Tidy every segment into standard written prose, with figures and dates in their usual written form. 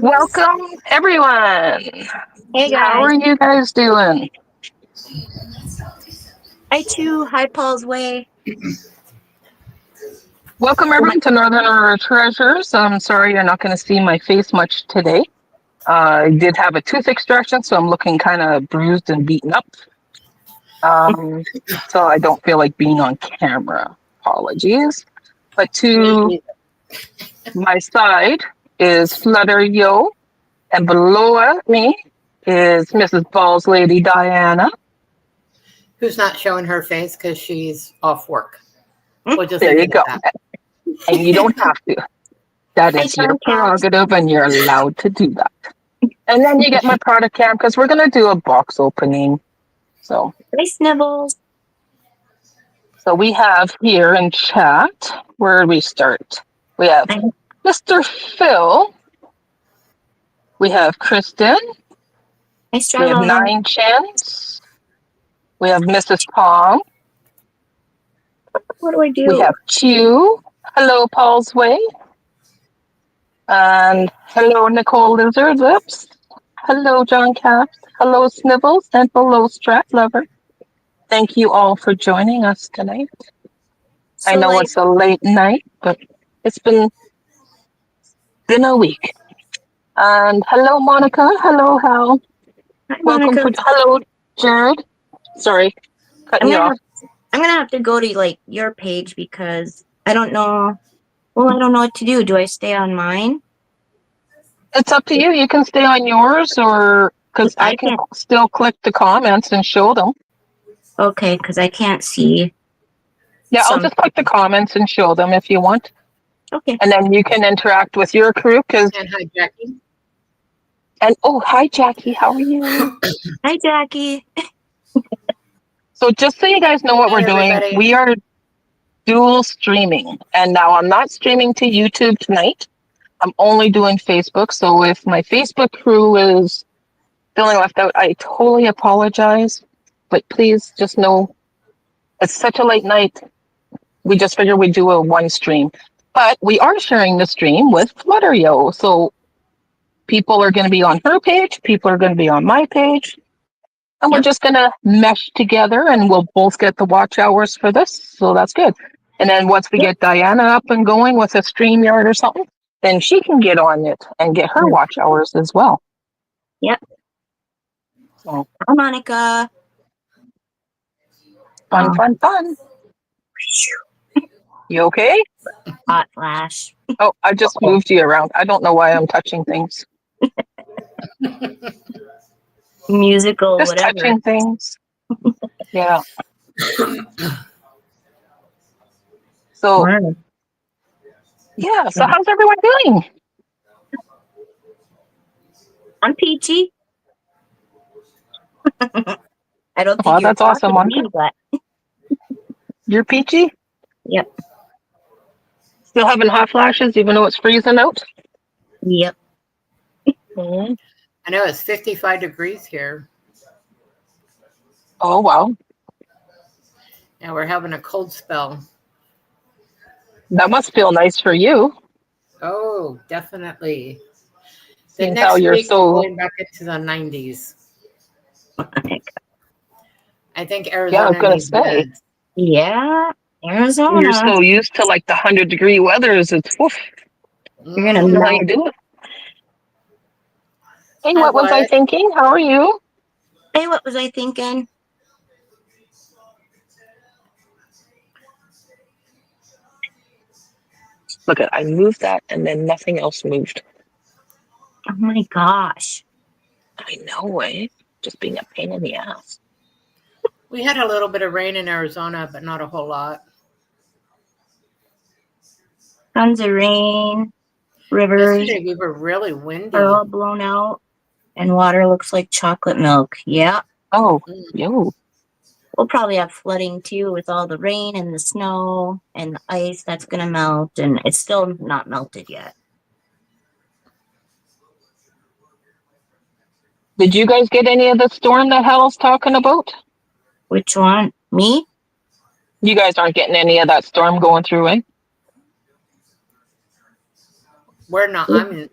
Welcome, everyone. Hey How guys. are you guys doing? Hi too. Hi Paul's Way. Welcome, everyone, to Northern Aurora Treasures. I'm sorry you're not going to see my face much today. I did have a tooth extraction, so I'm looking kind of bruised and beaten up. Um, so I don't feel like being on camera. Apologies. But to my side is Flutter Yo, and below me is Mrs. Balls Lady Diana. Who's not showing her face because she's off work. We'll just There leave you it go. at that. And you don't have to. That Hi is your John Caps. prerogative, and you're allowed to do that. And then you get my product cam because we're going to do a box opening. So Hi Snibbles. we have here in chat, where do we start? We have Mr. Phil. We have Kristen. Hi We have Starlover. Nine Chance. We have Mrs. Pong. What do I do? We have Q. Hello, Paul's Way. And hello, Nicole Lizard Lips. Hello, John Caps. Hello, Snibbles. And hello, Strat Lover. Thank you all for joining us tonight. I know it's a late night, but it's been a week. And hello, Monica. Hello, Hal. Hi Welcome Monica. hello, Jared. Sorry, cutting you off. I'm gonna have to go to like your page because I don't know. Well, I don't know what to do. Do I stay on mine? It's up to you. You can stay on yours, or because I can still click the comments and show them. Okay, because I can't see. Yeah, I'll just click the comments and show them if you want. Okay. And then you can interact with your crew. And hi, Jackie. And hi, Jackie. How are you? Hi, Jackie. So just so you guys know what we're doing, everybody. we are dual streaming. And now I'm not streaming to YouTube tonight. I'm only doing Facebook. So if my Facebook crew is feeling left out, I totally apologize. But please just know it's such a late night. We just figured we'd do a one stream. But we are sharing the stream with Flutterio. So people are going to be on her page. People are going to be on my page. And we're just going to mesh together and we'll both get the watch hours for this. So that's good. And then once we get Diana up and going with a StreamYard or something, then she can get on it and get her watch hours as well. Yep. So, hi, Monica. Fun. You okay? Hot flash. Oh, I just moved you around. I don't know why I'm touching things. Musical, just whatever. Touching things. Yeah. So, yeah. So, how's everyone doing? I'm peachy. I don't think Oh, you're that's awesome, Monica. But you're peachy? Yep. Still having hot flashes even though it's freezing out? Yep. I know it's 55 degrees here. Oh, wow. Yeah, we're having a cold spell. That must feel nice for you. Oh, definitely. The Seeing next how you're week, we're going back into the 90s. I think Arizona. Yeah, I was going to say. Yeah, Arizona. You're so used to like the 100-degree weathers. It's woof. You're gonna know how you do it. Hey, what was I thinking? How are you? Hey, what was I thinking? Look at, I moved that and then nothing else moved. Oh my gosh. I know, eh? Just being a pain in the ass. We had a little bit of rain in Arizona, but not a whole lot. Tons of rain, rivers. Yesterday we were really windy. Are all blown out, and water looks like chocolate milk. Yeah. Oh, yo. We'll probably have flooding too with all the rain and the snow and the ice that's going to melt, and it's still not melted yet. Did you guys get any of the storm that Hal's talking about? Which one? Me? You guys aren't getting any of that storm going through, eh? We're not.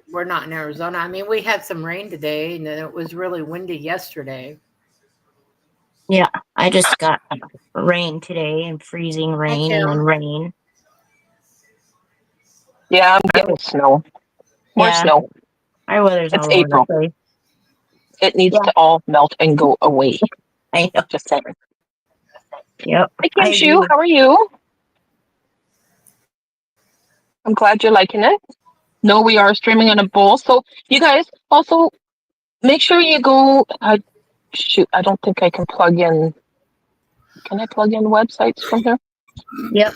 We're not in Arizona. I mean, we had some rain today, and then it was really windy yesterday. Yeah, I just got rain today and freezing rain and then Kim. rain. Yeah, I'm getting snow. More Yeah, snow. our weather's It's all over the April. place. It needs Yeah. to all melt and go away. I know. Just saying. Yep. Hi, I Kim Shu. agree. How are you? I'm glad you're liking it. No, we are streaming on a bowl. So you guys also make sure you go. Shoot, I don't think I can plug in. Can I plug in websites from here? Yep.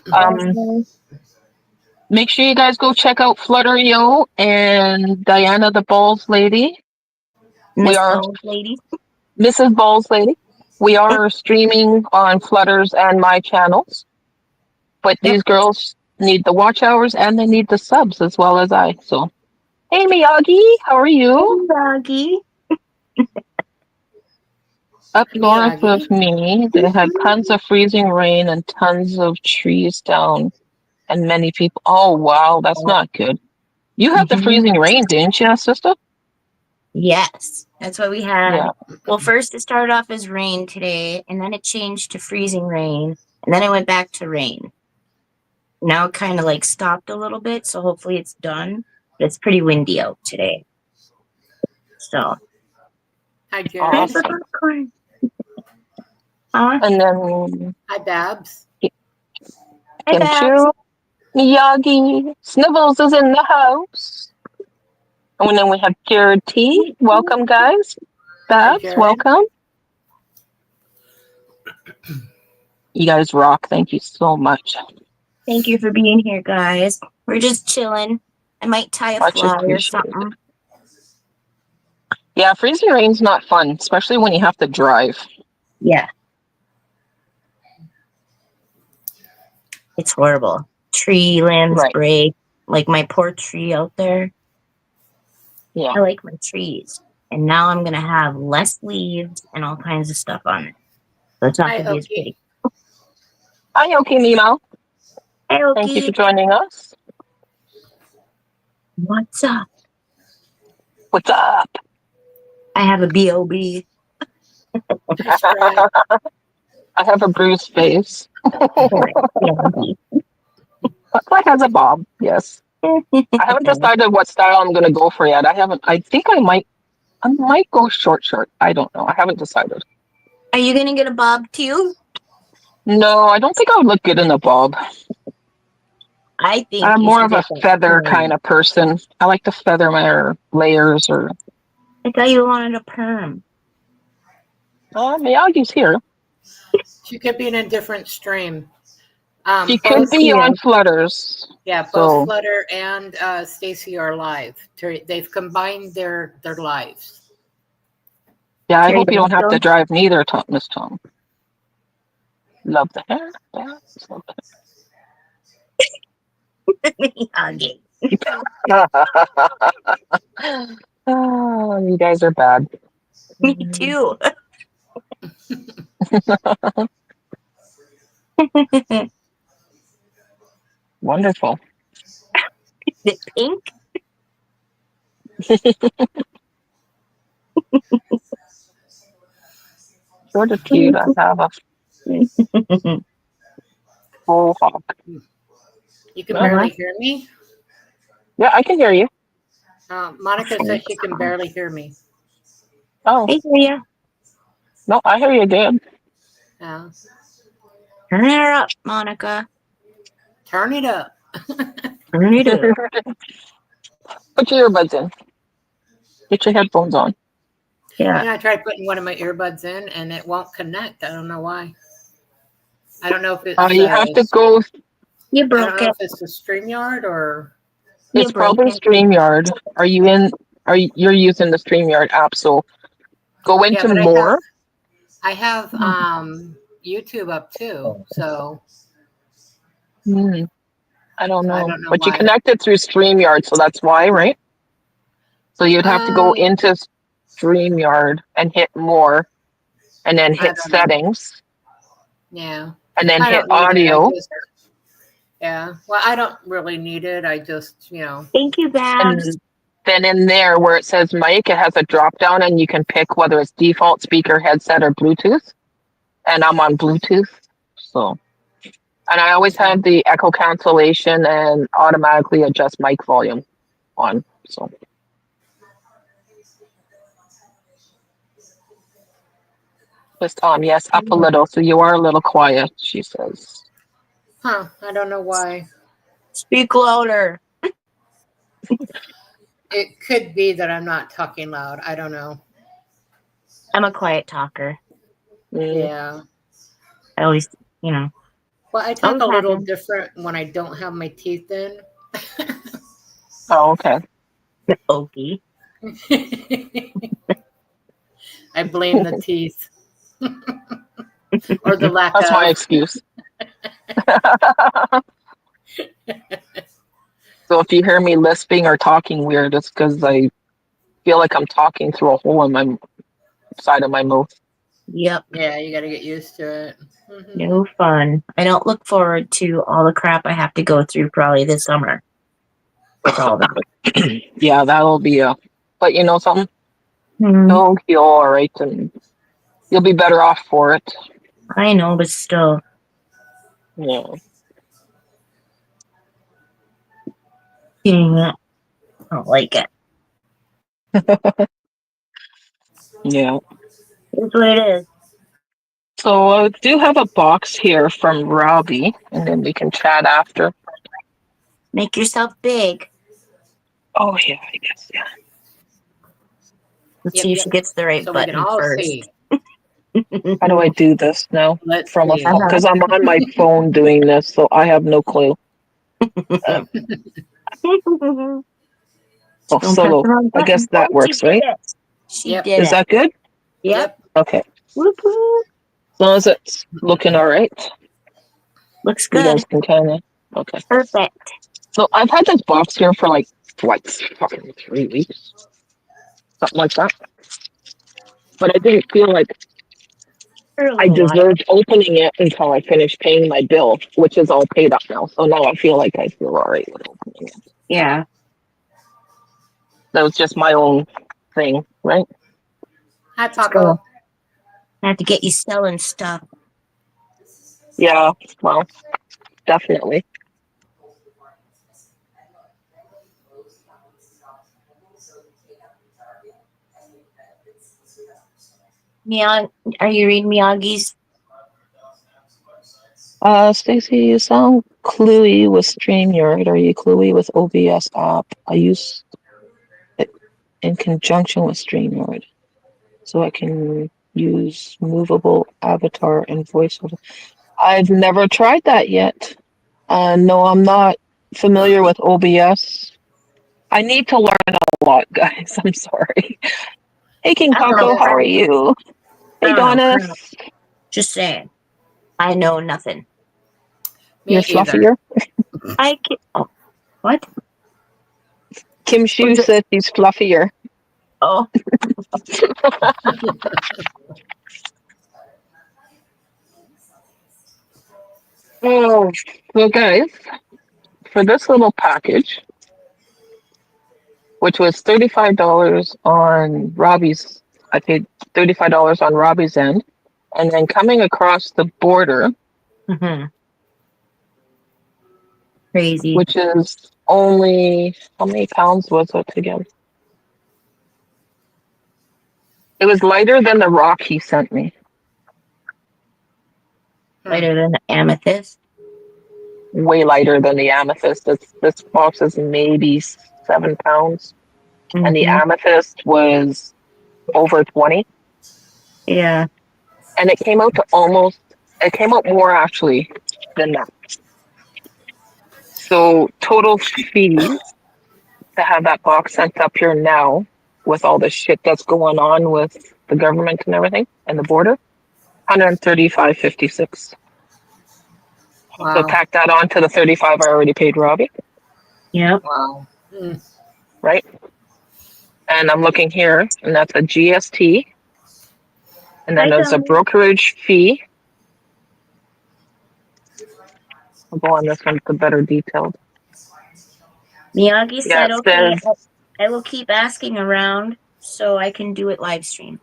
Make sure you guys go check out Flutter.io and Diana the Balls Lady. We Miss are Balls Lady. Mrs. Balls Lady. We are streaming on Flutter's and my channels, but Yep. these girls need the watch hours and they need the subs as well as I. So, hey Miyagi, how are you? Doggy. Up north Miyagi. of me, they had tons of freezing rain and tons of trees down, and many people. Oh wow, that's not good. You had the freezing rain, didn't you, sister? Yes, that's what we had. Yeah. Well, first it started off as rain today, and then it changed to freezing rain, and then it went back to rain. Now it kind of like stopped a little bit, so hopefully it's done. But it's pretty windy out today. So. Hi, Jerry. Awesome. Huh? And then Hi, Babs. Hi, Babs. Kimchu, Miyagi, Snivels is in the house. And then we have Jared T. Welcome, guys. Babs, Jared. welcome. You guys rock. Thank you so much. Thank you for being here, guys. We're just chilling. I might tie a Much fly or appreciated. something. Yeah, freezing rain's not fun, especially when you have to drive. Yeah. It's horrible. Tree limbs Right. break. Like my poor tree out there. Yeah. I like my trees. And now I'm going to have less leaves and all kinds of stuff on it. So it's not going to be as pretty. Hi, Oki Nemo. Hey, Oki. Thank you for joining us. What's up? What's up? I have a B.O.B. I have a bruised face. Like has a bob, yes. I haven't decided what style I'm gonna go for yet. I think I might go short. I don't know. I haven't decided. Are you gonna get a bob too? No, I don't think I would look good in a bob. I think I'm you more should of a get that feather perm. kind of person. I like to feather my layers or I thought you wanted a perm. Miyagi's here. She could be in a different stream. She could be on Flutters. Yeah, both Flutter and Stacy are live. They've combined their lives. Yeah, I hope you don't have to drive neither, Miss Tom. Love the hair. Yeah, love Miyagi. Oh, you guys are bad. Me too. Wonderful. Is it pink? Sort of cute. I have a full hawk. You can barely hear me? Yeah, I can hear you. Monica says she can barely hear me. Oh. I hear you. No, I hear you good. Yeah. Turn her up, Monica. Turn it up. Turn it up. Put your earbuds in. Get your headphones on. Yeah. And I tried putting one of my earbuds in and it won't connect. I don't know why. I don't know if it's You have to go. You I broke don't know it. if it's the StreamYard or It's probably StreamYard. You're using the StreamYard app, so go into more. I have YouTube up too. So I don't know. But you connected through StreamYard, so that's why, right? So you'd have to go into StreamYard and hit more and then hit settings. Yeah. And then hit audio. Yeah. Well, I don't really need it. I just, Thank you, Babs. And then in there where it says mic, it has a drop down and you can pick whether it's default speaker, headset, or Bluetooth. And I'm on Bluetooth. So, and I always have the echo cancellation and automatically adjust mic volume on. So, Miss Tom, yes, up a little. So you are a little quiet, she says. Huh. I don't know why. Speak louder. It could be that I'm not talking loud. I don't know. I'm a quiet talker. Yeah. I always, you know. Well, I talk Always a little happens. different when I don't have my teeth in. Oh, okay. Okie. I blame the teeth or the lack That's my of. excuse. So if you hear me lisping or talking weird, it's because I feel like I'm talking through a hole in my side of my mouth. Yep. Yeah, you got to get used to it. No fun. I don't look forward to all the crap I have to go through probably this summer with all that. Yeah, that'll be a. But you know something? Hmm. You'll heal all right, and you'll be better off for it. I know, but still. Yeah. Dang it. I don't like it. Yeah. It's what it is. So I do have a box here from Robbie, and then we can chat after. Make yourself big. Oh yeah, I guess yeah. Let's see if she gets the right So we can button all first. see. How do I do this now? Let's From a see. phone, because I'm on my phone doing this, so I have no clue. Don't Oh, press solo. the wrong I button. guess that Oh, works, she did right? it. She Yep. did Is it. that good? Yep. Okay. Whoop, whoop. As long as it's looking all right, Looks you guys good. can kind of. Okay. Perfect. So I've had this box here for like what, fucking 3 weeks, something like that. But I didn't feel like For a I little while. deserved opening it until I finished paying my bill, which is all paid up now. So now I feel like I feel all right with opening it. Yeah. That was just my own thing, right? Hi, Let's go. Paco. I have to get you selling stuff. Yeah. Well, definitely. Miyagi, are you reading Miyagi's? Stacy, you sound cluey with StreamYard. Are you cluey with OBS app? I use it in conjunction with StreamYard, so I can use movable avatar and voiceover. I've never tried that yet. No, I'm not familiar with OBS. I need to learn a lot, guys. I'm sorry. Hey, King I don't Paco, know. how are you? I Hey, don't know. I Donna, don't know. Just saying. I know nothing. Me you're either. fluffier. I can. Oh, what? Kim Shu says he's fluffier. Oh, Oh, well, guys, for this little package, which was $35 on Robbie's, I paid $35 on Robbie's end, and then coming across the border, crazy. which is only, how many pounds was it again? It was lighter than the rock he sent me. Lighter than amethyst. Way lighter than the amethyst. This box is maybe 7 pounds, and the Mhm. amethyst was over 20. Yeah. And it came out more actually than that. So total fees to have that box sent up here now with all the shit that's going on with the government and everything and the border, 135.56. So Wow. tack that on to the 35 I already paid Robbie, Yep. Wow. right? And I'm looking here, and that's a GST, and then I there's a know. brokerage fee, I'll go on this one to better detailed. Miyagi Yeah, said, it okay, says, I will keep asking around so I can do it live stream.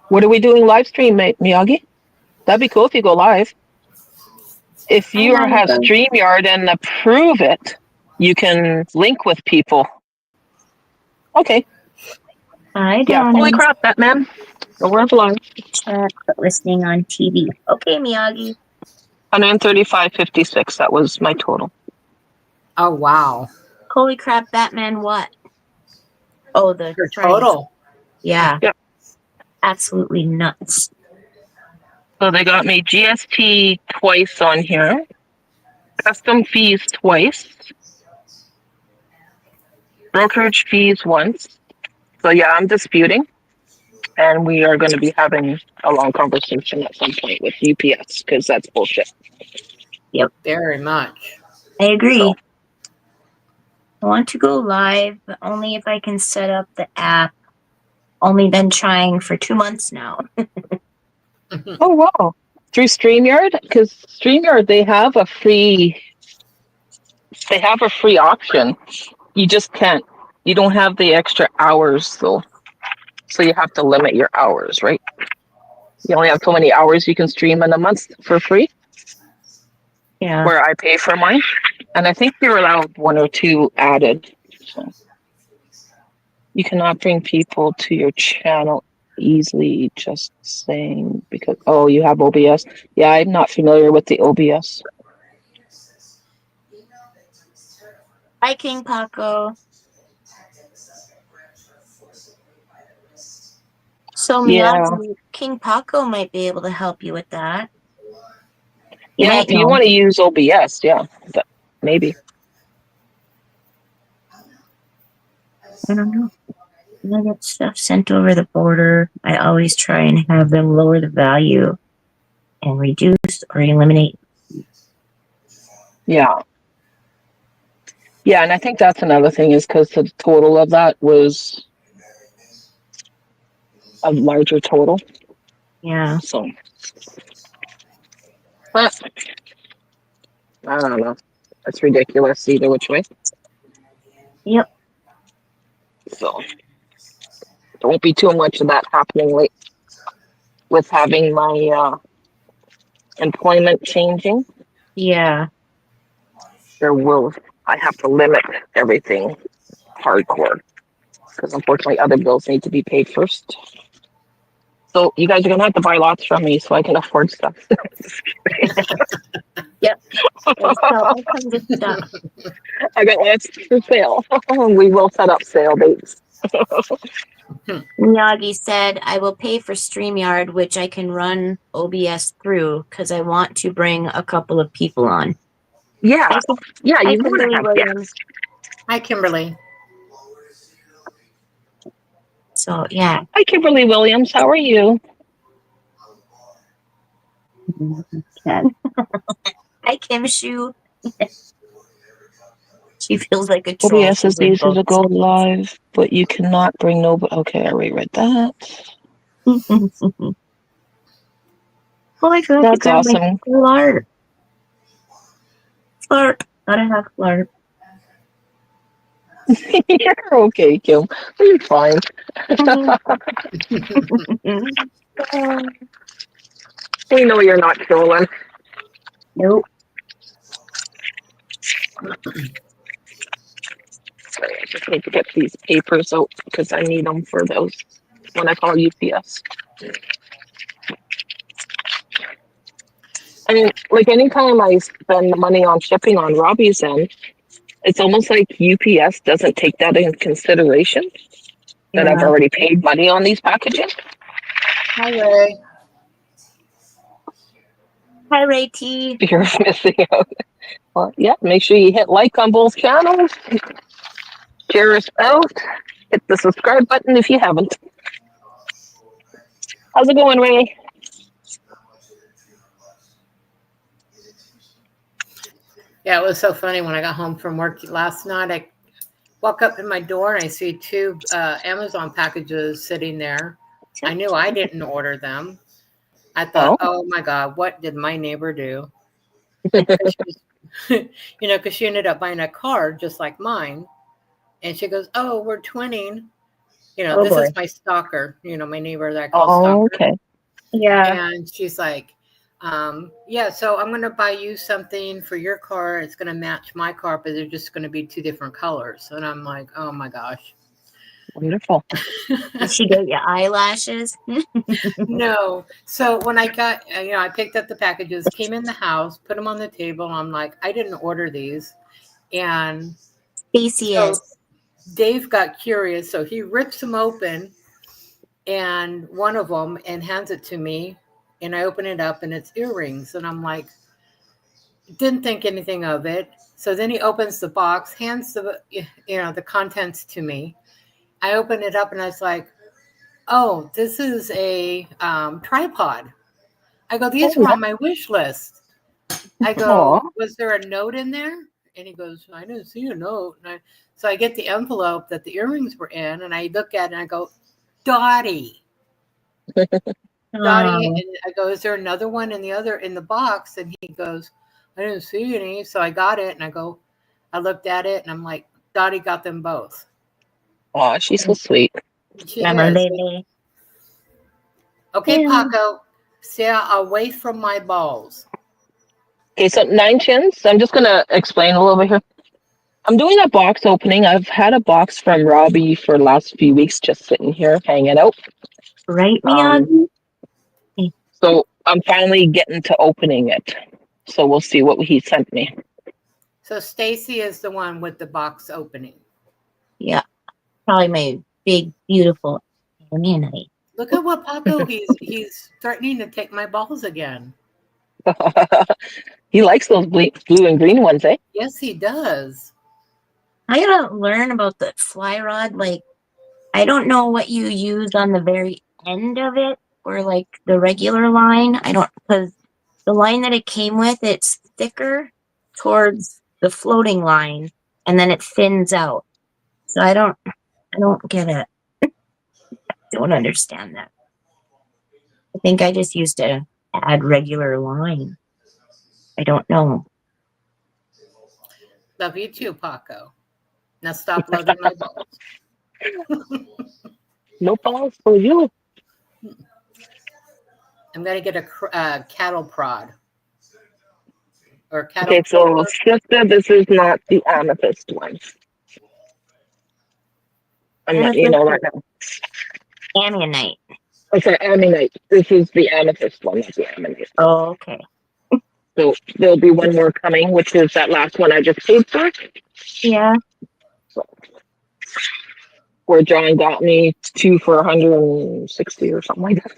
what are we doing live stream, Miyagi? That'd be cool if you go live. If you have StreamYard and approve it, you can link with people. Okay. I Yeah, don't holy crap, Batman. The world's live. check listening on TV. Okay, Miyagi. 135.56. That was my total. Oh, wow. Holy crap, Batman what? Oh, the Your price. total. Yeah. Yep. Absolutely nuts. So they got me GST twice on here, custom fees twice, brokerage fees once. So yeah, I'm disputing, and we are going to be having a long conversation at some point with UPS because that's bullshit. Very much. I agree. So, I want to go live, but only if I can set up the app. Only been trying for 2 months now. oh wow, through StreamYard, because StreamYard they have a free option. You just can't. You don't have the extra hours though, so you have to limit your hours, right? You only have so many hours you can stream in a month for free. Yeah. Where I pay for mine, and I think you're allowed 1 or 2 added. So you cannot bring people to your channel easily. Just saying because you have OBS. Yeah, I'm not familiar with the OBS. Hi, King Paco. So Yeah, Miyagi, King Paco might be able to help you with that. You yeah. might If you know. want to use OBS, yeah, maybe. I don't know. When I get stuff sent over the border, I always try and have them lower the value and reduce or eliminate. Yeah, yeah, and I think that's another thing is because the total of that was a larger total. Yeah. So, but I don't know. It's ridiculous either which way. Yep. So there won't be too much of that happening late with having my employment changing. Yeah. There will I have to limit everything hardcore because unfortunately other bills need to be paid first. So you guys are gonna have to buy lots from me so I can afford stuff. Yep. There's all kinds of stuff. I got lots for sale. We will set up sale dates. Miyagi said, I will pay for StreamYard, which I can run OBS through because I want to bring a couple of people on. Yeah, Hi, yeah, you want Kimberly to have Williams. guests. Hi, Kimberly. So, yeah. Hi, Kimberly Williams. How are you? Hi, Kim Shu. She feels like a troll. OBS is easy to go live, but you cannot bring no. Okay, I reread that. Oh, I forgot to That's grab my awesome. flarp. Flarp. Gotta have flarp. You're okay, Kim. You're fine. We know you're not trolling. Nope. I just need to get these papers out because I need them for those when I call UPS. I mean, like anytime I spend money on shipping on Robbie's end, it's almost like UPS doesn't take that in consideration that I've Yeah. already paid money on these packages. Hi, Ray. Hi, Ray T. You're missing out. Well, yeah, make sure you hit like on both channels. Share us out. Hit the subscribe button if you haven't. How's it going, Ray? Yeah, it was so funny when I got home from work last night. walk up to my door and I see two Amazon packages sitting there. I knew I didn't order them. I thought, Oh, oh my God, what did my neighbor do? 'Cause because she ended up buying a car just like mine. And she goes, oh, we're twinning. Oh This boy. is my stalker, my neighbor that I call oh, stalker. okay. Yeah. And she's like, yeah, so I'm going to buy you something for your car. It's going to match my car, but they're just going to be two different colors. And I'm like, oh my gosh. Wonderful. Did she get your eyelashes? No. So when I got, I picked up the packages, came in the house, put them on the table. And I'm like, I didn't order these. And Stacy so is. Dave got curious. So he rips them open and one of them and hands it to me. And I open it up and it's earrings. And I'm like, didn't think anything of it. So then he opens the box, hands the contents to me. I open it up and I was like, oh, this is a tripod. I go, these were Oh, on my wish list. I aw. go, was there a note in there? And he goes, I didn't see a note. So I get the envelope that the earrings were in and I look at it and I go, Dottie. Dottie, Oh, and I go, is there another one in the box? And he goes, I didn't see any. So I got it and I looked at it and I'm like, Dottie got them both. Aw, she's so sweet. She I'm a is. baby. Okay, Yeah. Paco, stay away from my balls. Okay, so 9 chins. I'm just gonna explain a little bit here. I'm doing a box opening. I've had a box from Robbie for the last few weeks, just sitting here hanging out. Right, Um, Miyagi? so I'm finally getting to opening it. So we'll see what he sent me. So Stacy is the one with the box opening. Yeah. Probably my big, beautiful Ammonite. Look at what Paco, he's threatening to take my balls again. He likes those blue and green ones, eh? Yes, he does. I gotta learn about the fly rod. Like, I don't know what you use on the very end of it or like the regular line. I don't, because the line that it came with, it's thicker towards the floating line and then it thins out. So I don't get it. Don't understand that. I think I just used to add regular line. I don't know. Love you too, Paco. Now stop loading my balls. No balls for you. I'm going to get a cattle prod or cattle Okay, so puller. sister, this is not the amethyst one. I'm not, Amethyst right is now. ammonite. Okay, ammonite. This is the amethyst one, not the ammonite. Oh, okay. So there'll be one more coming, which is that last one I just paid for. Yeah. So, where John got me two for 160 or something like that.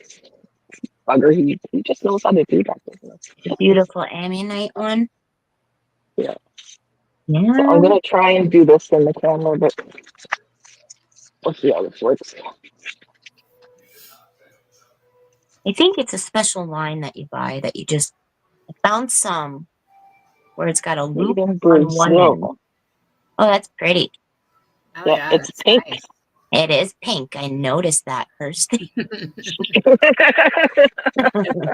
Bugger, he just knows how to do that business. The beautiful ammonite one. Yeah. So Yeah. I'm gonna try and do this in the camera, but we'll see how this works. I think it's a special line that you buy that you just I found some where it's got a Made loop in on one end. Brazil. Oh, that's pretty. Oh, Yeah, yeah, it's that's pink. nice. It is pink. I noticed that first. Of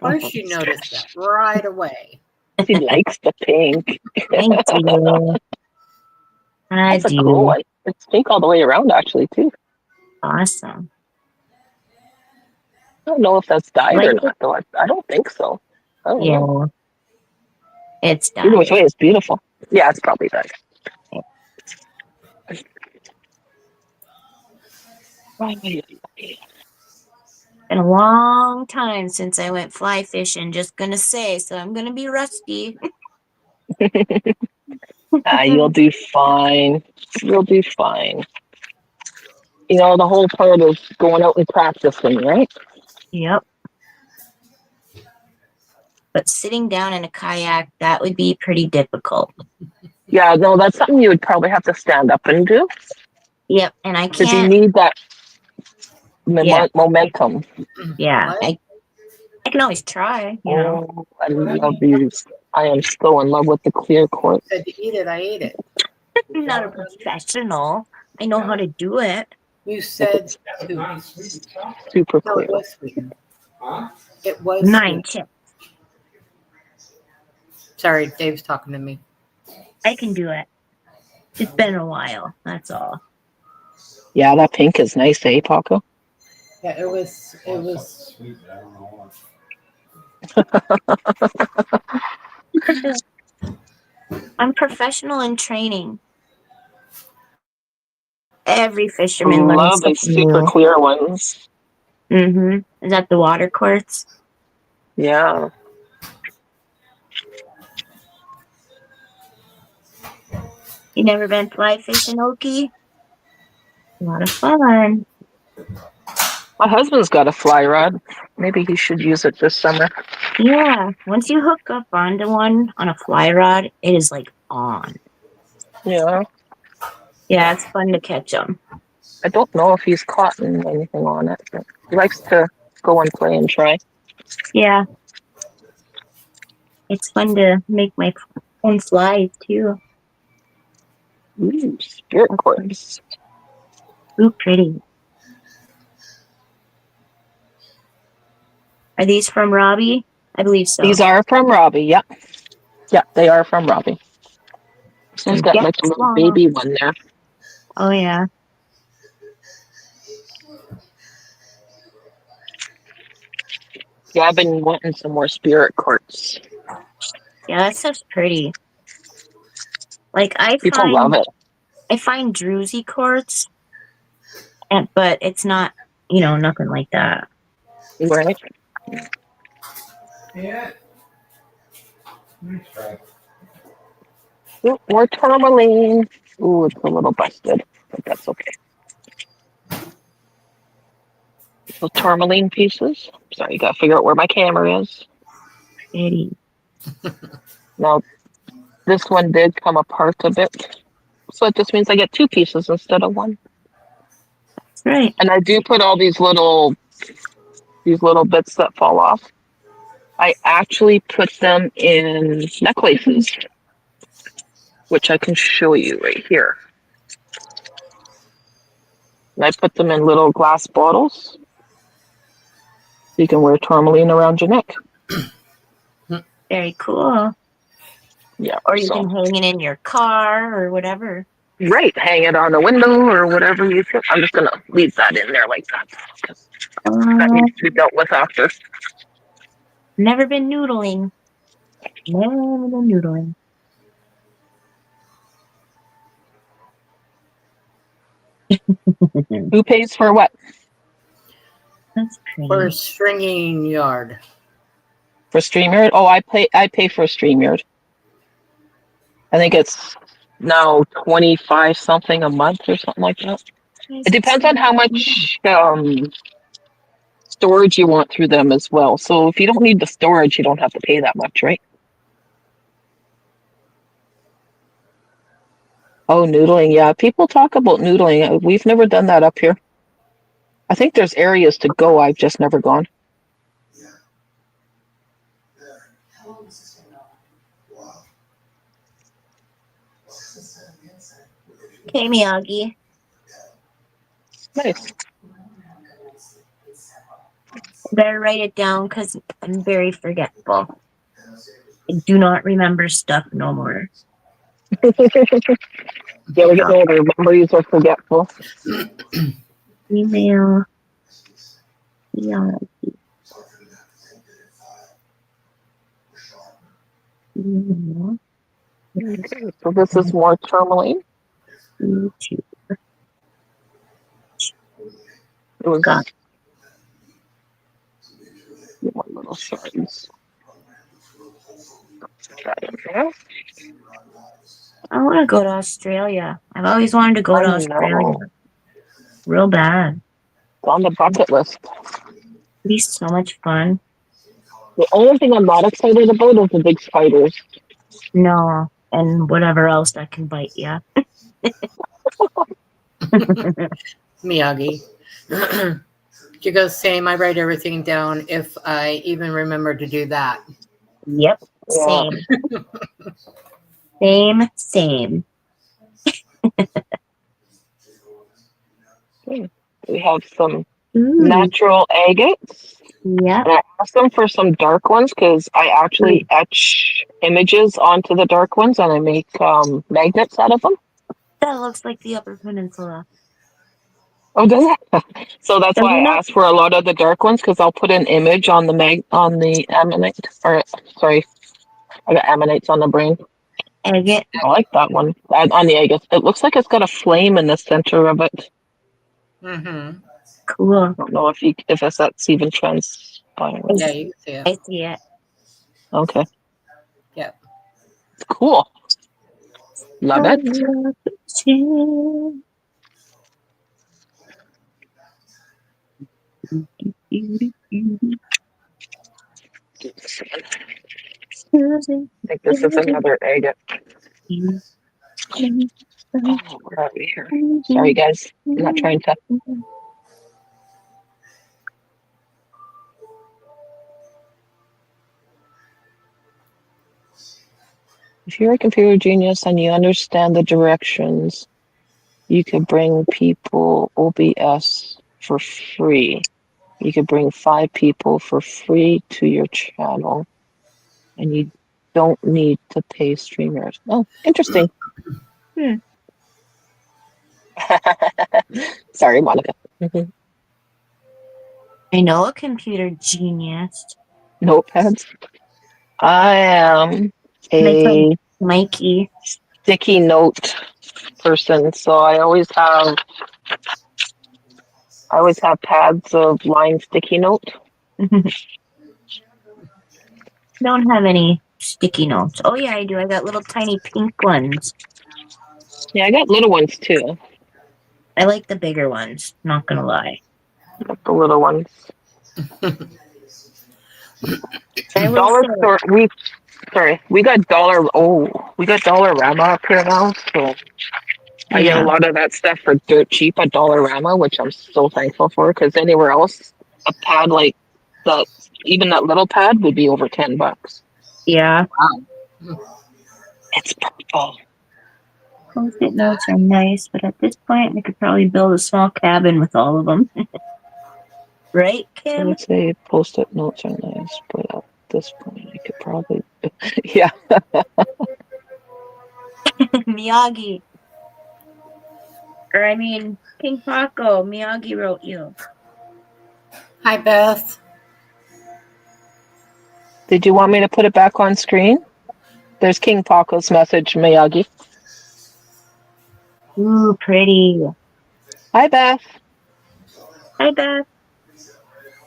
course, you noticed that right away. She likes the pink. I do. I That's a cool do. one. It's pink all the way around, actually, too. Awesome. I don't know if that's I dyed or like it. not, though. I don't think so. I don't know. Yeah, it's Either which dyed. way, it's beautiful. Yeah, it's probably dyed. Been a long time since I went fly fishing, just gonna say, so I'm gonna be rusty. You'll do fine. You'll do fine. The whole part of going out and practicing, right? Yep. But sitting down in a kayak, that would be pretty difficult. Yeah, no, that's something you would probably have to stand up and do Yep, and I because you can't. need that Yeah, momentum. yeah. What? I can always try. Oh, I love these. I am so in love with the clear quartz. Said to eat it, I ate it. I'm not a professional. I know how to do it. You said two. Super No, clear. it was sweetened. It was 9 sweet. chips. Sorry, Dave's talking to me. I can do it. It's been a while. That's all. Yeah, that pink is nice, eh, Paco? Yeah, it was. I'm professional in training. Every fisherman learns Love these something super new. clear ones. Mm-hmm. Is that the water quartz? Yeah. You never been fly fishing, Okie? A lot of fun. My husband's got a fly rod. Maybe he should use it this summer. Yeah. Once you hook up onto one on a fly rod, it is like on. Yeah. Yeah, it's fun to catch them. I don't know if he's caught anything on it, but he likes to go and play and try. Yeah. It's fun to make my own flies too. Ooh, spirit quartz. Ooh, pretty. Are these from Robbie? I believe so. These are from Robbie. Yep. Yep, they are from Robbie. He's got like a little baby one there. Oh, yeah. Yeah, I've been wanting some more spirit quartz. Yeah, that stuff's pretty. Like I People love it. find druzy quartz, but it's not, nothing like that. Right? Yeah. Nice try. Ooh, more tourmaline. Ooh, it's a little busted, but that's okay. The tourmaline pieces. Sorry, you gotta figure out where my camera is. Pretty. Now, this one did come apart a bit. So it just means I get two pieces instead of one. That's right. And I do put all these little bits that fall off. I actually put them in necklaces, which I can show you right here. And I put them in little glass bottles. So you can wear tourmaline around your neck. Very cool. Yeah. Or you can hang it in your car or whatever. Right, hang it on the window or whatever you feel. I'm just gonna leave that in there like that because that needs to be dealt with after. Never been noodling. Never been noodling. Who pays for what? That's pretty. For a stringing yard. For StreamYard? Oh, I pay for StreamYard. I think it's now 25 something a month or something like that. It depends on how much storage you want through them as well. So if you don't need the storage, you don't have to pay that much, right? Oh, noodling. Yeah, people talk about noodling. We've never done that up here. I think there's areas to go. I've just never gone. Okay, Miyagi. Nice. Better write it down because I'm very forgetful. I do not remember stuff no more. Yeah, we're getting older. Memories are forgetful. Email. Yeah. Email. Okay, so this is more tourmaline. YouTube. It was Got more little shards. That in there. I want to go to Australia. I've always wanted to go to I Australia. know. Real bad. It's on the bucket list. It'd be so much fun. The only thing I'm not excited about is the big spiders. No, and whatever else that can bite you. Miyagi. You go same. I write everything down if I even remember to do that. Yep. Yeah. Same. Same. We have some Ooh. natural agates. Yep. And I asked them for some dark ones because I actually etch images onto the dark ones and I make magnets out of them. That looks like the Upper Peninsula. Oh, does it? So that's why Doesn't I it? asked for a lot of the dark ones because I'll put an image on the ammonite. Or sorry, I got ammonites on the brain. Agate. I like that one on the agates. It looks like it's got a flame in the center of it. Mm-hmm. Cool. I don't know if that's even transpiring. Yeah, you can see it. I see it. Okay, Yep. cool. Love it. I think this is another agate. Oh, where are we here? Sorry, guys. I'm not trying to. If you're a computer genius and you understand the directions, you could bring people OBS for free. You could bring 5 people for free to your channel, and you don't need to pay streamers. Oh, interesting. Sorry, Monica. I know a computer genius. Notepads. I am My friend a Mikey. sticky note person, so I always have pads of lined sticky note. Don't have any sticky notes. Oh yeah, I do. I got little tiny pink ones. Yeah, I got little ones too. I like the bigger ones, not gonna lie. Got the little ones. I will Dollar say, store. We got Dollarama up here now, so I get a yeah, lot of that stuff for dirt cheap at Dollarama, which I'm so thankful for. Because anywhere else, a pad like that, even that little pad, would be over $10. yeah. Wow. It's purple. Post-it notes are nice, but at this point, I could probably build a small cabin with all of them. Right, I Kim? would say post-it notes are nice, but at this point, I could probably, yeah. Miyagi. Or I mean, King Paco. Miyagi wrote you. Hi, Beth. Did you want me to put it back on screen? There's King Paco's message, Miyagi. Ooh, pretty. Hi, Beth. Hi, Beth.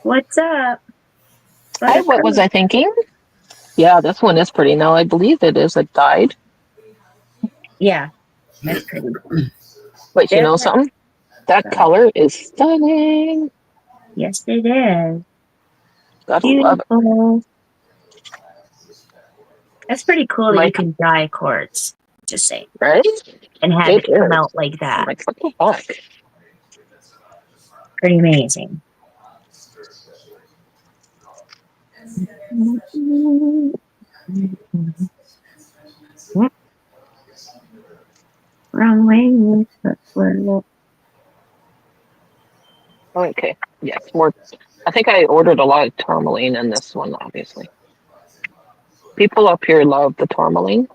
What's up? Hi, what was I thinking? Yeah, this one is pretty. Now, I believe it is a dyed. Yeah, that's pretty. But you They're know like, something? That color is stunning. yes, it is. Gotta love it. Beautiful. That's pretty cool that you Mike, can dye quartz. Just say. right? And have It it come is. out like I'm that. like, what the fuck? Pretty amazing. Wrong way. Okay. Yes, more. I think I ordered a lot of tourmaline in this one, obviously. People up here love the tourmaline.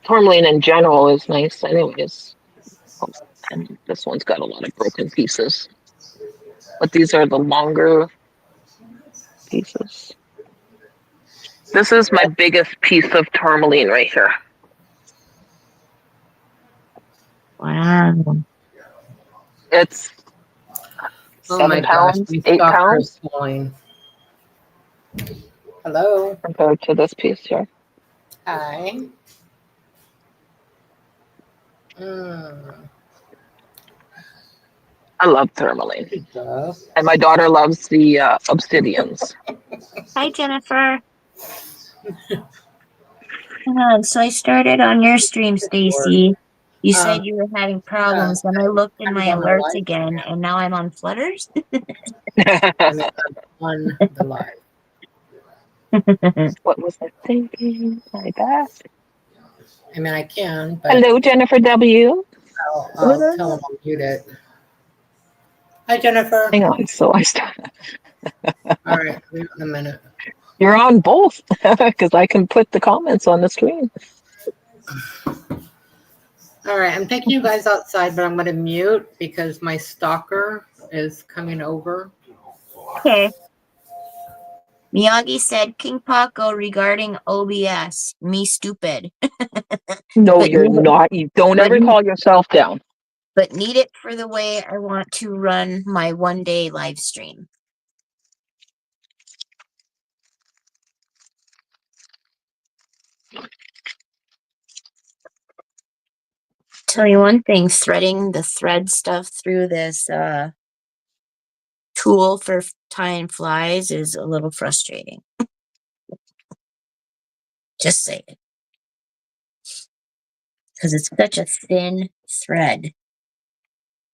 Tourmaline in general is nice, anyways. Oh, and this one's got a lot of broken pieces. But these are the longer pieces. This is my biggest piece of tourmaline right here. Wow. It's Oh my 7 gosh, pounds, my 8 stalker is pounds swelling. Hello. compared to this piece here. Hi. Mm. I love tourmaline. Good job. And my daughter loves the obsidians. Hi, Jennifer. So I started on your stream, Stacy. You said you were having problems. Then I looked in I'm my on the alerts live again, now. and now I'm on Flutters. I mean, I'm on the live. What was I thinking? Hi, Beth. I mean, I can, but Hello, Jennifer W. I'll tell him I'll mute it. Hi, Jennifer. Hang on. So I start. All right, I'll mute in a minute. You're on both because I can put the comments on the screen. All right, I'm taking you guys outside, but I'm going to mute because my stalker is coming over. Okay. Miyagi said, King Paco regarding OBS, me stupid. No, But you're need it, not. You don't but, ever call yourself down. but need it for the way I want to run my 1 day live stream. Tell you one thing, threading the thread stuff through this tool for tying flies is a little frustrating. Just say it. Because it's such a thin thread.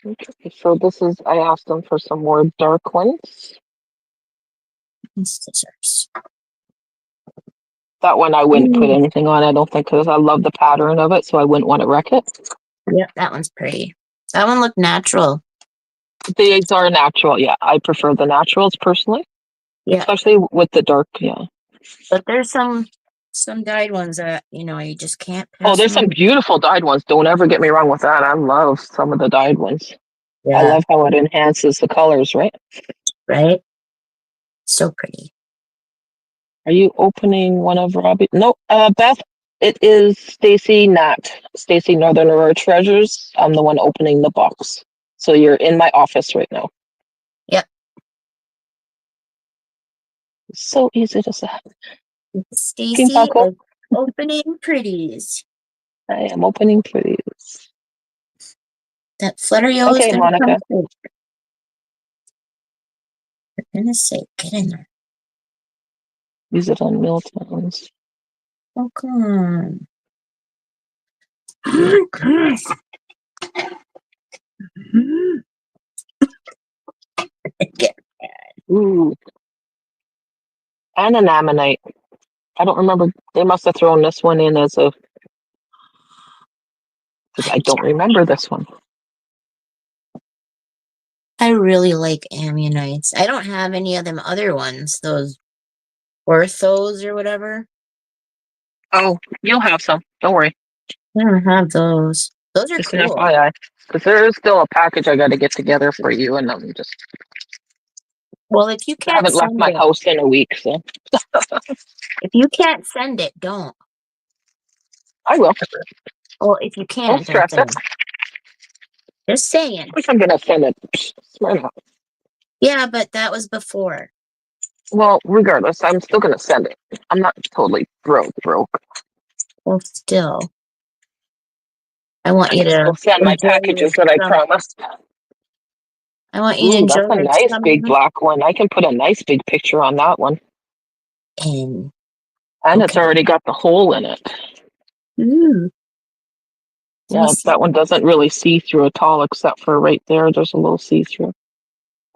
Okay, so this is, I asked them for some more dark ones. And scissors. That one I wouldn't put anything on, I don't think, because I love the pattern of it, so I wouldn't want to wreck it. Yep, that one's pretty. That one looked natural. These are natural, yeah. I prefer the naturals personally, Yeah. especially with the dark, yeah. But there's some dyed ones that, you just can't pass. Oh, there's some beautiful dyed ones. Don't ever get me wrong with that. I love some of the dyed ones. Yeah. I love how it enhances the colors, right? Right? So pretty. Are you opening one of Robbie? No, Beth, it is Stacy-N.A.T. Stacy Northern Aurora Treasures. I'm the one opening the box. So you're in my office right now. Yep. So easy to say. Stacy Paco. is opening pretties. I am opening pretties. That Flutterio is Okay, gonna Monica. come through. For goodness sake, get in there. Use it on meal times. Oh, come on. Get. Ooh. And an ammonite. I don't remember. They must have thrown this one in as a. Because I don't remember this one. I really like ammonites. I don't have any of them other ones, those orthos or whatever. Oh, you'll have some. Don't worry. I don't have those. Those are Just an cool. FYI. Because there is still a package I got to get together for you, and I'm just. Well, if you I can't haven't left send my it, house in a week, so if you can't send it, don't. I will. Well, if you Don't can't, I'm stress it. saying. Just saying. Of course I'm gonna send it. Swear not. Yeah, but that was before. Well, regardless, I'm still gonna send it. I'm not totally broke. Well, still. I want you to I'll send my enjoy your packages that I summer. promised. I want you to Ooh, enjoy that's a your nice summer. big black one. I can put a nice big picture on that one. And It's already got the hole in it. ooh. Yeah, that one doesn't really see through at all, except for right there. There's a little see through.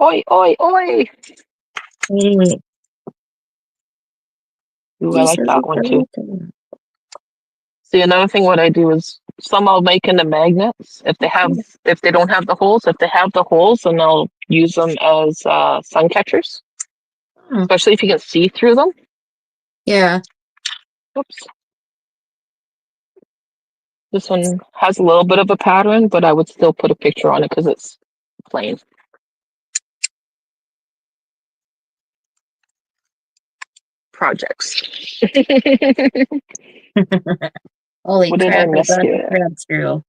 Oi, oi, oi! Wait. Ooh, I like that one too. See, another thing what I do is some I'll make into magnets. If they don't have the holes, if they have the holes, then I'll use them as sun catchers. Especially if you can see through them. Yeah. Oops. This one has a little bit of a pattern, but I would still put a picture on it because it's plain. Projects. Holy What did I crap, I miss got the here? thread through.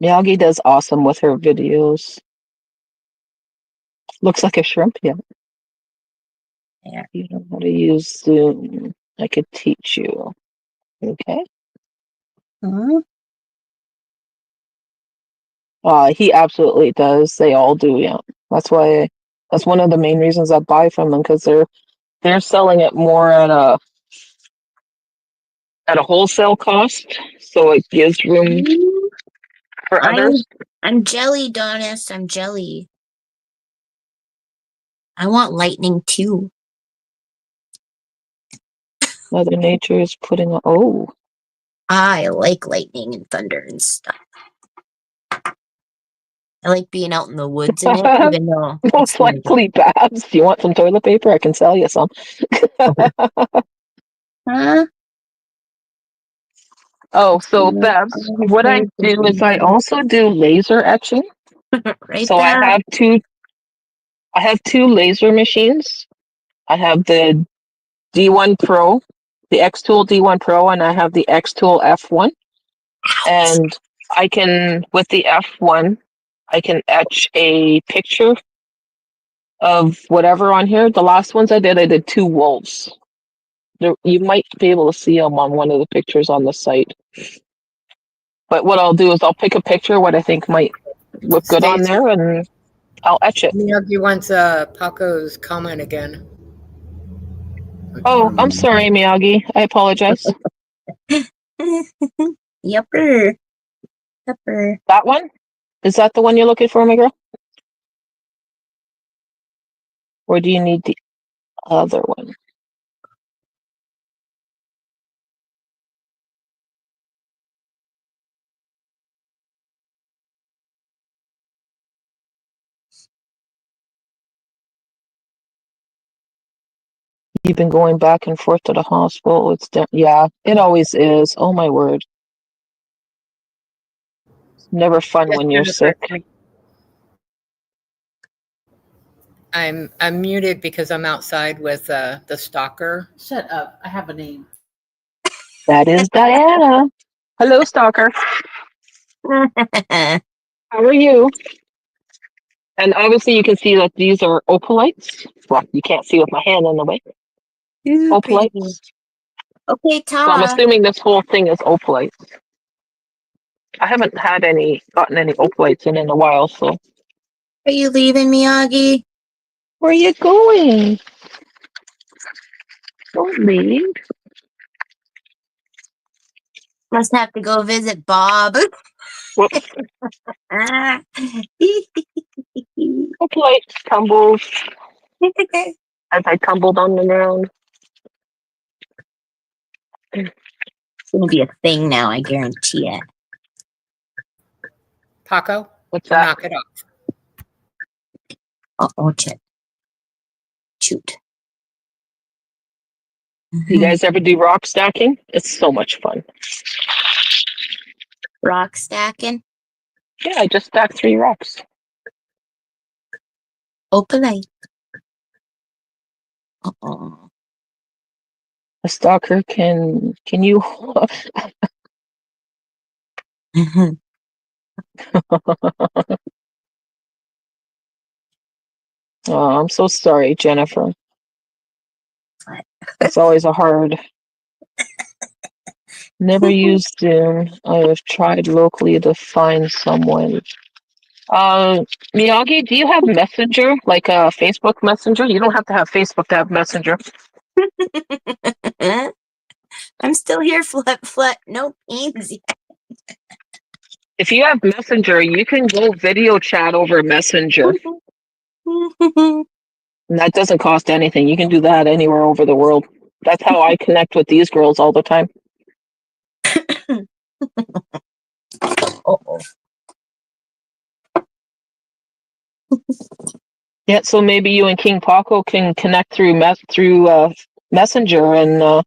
Miyagi does awesome with her videos. Looks like a shrimp, yeah. Yeah. You know how to use Zoom. I could teach you. Okay. He absolutely does. They all do, yeah. That's one of the main reasons I buy from them, because they're selling it more at a wholesale cost, so it gives room for others. I'm jelly, Donis. I'm jelly. I want lightning too. Mother Nature is putting on. Oh, I like lightning and thunder and stuff. I like being out in the woods in it, even though it's most winter. likely Babs. Do you want some toilet paper? I can sell you some. Huh? Oh, so Babs, what I do is I also do laser etching. Right, So Bab? I have two laser machines. I have the D1 Pro, the X Tool D1 Pro, and I have the X Tool F1. And I can, with the F1, I can etch a picture of whatever on here. The last ones I did two wolves. You might be able to see them on one of the pictures on the site. But what I'll do is I'll pick a picture what I think might look good on Stacy, there, and I'll etch it. Miyagi wants Paco's comment again. Oh, I'm sorry, Miyagi. I apologize. Yupper. Yupper. That one? Is that the one you're looking for, my girl? Or do you need the other one? You've been going back and forth to the hospital. Yeah, it always is. Oh my word. It's never fun Yes, when you're Jennifer. sick. I'm muted because I'm outside with the stalker. Shut up. I have a name. That is Diana. Hello, Stalker. How are you? And obviously you can see that these are opalites. Well, you can't see with my hand in the way. Ooh, pretty. Opalites. Okay, So I'm Ta. assuming this whole thing is opalites. I haven't gotten any opalites in a while, so. Are you leaving, Miyagi? Where are you going? Don't leave. Must have to go visit Bob. Whoops. Ah. Opalite tumbles as I tumbled on the ground. It's gonna be a thing now, I guarantee it. Paco, What's that? knock it off. Oh, shit. Shoot. You guys ever do rock stacking? It's so much fun. Rock stacking? Yeah, I just stacked 3 rocks. Opalite. Uh-oh. A stalker can you Oh, I'm so sorry, Jennifer. It's always a hard. Never used Zoom. I have tried locally to find someone. Miyagi, do you have Messenger, like a Facebook Messenger? You don't have to have Facebook to have Messenger. I'm still here, Flat. No pains yet. If you have Messenger, you can go video chat over Messenger. And that doesn't cost anything. You can do that anywhere over the world. That's how I connect with these girls all the time. Uh-oh. Yeah, so maybe you and King Paco can connect through Messenger and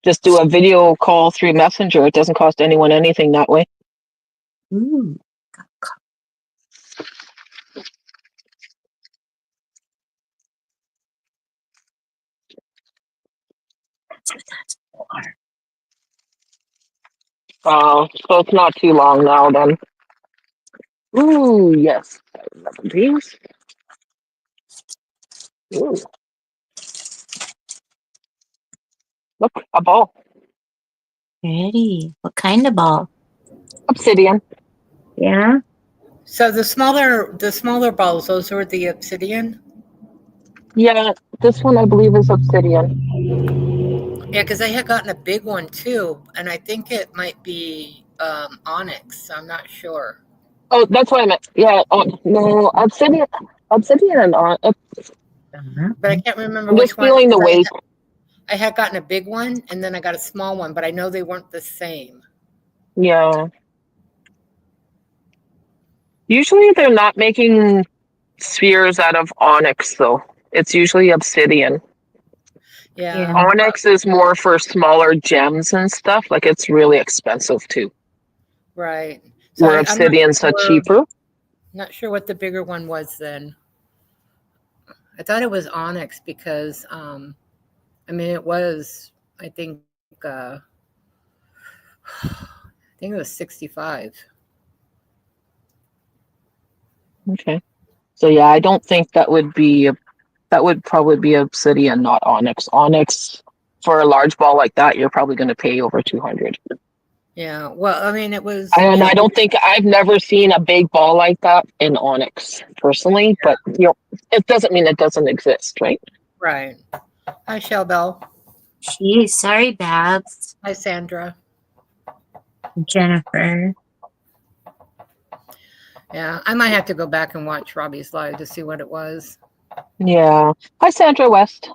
just do a video call through Messenger. It doesn't cost anyone anything that way. Ooh. That's what that's for. So it's not too long now then. Ooh, yes. I remember these. Ooh. Look, a ball. Pretty. What kind of ball? Obsidian. Yeah? So the smaller balls, those are the obsidian. Yeah, this one I believe is obsidian. Yeah, because I had gotten a big one too, and I think it might be onyx. I'm not sure. Oh, that's what I meant. Yeah, no, obsidian and But I can't remember I'm which just one. feeling the weight. I had gotten a big one and then I got a small one, but I know they weren't the same. Yeah. Usually they're not making spheres out of onyx, though. It's usually obsidian. Yeah. Yeah. Onyx is more for smaller gems and stuff. Like, it's really expensive too. Right. So Where I'm not obsidians are sure. cheaper. Not sure what the bigger one was then. I thought it was onyx because, I mean, it was. I think. I think it was 65. Okay. So yeah, I don't think that would be that would probably be obsidian, not onyx. Onyx for a large ball like that, you're probably going to pay over 200. Yeah. Well, I mean, it was. And I don't think I've never seen a big ball like that in onyx personally, but it doesn't mean it doesn't exist, right? Right. Hi, Shell Bell. Jeez, sorry, Babs. Hi, Sandra. Jennifer. Yeah, I might have to go back and watch Robbie's live to see what it was. Yeah. Hi, Sandra West.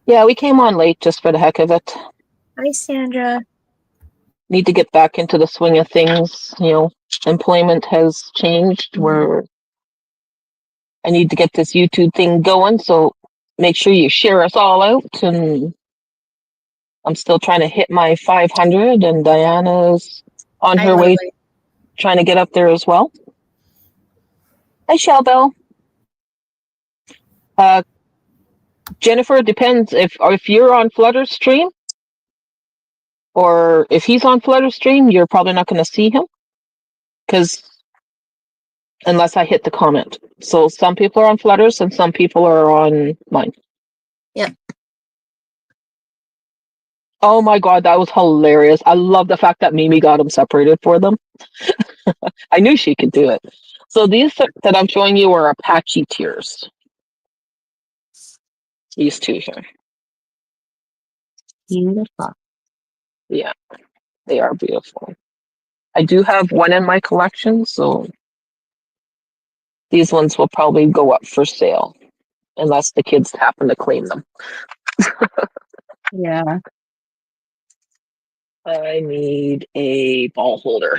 Yeah, we came on late just for the heck of it. Hi, Sandra. Need to get back into the swing of things. Employment has changed where I need to get this YouTube thing going. So make sure you share us all out. And I'm still trying to hit my 500, and Diana's on Hi, her way Lily. trying to get up there as well. Hi, Shellbell. Jennifer, it depends if you're on Flutter's stream or if he's on Flutter's stream, you're probably not going to see him because unless I hit the comment. So some people are on Flutter's and some people are on mine. Yep. Oh my God, that was hilarious. I love the fact that Mimi got them separated for them. I knew she could do it. So these that I'm showing you are Apache tears. These two here. Beautiful. Yeah, they are beautiful. I do have one in my collection, so these ones will probably go up for sale unless the kids happen to claim them. Yeah. I need a ball holder.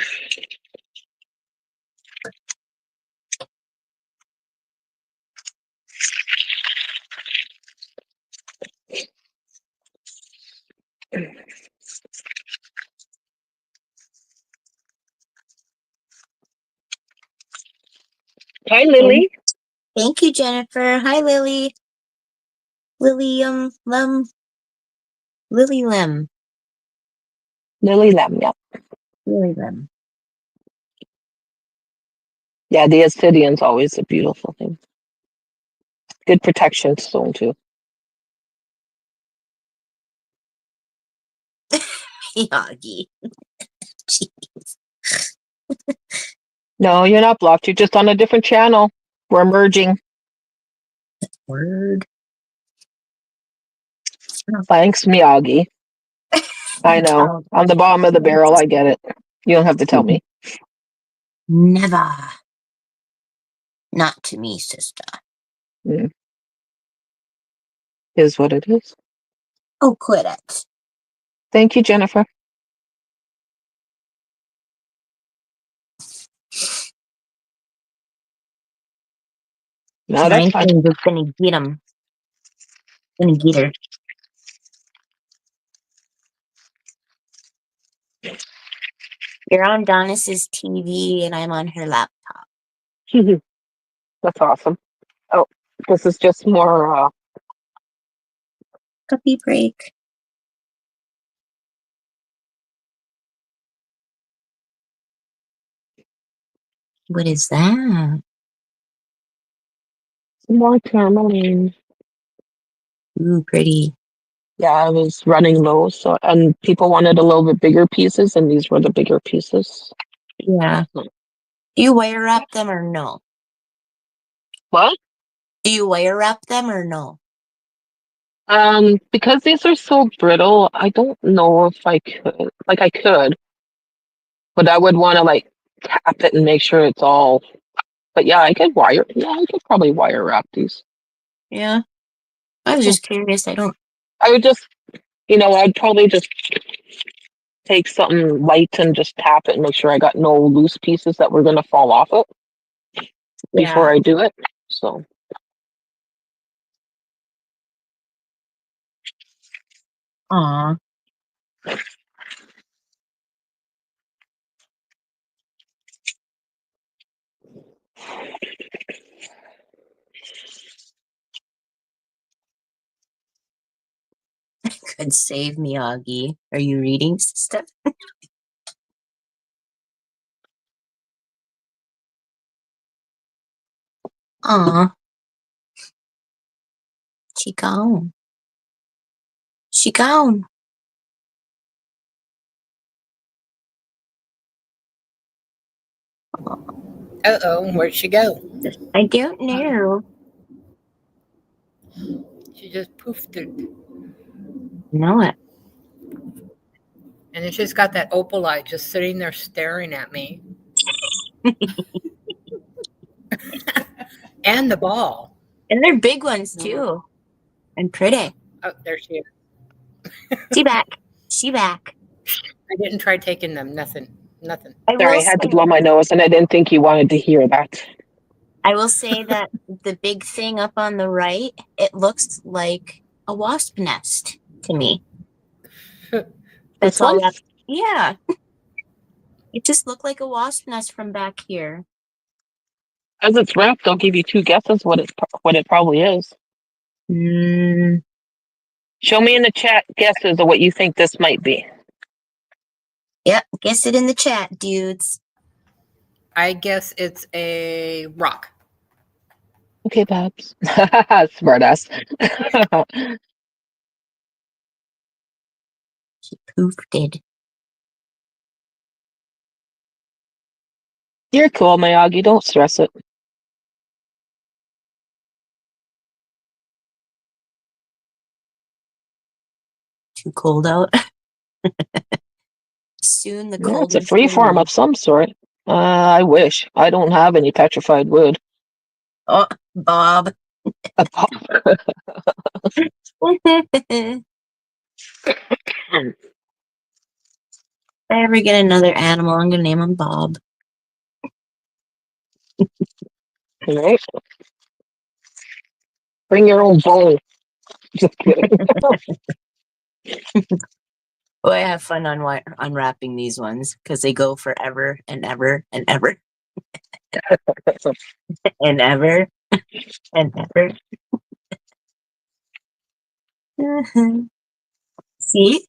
Hi, Lily. Thank you, Jennifer. Hi, Lily. Lily Lem. Lily Lem. Lily Lem, yeah. Lily Lem. Yeah, the obsidian's always a beautiful thing. Good protection stone, too. Yagi. Jeez. No, you're not blocked. You're just on a different channel. We're merging. Word. Thanks, Miyagi. I know. On the bottom of the barrel, I get it. You don't have to tell me. Never. Not to me, sister. Is what it is. Oh, quit it. Thank you, Jennifer. No, that's fine. Just gonna get him. Gonna get her. You're on Donis's TV and I'm on her laptop. That's awesome. Oh, this is just more. Puppy break. What is that? More tourmaline. Ooh, pretty. Yeah, I was running low, so and people wanted a little bit bigger pieces, and these were the bigger pieces. Yeah. Do you wire wrap them or no? What? Do you wire wrap them or no? Because these are so brittle, I don't know if I could. Like I could, but I would want to like tap it and make sure it's all. But yeah, I could wire. Yeah, I could probably wire wrap these. Yeah. I was just curious. I don't. I would just, I'd probably just take something light and just tap it and make sure I got no loose pieces that were going to fall off it before I do it. So, Aw. Could save Miyagi. Are you reading stuff? Aw. She gone. She gone. Uh-oh, where'd she go? I don't know. She just poofed it. Know it. And then she's got that opal eye just sitting there staring at me. And the ball. And they're big ones too. And pretty. Oh, there she is. She back. She back. I didn't try taking them. Nothing. sorry, I had to blow my nose and I didn't think you wanted to hear that. I will say that the big thing up on the right, it looks like a wasp nest to me. That's all that. Yeah. It just looked like a wasp nest from back here. As it's wrapped, I'll give you two guesses what it probably is. Show me in the chat guesses of what you think this might be. Yep, guess it in the chat, dudes. I guess it's a rock. Okay, Babs. Smartass. She poofed it. You're cool, Miyagi. Don't stress it. Too cold out. Soon the cold. It's a free form of some sort. I wish. I don't have any petrified wood. Oh, Bob. If I ever get another animal, I'm gonna name him Bob. Right? Bring your own bowl. Just kidding. Boy, I have fun unwrapping these ones because they go forever and ever and ever and ever and ever. See?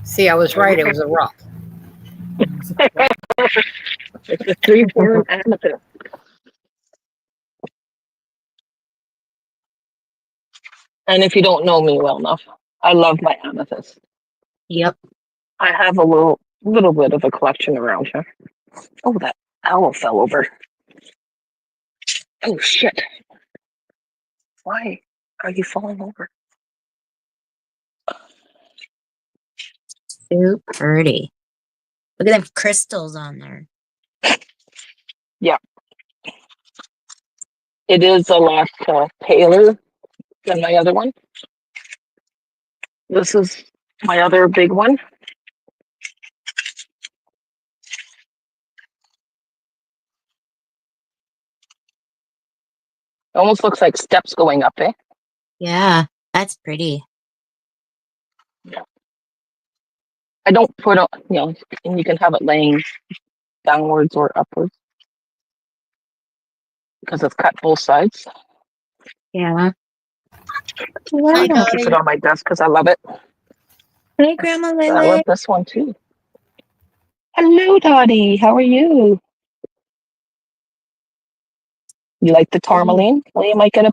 See, I was right. It was a rock. It's a three-form amethyst. And if you don't know me well enough, I love my amethyst. Yep. I have a little bit of a collection around here. Oh, that owl fell over. Oh, shit. Why are you falling over? So pretty. Look at them crystals on there. Yeah. It is a lot paler than my other one. This is my other big one. It almost looks like steps going up, eh? Yeah, that's pretty. Yeah. I don't put it, and you can have it laying downwards or upwards because it's cut both sides. Yeah. Hi, I can keep it on my desk because I love it. Hey, Grandma I Lily. love this one too. Hello, Dottie. How are you? You like the tourmaline? Well, you might get a.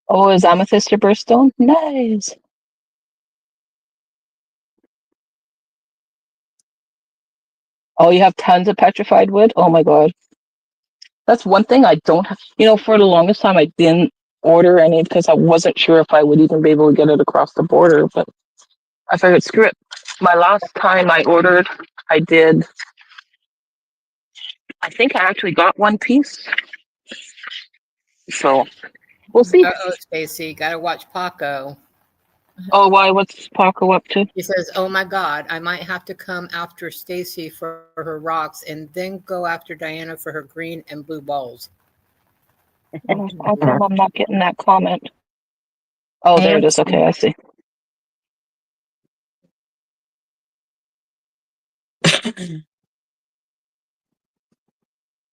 Oh, is amethyst your birthstone? Nice. Oh, you have tons of petrified wood? Oh my God. That's one thing I don't have. For the longest time, I didn't order any because I wasn't sure if I would even be able to get it across the border. But I figured, screw it. My last time I ordered, I did. I think I actually got one piece. So we'll see. Uh-oh, Stacy, gotta watch Paco. Oh, why? What's Paco up to? He says, "Oh my God, I might have to come after Stacy for her rocks, and then go after Diana for her green and blue balls." How come I'm not getting that comment? Oh, there it is. Okay, I see.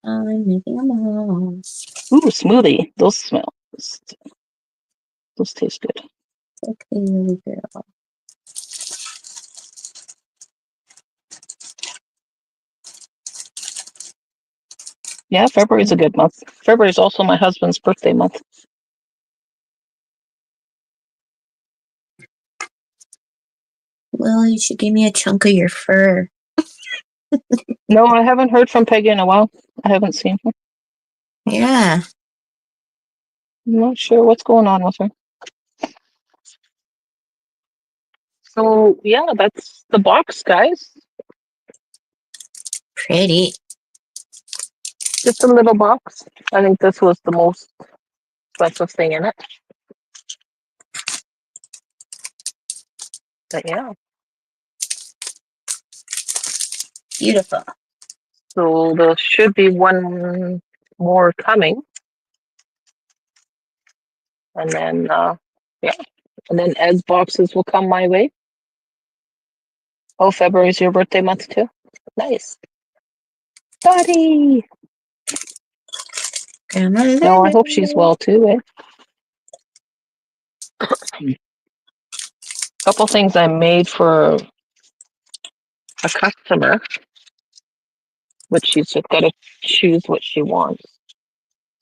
I'm making a mess. Ooh, smoothie. Those taste good. Okay, girl. Yeah, February's a good month. February's also my husband's birthday month. Well, you should give me a chunk of your fur. No, I haven't heard from Peggy in a while. I haven't seen her. Yeah. I'm not sure what's going on with her. So, yeah, that's the box, guys. Pretty. Just a little box. I think this was the most expensive thing in it. But yeah. Beautiful. So there should be one more coming. And then, yeah. And then Ed's boxes will come my way. Oh, February's your birthday month too? Nice. Dottie! No, I hope she's well too, eh? Couple things I made for a customer, which she's just got to choose what she wants.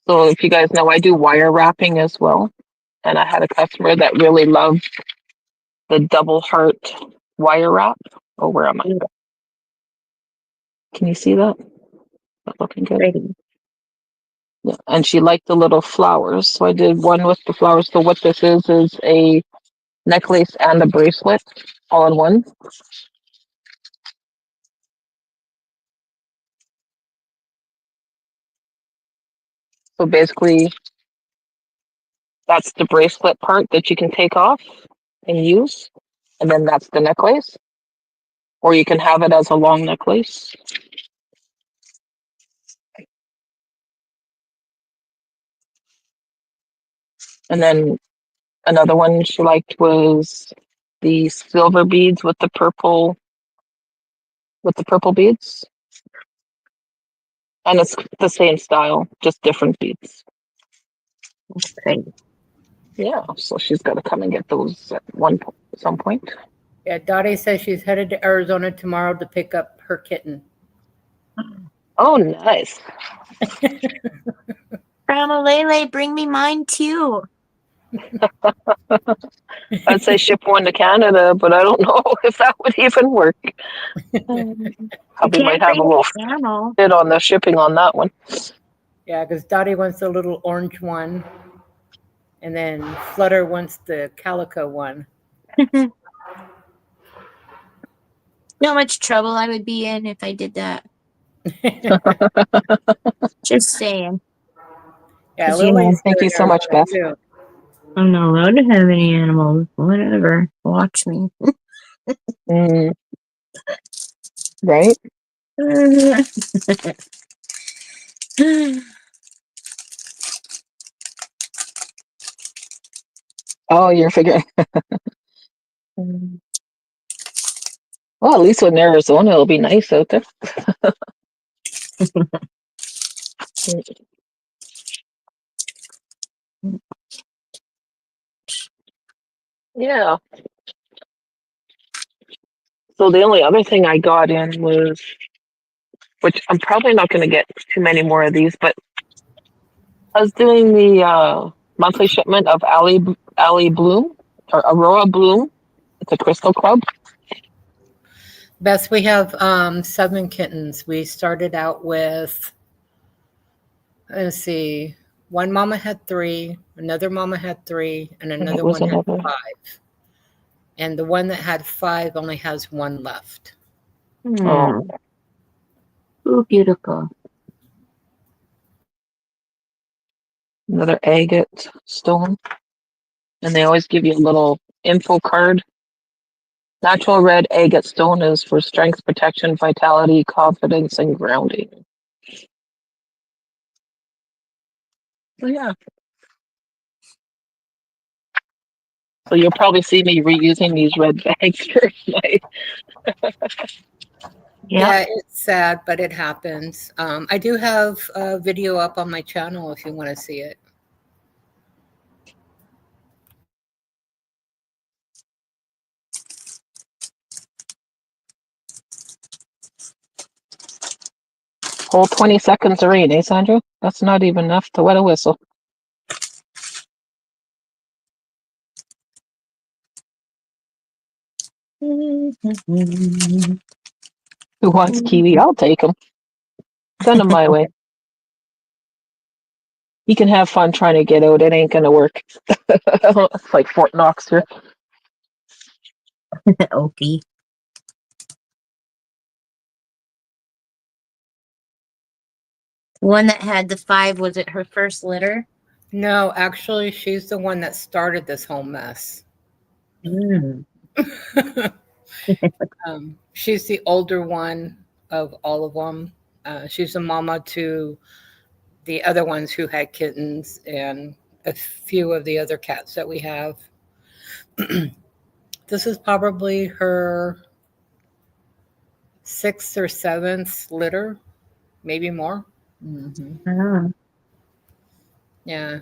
So if you guys know, I do wire wrapping as well. And I had a customer that really loved the double heart wire wrap. Oh, where am I? Can you see that? That looking good? Pretty. Yeah. And she liked the little flowers. So I did one with the flowers. So what this is a necklace and a bracelet all in one. So basically, that's the bracelet part that you can take off and use. And then that's the necklace. Or you can have it as a long necklace. And then another one she liked was the silver beads with the purple beads. And it's the same style, just different beads. Pretty. Yeah, so she's got to come and get those at some point. Yeah, Dottie says she's headed to Arizona tomorrow to pick up her kitten. Oh, nice. Grandma Lele, bring me mine too. I'd say ship one to Canada, but I don't know if that would even work. Probably might have a little bit on the shipping on that one. Yeah, because Dottie wants the little orange one, and then Flutter wants the calico one. Know how much trouble I would be in if I did that. Just saying. Yeah, Lily's thank you so much, Beth. Too. I'm not allowed to have any animals. Whatever. Watch me. Right? Oh, you're figuring. Well, at least in Arizona, it'll be nice out there. Yeah. So the only other thing I got in was, which I'm probably not going to get too many more of these, but I was doing the monthly shipment of Alley Bloom or Aurora Bloom. It's a crystal club. Bess, we have 7 kittens. We started out with, let's see, one mama had 3, another mama had 3, and And it another was one had another. 5. And the one that had 5 only has 1 left. Oh, Ooh, beautiful. another agate stone. And they always give you a little info card. Natural red agate stone is for strength, protection, vitality, confidence, and grounding. So yeah. So you'll probably see me reusing these red bags for my. Yeah, it's sad, but it happens. I do have a video up on my channel if you want to see it. Whole 20 seconds of rain, eh, Sandra? That's not even enough to wet a whistle. Who wants kiwi? I'll take them. Send them my way. You can have fun trying to get out. It ain't gonna work. It's like Fort Knox here. Okay. One that had the 5, was it her first litter? No, actually, she's the one that started this whole mess. She's the older one of all of them. She's a mama to the other ones who had kittens and a few of the other cats that we have. This is probably her 6th or 7th litter, maybe more. Yeah.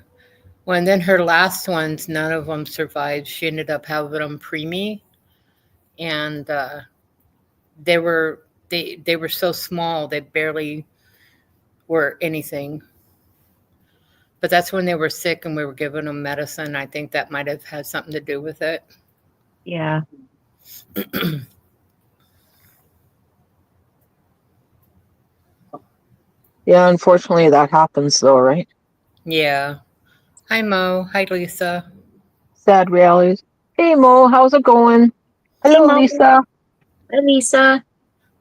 Well, and then her last ones, none of them survived. She ended up having them preemie, and they were so small they barely were anything. But that's when they were sick and we were giving them medicine. I think that might have had something to do with it. Yeah. Yeah, unfortunately that happens though, right? Yeah. Hi, Mo. Hi, Lisa. Sad realities. Hey Mo, how's it going? Hey, Hello Mo. Lisa. Hi, Lisa.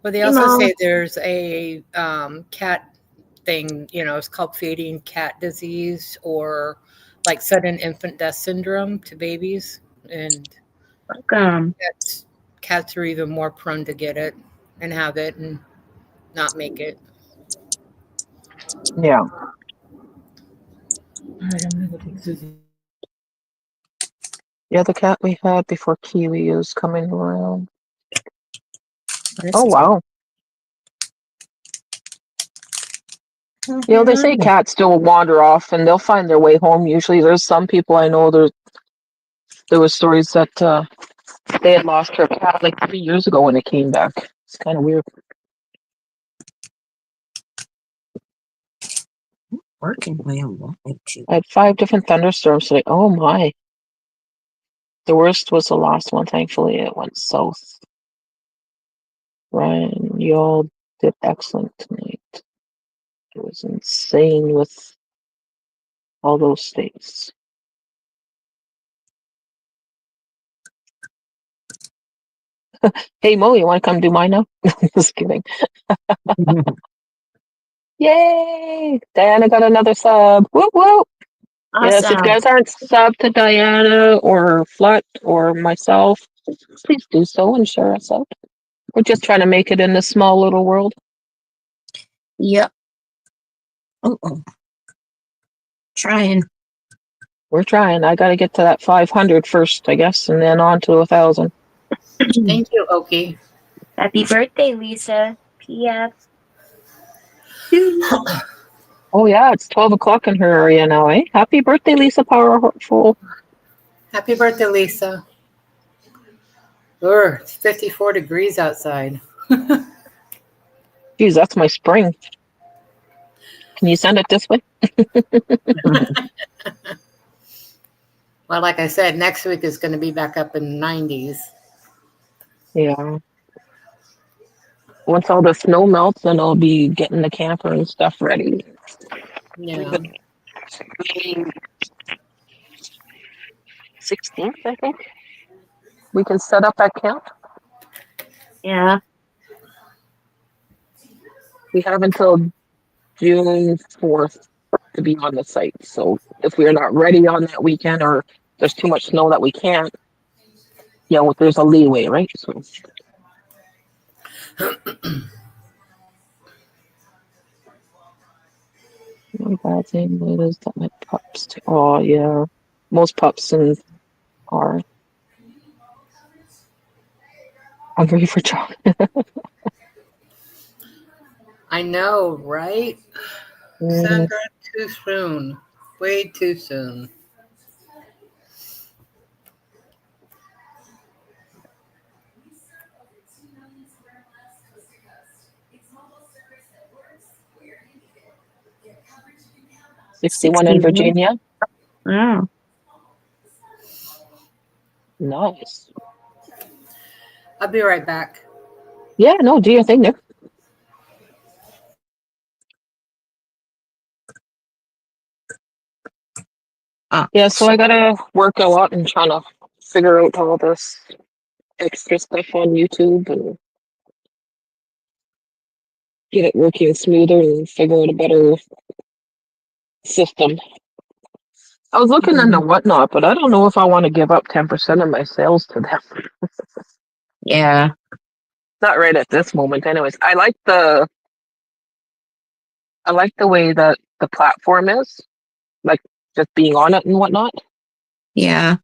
Well, they Hey, also Mo. say there's a cat thing, it's called feeding cat disease or like sudden infant death syndrome to babies. And Welcome. cats are even more prone to get it and have it and not make it. Yeah. The other cat we had before Kiwi is coming around. Oh wow. They say cats still wander off and they'll find their way home. Usually there's some people I know there was stories that they had lost their cat like 3 years ago when it came back. It's kind of weird. Working way along too. I had 5 different thunderstorms today. Oh my. The worst was the last one. Thankfully, it went south. Ryan, y'all did excellent tonight. It was insane with all those states. Hey Mo, you want to come do mine now? Just kidding. Yay! Diana got another sub. Whoop whoop. Yes, if you Awesome. guys aren't subbed to Diana or Flut or myself, please do so and share us out. We're just trying to make it in this small little world. Yep. Oh. Trying. We're trying. I got to get to that 500 first, I guess, and then on to 1,000. Thank you, Oki. Happy birthday, Lisa. P.S. Oh yeah, it's 12 o'clock in her area now, eh? Happy birthday, Lisa Powerful. Happy birthday, Lisa. It's 54 degrees outside. Geez, that's my spring. Can you send it this way? Well, like I said, next week is going to be back up in the 90s. Yeah. Once all the snow melts, then I'll be getting the camper and stuff ready. Yeah. 16th, I think. We can set up at camp. Yeah. We have until June 4th to be on the site. So if we're not ready on that weekend or there's too much snow that we can't, there's a leeway, right? So one bad thing is that my pups. Oh yeah, most pups are hungry for chocolate. I know, right? Mm, Sandra, too soon. Way too soon. '61 in 61. Virginia. Oh, Nice. I'll be right back. Yeah, no, do your thing there. oh. Yeah, so I gotta work a lot and trying to figure out all this extra stuff on YouTube and get it working smoother and figure out a better system. I was looking into Mhm. Whatnot, but I don't know if I want to give up 10% of my sales to them. Yeah. Not right at this moment, anyways. I like the way that the platform is, like just being on it and whatnot, Yeah.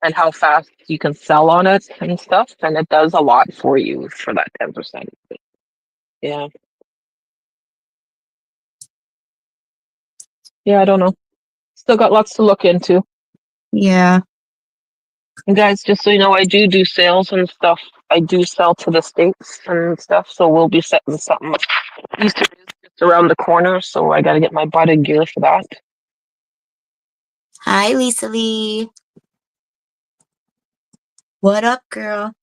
and how fast you can sell on it and stuff. And it does a lot for you for that 10%. Yeah. Yeah, I don't know. Still got lots to look into. Yeah. And guys, just so you know, I do sales and stuff. I do sell to the States and stuff, so we'll be setting something up. Easter is just around the corner, so I got to get my butt in gear for that. Hi, Lisa Lee. What up, girl?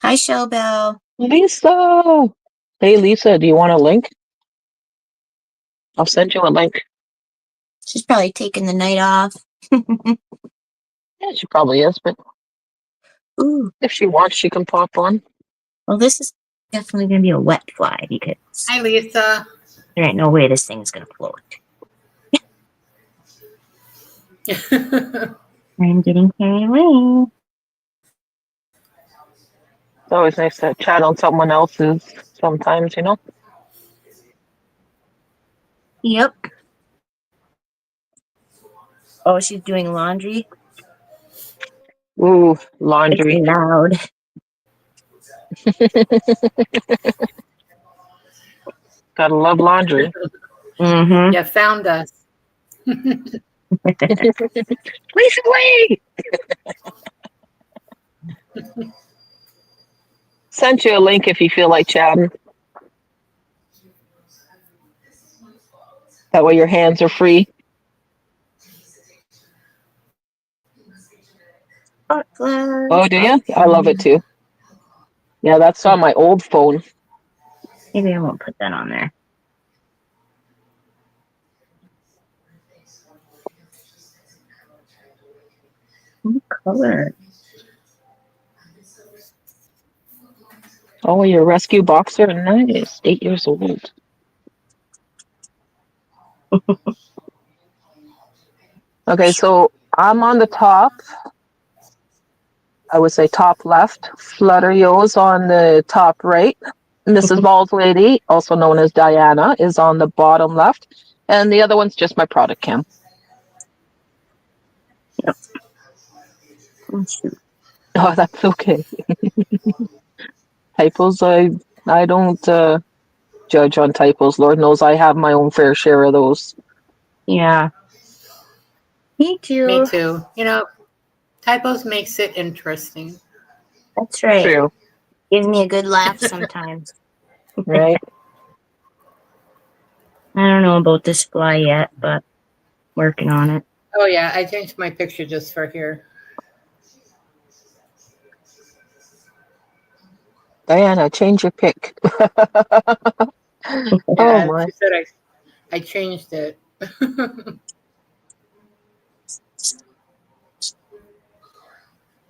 Hi, Shellbell. Lisa! Hey, Lisa, do you want a link? I'll send you a link. She's probably taking the night off. Yeah, she probably is, but Ooh. if she wants, she can pop on. Well, this is definitely going to be a wet fly because Hi, Lisa. there ain't no way this thing's going to float. I'm getting carried away. It's always nice to chat on someone else's sometimes, Yep. Oh, she's doing laundry. Ooh, It's laundry. loud. Gotta love laundry. Mm-hmm. You found us. Lisa, wait! Sent you a link if you feel like chatting. That way your hands are free. Oh, do you? I love it too. Yeah, that's on my old phone. Maybe I won't put that on there. What color? Oh, you're a rescue boxer? Nice. 8 years old. Okay, so I'm on the top. I would say top left. Flutter Yo's on the top right. Mrs. Bald Lady, also known as Diana, is on the bottom left. And the other one's just my product cam. Yep. Oh, shoot. Oh, that's okay. Typos, I don't judge on typos. Lord knows I have my own fair share of those. Yeah. Me Me too. too. Typos makes it interesting. That's right. True, Gives me a good laugh sometimes. right? I don't know about this fly yet, but working on it. Oh yeah, I changed my picture just for here. Diana, change your pick. Oh Yeah, my. she said I changed it.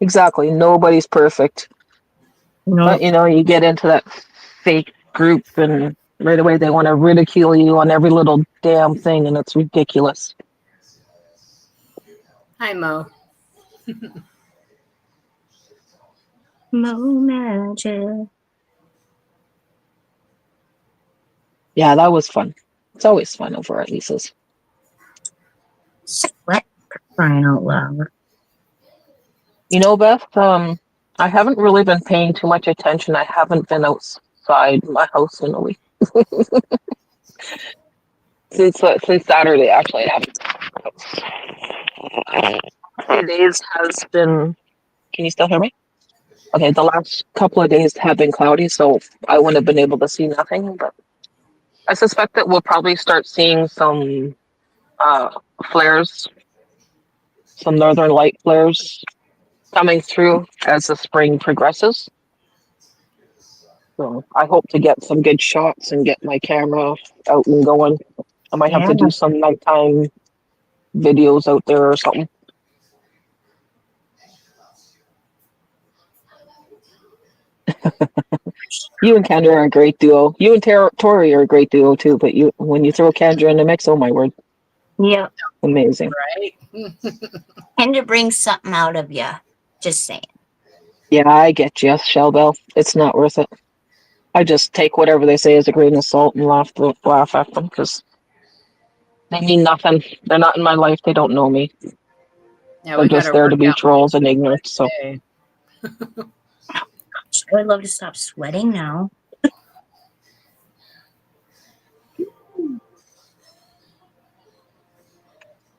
Exactly. Nobody's perfect. No, But you get into that fake group and right away they want to ridicule you on every little damn thing and it's ridiculous. Hi, Mo. Mo magic. Yeah, that was fun. It's always fun over at Lisa's. Sweat for crying out loud. Beth, I haven't really been paying too much attention. I haven't been outside my house in a week. Since Saturday, actually, I haven't. Few days has been. Can you still hear me? Okay, the last couple of days have been cloudy, so I wouldn't have been able to see nothing. But I suspect that we'll probably start seeing some uh, flares, some northern light flares coming through as the spring progresses. So I hope to get some good shots and get my camera out and going. I might have Yeah, to do some nighttime videos out there or something. You and Kendra are a great duo. You and Tori are a great duo too. But when you throw Kendra in the mix, oh my word, yeah. amazing. Right? And to bring something out of you. Just saying. Yeah, I get you, Shell Bell. It's not worth it. I just take whatever they say as a grain of salt and laugh at them because they mean nothing. They're not in my life. They don't know me. Yeah, They're we had just our there to be workout trolls and meeting ignorant. So today. I would love to stop sweating now.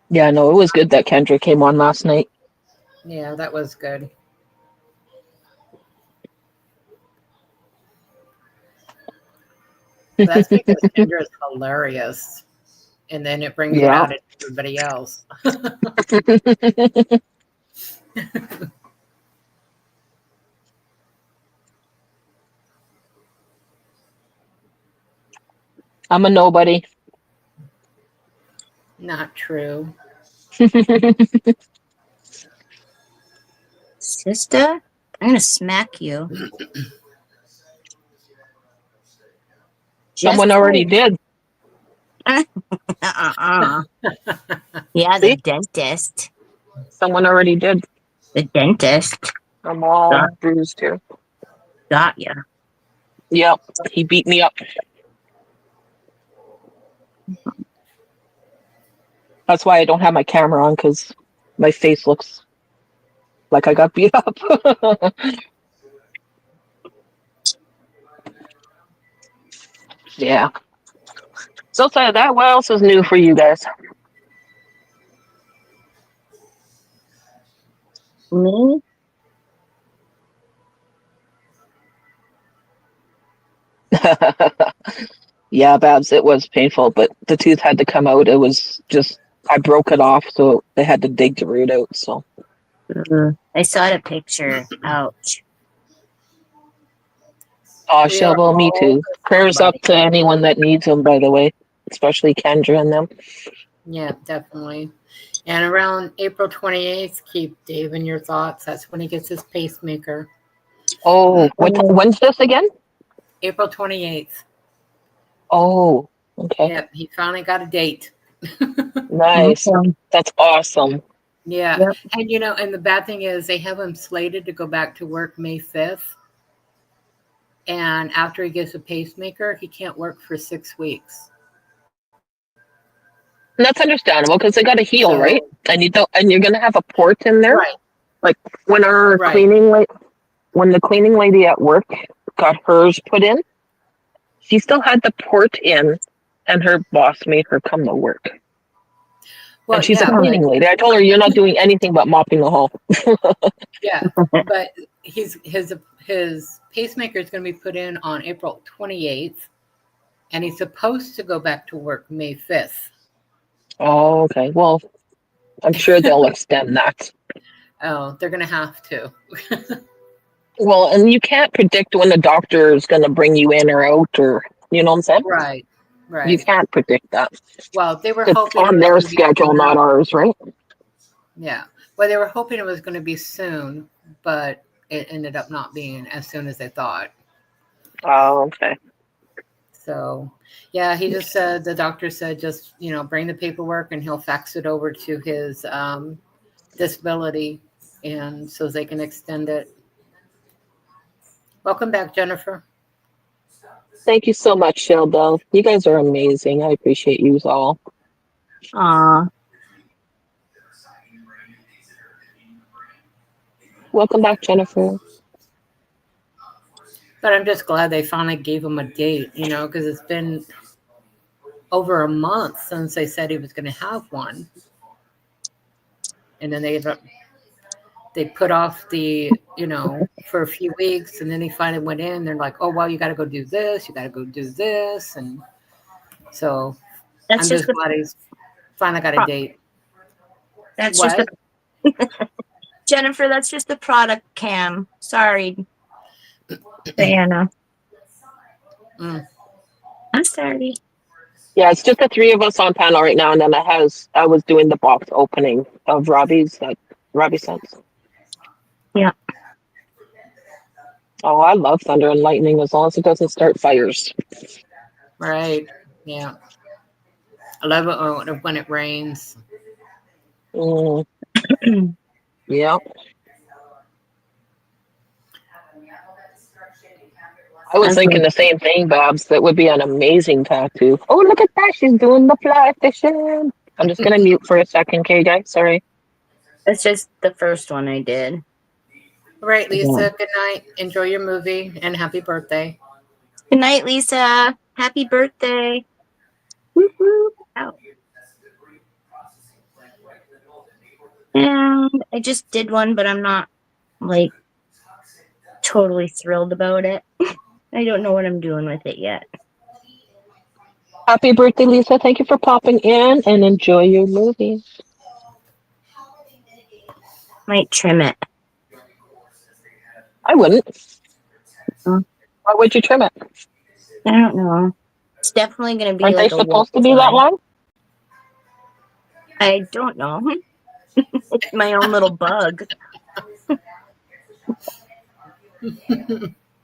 yeah, no, it was good that Kendra came on last night. Yeah, that was good. But that's because Kendra is hilarious. And then it brings it Yeah. out in everybody else. I'm a nobody. Not true. Sister, I'm gonna smack you. Just Someone already for did. uh-uh. Yeah, the See? dentist. Someone already did. The dentist I'm all got, bruised here. got you. Yep. He beat me up. That's why I don't have my camera on because my face looks like I got beat up. yeah. So outside of that, what else is new for you guys? Me? yeah, Babs, it was painful, but the tooth had to come out. It was just I broke it off, so they had to dig the root out. So I saw the picture. Ouch. oh, We are Shelbo, me all too. Prayers up somebody. to anyone that needs them, by the way, especially Kendra and them. Yeah, definitely. And around April 28th, keep Dave in your thoughts. That's when he gets his pacemaker. Oh, when's this again? April 28th. Oh, okay. Yep, he finally got a date. Nice. Okay. That's awesome. Yeah. Yep. And and the bad thing is they have him slated to go back to work May 5th. And after he gets a pacemaker, he can't work for 6 weeks. And that's understandable because they got to heal, right? So, And you're gonna have a port in there. right, Like when our right. when the cleaning lady at work got hers put in, she still had the port in, and her boss made her come to work. Well, And she's a yeah, but cleaning lady. I told her you're not doing anything but mopping the hall. yeah, but his pacemaker is going to be put in on April 28th, and he's supposed to go back to work May 5th. Oh, okay. Well, I'm sure they'll extend that. Oh, they're going to have to. Well, and you can't predict when the doctor is going to bring you in or out, or you know what I'm saying. Right. You Right. can't predict that. Well, they were It's hoping it on was their going to be schedule, not sooner. ours, right? Yeah. Well, they were hoping it was going to be soon, but it ended up not being as soon as they thought. Oh, okay. So, yeah, he just said, the doctor said, just, bring the paperwork and he'll fax it over to his disability and so they can extend it. Welcome back, Jennifer. Thank you so much, Shell. You guys are amazing. I appreciate you all. Aw. Welcome back, Jennifer. But I'm just glad they finally gave him a date, because it's been over a month since they said he was going to have one. And then they put off for a few weeks, and then he finally went in. They're like, oh, well, you got to go do this. You got to go do this. And so That's I'm just just the glad he's finally got a pro- date. that's just What? the Jennifer, that's just the product cam. Sorry, Diana. Mm. I'm sorry. Yeah, it's just the three of us on panel right now, and then I was doing the box opening of Robbie's that Robbie sent. Yeah. Oh, I love thunder and lightning as long as it doesn't start fires. Right. Yeah. I love it when it rains. Mm, yeah, I was That's thinking the same thing, Babs. That would be an amazing tattoo. Oh, look at that! She's doing the fly fishing. I'm just gonna mute for a second, okay, guys? Sorry. just the first one I did. All right, Yeah. Lisa. Good night. Enjoy your movie and happy birthday. Good night, Lisa. Happy birthday. Whoop, whoop. Ow. And I just did one, but I'm not like totally thrilled about it. I don't know what I'm doing with it yet. Happy birthday, Lisa! Thank you for popping in, and enjoy your movie. Might trim it. I wouldn't. Hmm. Why would you trim it? I don't know. It's definitely going to be Aren't they like a wet supposed to be that fly. long? I don't know. It's my own little bug.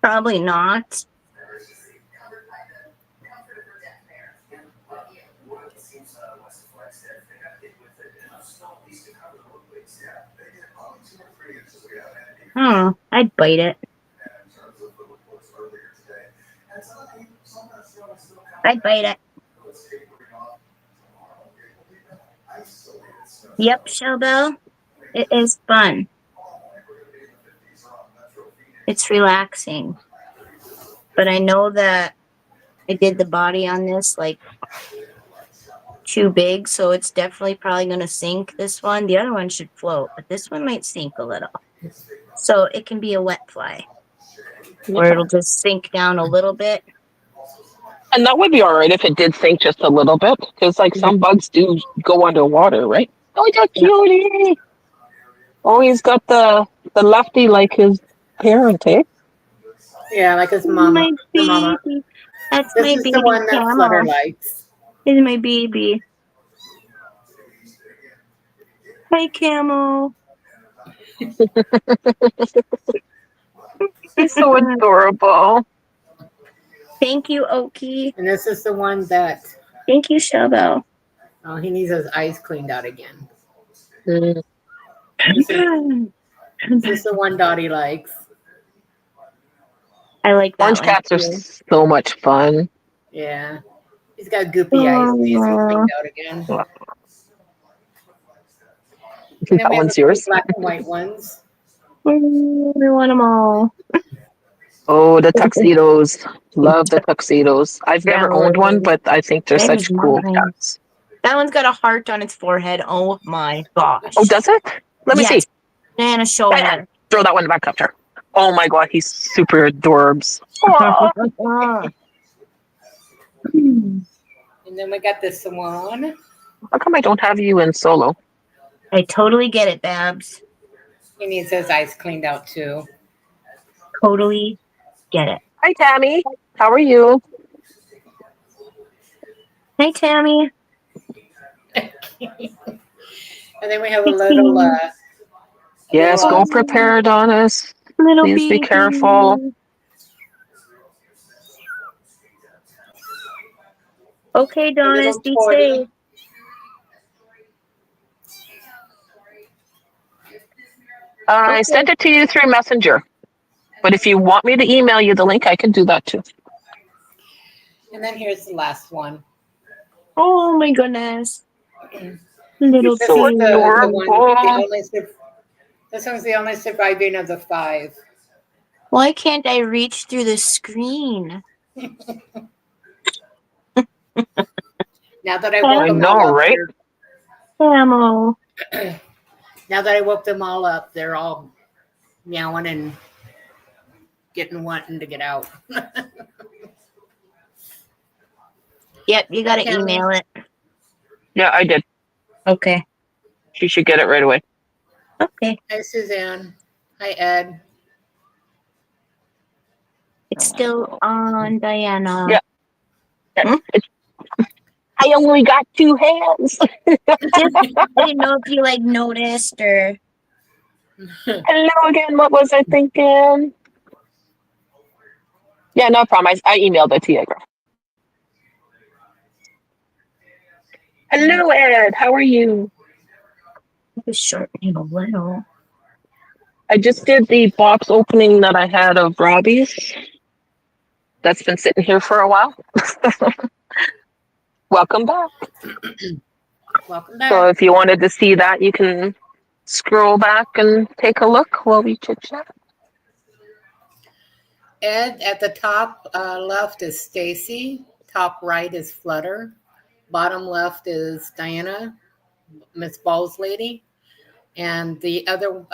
Probably not. I'd bite it. I'd bite it. Yep, Showbell. It is fun. It's relaxing. But I know that I did the body on this like too big, so it's definitely probably going to sink, this one. The other one should float, but this one might sink a little. So it can be a wet fly, where it'll just sink down a little bit. And that would be all right if it did sink just a little bit, because like some bugs do go underwater, right? Oh, it's a cutie! Oh, he's got the lefty like his parent, eh? Yeah, like his My mama. Her mama. baby. That's This my is the baby one that Flutter camel. likes. This is my baby. Hi, camel. He's so adorable. Thank you, Oki. And this is the one that Thank you, Showbell. he needs his eyes cleaned out again. Mm. This is the one Dottie likes. I like that Orange one cats are too. so much fun. Yeah. He's got goopy eyes. He needs them cleaned out again. And then That we have a one's few yours. black and white ones. We want them all. Oh, the tuxedos. Love the tuxedos. I've never owned one, That but I think they're is such cool mine. cats. That one's got a heart on its forehead. Oh my gosh. Oh, does it? Let me see. Yes. Nana, show her. Throw that one back up there. Oh my god, he's super adorbs. Oh, And then we got this one. how come I don't have you in solo? I totally get it, Babs. He needs his eyes cleaned out too. totally get it. Hi, Tammy. How are you? Hey, Tammy. And then we have a little Yes, go prepare, Adonis. Little Please be baby. careful. Okay, Donis, little be tortie. safe. I Okay. sent it to you through Messenger. But if you want me to email you the link, I can do that too. And then here's the last one. Oh my goodness. Little This So is the one, the adorable. only, this one's the only surviving of the 5. Why can't I reach through the screen? Now that I woke I them know, all up, right? Ammo. now that I woke them all up, they're all meowing and wanting to get out. Yep, you gotta Tammy. email it. Yeah, I did. Okay. She should get it right away. Okay. Hi, Suzanne. Hi, Ed. It's still on, Diana. Yeah. Hmm? I only got 2 hands. Just, I didn't know if you like noticed or. Hello again. What was I thinking? Yeah, no problem. I emailed it to you, girl. Hello, Ed. How are you? It's shortening a little. I just did the box opening that I had of Robbie's. That's been sitting here for a while. Welcome back. Welcome So back. if you wanted to see that, you can scroll back and take a look while we chit chat. Ed, at the top left is Stacy. Top right is Flutter. Bottom left is Diana, Miss Ball's lady. And the other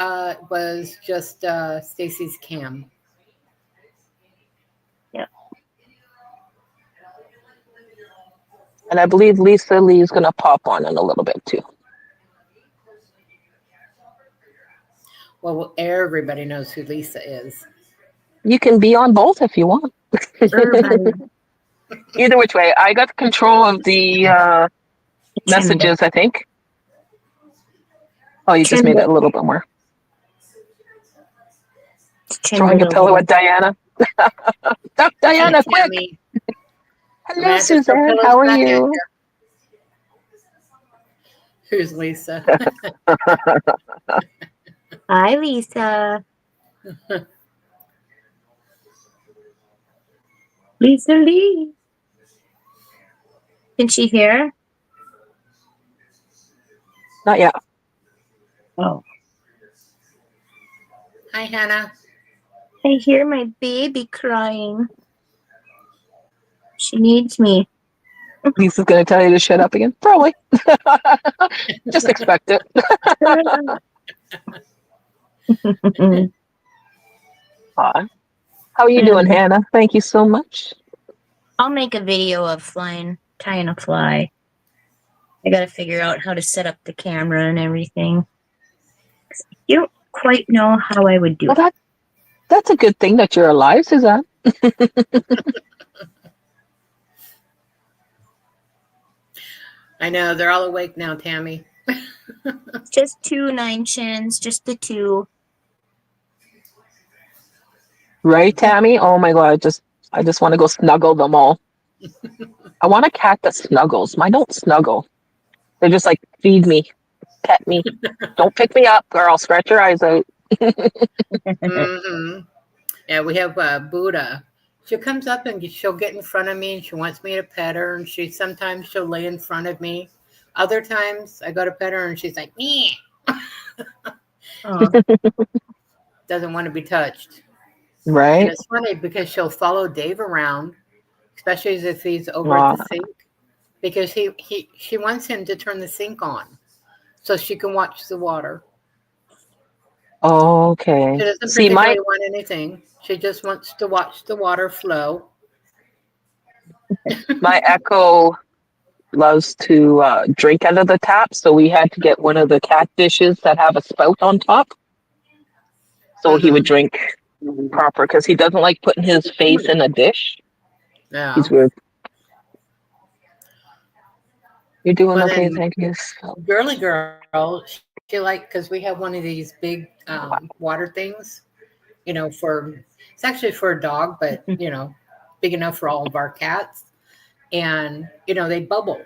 was just Stacy's cam. Yep. And I believe Lisa Lee is going to pop on in a little bit too. Well, everybody knows who Lisa is. You can be on both if you want. Everybody. Either which way. I got control of the messages, I think. Oh, you just made it a little bit more. Throwing a pillow at Diana. Stop, Diana, quick! Tammy, Hello, Suzanne. How are you? Who's Lisa? Hi, Lisa. Lisa Lee. Can she hear? Not yet. Oh. Hi, Hannah. I hear my baby crying. She needs me. Lisa's going to tell you to shut up again? Probably. Just expect it. How are you doing, Hannah? Thank you so much. I'll make a video of tying a fly. I gotta figure out how to set up the camera and everything. You don't quite know how I would do it. That's a good thing that you're alive, Suzanne. I know, they're all awake now, Tammy. Just 2 9 chins, just the 2. Right, Tammy? Oh my God, I just want to go snuggle them all. I want a cat that snuggles. Mine don't snuggle. They're just like, feed me, pet me. Don't pick me up or I'll scratch your eyes out. Mm-hmm. Yeah, we have Buddha. She comes up and she'll get in front of me and she wants me to pet her. And sometimes she'll lay in front of me. Other times I go to pet her and she's like, meh. Doesn't want to be touched. Right? And it's funny because she'll follow Dave around, especially if he's over at the sink, because she wants him to turn the sink on so she can watch the water. Okay. She doesn't particularly want anything. She just wants to watch the water flow. My Echo loves to drink out of the tap, so we had to get one of the cat dishes that have a spout on top. So he would drink proper because he doesn't like putting his face in a dish. He's Yeah. weird. You're doing Well, okay, then thank you. girly girl, she like because we have one of these big water things, for it's actually for a dog, but big enough for all of our cats, and they bubble,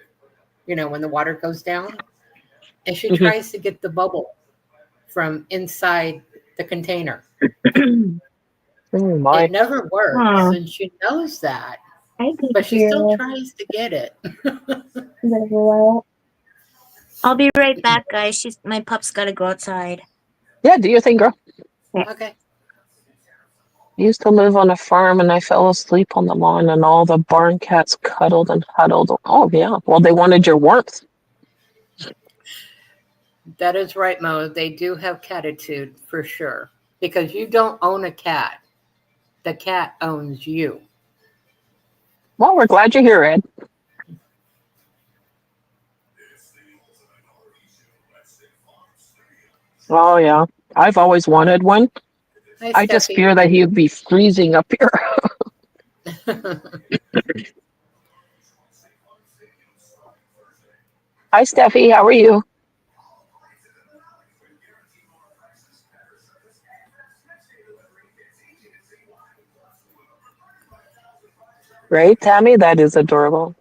when the water goes down, and she Mhm. tries to get the bubble from inside the container. Oh It my. never works, Huh. and she knows that, I can but she hear still a tries to get it. bit of a while. I'll be right back, guys. My pup's gotta go outside. Yeah, do your thing, girl. Okay. I used to live on a farm and I fell asleep on the lawn and all the barn cats cuddled and huddled. Oh, yeah. Well, they wanted your warmth. That is right, Mo. They do have catitude for sure. Because you don't own a cat. The cat owns you. Well, we're glad you're here, Ed. Oh, yeah. I've always wanted one. Hi, I just Steffi. fear that he'd be freezing up here. Hi, Steffi. How are you? Right, Tammy? That is adorable.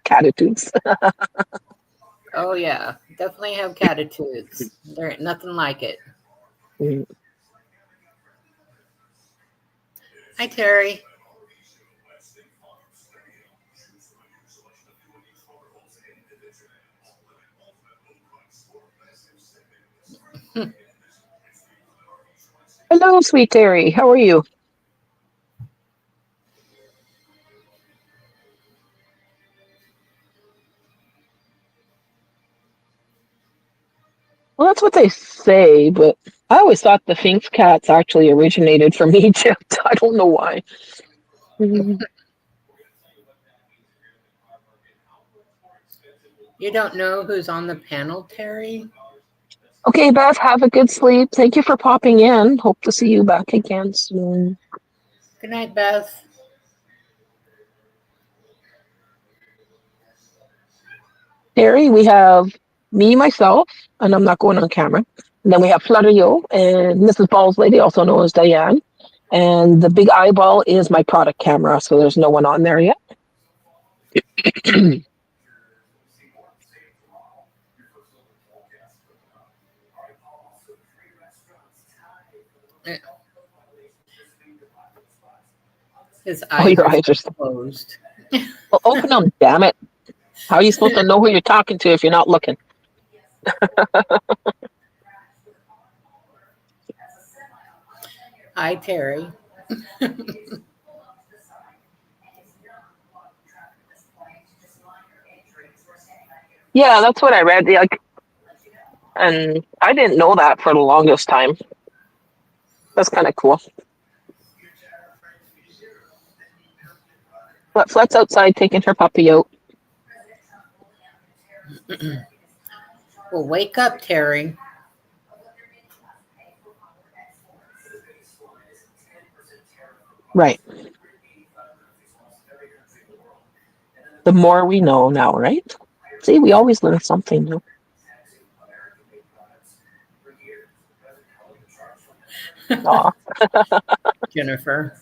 Catitudes. Oh, yeah. Definitely have catitudes. There ain't nothing like it. Hi, Terry. Hello, sweet Terry. How are you? Well, that's what they say, but I always thought the Finks cats actually originated from Egypt. I don't know why. Mhm. You don't know who's on the panel, Terry? Okay, Beth, have a good sleep. Thank you for popping in. Hope to see you back again soon. Good night, Beth. Terry, we have me, myself, and I'm not going on camera. And then we have Flutterio and Mrs. Balls Lady, also known as Diane. And the big eyeball is my product camera, so there's no one on there yet. His Oh, eyes your are eyes are still still. closed. Well, open them, damn it. How are you supposed to know who you're talking to if you're not looking? Hi, Terry. Yeah, that's what I read. Like, and I didn't know that for the longest time. That's kind of cool. But Flet's outside taking her puppy out. Well, wake up, Terry. Right. The more we know now, right? See, we always learn something new. Aw. Jennifer.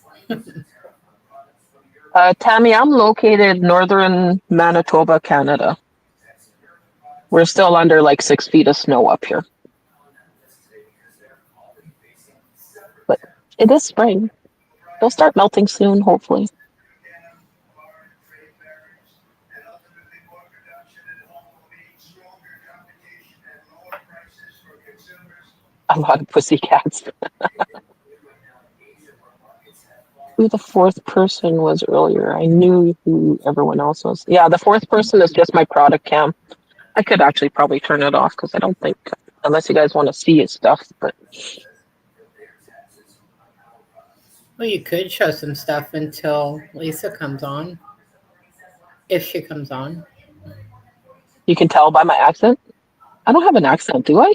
Tammy, I'm located northern Manitoba, Canada. We're still under like 6 feet of snow up here, but it is spring. It'll start melting soon, hopefully. A lot of pussycats. Who the fourth person was earlier? I knew who everyone else was. Yeah, the fourth person is just my product cam. I could actually probably turn it off because I don't think, unless you guys want to see his stuff, but Well, you could show some stuff until Lisa comes on. If she comes on. You can tell by my accent. I don't have an accent, do I?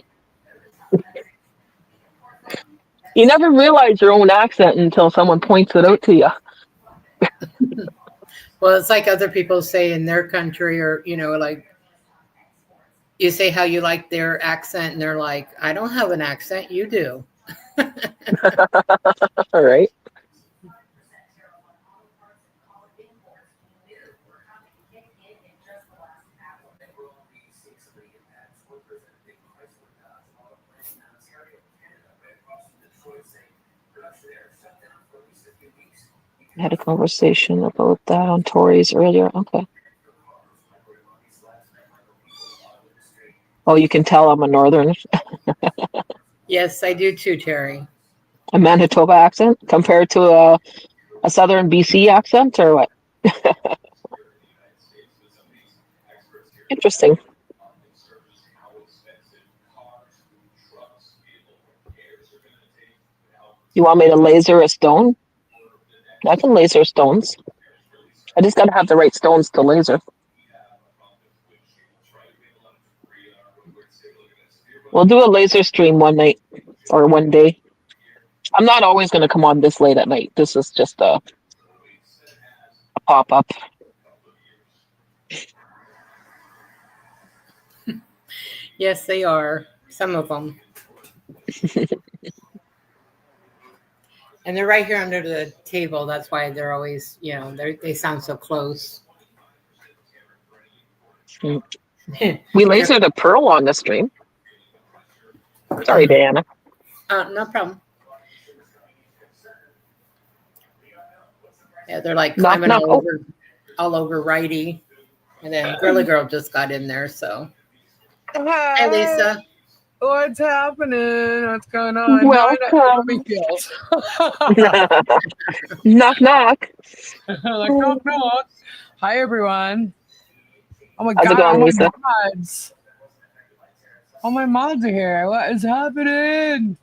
You never realize your own accent until someone points it out to you. Well, it's like other people say in their country, or like you say how you like their accent, and they're like, "I don't have an accent, you do." All right. I had a conversation about that on Tories earlier. Okay. Oh, you can tell I'm a northern, Yes, I do too, Terry. a Manitoba accent compared to a southern BC accent, or what? Interesting. You want me to laser a stone? I can laser stones. I just got to have the right stones to laser. We'll do a laser stream one night or one day. I'm not always going to come on this late at night. This is just a pop up. Yes, they are. Some of them. And they're right here under the table. That's why they're always, they sound so close. We lasered a pearl on the stream. Sorry, Diana. No problem. Yeah, they're like climbing all over Righty. And then Girly Girl just got in there, so. Hi, Lisa. What's happening? What's going on? Welcome. No, Knock, knock. like, knock, knock. Hi, everyone. Oh my How's it God, going, all my Lisa? mods. All my mods are here. What is happening?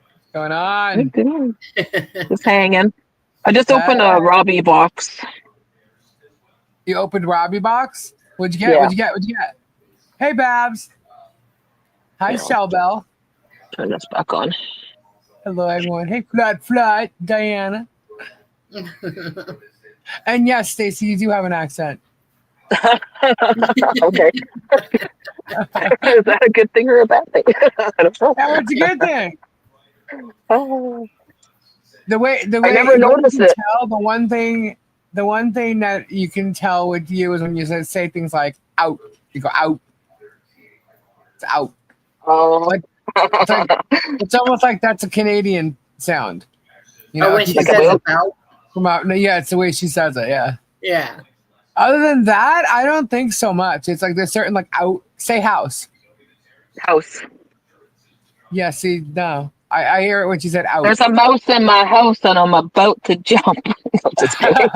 What's going on? Just hanging. I just opened a Robbie box. You opened Robbie box? What'd you get? Yeah. What'd you get? What'd you get? Hey, Babs. Hi, Yeah. Shellbell. Turn this back on. Hello, everyone. Hey, Flat, Diana. And yes, Stacy, you do have an accent. Okay. Is that a good thing or a bad thing? I don't know. That was a good thing. Oh. The way I never noticed it. the one thing that you can tell with you is when you say things like out. You go out. It's out. Oh. It's almost like that's a Canadian sound. You know, when she says about? From out. No, yeah, it's the way she says it. Yeah. Yeah. Other than that, I don't think so much. It's like there's certain like out. Say house. House. Yeah. See, no, I hear it when she said out. There's a mouse in my house and I'm about to jump. Just kidding.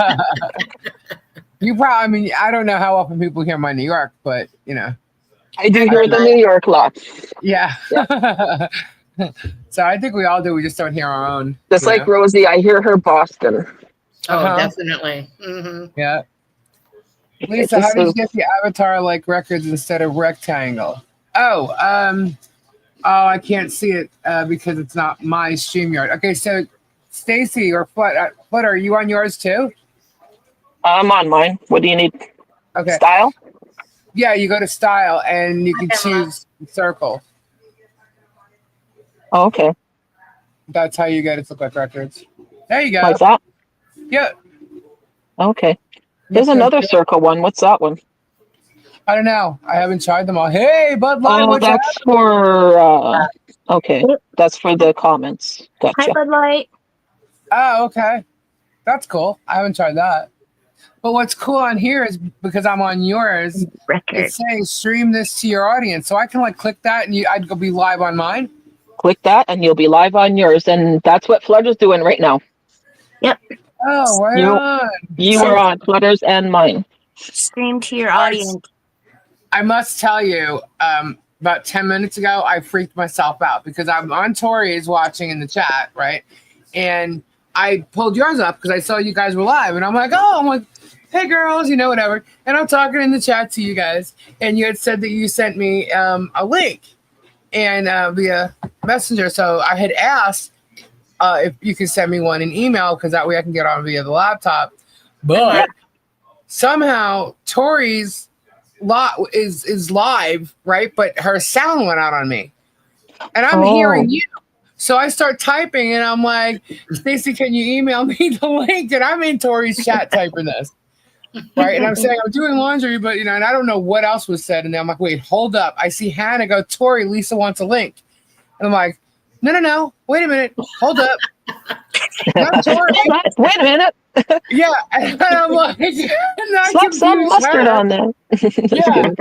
You probably. I mean, I don't know how often people hear my New York, but you know. I do hear the New York lots. Yeah. So I think we all do. We just don't hear our own. Just like Rosie, I hear her Boston. Oh, definitely. Mm-hmm. Yeah. Lisa, how did you get the avatar like records instead of rectangle? Oh, I can't see it because it's not my StreamYard. Okay, so Stacy or Flutter, are you on yours too? I'm on mine. What do you need? Okay. Style? Yeah, you go to style and you can choose circle. Oh, okay. That's how you get it to look like records. There you go. Like that? Yeah. Okay. There's another circle one. What's that one? I don't know. I haven't tried them all. Hey, Bud Light. Oh, that's for okay. That's for the comments. Gotcha. Hi, Bud Light. Oh, okay. That's cool. I haven't tried that. But what's cool on here is because I'm on yours, it's saying stream this to your audience. So I can like click that and I'd go be live on mine. Click that and you'll be live on yours. And that's what Flutter's doing right now. Yep. Oh, right on. You are on Flutter's and mine. Stream to your audience. I must tell you, about 10 minutes ago, I freaked myself out because I'm on Tori's watching in the chat, right? And I pulled yours up because I saw you guys were live. And I'm like, hey girls, you know, whatever. And I'm talking in the chat to you guys, and you had said that you sent me a link and via Messenger. So I had asked if you could send me one in email because that way I can get on via the laptop. But somehow Tori's is live, right? But her sound went out on me, and I'm hearing you. So I start typing, and I'm like, Stacy, can you email me the link? And I'm in Tori's chat typing this. Right. And I'm saying I'm doing laundry, but and I don't know what else was said. And then I'm like, wait, hold up. I see Hannah go, Tori, Lisa wants a link. And I'm like, no. Wait a minute. Hold up. Not Tori. Wait a minute. Yeah. And I'm like, Slap some mustard on there. Yeah.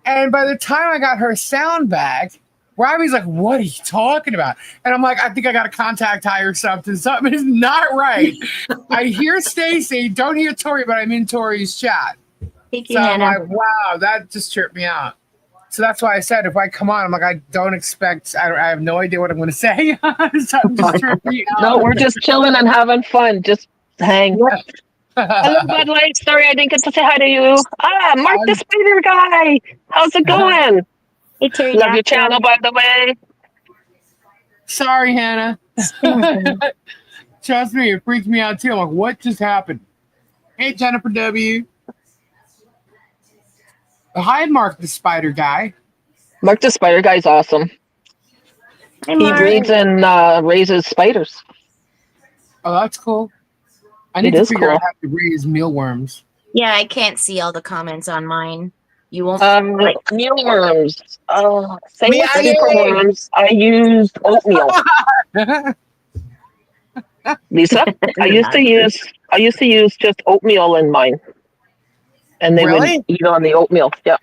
And by the time I got her sound back, Robbie's like, what are you talking about? And I'm like, I think I got a contact high or something. Something is not right. I hear Stacy, don't hear Tori, but I'm in Tori's chat. Thank you, So I'm Hannah. like, wow, that just tripped me out. So that's why I said if I come on, I'm like, I don't expect, I have no idea what I'm going to say. Something just tripped me out. No, we're just chilling and having fun. Just hang. Hello, Bud Light. Sorry, I didn't get to say hi to you. Mark the Spider Guy. How's it going? Hey, Terry. Love your channel, by the way. Sorry, Hannah. Trust me, it freaks me out too. I'm like, what just happened? Hey, Jennifer W. Hi, Mark the Spider Guy. Mark the Spider Guy's awesome. Hey, He Mark. breeds and raises spiders. Oh, that's cool. I need to figure out how to raise mealworms. Yeah, I can't see all the comments on mine. You won't. Mealworms. Same with superworms. I used oatmeal. Lisa, I used to use just oatmeal in mine, and they would eat on the oatmeal. Yeah,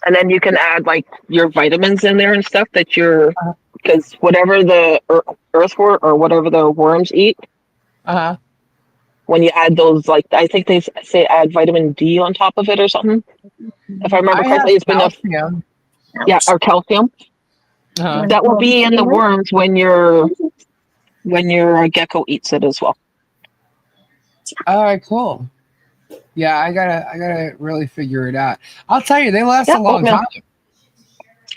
and then you can add like your vitamins in there and stuff that you're because whatever the earthworm or whatever the worms eat. When you add those, like I think they say add vitamin D on top of it or something. If I remember correctly, it's been calcium. Yeah, or calcium. That will be in the worms when your gecko eats it as well. All right, cool. Yeah, I gotta really figure it out. I'll tell you, they last a long time.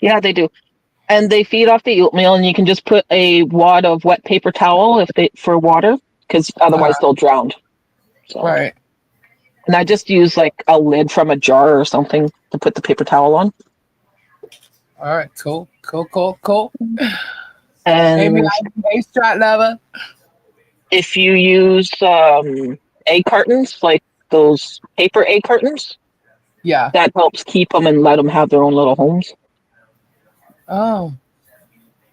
Yeah, they do, and they feed off the oatmeal, and you can just put a wad of wet paper towel for water, because otherwise they'll drown. So. Right. And I just use like a lid from a jar or something to put the paper towel on. All right, cool. And hey, Strat Lover. If you use egg cartons, like those paper egg cartons, that helps keep them and let them have their own little homes. Oh.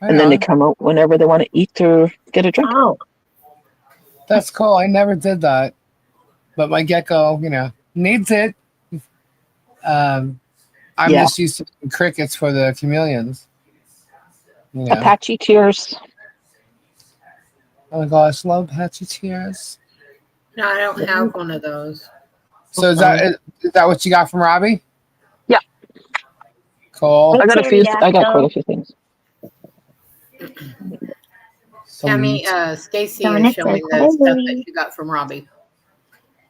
And then they come out whenever they want to eat or get a drink. Oh. That's cool. I never did that. But my gecko, needs it. I'm just used to crickets for the chameleons. Apache tears. Oh my gosh, love Apache tears. No, I don't have one of those. So is that what you got from Robbie? Yeah. Cool. I got quite a few things. Tammy, Stacy is showing the stuff that she got from Robbie.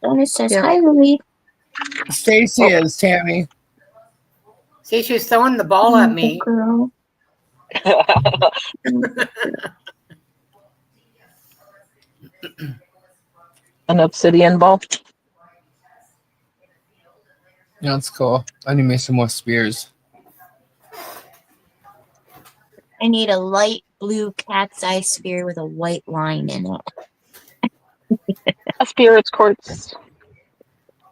Donna says hi, Lily. Stacy is Tammy. See, she's throwing the ball at me. Girl. An obsidian ball. Yeah, that's cool. I need to make some more spears. I need a light blue cat's eye spear with a white line in it. A spirit's quartz.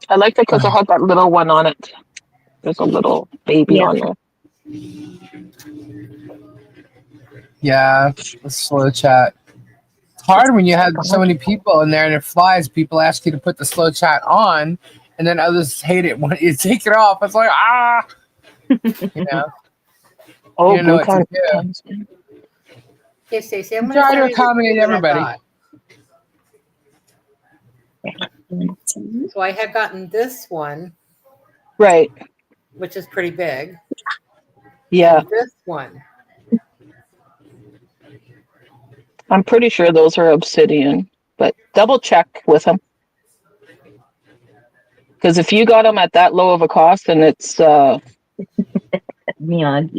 I liked it because it had that little one on it. There's a little baby on there. Yeah, let's slow chat. It's hard when you have so many people in there and it flies. People ask you to put the slow chat on, and then others hate it when you take it off. It's like, Oh, you know what to do. Okay, Stacey, I'm try to accommodate everybody. So I had gotten this one. Right. Which is pretty big. Yeah. And this one. I'm pretty sure those are obsidian, but double check with them. Because if you got them at that low of a cost and it's Miyagi.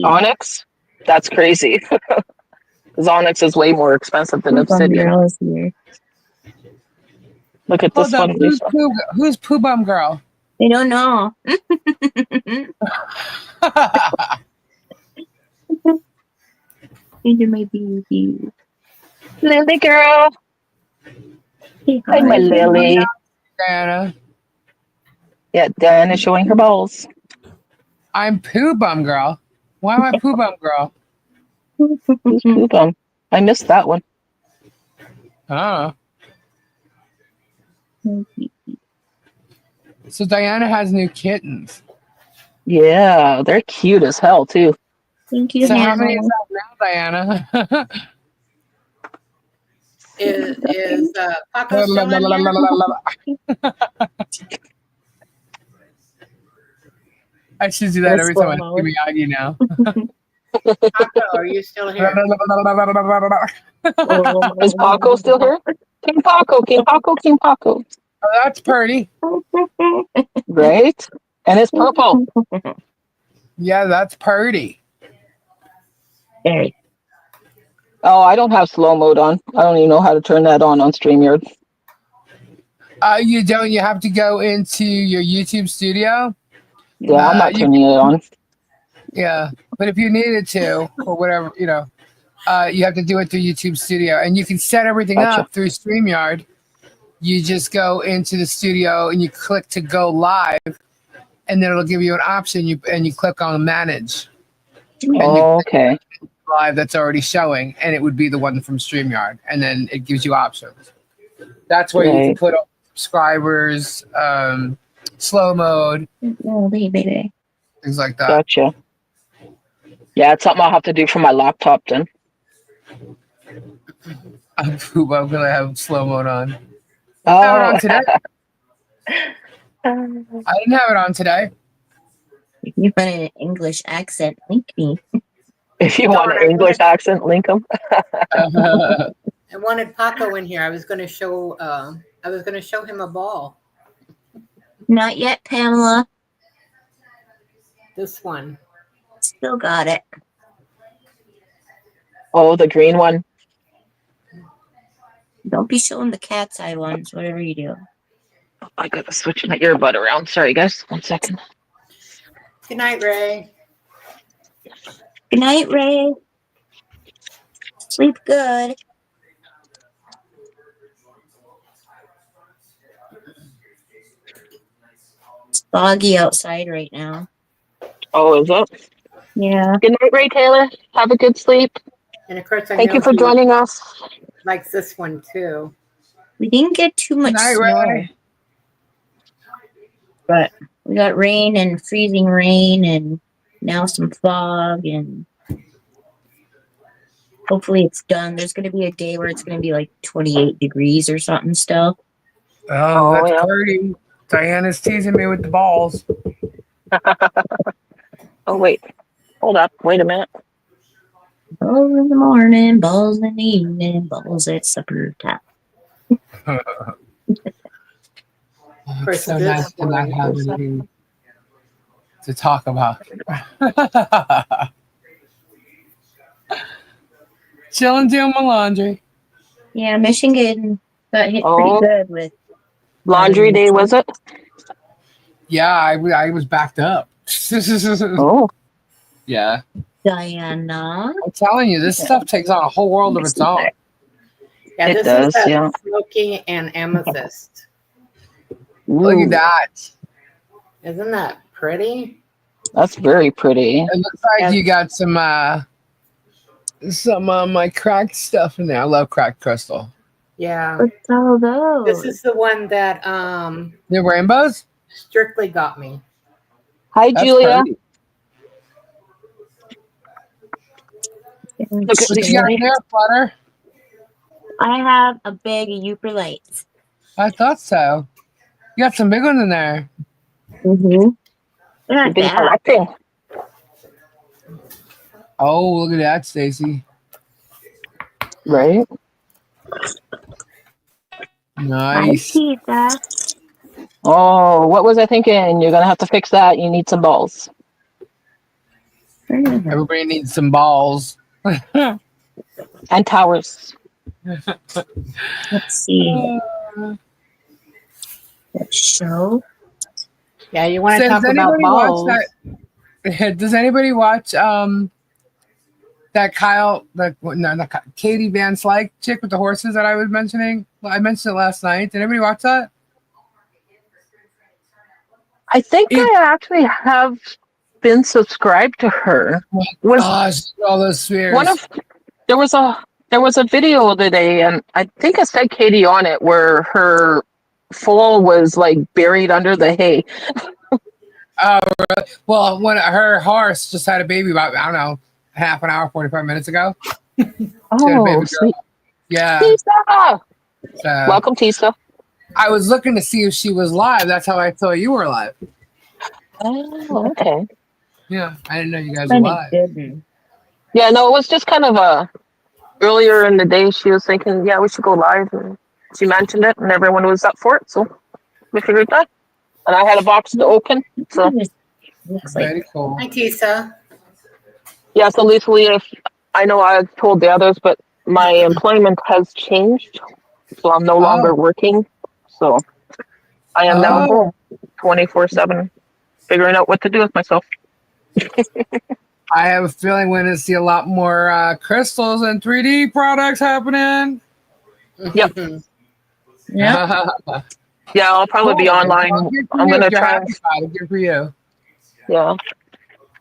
onyx, that's crazy. Because onyx is way more expensive than Poo Bum obsidian. Girl is here. Look at this Hold up. one, Lisa. Who's Pooh Bum Girl? I don't know. Into my baby. Lily girl. Hey, Hi, my hi. Lily. Diana. Yeah, Diana's showing her balls. I'm Pooh Bum Girl. Why am I Pooh Bum Girl? Who's Pooh Bum? I missed that one. Oh. So Diana has new kittens. Yeah, they're cute as hell, too. Thank you, So how Hannah. many is that now, Diana? Is Paco still in here? I should do that every time I see Miyagi now. Paco, are you still here? Is Paco still here? King Paco, King Paco, King Paco. Oh, that's pretty. Right? And it's purple. Yeah, that's pretty. Very. Oh, I don't have slow mode on. I don't even know how to turn that on StreamYard. You don't. You have to go into your YouTube studio. Yeah, I'm not turning it on. Yeah, but if you needed to, or whatever, you have to do it through YouTube Studio, and you can set everything Gotcha. up through StreamYard. You just go into the studio and you click to go live, and then it'll give you an option. You click on manage. Oh, okay. Live that's already showing, and it would be the one from StreamYard, and then it gives you options. That's where you can Right. put subscribers, slow mode, Oh, baby. things like that. Gotcha. Yeah, it's something I'll have to do for my laptop then. I'm gonna have slow mode on. Oh. I have it on today. I didn't have it on today. If you want an English accent, link me. If you want an English accent, link them. I wanted Paco in here. I was going to show him a ball. Not yet, Pamela. This one. Still got it. Oh, the green one. Don't be showing the cat's eye ones, whatever you do. I gotta switch my earbud around. Sorry, guys. 1 second. Good night, Ray. Good night, Ray. Sleep good. It's foggy outside right now. Oh, is it? Yeah. Good night, Ray Taylor. Have a good sleep. And of course, I Thank know you for he joining us. likes this one too. We didn't get too much Night, snow, Ray. but we got rain and freezing rain and now some fog, and hopefully it's done. There's going to be a day where it's going to be like 28 degrees or something still. Oh, that's yeah. pretty. Diana's teasing me with the balls. Oh, wait. Hold up. Wait a minute. Balls in the morning, balls in the evening, balls at supper time. It's so nice to not have anything to talk about. Chilling, doing my laundry. Yeah, Michigan got hit pretty good with Laundry day, was it? Yeah, I was backed up. Oh. Yeah. Diana. I'm telling you, this stuff takes on a whole world of its own. Yeah, It this does, is that yeah. smoky and amethyst. Look Ooh, at that. Isn't that pretty? that's very pretty. It looks like you got some my cracked stuff in there. I love cracked crystal. Yeah. What's all those? This is the one that The rainbows? Strictly got me. Hi, That's Julia. pretty. Look at What you got in there, Flutter? I have a bag of Uper lights. I thought so. You got some big ones in there. Mm-hmm. They're You've not been bad. collecting. Oh, look at that, Stacy. Right? Nice. Hi, Tita. Oh, what was I thinking? You're gonna have to fix that. You need some balls Everybody needs some balls. and towers. Let's see. What show? Yeah, you want So to does talk about anybody watch balls? that? Does anybody watch that Kyle, not Katie Van Slyke chick with the horses that I was mentioning? Well, I mentioned it last night. Did anybody watch that? I think It, I actually have been subscribed to her. Was gosh, all those one spheres. of there was a video today, and I think it said Katie on it, where her foal was like buried under the hay. Oh, really? Well, when her horse just had a baby about, I don't know, half an hour, 45 minutes ago. She had a baby Oh, girl. sweet. Yeah. Tisa! So Welcome, Tisa. I was looking to see if she was live. That's how I thought you were live. Oh, okay. Yeah, I didn't know you guys were Kind of live. didn't. Yeah, no, it was just kind of earlier in the day. She was thinking, yeah, we should go live, and she mentioned it, and everyone was up for it, so we figured that. And I had a box to open, so It just looks like Very cool. Hi, Tisa. yeah. So literally, if I know I've told the others, but my employment has changed, so I'm no longer Oh, working. So I am now oh, home 24/7, figuring out what to do with myself. I have a feeling we're going to see a lot more crystals and 3D products happening. Yep. yeah. Yeah, I'll probably be Cool. online. Well, good for I'm you. gonna If you're try happy and about it, good for you. yeah,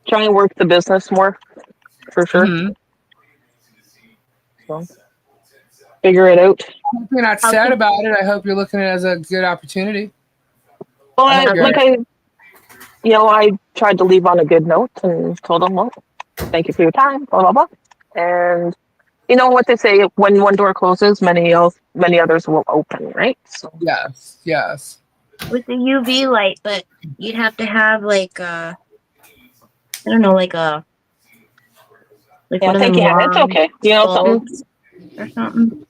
try and work the business more for sure. Mm-hmm. So figure it out. If you're not How sad can, about it, I hope you're looking at it as a good opportunity. Well, I hope you're. I tried to leave on a good note and told them, well, thank you for your time, blah blah blah, and you know what they say: when one door closes, many others will open, right? So Yes, yes. with the UV light, but you'd have to have like I don't know, like yeah, one of thank them you, Hannah. It's long okay. You know something? bulbs or something.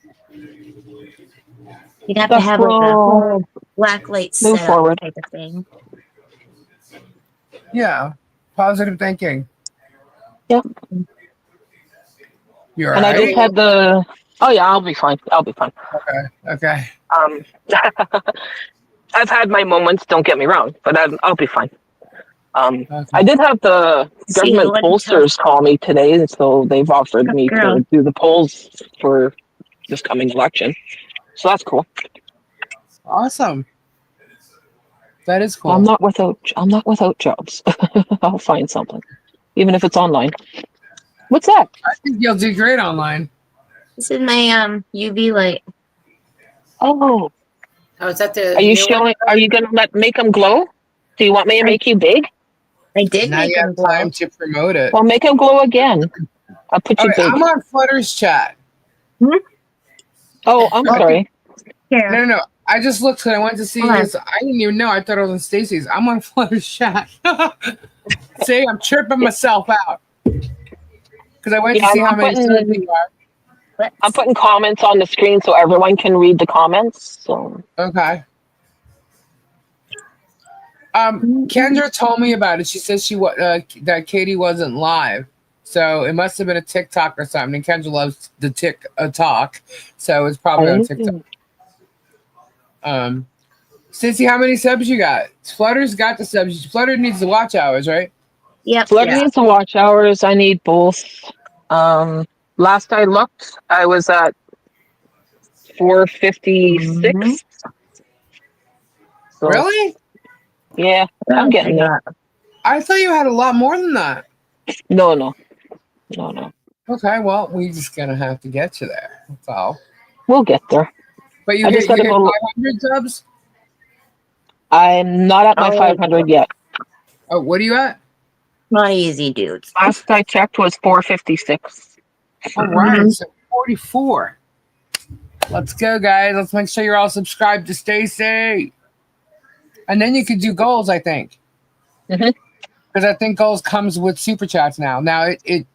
You'd have to Stuff have like a will black light move setup forward. type of thing. Yeah. Positive thinking. Yep. You're all And I just right? had the. Oh yeah, I'll be fine. I'll be fine. Okay. Um, I've had my moments. Don't get me wrong, but I'll be fine. Okay. I did have the See, government what a pollsters call me today, and so they've offered tough me girl. to do the polls for this coming election. So that's cool. Awesome. That is I'm cool. not without jobs. I'll find something, even if it's online. What's that? I think you'll do great online. This is my UV light. Oh, Oh, is that the are you new one? showing? Are you gonna make them glow? Do you want me to make you big? I did Now make you them have glow. time to promote it. Well, make them glow again. I'll put you Okay, big. I'm on Flutter's chat. Oh, I'm sorry. Here, No. I just looked and I went to see Hold on. his. I didn't even know. I thought it was on Stacy's. I'm on Flutter's chat. See, I'm tripping myself out because I went Yeah, to see how many subs you are. I'm putting comments on the screen so everyone can read the comments. So Okay. Kendra told me about it. She says that Katie wasn't live, so it must have been a TikTok or something. And Kendra loves the talk, so it's probably on TikTok. Stacey, how many subs you got? Flutter's got the subs. Flutter needs the watch hours, right? Yep. Flutter needs the watch hours. I need both. Last I looked, I was at 456. Mhm. So, Really? yeah, I'm getting there. I thought you had a lot more than that. No. Okay, well, we just gonna have to get you there. That's all. We'll get there. But you I hit just gotta go. 500 subs? I'm not at my 500 yet. Oh, what are you at? Not easy, dudes. Last I checked was 456. All right, so 44. Let's go, guys. Let's make sure you're all subscribed to Stacy. And then you could do goals, I think. Because I think goals comes with super chats now. Now it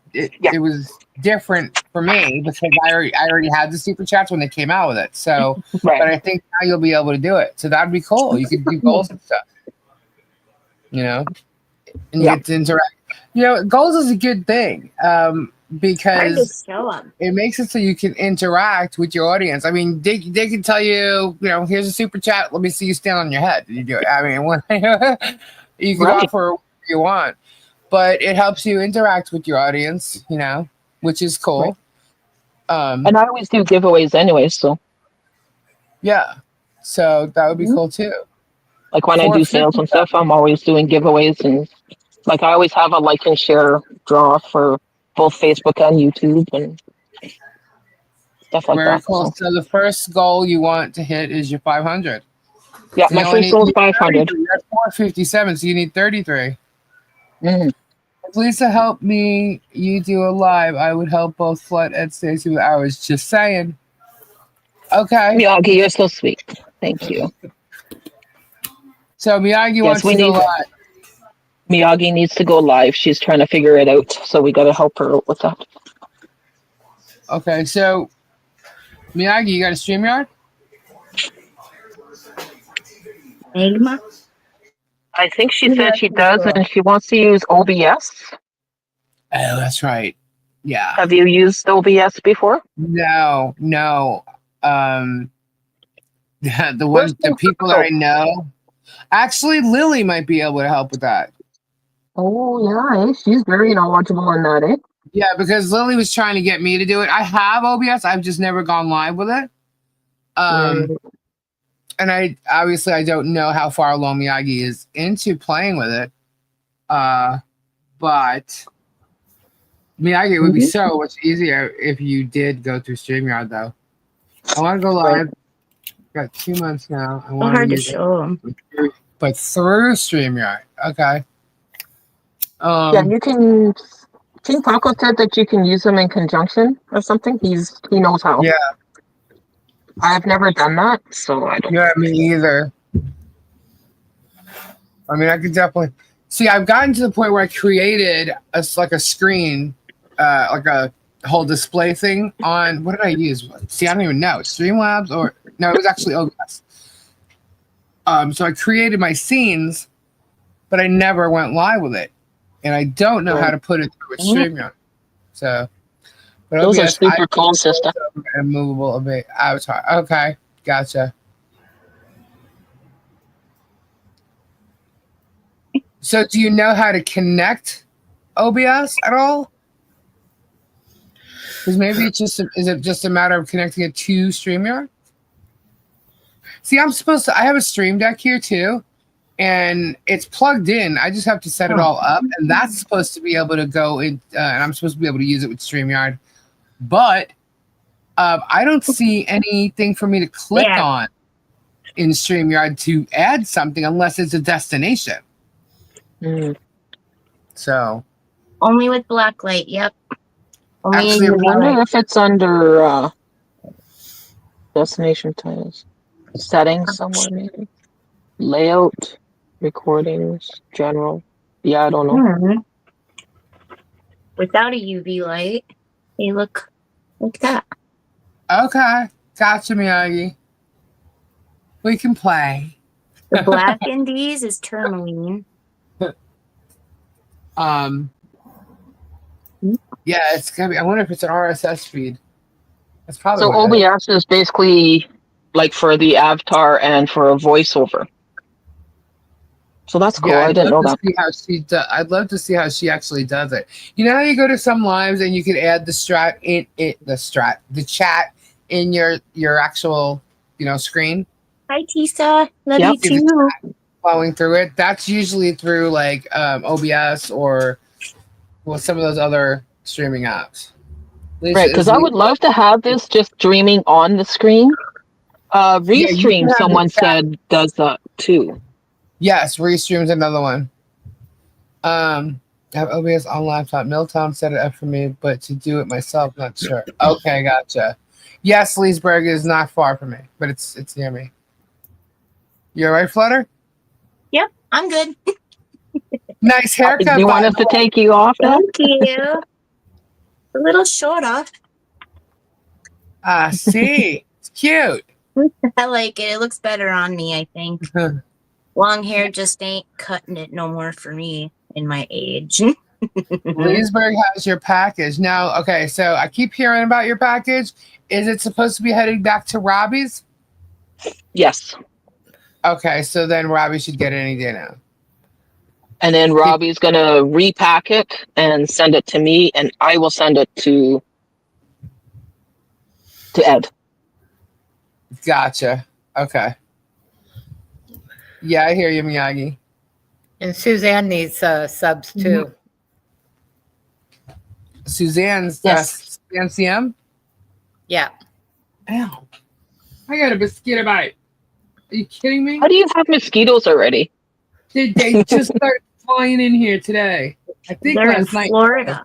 was different for me because I already had the super chats when they came out with it. So, Right. but I think now you'll be able to do it. So that'd be cool. You could do goals and stuff, and you Yeah. get to interact. Goals is a good thing Hard to because show them. it makes it so you can interact with your audience. I mean, they can tell you, here's a super chat. Let me see you stand on your head. You do it. I mean, you can Right. offer what you want, but it helps you interact with your audience, which is cool. And I always do giveaways anyway, so Yeah, so that would be cool too. like when I do sales and stuff, I'm always doing giveaways, and like I always have a like and share draw for both Facebook and YouTube and stuff like Very that. cool. So So the first goal you want to hit is your 500. yeah, You my only first goal is 500. You're at 457, so you need 33. Mm. If Lisa helped me, you do a live. I would help both Flood and Stacy with hours. Just saying. Okay. Miyagi, you're so sweet. Thank you. So Miyagi Yes, wants we to go need live. Miyagi needs to go live. She's trying to figure it out, so we got to help her out with that. Okay, so Miyagi, you got a StreamYard? Magma? I think she said she does, and she wants to use OBS. Oh, that's right. Yeah. Have you used OBS before? No. The people that I know. Actually, Lily might be able to help with that. Oh yeah, she's very knowledgeable in that, eh? Yeah, because Lily was trying to get me to do it. I have OBS. I've just never gone live with it. And I don't know how far along Miyagi is into playing with it. But Miyagi, it would be so much easier if you did go through StreamYard, though. I want to go live. Got 2 months now. I So want hard to use show them. but through StreamYard. Okay. Yeah, you can. King Paco said that you can use them in conjunction or something. He knows how. Yeah. I've never done that, so I don't. Yeah, me either. I mean, I could definitely see. I've gotten to the point where I created a screen, like a whole display thing on. What did I use? See, I don't even know. Streamlabs or no? It was actually OBS. So I created my scenes, but I never went live with it, and I don't know how to put it through a StreamYard. So, but Those OBS, are super cool, sister. A movable avatar. Okay, gotcha. So do you know how to connect OBS at all? Because maybe is it just a matter of connecting it to StreamYard? See, I have a Stream Deck here too, and it's plugged in. I just have to set it all up, and that's supposed to be able to go in, and I'm supposed to be able to use it with StreamYard. But I don't see anything for me to click on in StreamYard to add something unless it's a destination. So only with blacklight. Yep. Only actually, I wonder if it's under destination titles, settings somewhere maybe, layout, recordings, general. Yeah, I don't know. Without a UV light, they look like that. Okay, gotcha, Miyagi. We can play. The black in these is tourmaline. Yeah, it's gonna be. I wonder if it's an RSS feed. That's probably So what it is. OBS is basically like for the avatar and for a voiceover. So that's cool. Yeah, I didn't know that. I'd love to see how she actually does it. You know how you go to some lives and you can add the chat in your actual screen. Hi, Tisa. Love you too. Flowing through it. That's usually through like OBS or some of those other streaming apps. Right, because I would love to have this just streaming on the screen. Restream, someone said, does that too. Yes, Restream's another one. I have OBS on laptop. Milltown set it up for me, but to do it myself, not sure. Okay, gotcha. Yes, Leesburg is not far from me, but it's near me. You all right, Flutter? Yep, I'm good. Nice haircut. Do you want us to take you off now? Thank you. A little shorter. See, it's cute. I like it. It looks better on me, I think. Long hair just ain't cutting it no more for me in my age. Leesburg has your package. Now, okay, so I keep hearing about your package. Is it supposed to be heading back to Robbie's? Yes. Okay, so then Robbie should get it any day now. And then Robbie's going to repack it and send it to me, and I will send it to Ed. Gotcha. Okay. Yeah, I hear you, Miyagi. And Suzanne needs subs too. Suzanne's Yes. CM? Yeah. Ow. I got a mosquito bite. Are you kidding me? How do you have mosquitoes already? They just started flying in here today. I think They're in last night. Florida.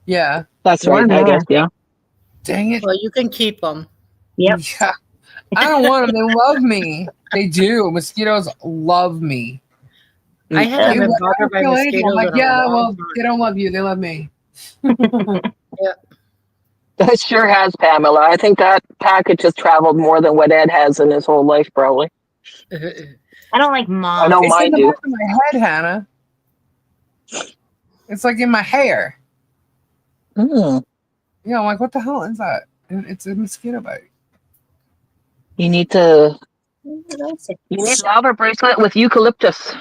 Yeah. That's right, I guess, yeah. Dang it. Well, you can keep them. Yep. Yeah. I don't want them. They love me. They do. Mosquitoes love me. I haven't You're been like, bothered by I don't feel anything. mosquitoes I'm like, in a yeah, long well, time. they don't love you. They love me. That sure has, Pamela. I think that package has traveled more than what Ed has in his whole life, probably. I don't like moths. I know It's in mine the do. back of my head, Hannah. It's like in my hair. Mm. Yeah, I'm like, what the hell is that? And it's a mosquito bite. You need to have a bracelet with eucalyptus.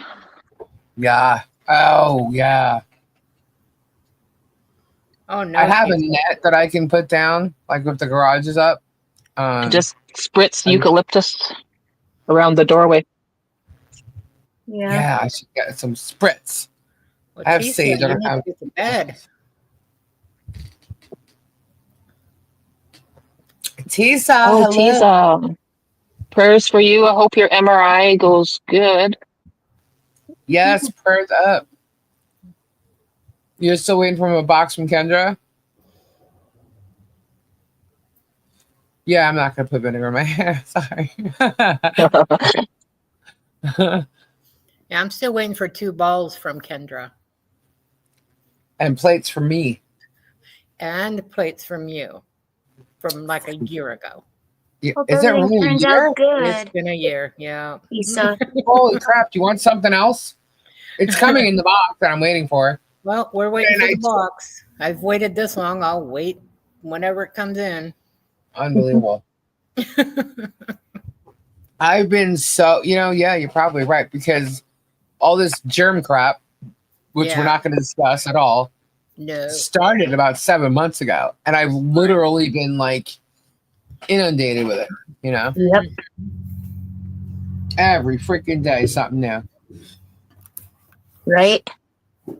Yeah. Oh, yeah. Oh no! I have a net that I can put down, like if the garage is up. Just spritz eucalyptus around the doorway. Yeah, I should get some spritz. Well, I have Tisa, sage. I you don't need have. to get to bed. Tisa, Oh, hello. Tisa. Prayers for you. I hope your MRI goes good. Yes, prayers up. You're still waiting for a box from Kendra? Yeah, I'm not going to put vinegar in my hair. Sorry. Yeah, I'm still waiting for 2 balls from Kendra And plates for me. and plates from you from like a year ago. Yeah. Hope Is it everything really a turns year? out good. It's been a year. Yeah. Lisa. Holy crap. Do you want something else? It's coming in the box that I'm waiting for. Well, we're waiting And for I- the box. I've waited this long. I'll wait whenever it comes in. Unbelievable. I've been so, yeah, you're probably right, because all this germ crap, which Yeah. we're not going to discuss at all, No. started about 7 months ago. And I've literally been like inundated with it, Yep. every freaking day, something new. Right?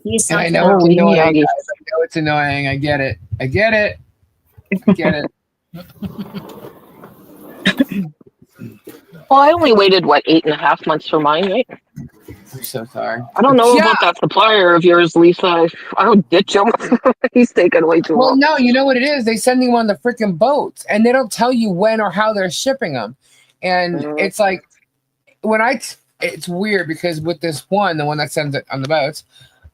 He's And I something know else. it's annoying, Miyagi. guys. I know it's annoying. I get it. I get it. I get it. Well, I only waited, 8.5 months for mine, right? I'm so sorry. I don't know Yeah. about that supplier of yours, Lisa. I don't ditch him. He's taking way too Well, long. no, you know what it is? They send you on the freaking boats, and they don't tell you when or how they're shipping them. And it's like, it's weird because with this one, the one that sends it on the boats,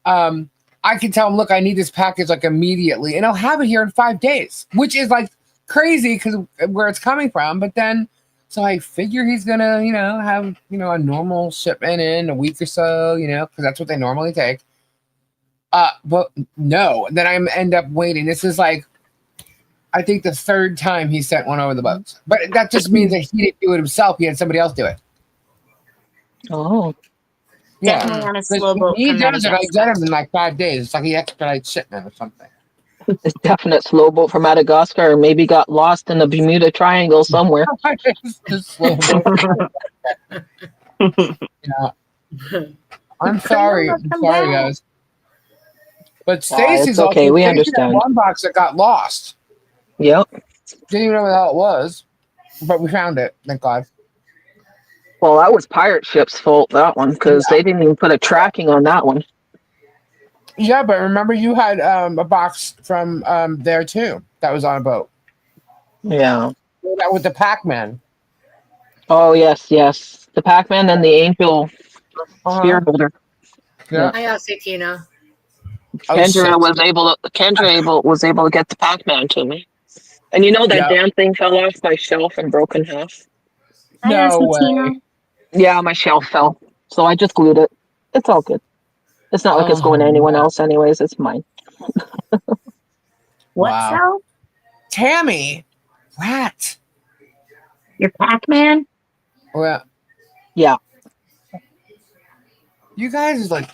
I can tell them, look, I need this package like immediately, and I'll have it here in 5 days, which is like crazy because where it's coming from. But then, so I figure he's gonna, have, a normal shipment in a week or so, because that's what they normally take. But no, then I end up waiting. This is like, I think the 3rd time he sent one over the boats. But that just means that he didn't do it himself. He had somebody else do it. Oh. Yeah. Definitely on a 'Cause slow boat. he from does it. I Madagascar. get him in like 5 days. It's like he expedites shipment or something. It's definite slow boat from Madagascar, or maybe got lost in the Bermuda Triangle somewhere. It's just slow boat. Yeah. I'm sorry. I'm sorry, guys. But Stacy's it's okay. also We Stacy had understand. one box that got lost. Yep. Didn't even know what the hell it was, but we found it. Thank God. Well, that was pirate ship's fault, that one, because they didn't even put a tracking on that one. Yeah, but remember you had a box from there too that was on a boat. Yeah. That with the Pac-Man. Oh, yes. The Pac-Man and the Angel spear holder. Yeah. Hi, Tina. Oh, Kendra shit. was able to get the Pac-Man to me. And you know that Yeah. damn thing fell off my shelf and broke in half? No Tina. way. Yeah, my shelf fell. So I just glued it. It's all good. It's not like it's going to Oh, anyone wow. else anyways. It's mine. What Wow. cell? Tammy. What? Your Pac-Man? Well, Yeah. you guys is like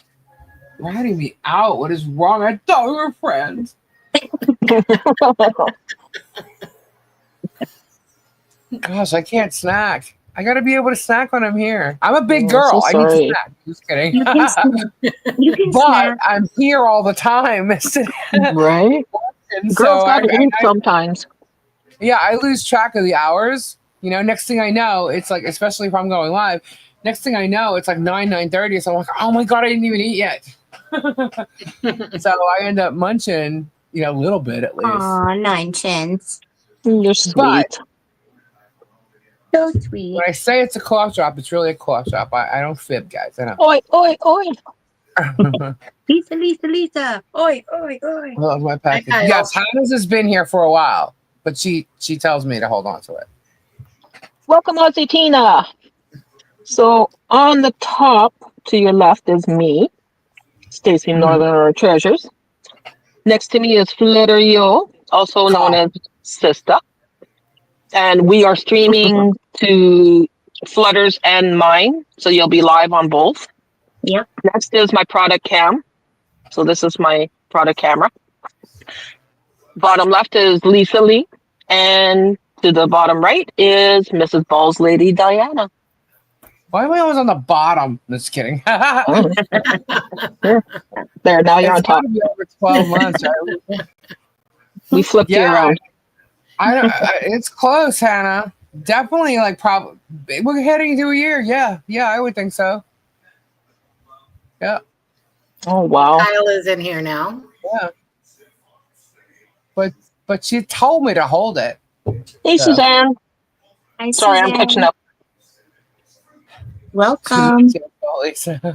ratting me out. What is wrong? I thought we were friends. Gosh, I can't snack. I gotta be able to snack when I'm here. I'm a big Oh, I'm so girl. I need to sorry. snack. Just kidding. You can snack. You can But snack. I'm here all the time. Right? And Girls so gotta eat sometimes. I lose track of the hours. You know, next thing I know, it's like, especially if I'm going live, next thing I know, it's like 9:30. So I'm like, oh my God, I didn't even eat yet. So I end up munching, a little bit at least. Aw, 9 chins. You're But sweet. So sweet. when I say it's a cough drop, it's really a cough drop. I don't fib, guys. I know. Oi, oi, oi. Lisa. Oi, oi, oi. I love my package. Kyle. Yes, Hannah's has been here for a while, but she tells me to hold on to it. Welcome, Aussie Tina. So on the top to your left is me, Stacy Northern Treasures. Next to me is Flitter Yo, also known as Sister. And we are streaming to Flutter's and mine, so you'll be live on both. Yep. Next is my product cam. So this is my product camera. Bottom left is Lisa Lee. And to the bottom right is Mrs. Ball's Lady Diana. Why am I always on the bottom? Just kidding. Oh. There, now you're on It's top. gonna be over 12 months. Right? We flipped you Yeah, around. it's close, Hannah. Definitely, like, probably we're heading to a year. Yeah, I would think so. Yeah, Oh, wow. Kyle is in here now. yeah. But she told me to hold it. Hey, So. Suzanne. Hi, Sorry, I'm Suzanne. catching up. Welcome.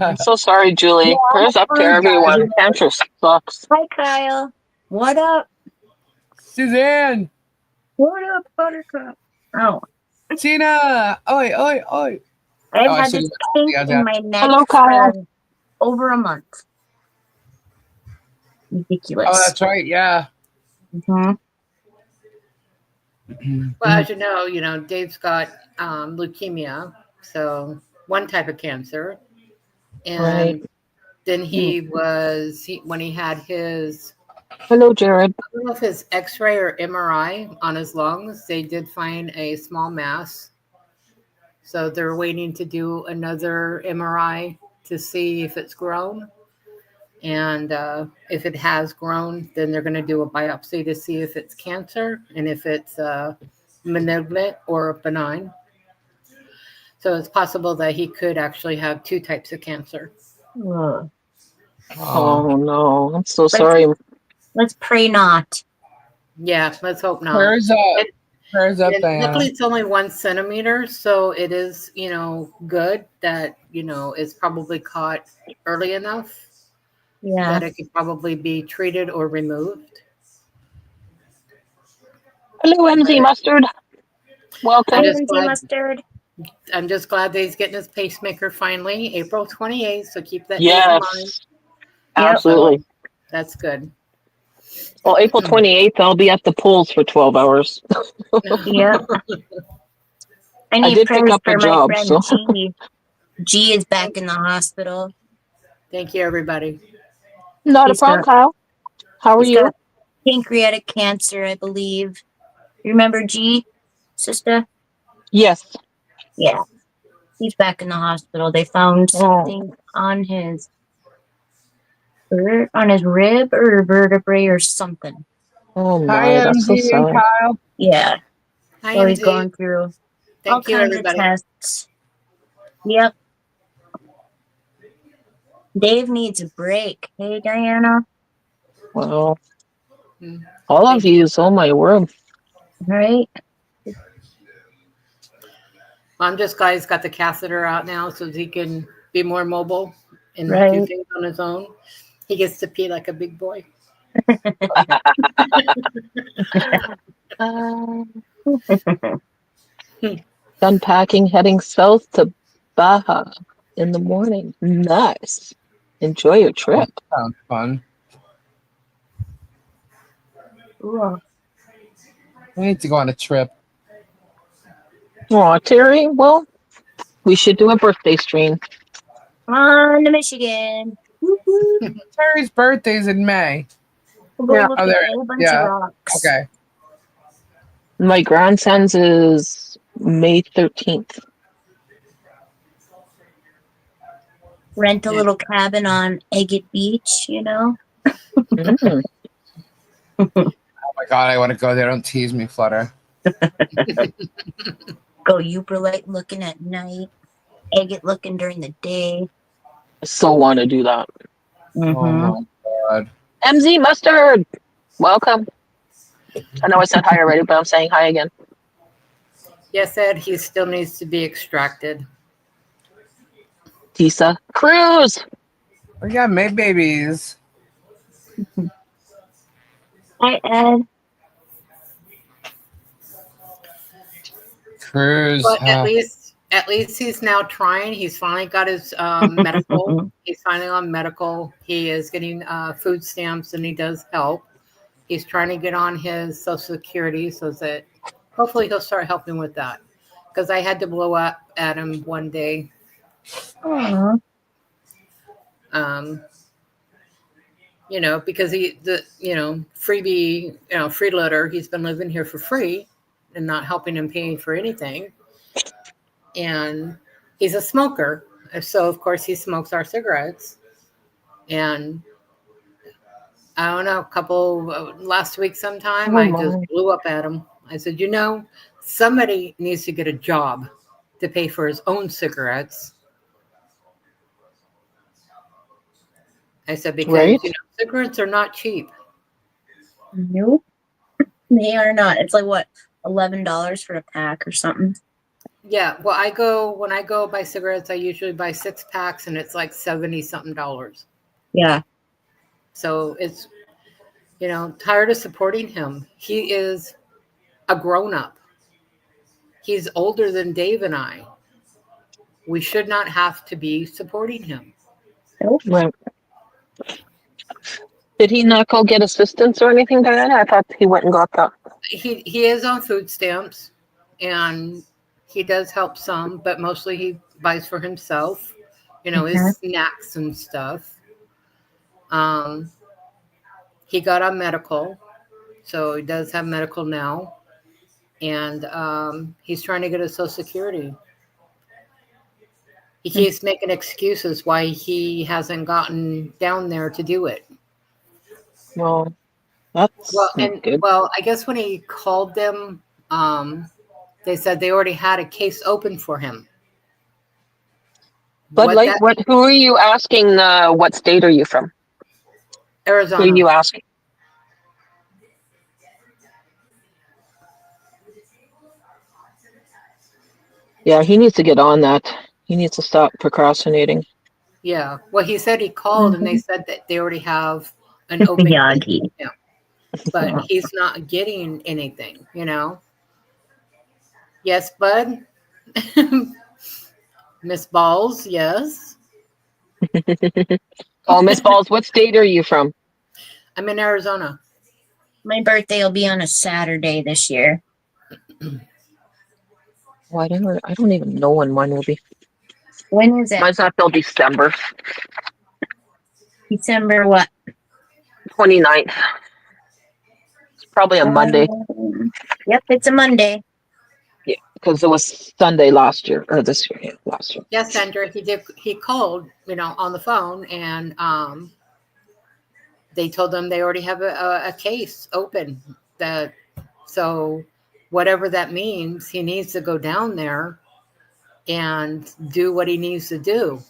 I'm so sorry, Julie. Yeah, Prayers up to sorry, everyone. guys. Cancer sucks. Hi, Kyle. What up? Suzanne, What up, Buttercup? Oh, Tina, oi. I've I had should this have- kink yeah, in my neck Hello, Kyle. for over a month. Ridiculous. Oh, that's right. Yeah. Mhm. Well, as you know, Dave's got leukemia, so one type of cancer, and Right. then when he had his, Hello, Jared. I don't know if his X-ray or MRI on his lungs, they did find a small mass, so they're waiting to do another MRI to see if it's grown. And if it has grown, then they're going to do a biopsy to see if it's cancer and if it's malignant or benign. So it's possible that he could actually have two types of cancer. Ugh. Oh, no. I'm so sorry. Let's pray not. Yeah, let's hope not. Prayers up. Prayers up, And Diana. luckily, it's only 1 centimeter, so it is, good that it's probably caught early enough Yeah. that it could probably be treated or removed. Hello, MZ Mustard. Welcome. I'm Hi, just MD glad- Mustard. I'm just glad that he's getting his pacemaker finally, April 28th. So keep that date in mind. Yes. Absolutely. That's good. Well, April 28th, I'll be at the pools for 12 hours. Yeah. I need did pick prayers up a for my job, friend so- G. G is back in the hospital. Thank you, everybody. Not a He's problem, got- Kyle. How are He's you? got pancreatic cancer, I believe. You remember G, sister? Yes. Yeah. He's back in the hospital. They found something on his rib or vertebrae or something. Oh, Hi, my. That's so MZ and sad. Kyle. Yeah. Hi, So he's MD. going through all Thank you, kinds everybody. of tests. Yep. Dave needs a break. Hey, Diana. Well, Hmm. all of you, oh, my word. Right? I'm just glad he's got the catheter out now so he can be more mobile and do Right. things on his own. He gets to pee like a big boy. Done packing, heading south to Baja in the morning. Nice. Enjoy your trip. Sounds fun. Cool. We need to go on a trip. Aw, Terry, well, we should do a birthday stream. On to Michigan. Woo-hoo. Terry's birthday's in May. We'll go Yeah. look Oh, at there. a whole bunch Yeah. of rocks. Okay. My grandson's is May 13th. Rent a little cabin on Agate Beach, you know? Mm. Oh my God, I want to go there. Don't tease me, Flutter. Go Uberlite looking at night, Agate looking during the day. I so want to do that. Oh my God. MZ Mustard, welcome. I know I said hi already, but I'm saying hi again. Yes, Ed, he still needs to be extracted. Tisa Cruz. We got May babies. Hi, Ed. Cruz. But at least he's now trying. He's finally got his medical. He's finally on medical. He is getting food stamps, and he does help. He's trying to get on his Social Security so that hopefully he'll start helping with that. Because I had to blow up at him one day. Aw. Because freebie, freeloader, he's been living here for free and not helping him paying for anything. And he's a smoker. So, of course, he smokes our cigarettes. And I don't know, last week sometime, I just blew up at him. I said, somebody needs to get a job to pay for his own cigarettes. I said, because Right? cigarettes are not cheap. Nope. They are not. It's like what, $11 for a pack or something. Yeah, well, when I go buy cigarettes, I usually buy 6 packs, and it's like $70-something. Yeah. So it's, tired of supporting him. He is a grown-up. He's older than Dave and I. We should not have to be supporting him. Nope. Right. Did he not go get assistance or anything, Diana? I thought he went and got that. He is on food stamps, and he does help some, but mostly he buys for himself, his snacks and stuff. He got on medical, so he does have medical now, and he's trying to get a Social Security. He keeps making excuses why he hasn't gotten down there to do it. Well, that's good. Well, I guess when he called them, they said they already had a case open for him. Bud Light, who are you asking? What state are you from? Arizona. Who are you asking? Yeah, he needs to get on that. He needs to stop procrastinating. Yeah. Well, he said he called and they said that they already have an open case for him. But he's not getting anything, Yes, Bud? Miss Balls, yes. Oh, Miss Balls, what state are you from? I'm in Arizona. My birthday will be on a Saturday this year. Well, I don't even know when mine will be. When is it? Mine's not till December. December what? 29th. It's probably a Monday. Yep, it's a Monday. Yeah, because it was Sunday last year, or this year, last year. Yes, Sandra, he called, on the phone, and they told them they already have a case open. So whatever that means, he needs to go down there and do what he needs to do.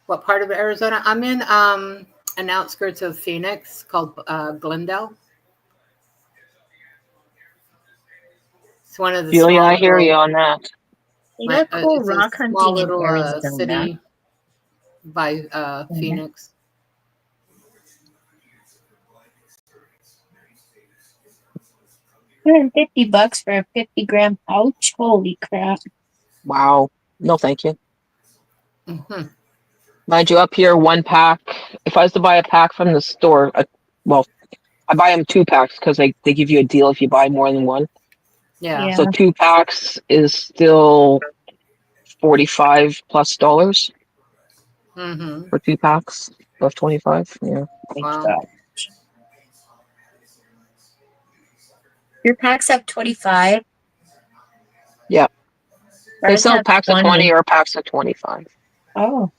What part of Arizona? I'm in an outskirts of Phoenix called Glendale. It's one of the Julia, I hear you on that. They got cool rock hunting in little Arizona. city by Phoenix. $150 for a 50-gram pouch. Holy crap! Wow. No, thank you. Hmm. Mind you, up here, one pack. If I was to buy a pack from the store, well, I buy them 2 packs because they give you a deal if you buy more than one. Yeah. Yeah. So 2 packs is still $45+ Hmm. for 2 packs of 25. Yeah. My Wow. gosh. Your packs have 25. Yeah. They Ours sell have packs of 20 20. or packs of 25. Oh.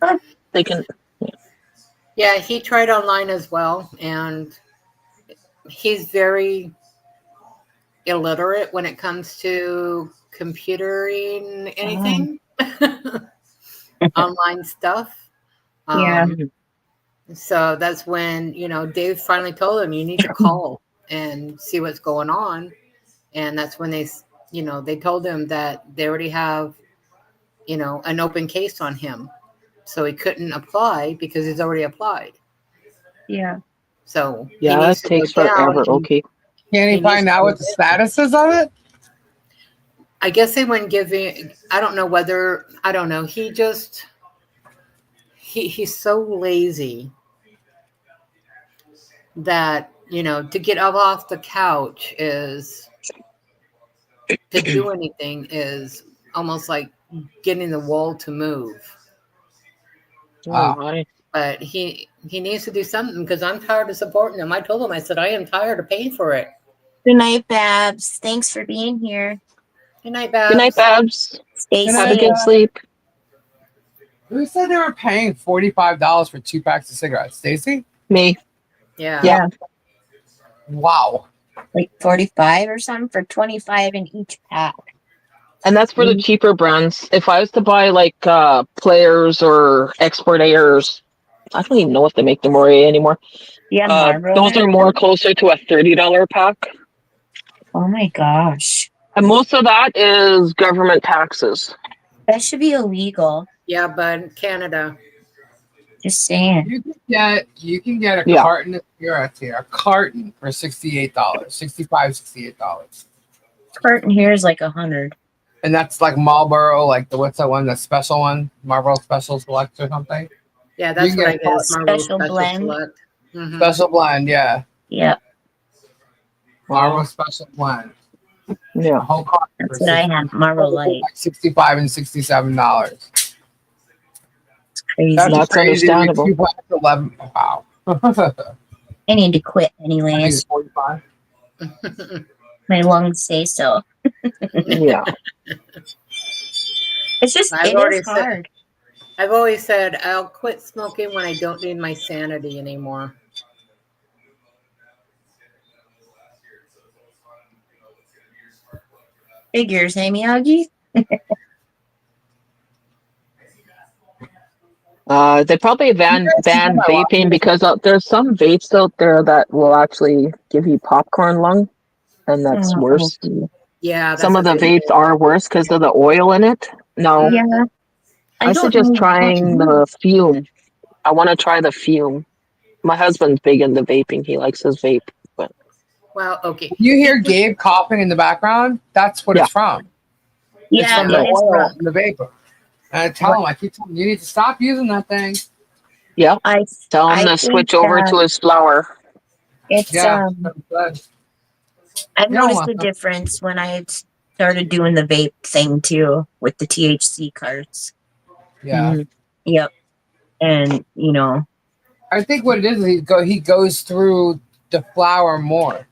Huh. They can. Yeah, he tried online as well, and he's very illiterate when it comes to computering Oh. anything, online stuff. Yeah. Um, so that's when, Dave finally told him, you need to call and see what's going on. And that's when they told him that they already have, an open case on him. So he couldn't apply because he's already applied. Yeah. So he Yeah, needs it to go takes down forever. and Okay. Can he you needs find to out go what the down. status is of it? I guess they wouldn't give him. I don't know whether. I don't know. He's so lazy that to get up off the couch is to do anything is almost like getting the wall to move. Oh Wow. my. But he needs to do something because I'm tired of supporting him. I told him, I said, I am tired of paying for it. Good night, Babs. Thanks for being here. Good night, Good night, Babs. Babs. Stay Good Have a night, safe. good sleep. Who said they were paying $45 for 2 packs of cigarettes? Stacy? Me. Yeah. Yeah. Wow. Like 45 or something for 25 in each pack. And that's for the cheaper brands. If I was to buy like Players or Export Airs, I don't even know if they make the Moray anymore. Yeah, Marlboro. Those are more closer to a $30 pack. Oh my gosh. And most of that is government taxes. That should be illegal. Yeah, but Canada. Just saying. You can get a Yeah. carton of cigarettes here. A carton for $68. $68. Carton here is like 100. And that's like Marlboro, like what's that one? The special one? Marlboro Special Select or something? Yeah, You that's can what I get get. Is Marlboro Special Special blend. Select. Mhm. Special blend, yeah. Yep. Marlboro Special Blend. A Yeah. whole carton That's for what I have. Marlboro Light. like $65 and $67. It's crazy. That's That's crazy. understandable. 2 packs, 11. Wow. I need to quit I think anyways. it's 45. My lungs say so. Yeah. It's just, I've it already is said. hard. I've always said I'll quit smoking when I don't need my sanity anymore. Figures, hey, Miyagi? They probably ban my vaping because there's some vapes out there that will actually give you popcorn lung, and that's worse. Yeah, that's Some of the what they vapes say. are worse because of the oil in it. No, Yeah. I I don't suggest know. trying the fume. I want to try the fume. My husband's big into vaping. He likes his vape. But Well, okay. You hear Gabe coughing in the background? That's what Yeah. it's from. It's Yeah, from the it is oil rough. and the vapor. And I tell him, I keep telling him, you need to stop using that thing. yeah, I tell him I to think switch over that to his flower. it's Yeah. I've You don't noticed want the that. difference when I started doing the vape thing too with the THC carts. Yeah. Mhm. Yep. And I think what it is he goes through the flower more.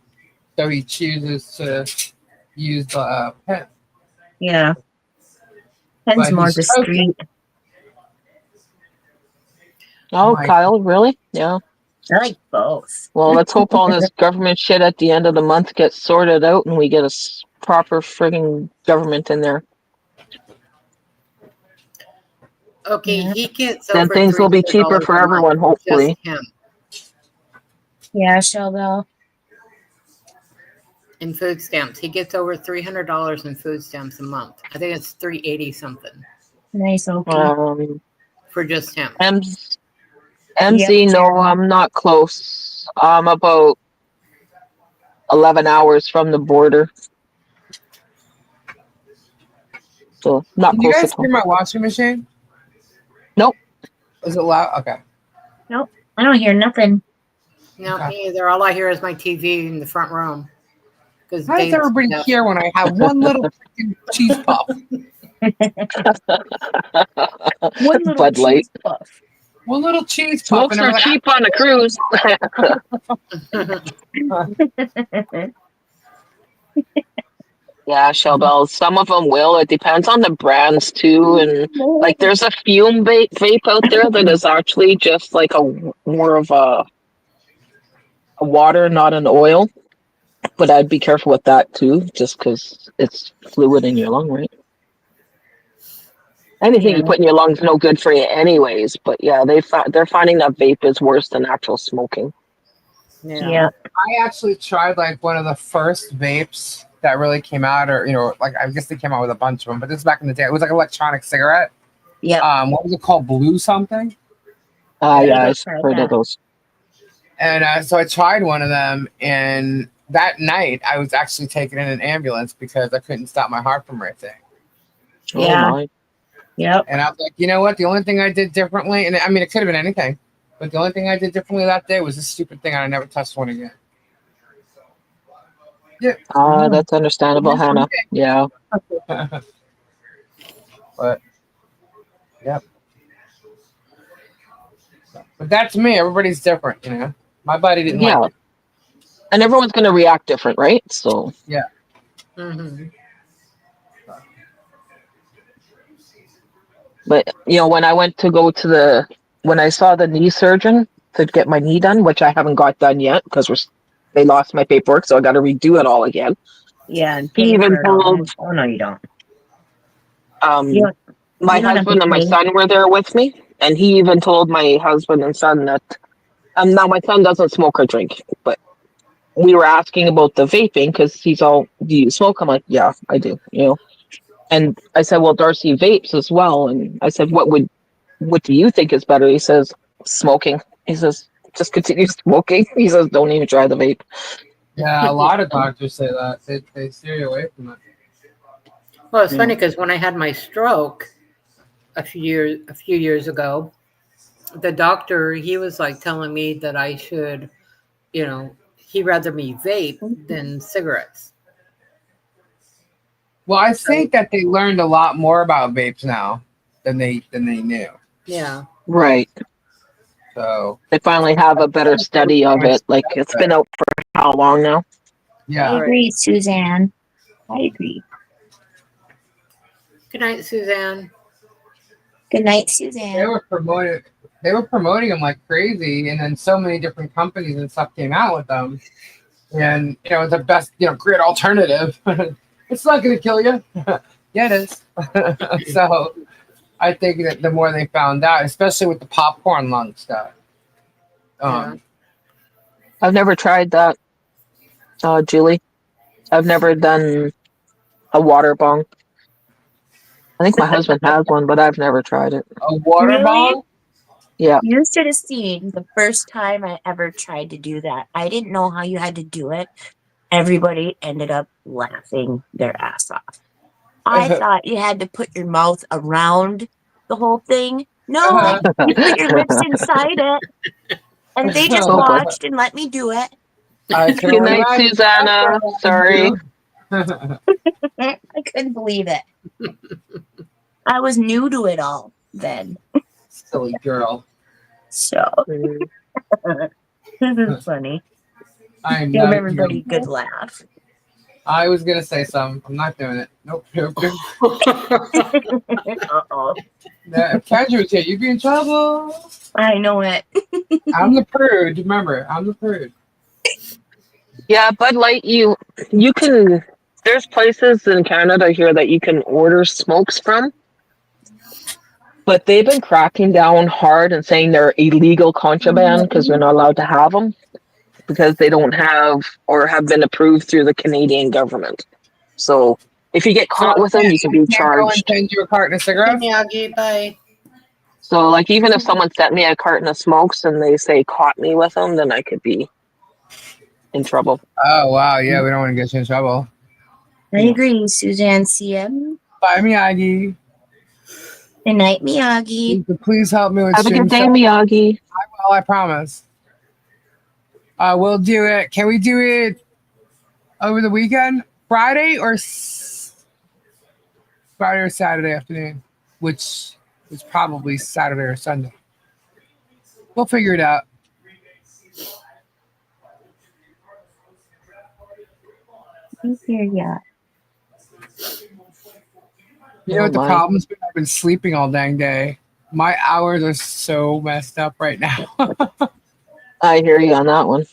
So he chooses to use the pen. yeah. Pen's But more he's choking. discreet. Oh, Like, Kyle, really? Yeah. I like both. Well, let's hope all this government shit at the end of the month gets sorted out and we get a proper frigging government in there. Okay, Yeah. he gets Then over things will be cheaper $300 for a month everyone, for just hopefully. him Yeah, Shellbell. in food stamps. He gets over $300 in food stamps a month. I think it's 380 something Nice, okay. for just him. MZ, no, Jeremy. I'm not close. I'm about 11 hours from the border. So not Can you close guys at hear home. my washing machine? Nope. Is it loud? Okay. Nope, I don't hear nothing. No, Okay. me either. All I hear is my TV in the front room. Because How does everybody hear when I have one little freaking cheese puff? One little Bud Light. cheese puff. One little cheese puff. Smokes And are I'm cheap on a cruise. Yeah, Shellbells. Some of them will. It depends on the brands too. And like, there's a fume vape out there that is actually just like more of a water, not an oil. But I'd be careful with that too, just because it's fluid in your lung, right? Anything Yeah. you put in your lungs is no good for you, anyways. But yeah, they're finding that vape is worse than actual smoking. Yeah. I actually tried like one of the first vapes that really came out, or like I guess they came out with a bunch of them, but this is back in the day. It was like an electronic cigarette. Yep. What was it called? Blue something. Yeah, I've tried heard that. of those. And so I tried one of them, and that night I was actually taken in an ambulance because I couldn't stop my heart from racing. Yeah. Oh my. Yep. And I was like, you know what? The only thing I did differently, and I mean, it could have been anything, but the only thing I did differently that day was this stupid thing, and I never touched one again. Yeah. That's understandable, Hannah. Yeah. But yep. But that's me. Everybody's different, My buddy didn't Yeah. like it. And everyone's going to react different, right? So, Yeah. Mm-hmm. but when I went to go to when I saw the knee surgeon to get my knee done, which I haven't got done yet because they lost my paperwork, so I got to redo it all again. Yeah. And He pay even for it all. told Oh no, you don't. my You don't have to husband and my pay. son were there with me, and he even told my husband and son that now my son doesn't smoke or drink, but we were asking about the vaping because he's all, "Do you smoke?" I'm like, "Yeah, I do." And I said, "Well, Darcy vapes as well," and I said, what do you think is better?" He says, "Smoking." He says, "Just continue smoking." He says, "Don't even try the vape." Yeah, a lot of doctors say that. They steer you away from it. Well, it's funny because when I had my stroke a few years ago, the doctor, he was like telling me that I should, he'd rather me vape than cigarettes. Well, I think that they learned a lot more about vapes now than they knew. Yeah. Right. So They finally have a better study of it. Like, it's been out for how long now? yeah. I agree, Suzanne. I agree. Good night, Suzanne. Good night, They Suzanne. were promoting them like crazy, and then so many different companies and stuff came out with them. And the best, great alternative. It's not going to kill you. Yeah, it is. So I think that the more they found out, especially with the popcorn lung stuff. I've never tried that, Julie. I've never done a water bong. I think my husband has one, but I've never tried it. A water Really? bong? Yeah. You should have seen the first time I ever tried to do that. I didn't know how you had to do it. Everybody ended up laughing their ass off. I thought you had to put your mouth around the whole thing. No, you put your lips inside it. And they just Oh, boy. watched and let me do it. I can Good night, imagine. Susanna. Sorry. I couldn't believe it. I was new to it all then. Silly girl. So this is funny. I'm Give not. everybody a good laugh. I was gonna say something. I'm not doing it. Nope. Uh-oh. If Kendra was here, you'd be in trouble. I know it. I'm the prude. Remember, I'm the prude. Yeah, Bud Light, you can, there's places in Canada here that you can order smokes from, but they've been cracking down hard and saying they're illegal contraband because you're not allowed to have them because they don't have or have been approved through the Canadian government. So if you get caught with them, you can be Can't go and charged. send you a carton of cigarettes. Miyagi, bye. So like even if someone sent me a carton of smokes and they say caught me with them, then I could be in trouble. Oh wow, yeah, we don't want to get you in trouble. I agree, Suzanne CM. Bye, Miyagi. Good night, Miyagi. Please help me with Have a stream good day, stuff. Miyagi. I promise. We'll do it. Can we do it over the weekend? Friday or Saturday afternoon? Which is probably Saturday or Sunday. We'll figure it out. I'm here, yeah. You know what the problem's been? I've been sleeping all dang day. My hours are so messed up right now. I hear you on that one.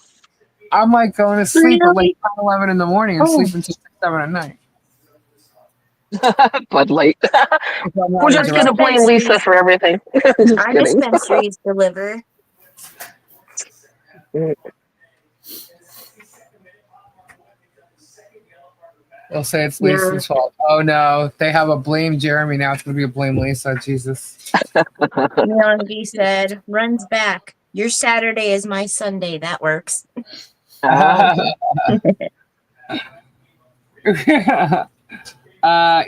I'm like going to sleep at like Really? 10, 11 in the morning and Oh. sleeping until 6, 7 at night. Bud Light. We're just gonna blame Dispensaries. Lisa for everything. Just Our kidding. dispensaries deliver. They'll say it's Lisa's fault. Oh no, they have a blame Jeremy now. It's gonna be a blame Lisa. Jesus. Miyagi said, runs back. Your Saturday is my Sunday. That works.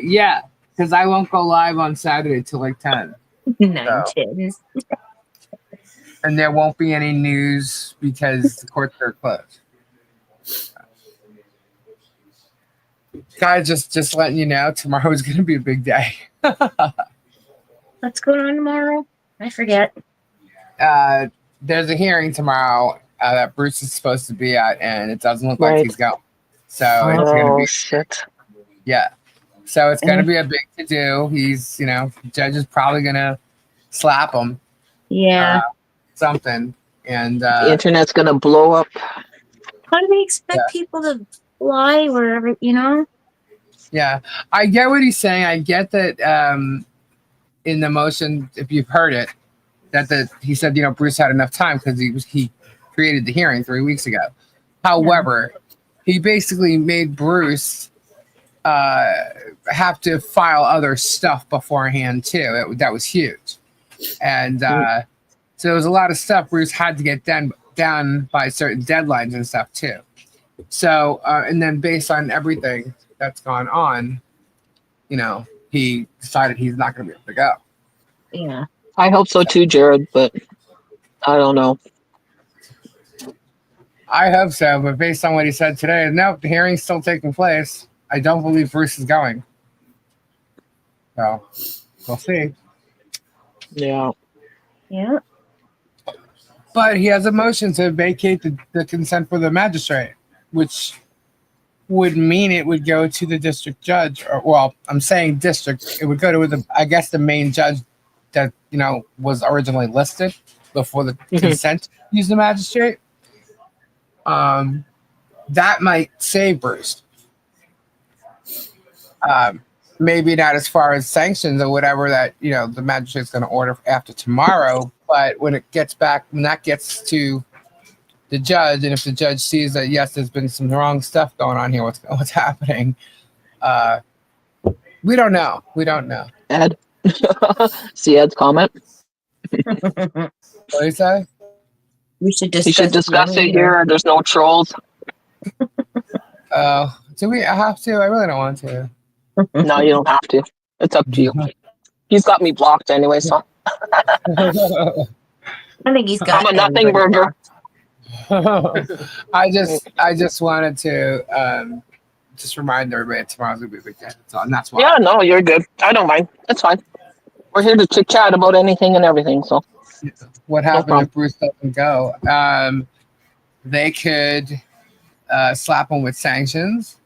Yeah, because I won't go live on Saturday till like 10. 9/10. And there won't be any news because the courts are closed. Guys, just letting you know, tomorrow is going to be a big day. What's going on tomorrow? I forget. There's a hearing tomorrow that Bruce is supposed to be at, and it doesn't look like he's going. So it's going to be shit. Yeah. So it's going to be a big to do. He's, the judge is probably going to slap him. Yeah. Something. And the internet's going to blow up. How do they expect people to fly wherever, Yeah. I get what he's saying. I get that in the motion, if you've heard it, he said, Bruce had enough time because he created the hearing 3 weeks ago. However, he basically made Bruce have to file other stuff beforehand too. That was huge. And so there was a lot of stuff Bruce had to get done by certain deadlines and stuff too. So, and then based on everything that's gone on, he decided he's not going to be able to go. Yeah. I hope so too, Jared, but I don't know. I hope so, but based on what he said today, no, the hearing's still taking place. I don't believe Bruce is going. So, we'll see. Yeah. Yeah. But he has a motion to vacate the consent for the magistrate, which would mean it would go to the district judge. I'm saying district. It would go to the main judge that, was originally listed before the consent use the magistrate. That might save Bruce. Maybe not as far as sanctions or whatever that, the magistrate's going to order after tomorrow. But when that gets to the judge, and if the judge sees that, yes, there's been some wrong stuff going on here, what's happening? We don't know. Ed? See Ed's comment? What do you say? We should He should discuss it here. There's no trolls. Do we have to? I really don't want to. No, you don't have to. It's up to you. He's got me blocked anyway, so. I think he's got I'm a nothing burger. I just wanted to just remind everybody tomorrow's gonna be a big day. So, and that's why. Yeah, no, you're good. I don't mind. That's fine. We're here to chit chat about anything and everything. So, what happened if Bruce doesn't go? They could slap him with sanctions,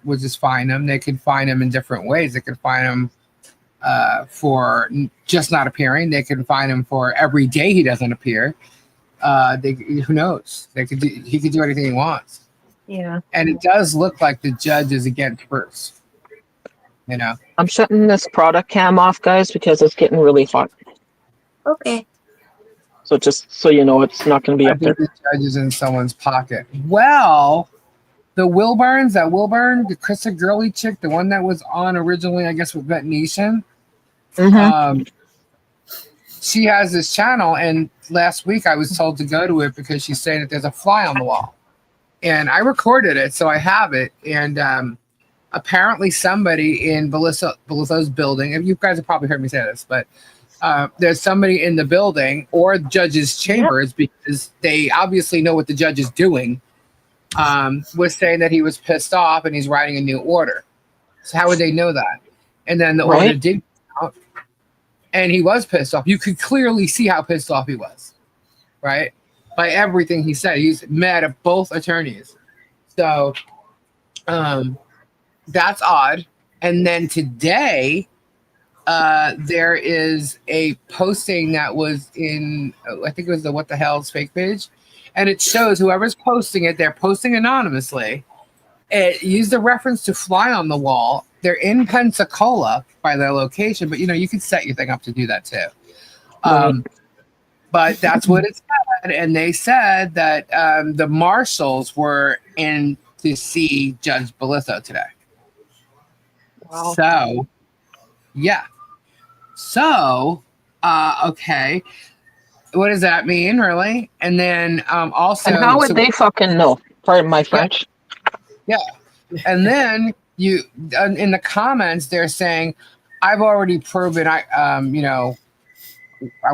which is fine him. They could fine him in different ways. They could fine him for just not appearing. They could fine him for every day he doesn't appear. Who knows? He could do anything he wants. Yeah. And it does look like the judge is against Bruce. I'm shutting this product cam off, guys, because it's getting really hot. Okay. So just so you know, it's not going to be up there. The judge is in someone's pocket. Well, the Wilburn, the Krista Gurley chick, the one that was on originally, I guess, with Vet Nation. She has this channel, and last week I was told to go to it because she's saying that there's a fly on the wall. and I recorded it, so I have it. And apparently, somebody in Belisso's building, and you guys have probably heard me say this, but there's somebody in the building or judge's chambers, because they obviously know what the judge is doing, was saying that he was pissed off and he's writing a new order. So how would they know that? And then the order did come out, and he was pissed off. You could clearly see how pissed off he was, right? By everything he said. He's mad at both attorneys. So that's odd. And then today, there is a posting that was in, I think it was the What the Hell's fake page. And it shows whoever's posting it, they're posting anonymously. It used the reference to Fly on the Wall. They're in Pensacola by their location, but you can set your thing up to do that too. But that's what it said. And they said that the marshals were in to see Judge Belisso today. Wow. So, yeah. So, okay. What does that mean, really? And then also... And how would they fucking know? Pardon my French. Yeah. And then you, in the comments, they're saying, I've already proven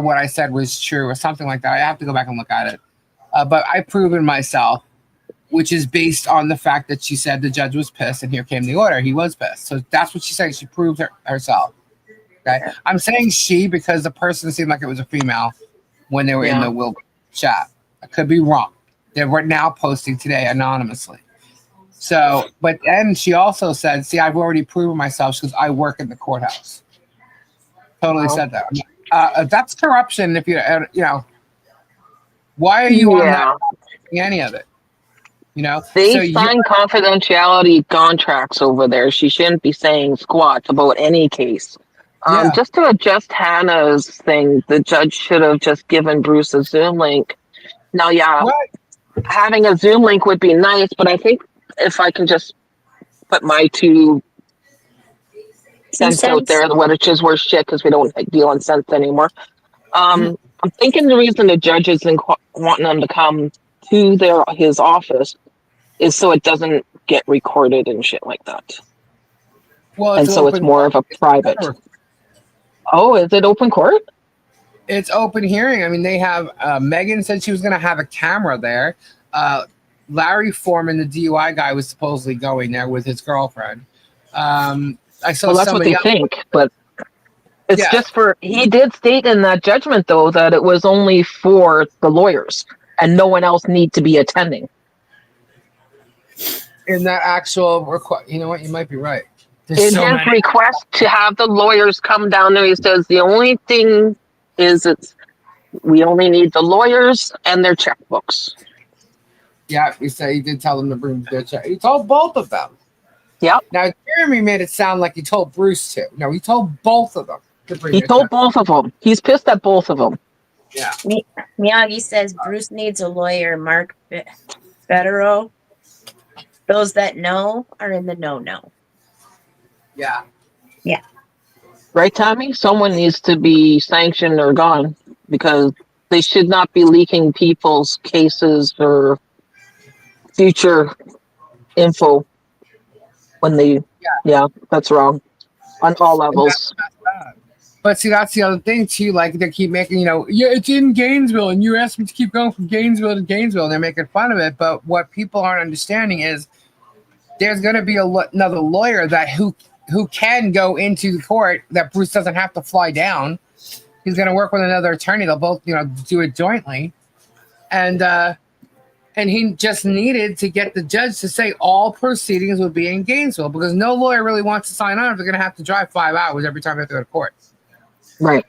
what I said was true or something like that. I have to go back and look at it. But I've proven myself, which is based on the fact that she said the judge was pissed and here came the order. He was pissed. So that's what she said. She proved herself. Okay. I'm saying she because the person seemed like it was a female when they were in the Will chat. I could be wrong. They were now posting today anonymously. So, but then she also said, see, I've already proven myself because I work in the courthouse. Totally said that. That's corruption. If why are you on that? Any of it? They sign confidentiality contracts over there. She shouldn't be saying squat about any case. Just to adjust Hannah's thing, the judge should have just given Bruce a Zoom link. Now, having a Zoom link would be nice, but I think if I can just put my 2 cents out there, which is worse shit because we don't deal in cents anymore. I'm thinking the reason the judge is wanting them to come to his office is so it doesn't get recorded and shit like that. Well, and so it's more of a private. Oh, is it open court? It's open hearing. I mean, they have Megan said she was going to have a camera there. Larry Foreman, the DUI guy, was supposedly going there with his girlfriend. I saw that's what they think, but it's just for. He did state in that judgment, though, that it was only for the lawyers and no one else need to be attending. In that actual request, you know what? You might be right. In his request to have the lawyers come down there, he says the only thing is we only need the lawyers and their checkbooks. Yeah, he did tell them to bring their check. He told both of them. Yep. Now, Jeremy made it sound like he told Bruce to. No, he told both of them to bring He told both of them. He's pissed at both of them. Yeah. Miyagi says Bruce needs a lawyer. Mark Federer. Those that know are in the no. Yeah. Yeah. Right, Tommy? Someone needs to be sanctioned or gone because they should not be leaking people's cases or future info when they, that's wrong on all levels. But see, that's the other thing too. Like they keep making, it's in Gainesville, and you asked me to keep going from Gainesville to Gainesville, and they're making fun of it. But what people aren't understanding is there's going to be another lawyer that who can go into the court that Bruce doesn't have to fly down. He's going to work with another attorney. They'll both, do it jointly, and he just needed to get the judge to say all proceedings would be in Gainesville because no lawyer really wants to sign on if they're going to have to drive 5 hours every time they have to go to court. Right.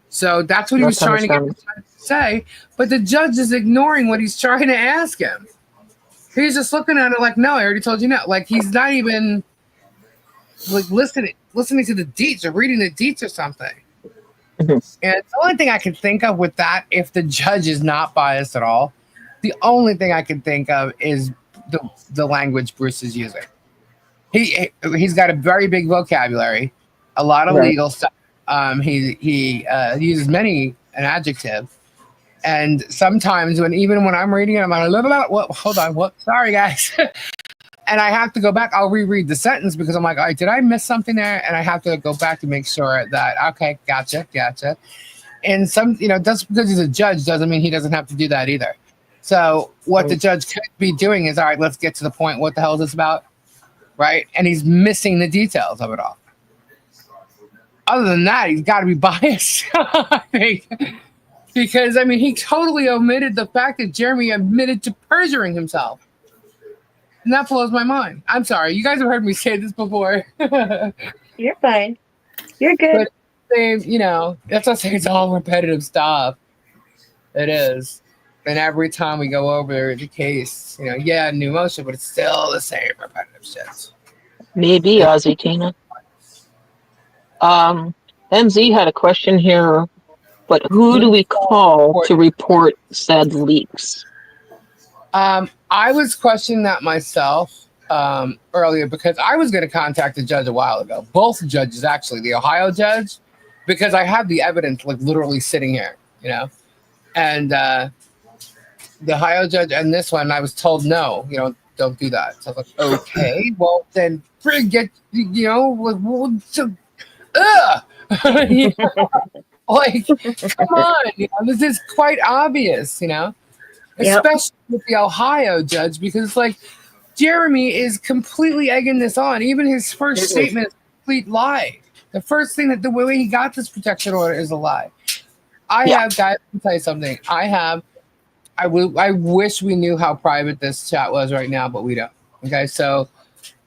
So that's what he was trying to get the judge to say, but the judge is ignoring what he's trying to ask him. He's just looking at it like, no, I already told you no. Like he's not even like listening to the deets or reading the deets or something. Mm-hmm. And the only thing I can think of with that, if the judge is not biased at all, the only thing I can think of is the language Bruce is using. He's got a very big vocabulary, a lot of legal stuff. He uses an adjective, And sometimes even when I'm reading it, I'm like, what? Hold on, what? Sorry, guys. And I have to go back. I'll reread the sentence because I'm like, all right, did I miss something there? And I have to go back to make sure that, okay, gotcha. And just because he's a judge doesn't mean he doesn't have to do that either. So what the judge could be doing is, all right, let's get to the point. What the hell is this about? Right? And he's missing the details of it all. Other than that, he's got to be biased, I think. Because, he totally omitted the fact that Jeremy admitted to perjuring himself. And that blows my mind. I'm sorry. You guys have heard me say this before. You're fine. You're good. But that's why I say it's all repetitive stuff. It is. And every time we go over the case, new motion, but it's still the same repetitive shit. Maybe, Ozzy Tina. MZ had a question here, but who do we call to report said leaks? I was questioning that myself earlier because I was going to contact the judge a while ago. Both judges, actually, the Ohio judge, because I have the evidence like literally sitting here, and the Ohio judge and this one, I was told no, don't do that. So I was like, okay, well then forget, like, come on, this is quite obvious, especially with the Ohio judge, because it's like Jeremy is completely egging this on. Even his first statement is a complete lie. The first thing the way he got this protection order is a lie. I have, guys, let me tell you something. I wish we knew how private this chat was right now, but we don't. Okay, so,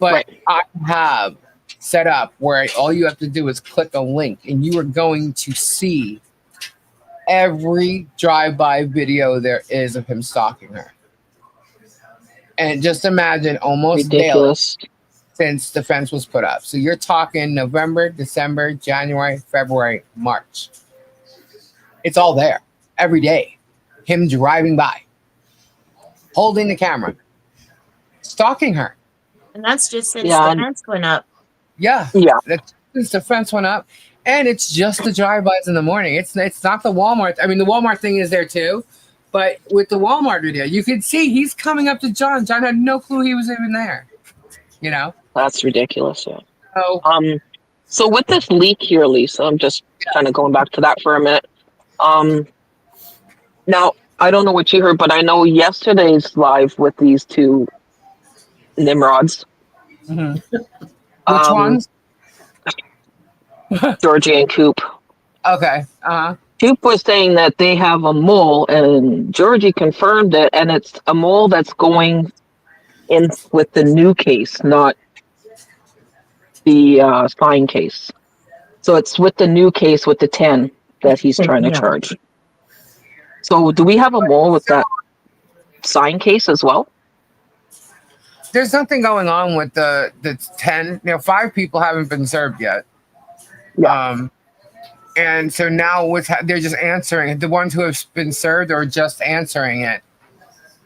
but I have set up where all you have to do is click a link and you are going to see every drive-by video there is of him stalking her. And just imagine almost ridiculous daily since the fence was put up. So you're talking November, December, January, February, March. It's all there every day. Him driving by, holding the camera, stalking her. And that's just since the fence went up. Yeah. That's since the fence went up. And it's just the drive-bys in the morning. It's not the Walmart. The Walmart thing is there too. But with the Walmart video, you could see he's coming up to John. John had no clue he was even there. That's ridiculous. Yeah. So with this leak here, Lisa, I'm just kind of going back to that for a minute. Now, I don't know what you heard, but I know yesterday's live with these two Nimrods. Mm-hmm. Which ones? Georgie and Coop. Okay. Coop was saying that they have a mole, and Georgie confirmed it, and it's a mole that's going in with the new case, not the fine case. So it's with the new case with the 10 that he's trying to charge. So do we have a mole with that sign case as well? There's nothing going on with the 10. 5 people haven't been served yet. Yeah. And so now they're just answering. The ones who have been served are just answering it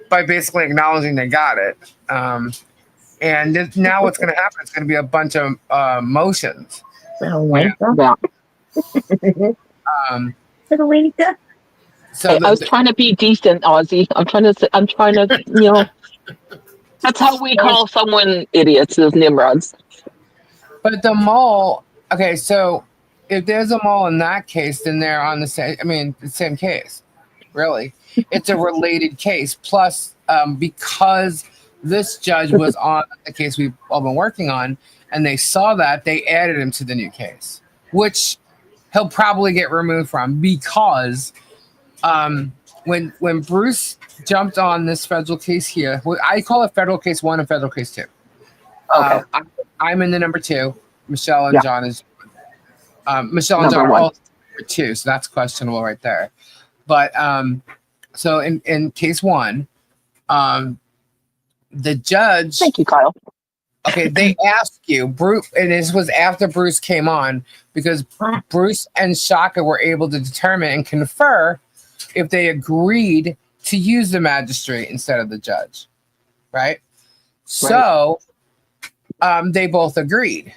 by basically acknowledging they got it. And now what's going to happen? It's going to be a bunch of motions. So I was trying to be decent, Ozzy. I'm trying to, that's how we call someone idiots, is Nimrods. But the mole, okay, so if there's a mole in that case, then they're on the same case, really. It's a related case. Plus, because this judge was on the case we've all been working on, and they saw that, they added him to the new case, which he'll probably get removed from because when Bruce jumped on this federal case here, I call it federal case 1 and federal case 2. Okay. I'm in the number 2. Michelle and John is Michelle and John are all number 2, so that's questionable right there. But so in case 1, the judge. Thank you, Kyle. Okay, they asked you, Bruce, and this was after Bruce came on, because Bruce and Shaka were able to determine and confer if they agreed to use the magistrate instead of the judge, right? So they both agreed.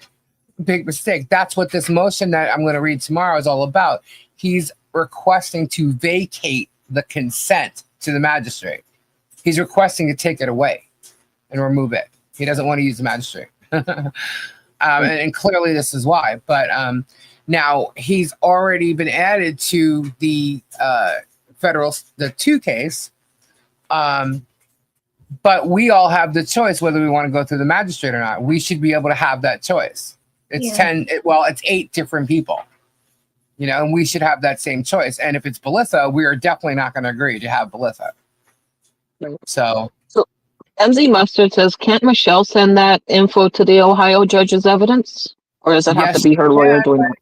Big mistake. That's what this motion that I'm going to read tomorrow is all about. He's requesting to vacate the consent to the magistrate. He's requesting to take it away and remove it. He doesn't want to use the magistrate. And clearly this is why. But now he's already been added to the the 2 case. But we all have the choice whether we want to go through the magistrate or not. We should be able to have that choice. It's 10, it's 8 different people, and we should have that same choice. And if it's Belitha, we are definitely not going to agree to have Belitha. So MZ Mustard says, can't Michelle send that info to the Ohio judge's evidence? Or does it have to be her lawyer doing that?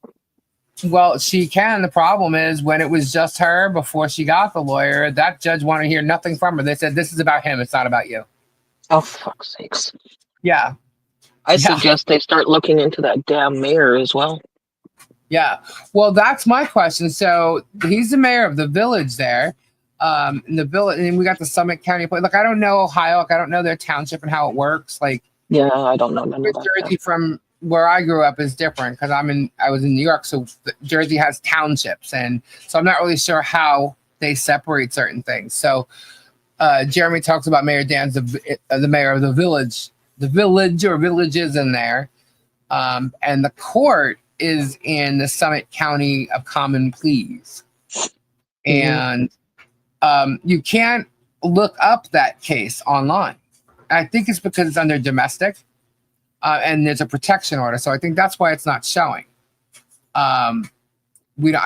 Well, she can. The problem is when it was just her before she got the lawyer, that judge wanted to hear nothing from her. They said, this is about him. It's not about you. Oh, fuck's sakes. Yeah. I suggest they start looking into that damn mayor as well. Yeah. Well, that's my question. So he's the mayor of the village there. In the village, and we got the Summit County place. Like, I don't know Ohio. Like, I don't know their township and how it works. Like, yeah, I don't know. None of that. Jersey from where I grew up is different because I was in New York, so Jersey has townships, and so I'm not really sure how they separate certain things. So Jeremy talks about Mayor Dan's the mayor of the village or villages in there, and the court is in the Summit County of Common Pleas, and you can't look up that case online. I think it's because it's under domestic. And there's a protection order, so I think that's why it's not showing. I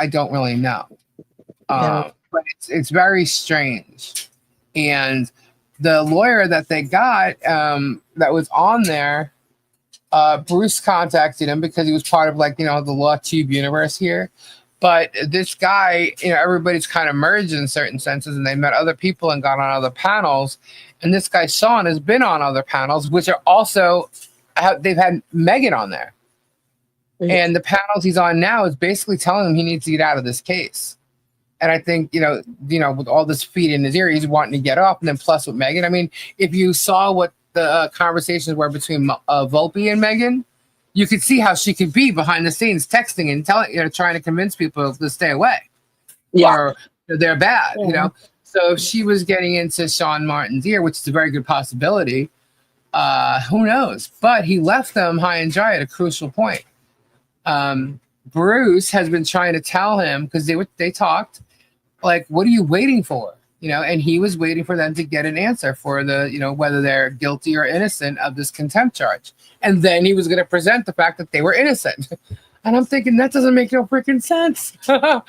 don't really know, but it's very strange. And the lawyer that they got that was on there, Bruce contacted him because he was part of the Law Tube universe here. But this guy, everybody's kind of merged in certain senses, and they met other people and got on other panels. And this guy Sean has been on other panels, which are also. They've had Megan on there, and the panels he's on now is basically telling him he needs to get out of this case. And I think with all this feed in his ear, he's wanting to get off. And then plus with Megan, I mean, if you saw what the conversations were between Volpe and Megan, you could see how she could be behind the scenes texting and telling, trying to convince people to stay away, or they're bad, So if she was getting into Sean Martin's ear, which is a very good possibility. Who knows? But he left them high and dry at a crucial point. Bruce has been trying to tell him because they talked, like, what are you waiting for? And he was waiting for them to get an answer for the, whether they're guilty or innocent of this contempt charge. And then he was going to present the fact that they were innocent. And I'm thinking that doesn't make no freaking sense. Why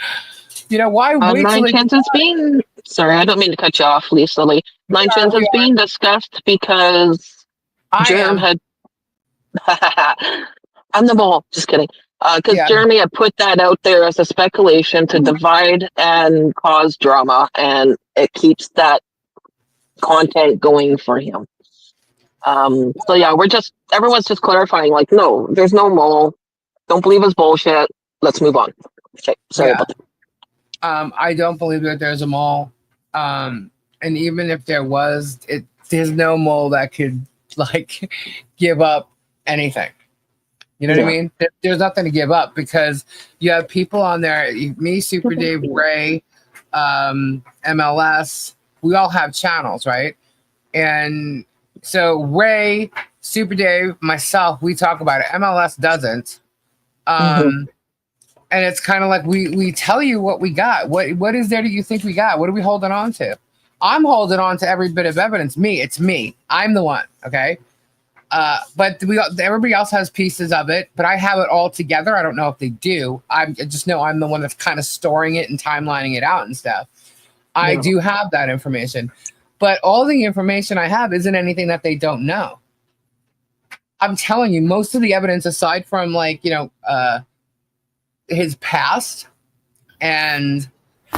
wait till 9 chances being? Sorry, I don't mean to cut you off, Lisa Lee. 9 chances being discussed because. Jeremy had I'm the mole, just kidding. Because Jeremy had put that out there as a speculation to divide and cause drama, and it keeps that content going for him. So yeah, everyone's just clarifying, like, no, there's no mole. Don't believe his bullshit. Let's move on. Okay, sorry about that. I don't believe that there's a mole. And even if there was, there's no mole that could give up anything. You know what I mean? There's nothing to give up because you have people on there, me, Super Dave, Ray, MLS, we all have channels, right? And so Ray, Super Dave, myself, we talk about it. MLS doesn't. And it's kind of like we tell you what we got. What is there that you think we got? What are we holding on to? I'm holding on to every bit of evidence. It's me. I'm the one. Okay. But everybody else has pieces of it, but I have it all together. I don't know if they do. I just know I'm the one that's kind of storing it and timelining it out and stuff. I do have that information, but all the information I have isn't anything that they don't know. I'm telling you, most of the evidence, aside from his past and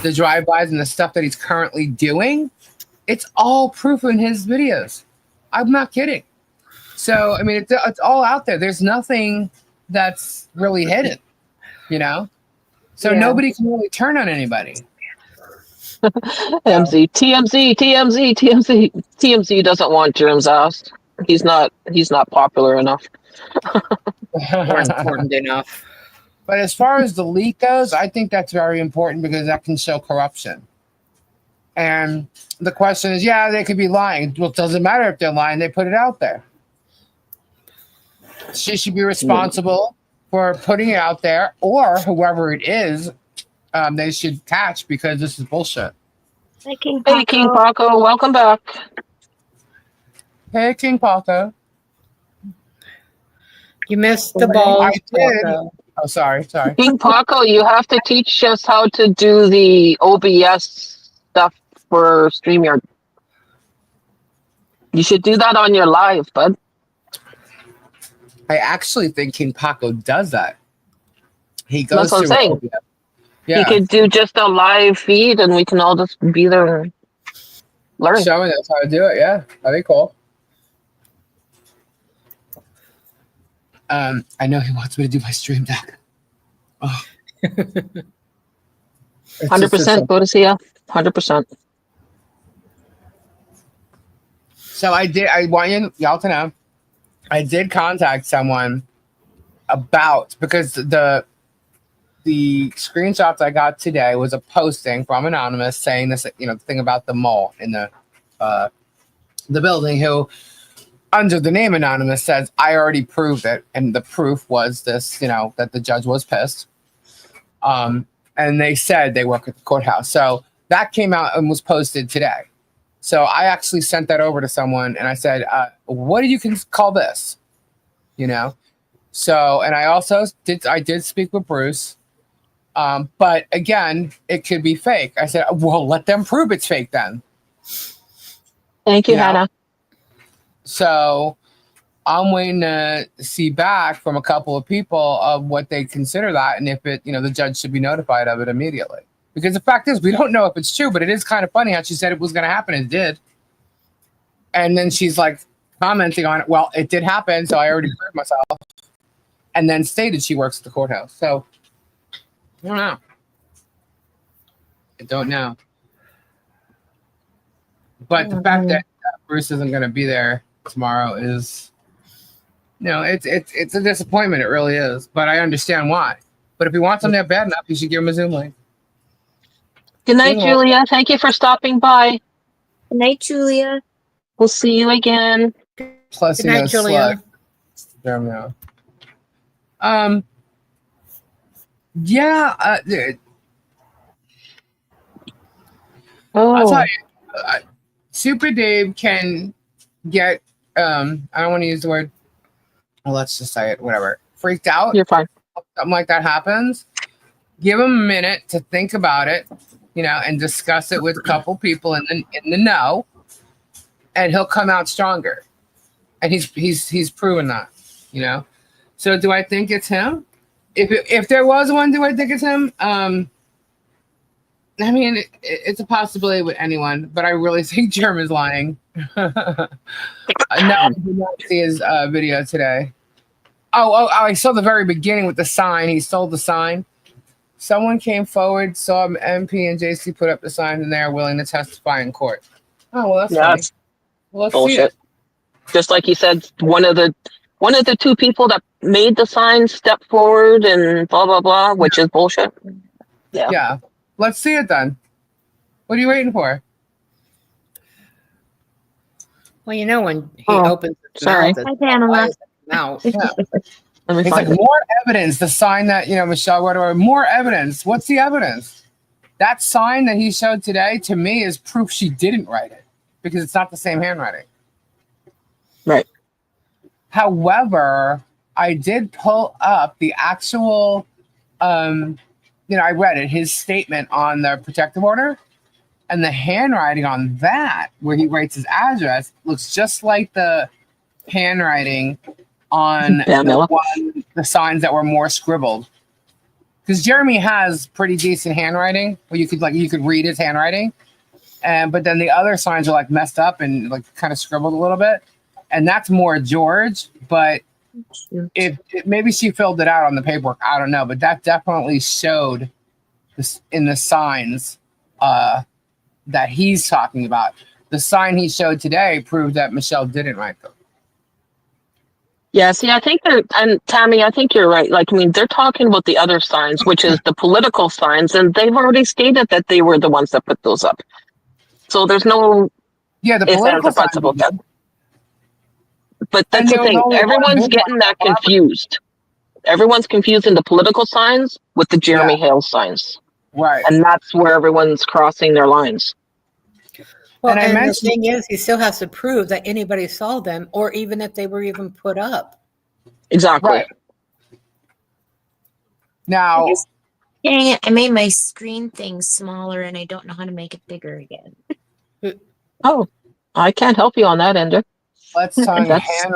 the drive-bys and the stuff that he's currently doing, it's all proof in his videos. I'm not kidding. So, I mean, it's all out there. There's nothing that's really hidden, So nobody can really turn on anybody. TMZ doesn't want Germ's ass. He's not popular enough. Or important enough. But as far as the leak goes, I think that's very important because that can show corruption. And the question is, yeah, they could be lying. Well, it doesn't matter if they're lying. They put it out there. She should be responsible for putting it out there, or whoever it is, they should catch because this is bullshit. Hi, King Hey, King Paco. Paco, welcome back. Hey, King Paco. You missed the balls. I did. Paco. Oh, sorry. King Paco, you have to teach us how to do the OBS stuff for StreamYard. You should do that on your live, bud. I actually think King Paco does that. He goes That's what I'm through saying. OBS. You Yeah, could do just a live feed and we can all just be there and learn. showing us how to do it. Yeah, that'd be cool. I know he wants me to do my stream deck. Oh. 100% go to see ya. 100%. So I want y'all to know, I did contact someone about, because the screenshots I got today was a posting from Anonymous saying this, thing about the mole in the building, who under the name Anonymous says, I already proved it. And the proof was this, that the judge was pissed. And they said they work at the courthouse. So that came out and was posted today. So I actually sent that over to someone and I said, what do you call this? So, and I also did speak with Bruce. But again, it could be fake. I said, well, let them prove it's fake then. Thank you, Hannah. So I'm waiting to see back from a couple of people of what they consider that, and if it, the judge should be notified of it immediately. Because the fact is, we don't know if it's true, but it is kind of funny how she said it was going to happen. It did. And then she's like commenting on it. Well, it did happen, so I already proved myself. And then stated she works at the courthouse. So I don't know. But the fact that Bruce isn't going to be there tomorrow is, it's a disappointment. It really is. But I understand why. But if he wants them there bad enough, you should give him a Zoom link. Good night, Julia. Thank you for stopping by. Good night, Julia. We'll see you again. Plus, Good night, Julia. I'll tell you, Super Dave can get, I don't want to use the word, well, let's just say it, whatever, freaked out. You're fine. Something like that happens. Give him a minute to think about it, and discuss it with a couple people in the know, and he'll come out stronger. And he's proven that, So do I think it's him? If there was one, do I think it's him? I mean, it's a possibility with anyone, but I really think German's lying. No, I did not see his video today. Oh, I saw the very beginning with the sign. He stole the sign. Someone came forward, saw MP and JC put up the sign, and they are willing to testify in court. Oh, well, that's funny. Well, let's bullshit. see it. Just like you said, one of the two people that made the sign stepped forward and blah blah blah, which is bullshit. Yeah. Let's see it then. What are you waiting for? Well, when he opens his sorry. mouth, Hi, Pamela. It's like more evidence. The sign that Michelle wrote, or more evidence. What's the evidence? That sign that he showed today, to me, is proof she didn't write it because it's not the same handwriting. Right. However, I did pull up the actual. I read it. His statement on the protective order, and the handwriting on that, where he writes his address, looks just like the handwriting on the signs that were more scribbled. Because Jeremy has pretty decent handwriting, where you could read his handwriting, but then the other signs are like messed up and like kind of scribbled a little bit, and that's more George. But if maybe she filled it out on the paperwork, I don't know, but that definitely showed this in the signs that he's talking about. The sign he showed today proved that Michelle didn't write them. Yeah, see, I think and Tammy, I think you're right. They're talking about the other signs, which is the political signs, and they've already stated that they were the ones that put those up. So there's no Yeah, the ifs, ands, political or buts signs. about that. But And that's the there was thing. only one Everyone's big one getting on that the bottom. confused. Everyone's confusing the political signs with the Jeremy Hale signs. Right. And that's where everyone's crossing their lines. Well, And I and the mentioned- thing is, he still has to prove that anybody saw them, or even if they were even put up. Exactly. Right. Now, Dang it, I made my screen thing smaller and I don't know how to make it bigger again. Oh, I can't help you on that, Ender. let's talk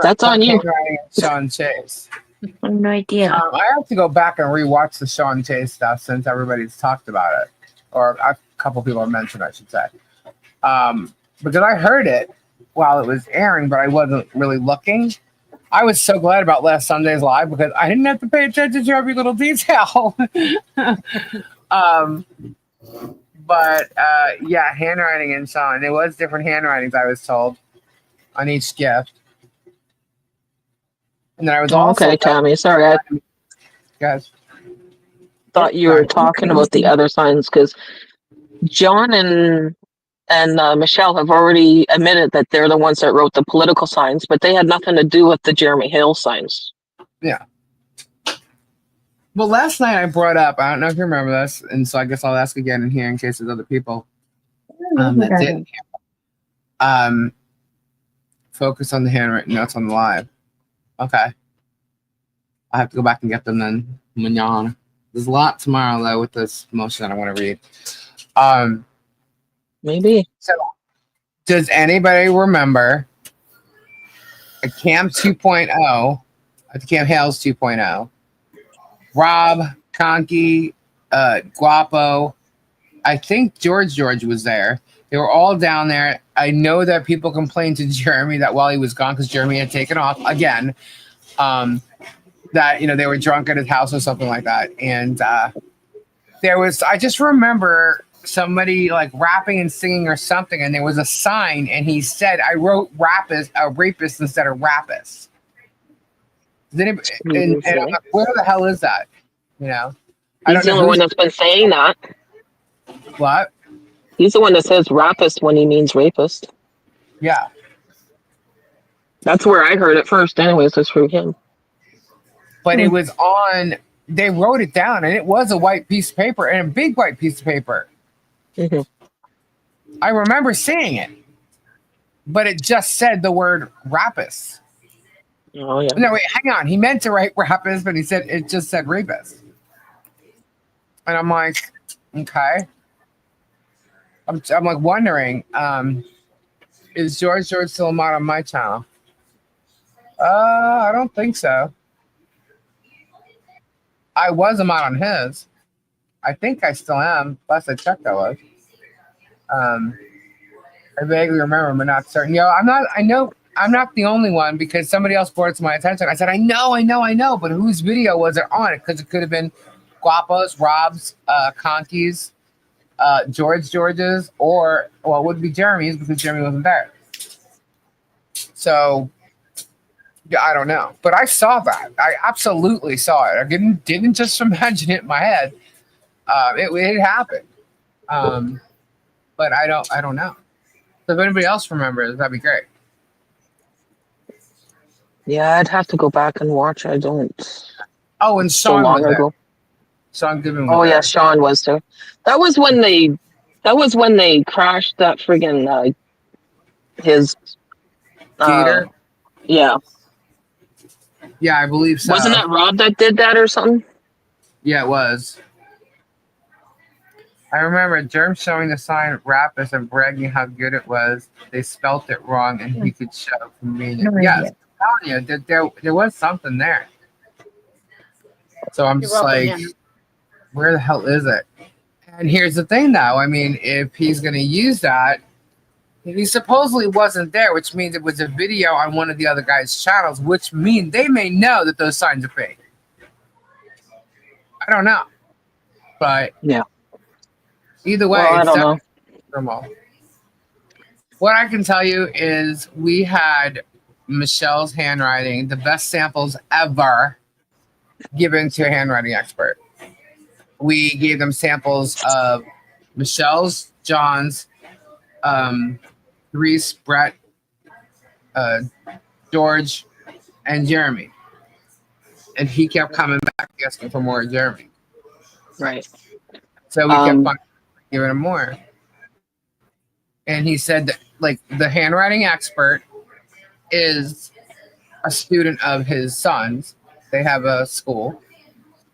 That's on you. handwriting and Sean Chase. I have no idea. I have to go back and rewatch the Sean Chase stuff since everybody's talked about it, or a couple people have mentioned, I should say. Because I heard it while it was airing, but I wasn't really looking. I was so glad about last Sunday's live because I didn't have to pay attention to every little detail. But yeah, handwriting and Sean. It was different handwritings, I was told, on each gift. And then I was also Okay, Tammy. Sorry, I guys. thought you were talking about the other signs because John and Michelle have already admitted that they're the ones that wrote the political signs, but they had nothing to do with the Jeremy Hale signs. Yeah. Well, last night I brought up, I don't know if you remember this, and so I guess I'll ask again in here in case there's other people that didn't hear. Focus on the handwritten notes on the live. Okay. I have to go back and get them then. Manana. There's a lot tomorrow though with this motion that I want to read. Maybe. So does anybody remember a Cam 2.0, at the Cam Hales 2.0? Rob, Conky, Guapo, I think George was there. They were all down there. I know that people complained to Jeremy that while he was gone, because Jeremy had taken off again, that, you know, they were drunk at his house or something like that. And there was, I just remember somebody like rapping and singing or something, and there was a sign, and he said, I wrote rapist instead of rapist. And I'm like, where the hell is that? You know? He's the only one that's been saying that. What? He's the one that says rapist when he means rapist. Yeah. That's where I heard it first anyways, it's through him. But it was on, they wrote it down, and it was a white piece of paper, and a big white piece of paper. Mm-hmm. I remember seeing it, but it just said the word rapist. Oh, yeah. No, wait, hang on. He meant to write rapist, but he said it just said rapist. And I'm like, okay. I'm like wondering, is George still a mod on my channel? I don't think so. I was a mod on his. I think I still am. Last I checked, I was. I vaguely remember, but not certain. Yo, I'm not the only one because somebody else brought it to my attention. I said, I know, but whose video was it on? Because it could have been Guapo's, Rob's, Conky's, George's, or, well, it would be Jeremy's because Jeremy wasn't there. So, yeah, I don't know. But I saw that. I absolutely saw it. I didn't just imagine it in my head. It happened. But I don't know. So if anybody else remembers, that'd be great. Yeah, I'd have to go back and watch. I don't. Oh, and So Sean long was ago. there. Sean Goodman was Oh there. yeah, Sean was there. That was when they crashed that friggin' his Gator? Yeah. Yeah, I believe so. Wasn't that Rob that did that or something? Yeah, it was. I remember Germ showing the sign rapist and bragging how good it was. They spelt it wrong and he could show convenient. No Yes, idea. I'm telling you, there was something there. So I'm You're just welcome, like, him. where the hell is it? And here's the thing though. I mean, if he's going to use that, he supposedly wasn't there, which means it was a video on one of the other guys' channels, which means they may know that those signs are fake. I don't know. But Yeah. either way, Well, I don't know. normal. What I can tell you is we had Michelle's handwriting, the best samples ever given to a handwriting expert. We gave them samples of Michelle's, John's, Reese, Brett, George, and Jeremy. And he kept coming back asking for more Jeremy. Right. So we kept on giving him more. And he said that, like, the handwriting expert is a student of his son's. They have a school,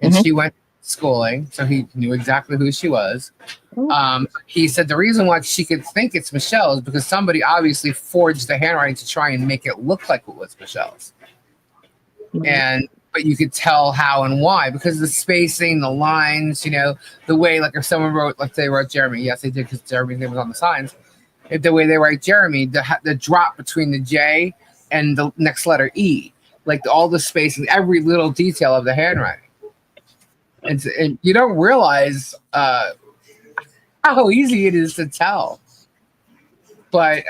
and she went to schooling, so he knew exactly who she was. He said the reason why she could think it's Michelle is because somebody obviously forged the handwriting to try and make it look like it was Michelle's. But you could tell how and why, because the spacing, the lines, the way, like if someone wrote, let's say wrote Jeremy, yes, they did because Jeremy's name was on the signs. If the way they write Jeremy, the drop between the J and the next letter E, like all the spacing, every little detail of the handwriting. And you don't realize how easy it is to tell. But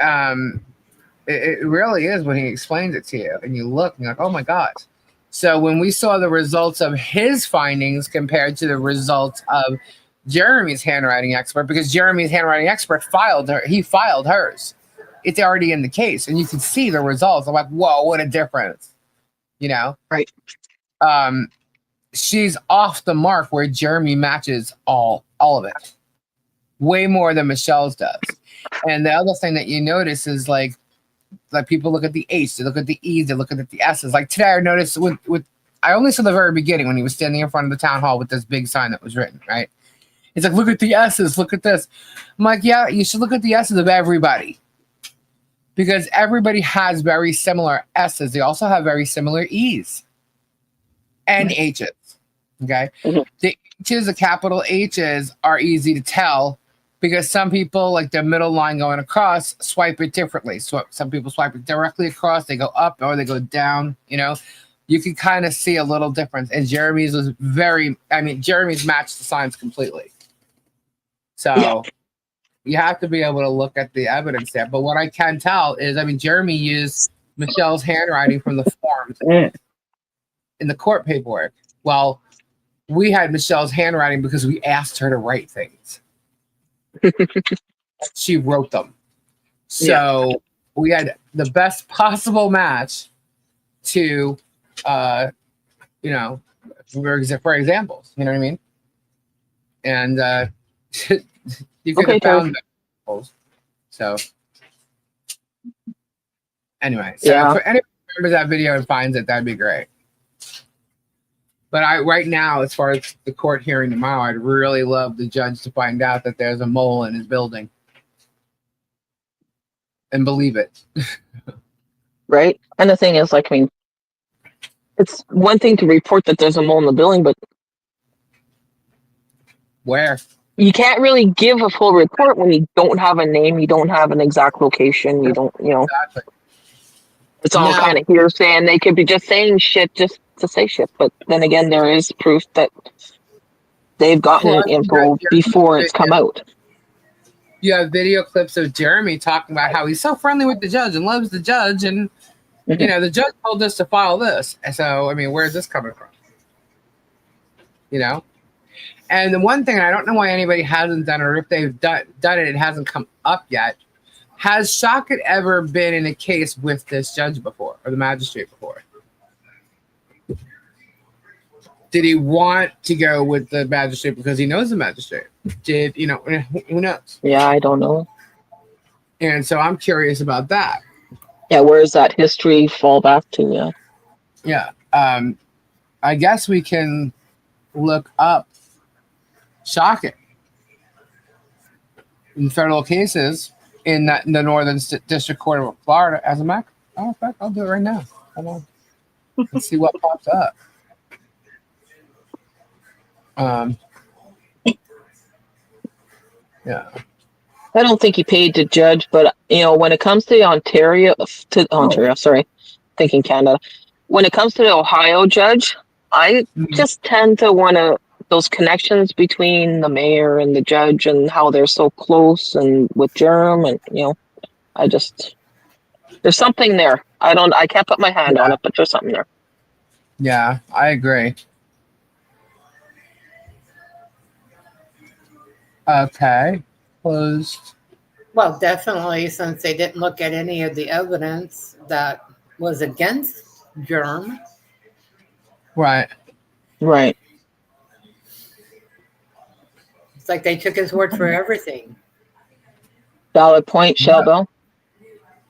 it really is when he explains it to you and you look and you're like, oh my God. So when we saw the results of his findings compared to the results of Jeremy's handwriting expert, because Jeremy's handwriting expert filed hers. It's already in the case and you can see the results. I'm like, whoa, what a difference. Right. She's off the mark where Jeremy matches all of it. Way more than Michelle's does. And the other thing that you notice is like people look at the H, they look at the E's, they look at the S's. Like today I noticed with I only saw the very beginning when he was standing in front of the town hall with this big sign that was written, right? He's like, look at the S's, look at this. I'm like, yeah, you should look at the S's of everybody. Because everybody has very similar S's. They also have very similar E's and H's. Okay. The H's, the capital H's, are easy to tell because some people, like the middle line going across, swipe it differently. So some people swipe it directly across, they go up or they go down, You can kind of see a little difference. And Jeremy's was Jeremy's matched the signs completely. So you have to be able to look at the evidence there. But what I can tell is, Jeremy used Michelle's handwriting from the forms in the court paperwork. Well, we had Michelle's handwriting because we asked her to write things. She wrote them. So we had the best possible match to, for examples. You know what I mean? And you could have found examples. So anyway, if anyone remembers that video and finds it, that'd be great. But right now, as far as the court hearing tomorrow, I'd really love the judge to find out that there's a mole in his building. And believe it. Right? And the thing is, it's one thing to report that there's a mole in the building, but where? You can't really give a full report when you don't have a name, you don't have an exact location, you don't, Exactly. It's all kind of hearsay, and they could be just saying shit just to say shit. But then again, there is proof that they've gotten info before it's come out. You have video clips of Jeremy talking about how he's so friendly with the judge and loves the judge, and the judge told us to file this. So where's this coming from? And the one thing, I don't know why anybody hasn't done it, or if they've done it, it hasn't come up yet. Has Shockett ever been in a case with this judge before, or the magistrate before? Did he want to go with the magistrate because he knows the magistrate? Who knows? Yeah, I don't know. And so I'm curious about that. Yeah, where does that history fall back to? Yeah. I guess we can look up Shockett in federal cases in the Northern District Court of Florida. As a matter of fact, I'll do it right now. Hold on. Let's see what pops up. Yeah. I don't think he paid to judge, but when it comes to Ontario, thinking Canada. When it comes to the Ohio judge, I just tend to want those connections between the mayor and the judge and how they're so close and with Jerem, and there's something there. I can't put my hand on it, but there's something there. Yeah, I agree. Okay, closed. Well, definitely, since they didn't look at any of the evidence that was against Germ. Right. Right. It's like they took his word for everything. Valid point, Shelbo.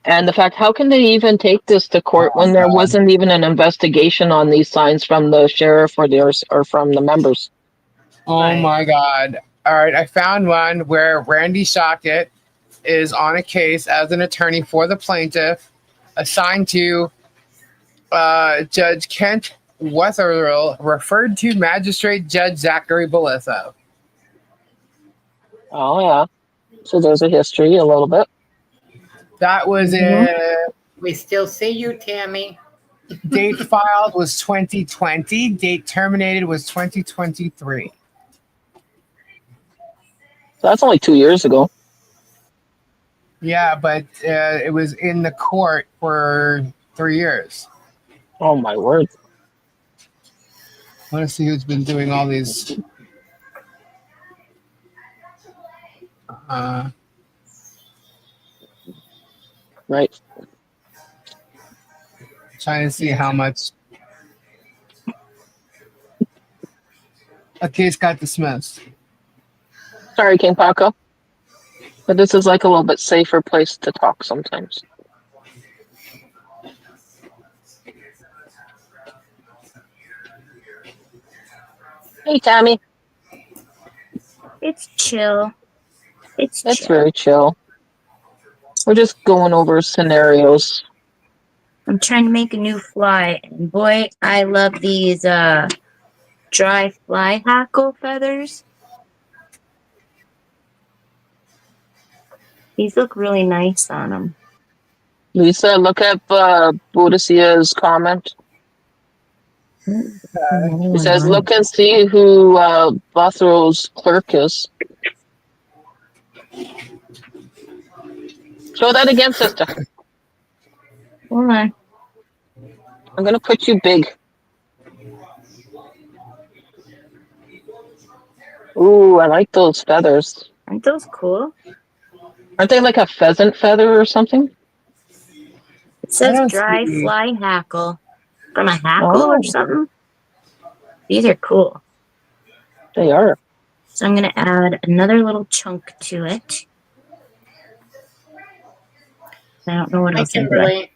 And the fact, how can they even take this to court when there wasn't even an investigation on these signs from the sheriff or from the members? Oh Right. my God. All right. I found one where Randy Shockett is on a case as an attorney for the plaintiff, assigned to Judge Kent Wetherill, referred to Magistrate Judge Zachary Belitho. Oh, yeah. So there's a history a little bit. That was Mhm. We still see you, Tammy. Date filed was 2020. Date terminated was 2023. So that's only 2 years ago. Yeah, but it was in the court for 3 years. Oh, my word. I want to see who's been doing all these. Right. Trying to see how much a case got dismissed. Sorry, King Paco. But this is like a little bit safer place to talk sometimes. Hey, Tammy. It's chill. It's It's chill. very chill. We're just going over scenarios. I'm trying to make a new fly, and boy, I love these dry fly hackle feathers. These look really nice on them. Lisa, look up Boudicca's comment. It says, look and see who Bothrow's clerk is. Show that again, sister. Hold on. I'm going to put you big. Ooh, I like those feathers. Aren't those cool? Aren't they like a pheasant feather or something? It says don't dry see- fly hackle. From a hackle or something? These are cool. They are. So I'm going to add another little chunk to it. I don't know what Hi, else I'm doing. Kimberly.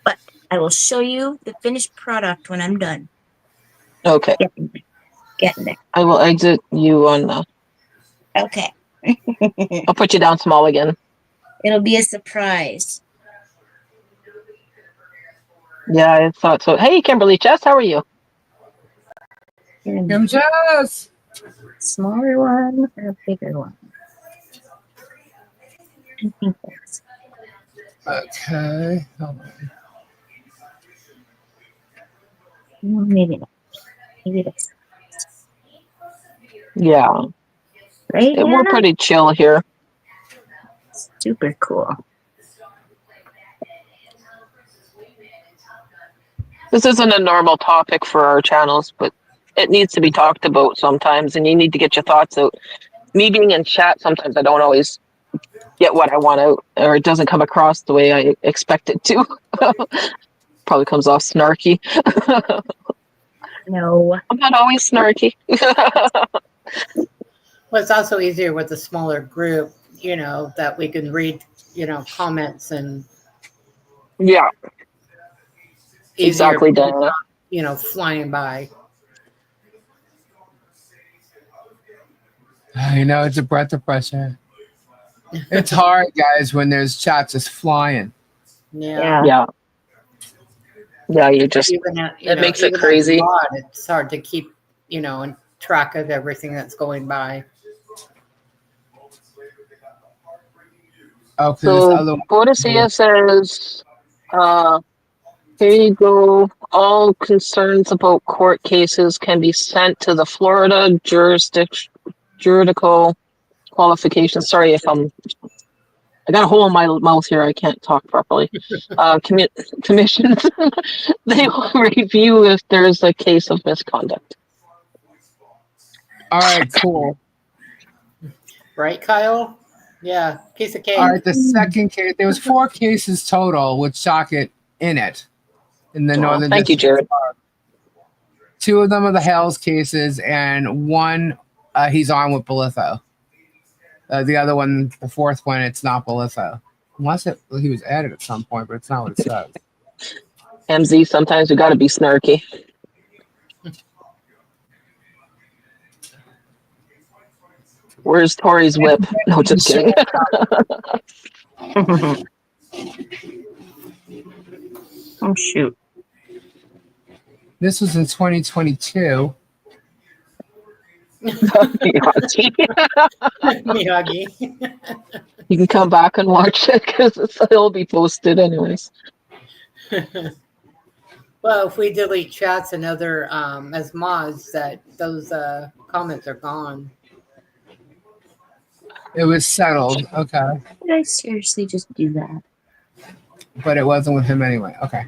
But I will show you the finished product when I'm done. Okay. Getting there. I will exit you on the... Okay. I'll put you down small again. It'll be a surprise. Yeah, I thought so. Hey, Kimberly Chess, how are you? Kim Jess! Smaller one or a bigger one? I think that's... Okay. Hold on. Maybe not. Maybe this. Yeah. Right, We're Hannah? pretty chill here. Super cool. This isn't a normal topic for our channels, but it needs to be talked about sometimes, and you need to get your thoughts out. Me being in chat, sometimes I don't always get what I want out, or it doesn't come across the way I expect it to. Probably comes off snarky. No. I'm not always snarky. Well, it's also easier with a smaller group, that we can read, comments and Yeah, easier, exactly, Diana. flying by. You know, it's a breath of fresh air. It's hard, guys, when there's chats just flying. Yeah. Yeah. Yeah, you just... Even at, it makes it even at crazy. mod, it's hard to keep, in track of everything that's going by. Oh, So Boudicca says, here you go. All concerns about court cases can be sent to the Florida juridical qualifications. Sorry if I got a hole in my mouth here. I can't talk properly. Commissions. They will review if there's a case of misconduct. All right, cool. Right, Kyle? Yeah, piece of All cake. right, the second case. There was 4 cases total with Shockett in it in the Oh, Northern thank you, District. Jared. 2 of them are the Hales cases, and one he's on with Belitho. The other one, the 4th one, it's not Belitho. Unless he was added at some point, but it's not what it says. MZ, sometimes we got to be snarky. Where's Tori's whip? No, just kidding. Oh shoot. This was in 2022. Miyagi. You can come back and watch it because it'll be posted anyways. Well, if we delete chats and other as mods, that those comments are gone. It was settled. Okay. Did I seriously just do that? But it wasn't with him anyway. Okay.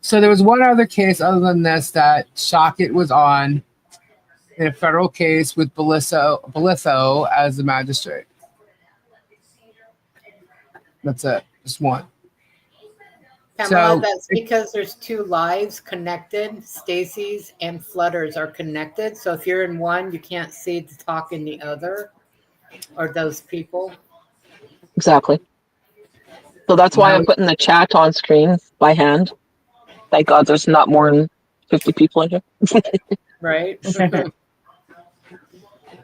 So there was one other case other than this that Shockett was on in a federal case with Belitho as the magistrate. That's it. Just one. Pamela, So that's because there's 2 lives connected. Stacy's and Flutter's are connected. So if you're in one, you can't see the talk in the other, or those people. Exactly. So that's why I'm putting the chat on screen by hand. Thank God there's not more than 50 people in here. Right?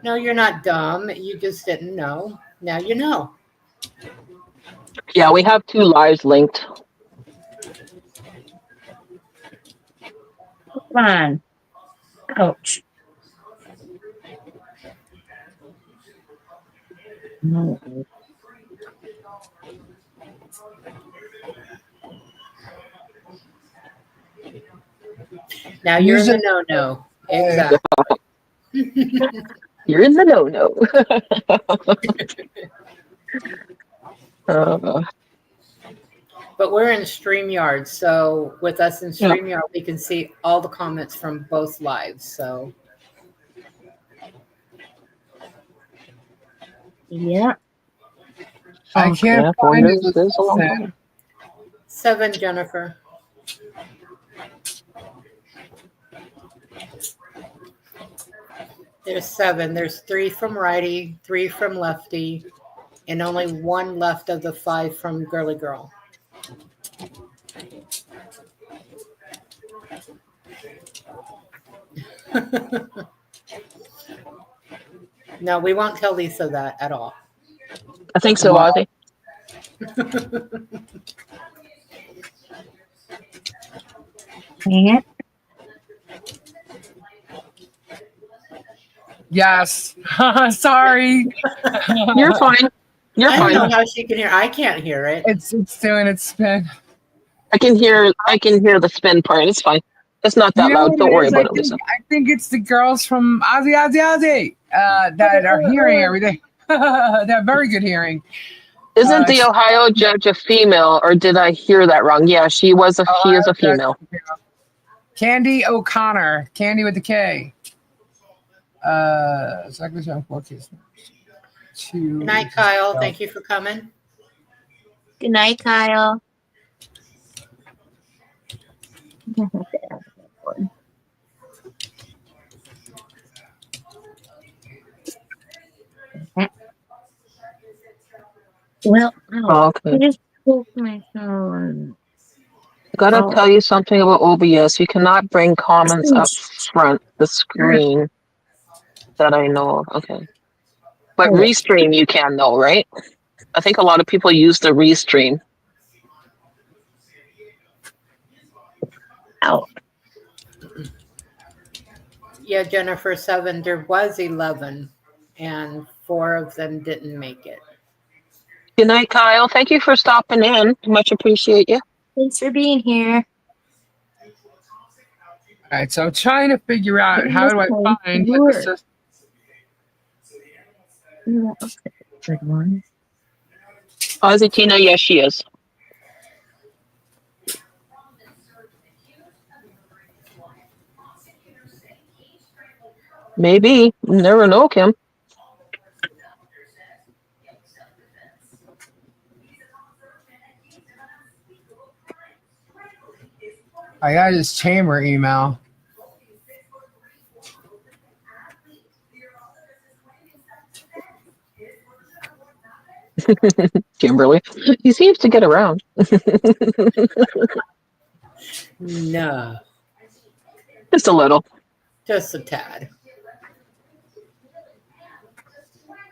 No, you're not dumb. You just didn't know. Now you know. Yeah, we have 2 lives linked. Come on. Ouch. No. Now you're in the no-no. Exactly. You're in the no-no. But we're in StreamYard, so with us in StreamYard, we can see all the comments from both lives. So Yeah. I can't find it. This is a long time. 7, Jennifer. There's 7. There's 3 from righty, 3 from lefty, and only 1 left of the 5 from girly girl. No, we won't tell Lisa that at all. I think so, Ozzy. Dang it. Yes. Sorry. You're fine. You're I don't know fine. how she can hear. I can't hear it. It's doing its spin. I can hear the spin part. It's fine. It's not that You know loud. what Don't it worry is? about it, Lisa. I think it's the girls from Ozzy that are hearing everything. They have very good hearing. Isn't the Ohio judge a female, or did I hear that wrong? Yeah, she is a female. Candy O'Connor. Candy with the K. Second show 4 cases. Good night, Kyle. Thank you for coming. Good night, Kyle. Well, Okay. I just broke my phone. I gotta tell you something about OBS. You cannot bring comments up front the screen that I know of. Okay. But Restream you can though, right? I think a lot of people use the Restream. Ow. Yeah, Jennifer, 7. There was 11, and 4 of them didn't make it. Good night, Kyle. Thank you for stopping in. Much appreciate you. Thanks for being here. All right, so I'm trying to figure out how do I find the system. That looks like a good one. Ozzy Tina, yes, she is. Maybe. You never know, Kim. I got his chamber email. Kimberly. He seems to get around. No, Just a little. just a tad.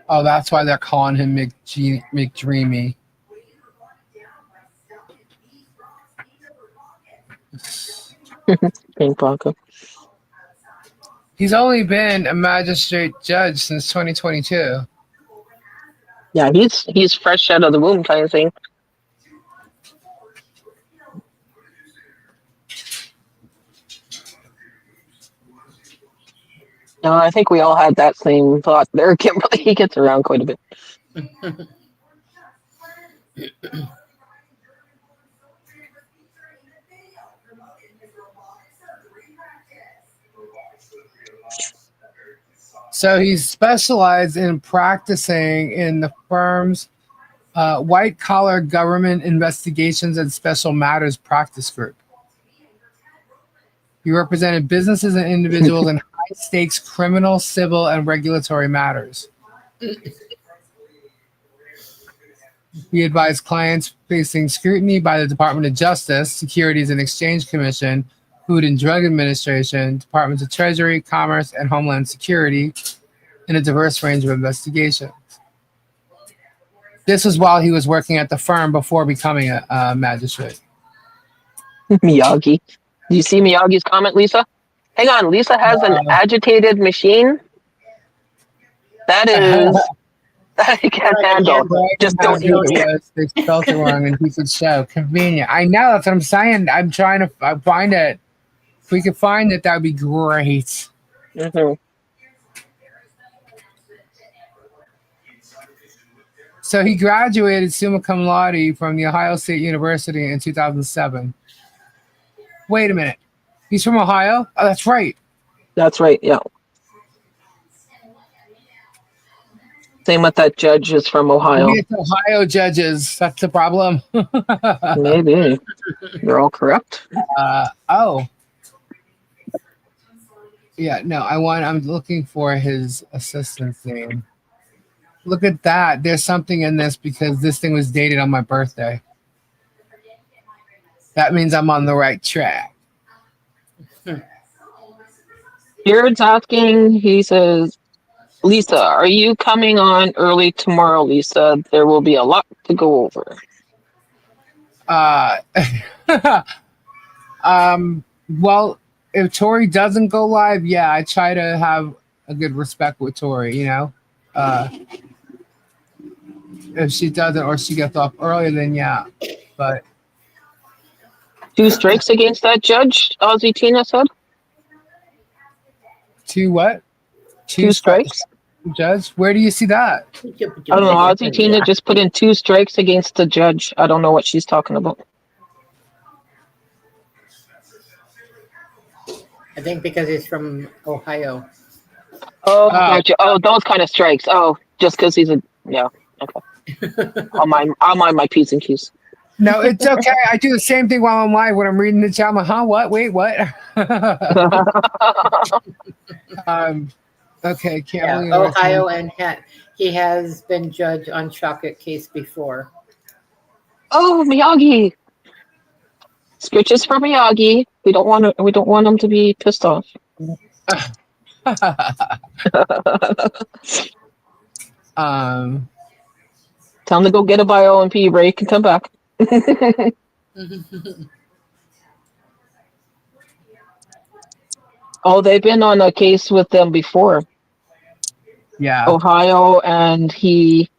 Oh, that's why they're calling him McDreamy. Pink Blanca. He's only been a magistrate judge since 2022. Yeah, he's fresh out of the womb kind of thing. No, I think we all had that same thought there. Kimberly, he gets around quite a bit. So he's specialized in practicing in the firm's white-collar government investigations and special matters practice group. He represented businesses and individuals in high-stakes criminal, civil, and regulatory matters. He advised clients facing scrutiny by the Department of Justice, Securities and Exchange Commission, Food and Drug Administration, Departments of Treasury, Commerce, and Homeland Security in a diverse range of investigations. This was while he was working at the firm before becoming a magistrate. Miyagi. Do you see Miyagi's comment, Lisa? Hang on, Lisa has an agitated machine. That is that I can't handle. Just don't eat it. They spelled it wrong and he could show. Convenient. I know, that's what I'm saying. I'm trying to find it. If we could find it, that would be great. Mm-hmm. So he graduated summa cum laude from the Ohio State University in 2007. Wait a minute. He's from Ohio? Oh, that's right. That's right, yeah. Same with that judge is from Ohio. Maybe it's Ohio judges. That's the problem. Maybe. You're all correct. Oh. Yeah, no, I'm looking for his assistant's name. Look at that. There's something in this because this thing was dated on my birthday. That means I'm on the right track. Jared's asking, he says, Lisa, are you coming on early tomorrow, Lisa? There will be a lot to go over. Well, if Tori doesn't go live, yeah, I try to have a good respect with Tori, you know? If she doesn't or she gets off early, then yeah. But 2 strikes against that judge, Aussie Tina said? 2 what? 2 strikes? Judge? Where do you see that? I don't know. Aussie Tina just put in 2 strikes against the judge. I don't know what she's talking about. I think because he's from Ohio. Oh, gotcha. Oh, those kind of strikes. Oh, just because he's a... Yeah, okay. I'll mind my P's and Q's. No, it's okay. I do the same thing while I'm live when I'm reading the chat. I'm like, huh? What? Wait, what? Okay, can't believe Ohio and he has been judge on chocolate case before. Oh, Miyagi. Scritches for Miyagi. We don't want him to be pissed off. Tell him to go get a bio and pee break and come back. Oh, they've been on a case with them before. Yeah. Ohio, and he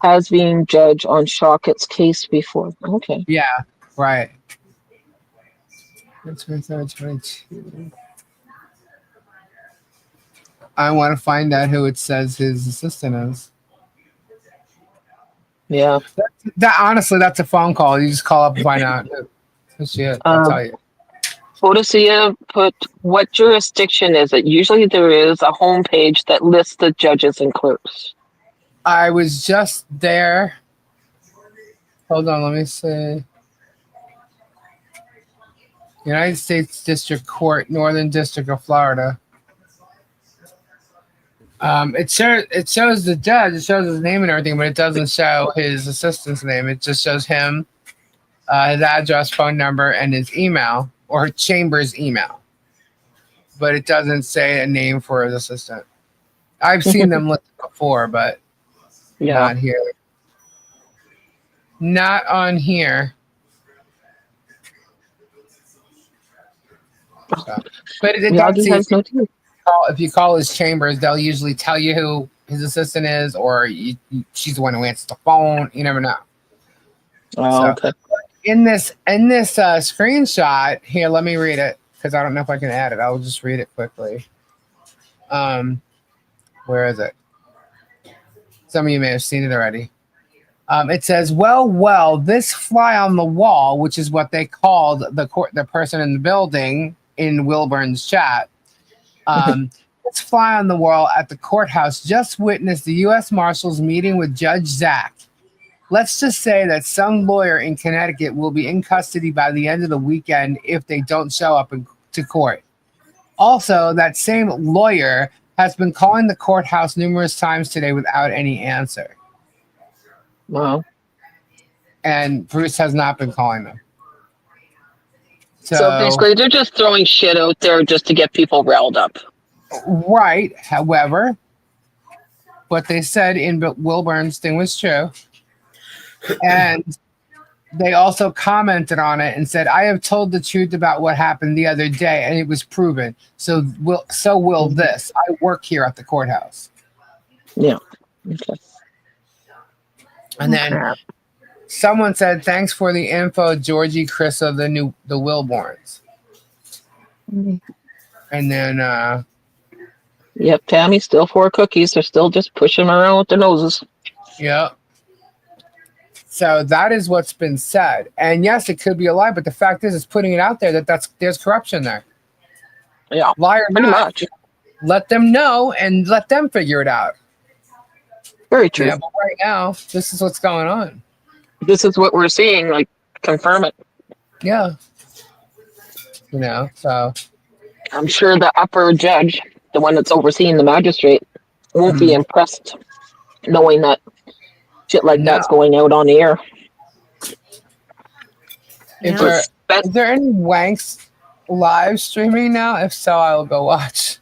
has been judge on Shockett's case before. Okay. Yeah, right. That's 22. I want to find out who it says his assistant is. Yeah. That honestly, that's a phone call. You just call up and find out who she is. I'll tell you. Photosia put, what jurisdiction is it? Usually there is a homepage that lists the judges and clerks. I was just there. Hold on, let me see. United States District Court, Northern District of Florida. It shows the judge. It shows his name and everything, but it doesn't show his assistant's name. It just shows him, his address, phone number, and his email or Chamber's email. But it doesn't say a name for his assistant. I've seen them listed before, but not here. Not on here. So, but it does has no teeth. if you call his chambers, they'll usually tell you who his assistant is, or she's the one who answers the phone. You never know. Oh, okay. In this screenshot here, let me read it because I don't know if I can add it. I'll just read it quickly. Where is it? Some of you may have seen it already. It says, well, this fly on the wall, which is what they called the person in the building in Wilburn's chat. This fly on the wall at the courthouse just witnessed the U.S. Marshals meeting with Judge Zach. Let's just say that some lawyer in Connecticut will be in custody by the end of the weekend if they don't show up to court. Also, that same lawyer has been calling the courthouse numerous times today without any answer. Wow. And Bruce has not been calling them. So basically, they're just throwing shit out there just to get people riled up. Right. However, what they said in Wilburn's thing was true. And they also commented on it and said, I have told the truth about what happened the other day, and it was proven. So will this. I work here at the courthouse. Yeah. Okay. And then someone said, thanks for the info, Georgie, Chrissa, the Wilborns. And then yep, Tammy, still 4 cookies. They're still just pushing them around with their noses. Yep. So that is what's been said. And yes, it could be a lie, but the fact is, it's putting it out there that there's corruption there. Yeah. Lie or pretty not, much. let them know and let them figure it out. Very true. Yeah, but right now, this is what's going on. This is what we're seeing. Like, confirm it. Yeah. So. I'm sure the upper judge, the one that's overseeing the magistrate, won't be impressed knowing that shit like that's going out on the air. Is there any wanks live streaming now? If so, I will go watch.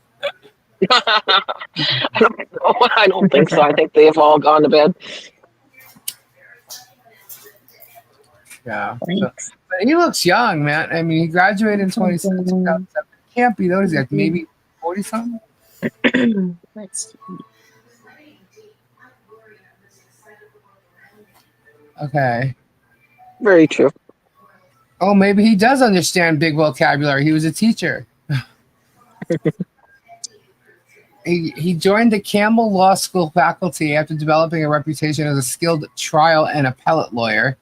I don't think so. I think they've all gone to bed. Yeah. But he looks young, man. I mean, he graduated in 2007. Can't be those like maybe 40 something. Let's see. Okay. Very true. Oh, maybe he does understand big vocabulary. He was a teacher. He joined the Campbell Law School faculty after developing a reputation as a skilled trial and appellate lawyer.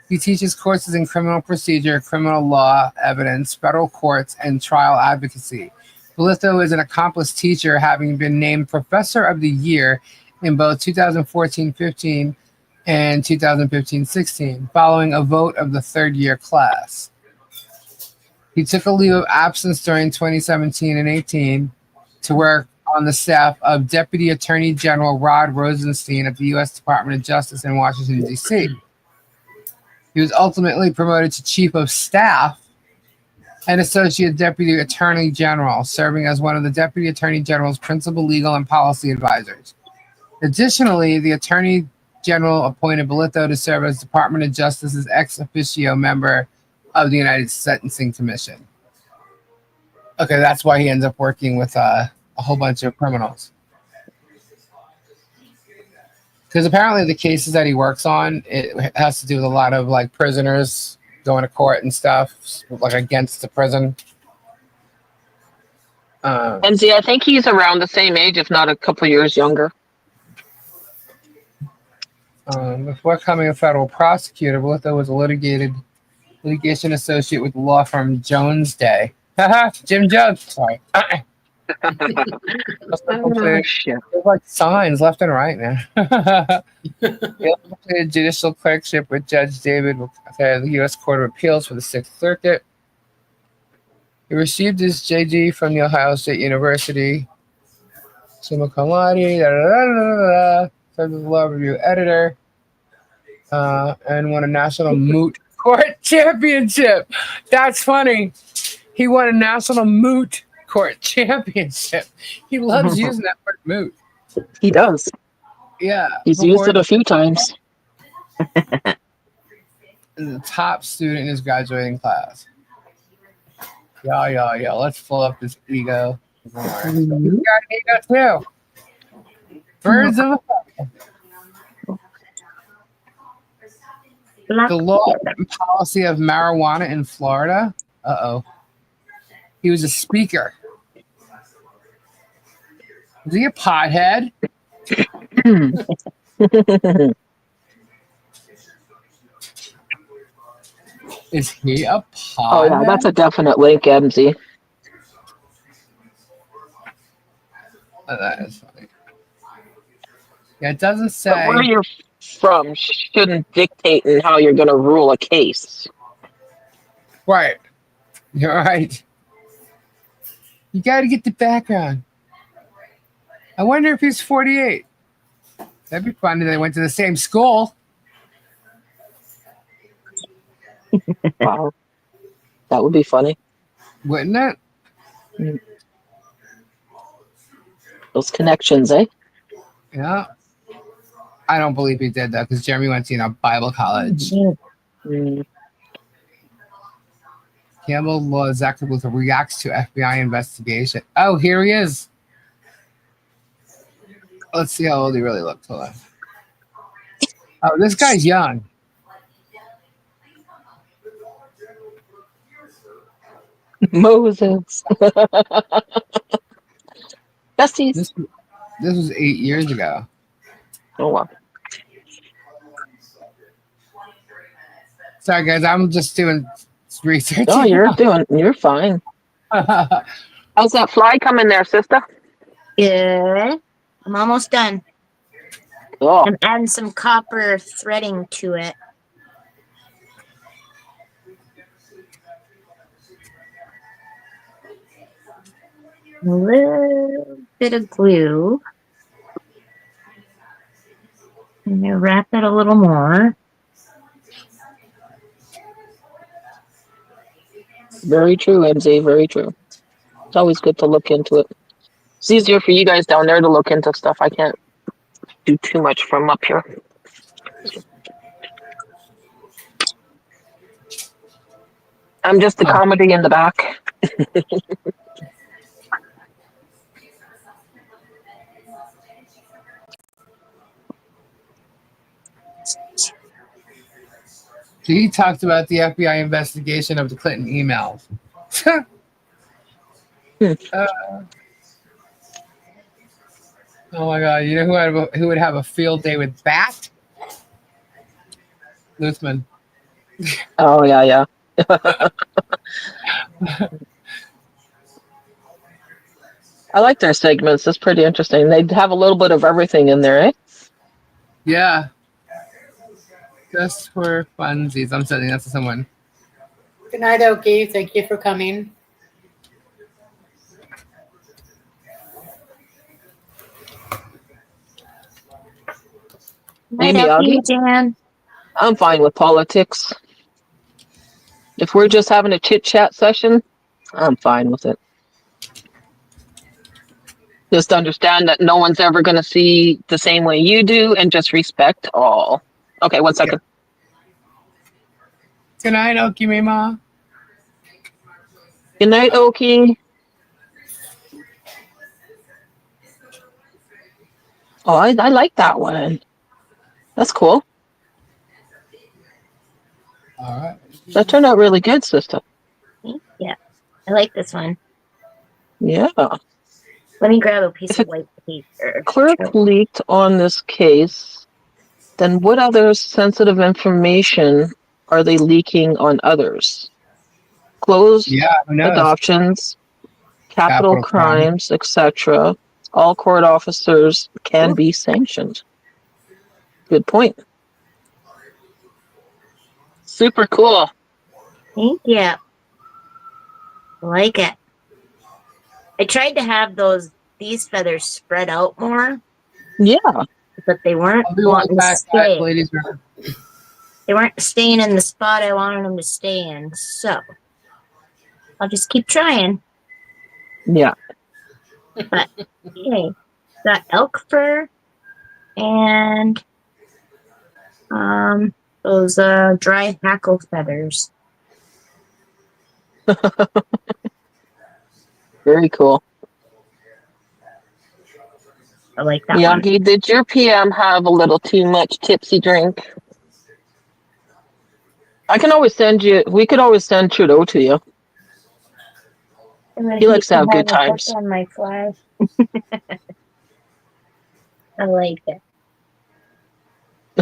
He teaches courses in criminal procedure, criminal law, evidence, federal courts, and trial advocacy. Bolitho is an accomplished teacher, having been named Professor of the Year in both 2014-15 and 2015-16, following a vote of the third-year class. He took a leave of absence during 2017 and 18 to work on the staff of Deputy Attorney General Rod Rosenstein at the U.S. Department of Justice in Washington, D.C. He was ultimately promoted to Chief of Staff and Associate Deputy Attorney General, serving as one of the Deputy Attorney General's principal legal and policy advisors. Additionally, the Attorney General appointed Bolitho to serve as Department of Justice's ex officio member of the United Sentencing Commission. Okay, that's why he ends up working with a whole bunch of criminals. Because apparently the cases that he works on, it has to do with a lot of like prisoners going to court and stuff, like against the prison. And see, I think he's around the same age, if not a couple years younger. Before becoming a federal prosecutor, Bolitho was a litigation associate with the law firm Jones Day. Jim Jones. Sorry. Shit. There's like signs left and right, man. He completed judicial clerkship with Judge David, the U.S. Court of Appeals for the Sixth Circuit. He received his JD from the Ohio State University. Summa cum laude, served as a law review editor, and won a national moot court championship. That's funny. He won a national moot court championship. He loves using that word moot. He does. Yeah. He's used it a few times. The top student in his graduating class. Yeah. Let's pull up this ego. He's got an ego too. Birds of a the law and policy of marijuana in Florida. He was a speaker. Was he a pothead? Is he a pothead? Oh yeah, that's a definite link, MZ. That is funny. Yeah, it doesn't But say. where you're from shouldn't dictate in how you're going to rule a case. Right. You're right. You got to get the background. I wonder if he's 48. That'd be funny. They went to the same school. Wow. That would be funny. Wouldn't it? Those connections, eh? Yeah. I don't believe he did that because Jeremy went to Bible college. Mm. Campbell Law Executive reacts to FBI investigation. Oh, here he is. Let's see how old he really looks. Hold on. Oh, this guy's young. Moses. Besties. This was 8 years ago. Oh, wow. Sorry, guys. I'm just doing research. Oh, you're fine. How's that fly coming there, sister? Good. I'm almost done. Oh, I'm adding some copper threading to it. A little bit of glue. I'm going to wrap it a little more. very true, MZ. Very true. It's always good to look into it. It's easier for you guys down there to look into stuff. I can't do too much from up here. I'm just the comedy in the back. He talked about the FBI investigation of the Clinton emails. Oh my God! You know who would have a field day with Bat? Luthman. Oh, yeah. I like their segments. It's pretty interesting. They have a little bit of everything in there, eh? Yeah. Just for funsies. I'm sending that to someone. Good night, Oki. Thank you for coming. Hi, Miyagi? Jan. I'm fine with politics. If we're just having a chit-chat session, I'm fine with it. Just understand that no one's ever going to see the same way you do and just respect all. Okay, 1 second. Good night, Oki Mima. Good night, Oki. Oh, I like that one. That's cool. All right. That turned out really good, sister. Yeah, I like this one. Yeah. Let me grab a piece of white paper. Clerk leaked on this case, then what other sensitive information are they leaking on others? Closed Who knows? adoptions, capital crimes, etc. All court officers can be sanctioned. Good point. Super cool. Thank you. I like it. I tried to have these feathers spread out more, Yeah. but they weren't I'll be right wanting to back, stay. ladies. They weren't staying in the spot I wanted them to stay in. So I'll just keep trying. Yeah. But hey, got elk fur and those dry hackle feathers. Very cool. I like that one. Yagi, did your PM have a little too much tipsy drink? I can always send you. We could always send Trudeau to you. And I He likes to hate have good a hook times. on my fly. I like it.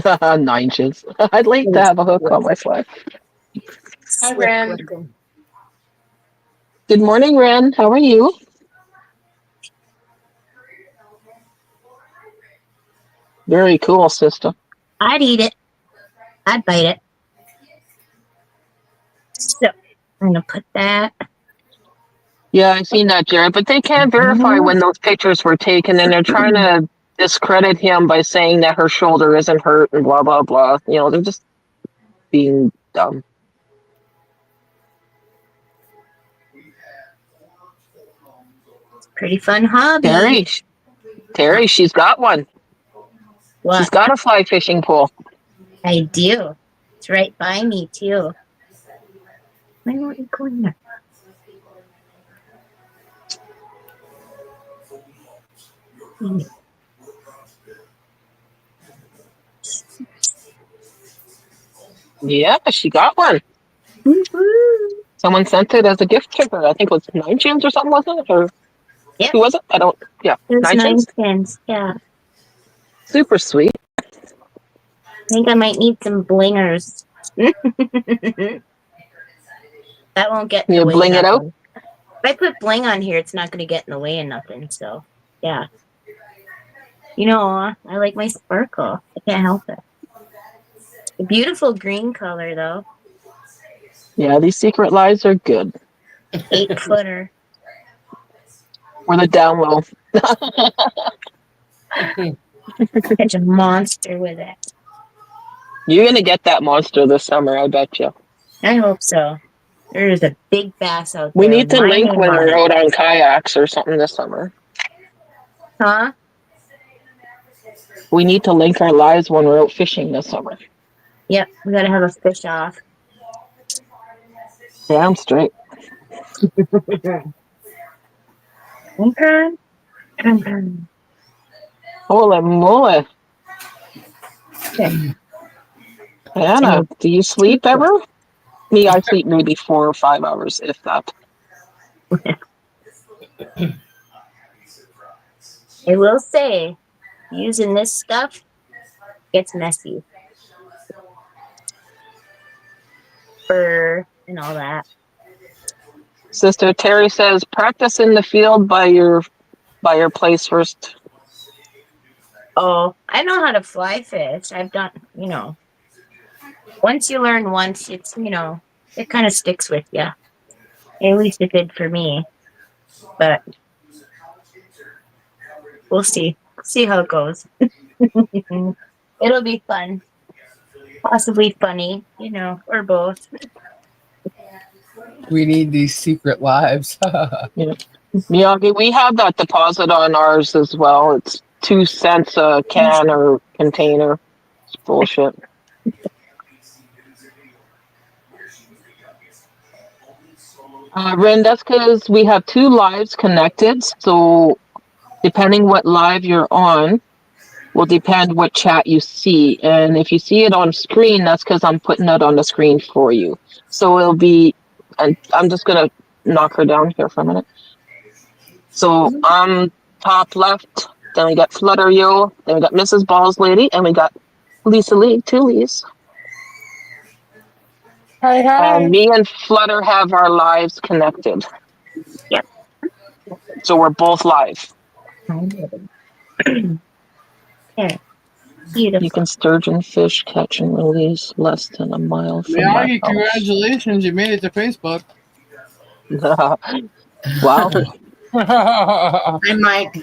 9 inches. I'd like to have a hook on my fly. Hi, Slick Ren. looking. Good morning, Ren. How are you? Very cool, sister. I'd eat it. I'd bite it. So I'm gonna put that. Yeah, I've seen that, Jared. But they can't verify when those pictures were taken, and they're trying to discredit him by saying that her shoulder isn't hurt and blah blah blah. You know, they're just being dumb. Pretty fun hobby. Terry, she's got one. What? She's got a fly fishing pole. I do. It's right by me too. Why won't you go in there? Yeah, she got one. Woo-hoo. Someone sent it as a gift to her. I think it was 9 chins or something, wasn't it? Or Yep. who was it? I don't. Yeah, There's 9 9 chins. pins. Yeah. Super sweet. I think I might need some blingers. That won't get in the You way bling of it out. nothing. If I put bling on here, it's not going to get in the way of nothing. So, yeah. You know, I like my sparkle. I can't help it. A beautiful green color, though. Yeah, these secret lives are good. 8-footer. Or the down low. Catch a monster with it. You're gonna get that monster this summer, I bet you. I hope so. There's a big bass out We there. need to My link name when on we're it. out on kayaks or something this summer. Huh? We need to link our lives when we're out fishing this summer. Yep, we gotta have a fish off. Damn straight. Okay. Holy moly. Hannah, do you sleep ever? Me, I sleep maybe 4 or 5 hours, if that. I will say, using this stuff gets messy. Fur and all that. Sister Terry says, practice in the field by your place first. Oh, I know how to fly fish. I've done, once you learn once, it's, it kind of sticks with you. At least it did for me. But we'll see. See how it goes. It'll be fun. Possibly funny, or both. We need these secret lives. Yeah. Miyagi, we have that deposit on ours as well. It's 2 cents a can or container. It's bullshit. Ren, that's because we have 2 lives connected. So depending what live you're on will depend what chat you see. And if you see it on screen, that's because I'm putting it on the screen for you. So it'll be, and I'm just going to knock her down here for a minute. So top left, then we got Flutter Yo, then we got Mrs. Balls Lady, and we got Lisa Lee, 2 Lees. Hi. Me and Flutter have our lives connected. Yep. So we're both live. Yeah. Beautiful. You can sturgeon fish, catch and release less than a mile from my house. Congratulations, you made it to Facebook. Wow. Hi, Mike.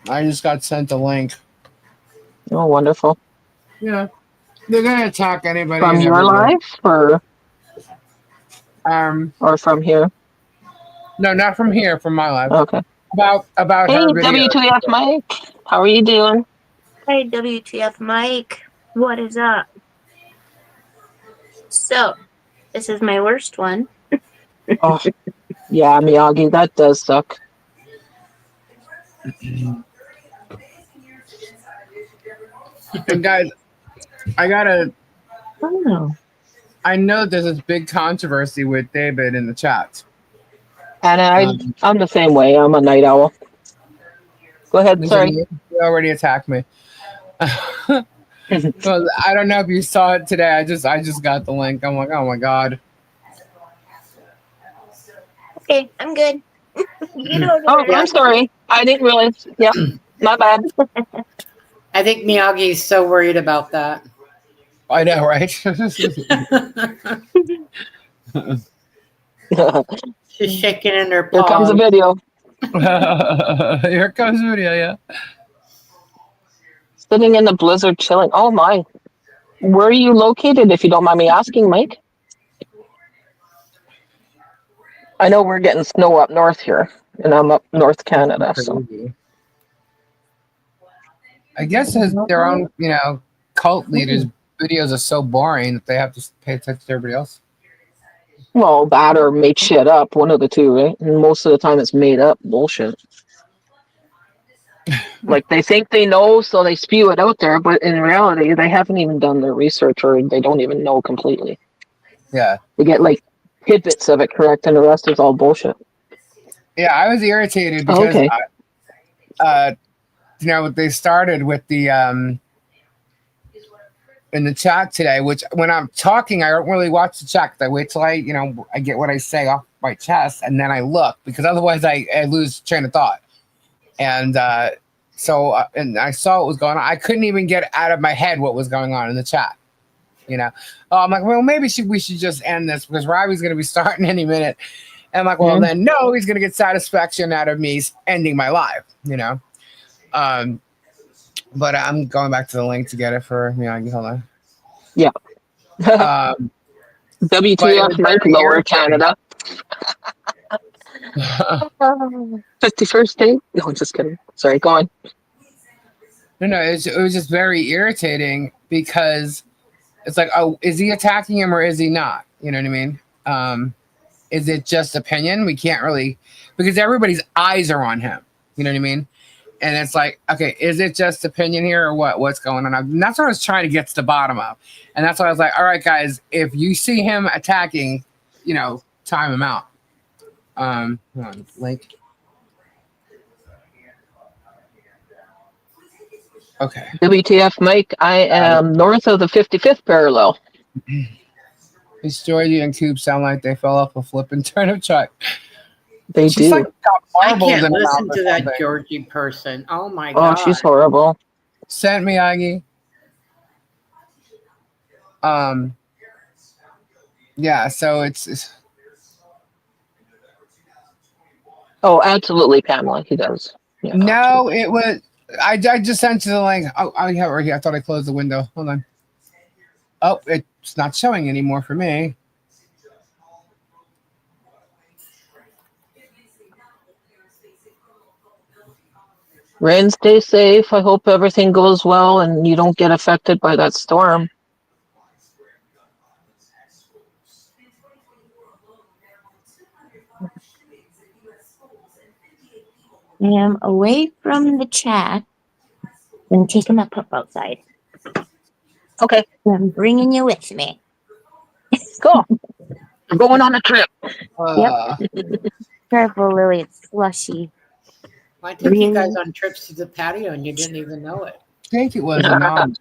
I just got sent a link. Oh, wonderful. Yeah. They're gonna attack anybody From and your everybody. life or Um, from here? no, not from here, from my life. Okay. About Hey, her video. W2F Mike. How are you doing? Hey, WTF Mike. What is up? So, this is my worst one. Oh, yeah, Miyagi, that does suck. And guys, I gotta. Oh. I know there's this big controversy with David in the chat. And Um, I'm the same way. I'm a night owl. Go ahead. listen, Sorry. you already attacked me. Well, I don't know if you saw it today. I just got the link. I'm like, oh my god. Okay, I'm good. You don't Oh, worry. I'm sorry. I didn't realize. Yep. My bad. I think Miyagi's so worried about that. I know, right? She's shaking in her Here comes a paws. video. Here comes video, yeah. Sitting in the blizzard chilling. Oh my. Where are you located, if you don't mind me asking, Mike? I know we're getting snow up north here, and I'm up North Canada, so. Crazy. I guess as their own, cult leaders' videos are so boring that they have to pay attention to everybody else. Well, that or make shit up, one of the two, right? And most of the time it's made up bullshit. Like they think they know, so they spew it out there, but in reality, they haven't even done their research or they don't even know completely. Yeah. They get like tidbits of it correct, and the rest is all bullshit. Yeah, I was irritated Oh, because, okay. they started with the in the chat today, which when I'm talking, I don't really watch the chat. I wait till I get what I say off my chest, and then I look, because otherwise I lose train of thought. And and I saw what was going on. I couldn't even get out of my head what was going on in the chat. I'm like, well, maybe we should just end this because Robbie's going to be starting any minute. And I'm like, well, then no, he's going to get satisfaction out of me ending my live. But I'm going back to the link to get it for Miyagi. Hold on. Yeah. W2F Mike, Lower Canada. 51st state? No, just kidding. Sorry, go on. No, it was just very irritating because it's like, oh, is he attacking him or is he not? You know what I mean? Is it just opinion? We can't really, because everybody's eyes are on him. You know what I mean? And it's like, okay, is it just opinion here or what? What's going on? And that's what I was trying to get to the bottom of. And that's why I was like, all right, guys, if you see him attacking, time him out. Hold on, link. Okay. WTF Mike, I am north of the 55th parallel. These Georgie and Coop sound like they fell off a flipping turnip truck. They She's do. like got I marbles can't in her listen mouth to or that something. Georgie person. Oh my Oh, god. she's horrible. Sent Miyagi. Yeah, so it's Oh, absolutely, Pamela. He does. Yeah, no, absolutely. it was. I just sent you the link. Oh, I have it right here. I thought I closed the window. Hold on. Oh, it's not showing anymore for me. Ren, stay safe. I hope everything goes well and you don't get affected by that storm. I am away from the chat and taking my pup outside. Okay, I'm bringing you with me. cool. We're going on a trip. Careful, Lily. It's slushy. I took you guys Really? on trips to the patio and you didn't even know it. I think it was anonymous.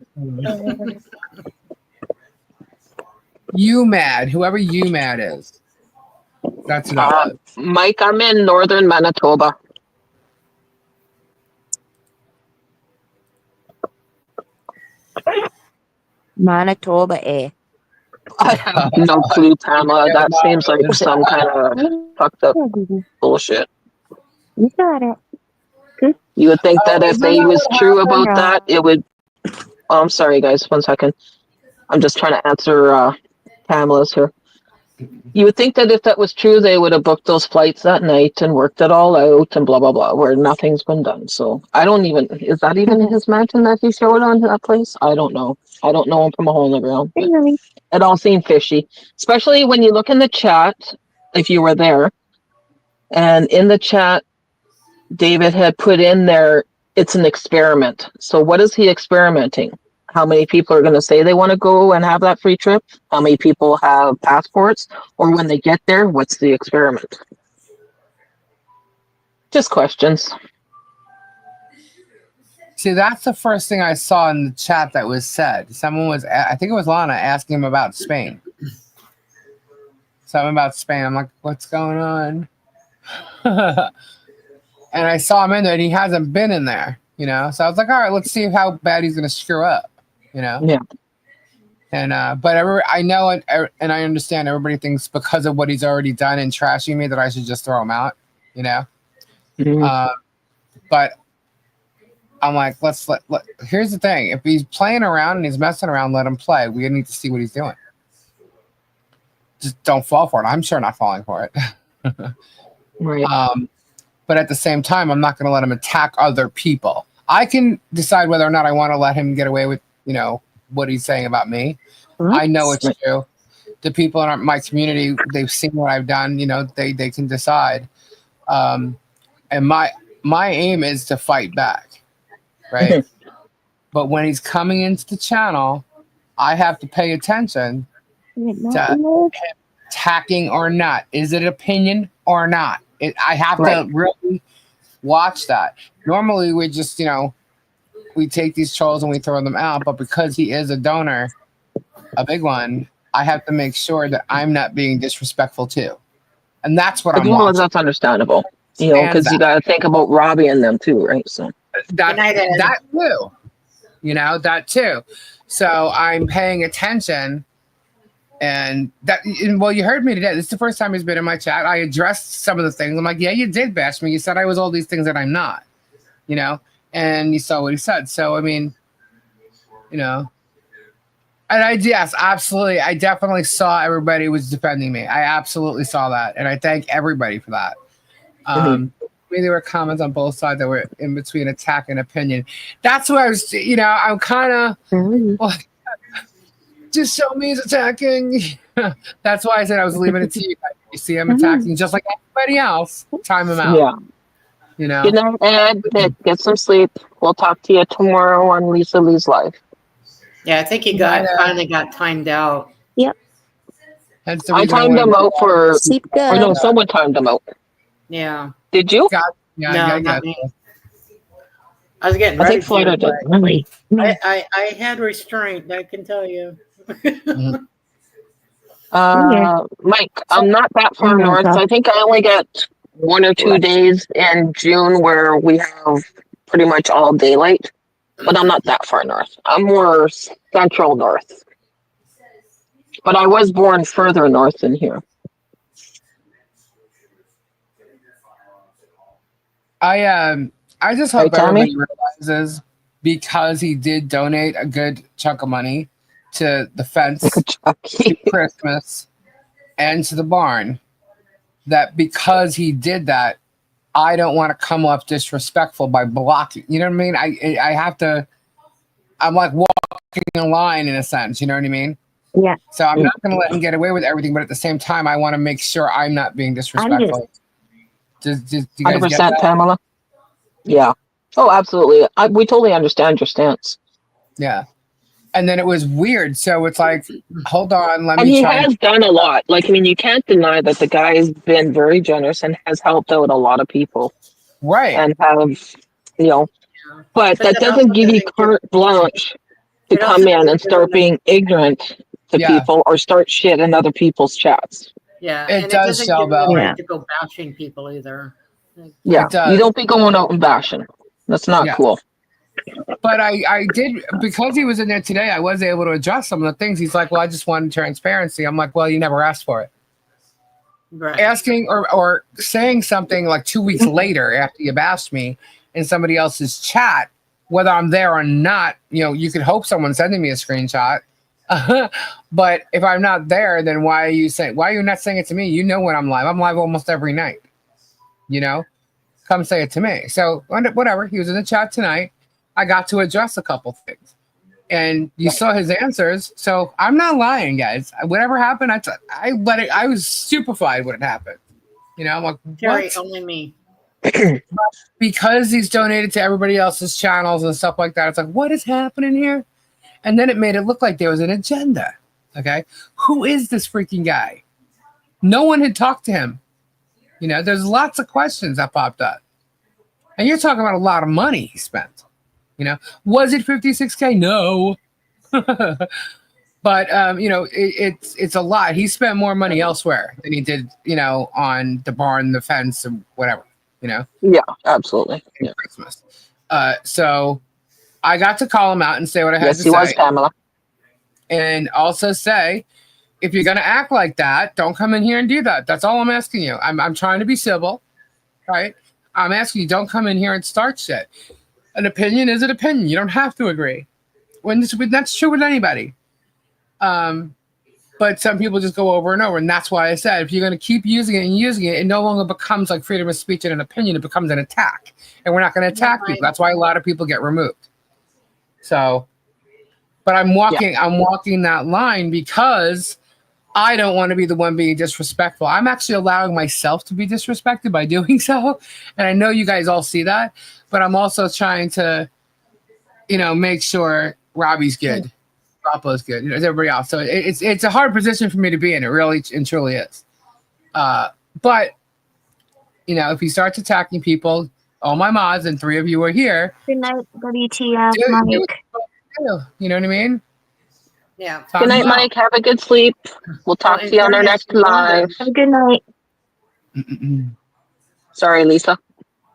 You mad? Whoever you mad is. That's who that was. Mike, I'm in northern Manitoba. Manitoba, eh? I have no clue, Pamela. That seems like some kind of fucked up bullshit. You got it. You would think that if isn't they that was what true happened? about that, it would. Oh, I'm sorry, guys. 1 second. I'm just trying to answer Pamela's here. You would think that if that was true, they would have booked those flights that night and worked it all out and blah blah blah. Where nothing's been done. So I don't even. Is that even his mansion that he showed on that place? I don't know. I don't know him from a hole in the ground. But it all seemed fishy, especially when you look in the chat. If you were there, and in the chat, David had put in there, it's an experiment. So what is he experimenting? How many people are going to say they want to go and have that free trip? How many people have passports? Or when they get there, what's the experiment? Just questions. See, that's the first thing I saw in the chat that was said. Someone was, I think it was Lana, asking him about Spain. Something about Spain. I'm like, what's going on? And I saw him in there, and he hasn't been in there, you know. So I was like, all right, let's see how bad he's going to screw up, you know. Yeah. And but I know and I understand everybody thinks because of what he's already done and trashing me that I should just throw him out, you know. Mm-hmm. But I'm like, let's let. Here's the thing: if he's playing around and he's messing around, let him play. We need to see what he's doing. Just don't fall for it. I'm sure not falling for it. Right. But at the same time, I'm not going to let him attack other people. I can decide whether or not I want to let him get away with, you know, what he's saying about me. I know it's true. The people in my community, they've seen what I've done. You know, they can decide. And my aim is to fight back, right? But when he's coming into the channel, I have to pay attention to him attacking or not. Is it opinion or not? I have to really watch that. Normally, we just, you know, we take these trolls and we throw them out. But because he is a donor, a big one, I have to make sure that I'm not being disrespectful too. And that's what I'm Well, watching. that's understandable. You know, because you got to think about Robbie and them too, right? So that too. You know, that too. So I'm paying attention. And well, you heard me today. This is the first time he's been in my chat. I addressed some of the things. I'm like, yeah, you did bash me. You said I was all these things that I'm not, you know, and you saw what he said. So, I mean, you know, and yes, absolutely. I definitely saw everybody was defending me. I absolutely saw that. And I thank everybody for that. I mean, there were comments on both sides that were in between attack and opinion. That's where I was, you know, I'm kind of, well, just show me he's attacking. That's why I said I was leaving it to you. You see him attacking just like everybody else. Time him out. Yeah. You know? Good night, Ed. Get some sleep. We'll talk to you tomorrow on Lisa Lee's Live. Yeah, I think he finally got timed out. Yep. That's the I reason timed him out for. Sleep good. Or no, someone timed him out. Yeah. Did you? No, not me. I was getting I ready think Florida did. Really? I had restraint, I can tell you. Mike, I'm not that far north. I think I only get 1 or 2 days in June where we have pretty much all daylight, but I'm not that far north. I'm more central north. But I was born further north than here. I just hope everybody realizes, because he did donate a good chunk of money to the fence, to Christmas, and to the barn, that because he did that, I don't want to come off disrespectful by blocking. You know what I mean? I have to. I'm like walking a line in a sense. You know what I mean? Yeah. So I'm not going to let him get away with everything, but at the same time, I want to make sure I'm not being disrespectful. Do you guys 100%, get that? Pamela. Yeah. Oh, absolutely. We totally understand your stance. Yeah. And then it was weird. So it's like, hold on, let and me he try. has done a lot. Like, I mean, you can't deny that the guy has been very generous and has helped out a lot of people. Right. And have, you know, but that doesn't give you carte blanche to come in and start being ignorant to people or start shit in other people's chats. Yeah. It does show right to go bashing people either. Yeah. It does. You don't be going out and bashing. That's not cool. But I did, because he was in there today, I was able to adjust some of the things. He's like, well, I just wanted transparency. I'm like, well, you never asked for it. Right. Asking or saying something like 2 weeks later after you've asked me in somebody else's chat, whether I'm there or not, you could hope someone's sending me a screenshot. But if I'm not there, then why are you not saying it to me? You know when I'm live. I'm live almost every night. Come say it to me. So whatever. He was in the chat tonight. I got to address a couple things. And you saw his answers. So I'm not lying, guys. Whatever happened, I was stupefied when it happened. I'm like, Terry, what? only me. Because he's donated to everybody else's channels and stuff like that. It's like, what is happening here? And then it made it look like there was an agenda. Okay. Who is this freaking guy? No one had talked to him. There's lots of questions that popped up. And you're talking about a lot of money he spent. Was it 56K? No. But it's a lot. He spent more money elsewhere than he did, on the barn, the fence, and whatever. Yeah, absolutely. In Yeah. Christmas. So I got to call him out and say what I had Yes, to he say, was, Pamela. and also say, if you're gonna act like that, don't come in here and do that. That's all I'm asking you. I'm trying to be civil, right? I'm asking you, don't come in here and start shit. An opinion is an opinion. You don't have to agree. That's true with anybody. But some people just go over and over, and that's why I said, if you're going to keep using it, it no longer becomes like freedom of speech and an opinion. It becomes an attack, and we're not going to attack people. That's why a lot of people get removed. So, but I'm walking that line because I don't want to be the one being disrespectful. I'm actually allowing myself to be disrespected by doing so, and I know you guys all see that. But I'm also trying to, make sure Robbie's good. Papa's good, as everybody else. So it's a hard position for me to be in. It really and truly is. But if he starts attacking people, all my mods and 3 of you are here. Good night, WTF, Mike. You know what I mean? Yeah. Good night, Mike. Have a good sleep. We'll talk to you on our next live. Have a good night. Sorry, Lisa.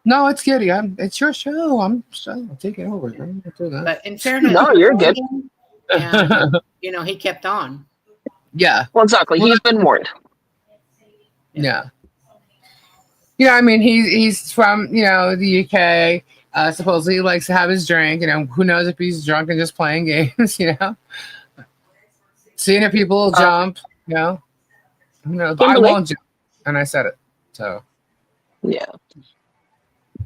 No, it's good. It's your show. I'm taking over. But in fairness, no, you're good. And, he kept on. Yeah. Well, exactly. He's been warned. Yeah. I mean, he's from, the UK. Supposedly he likes to have his drink. Who knows if he's drunk and just playing games, Seeing if people will jump, Who knows? I won't jump. And I said it. So. Yeah.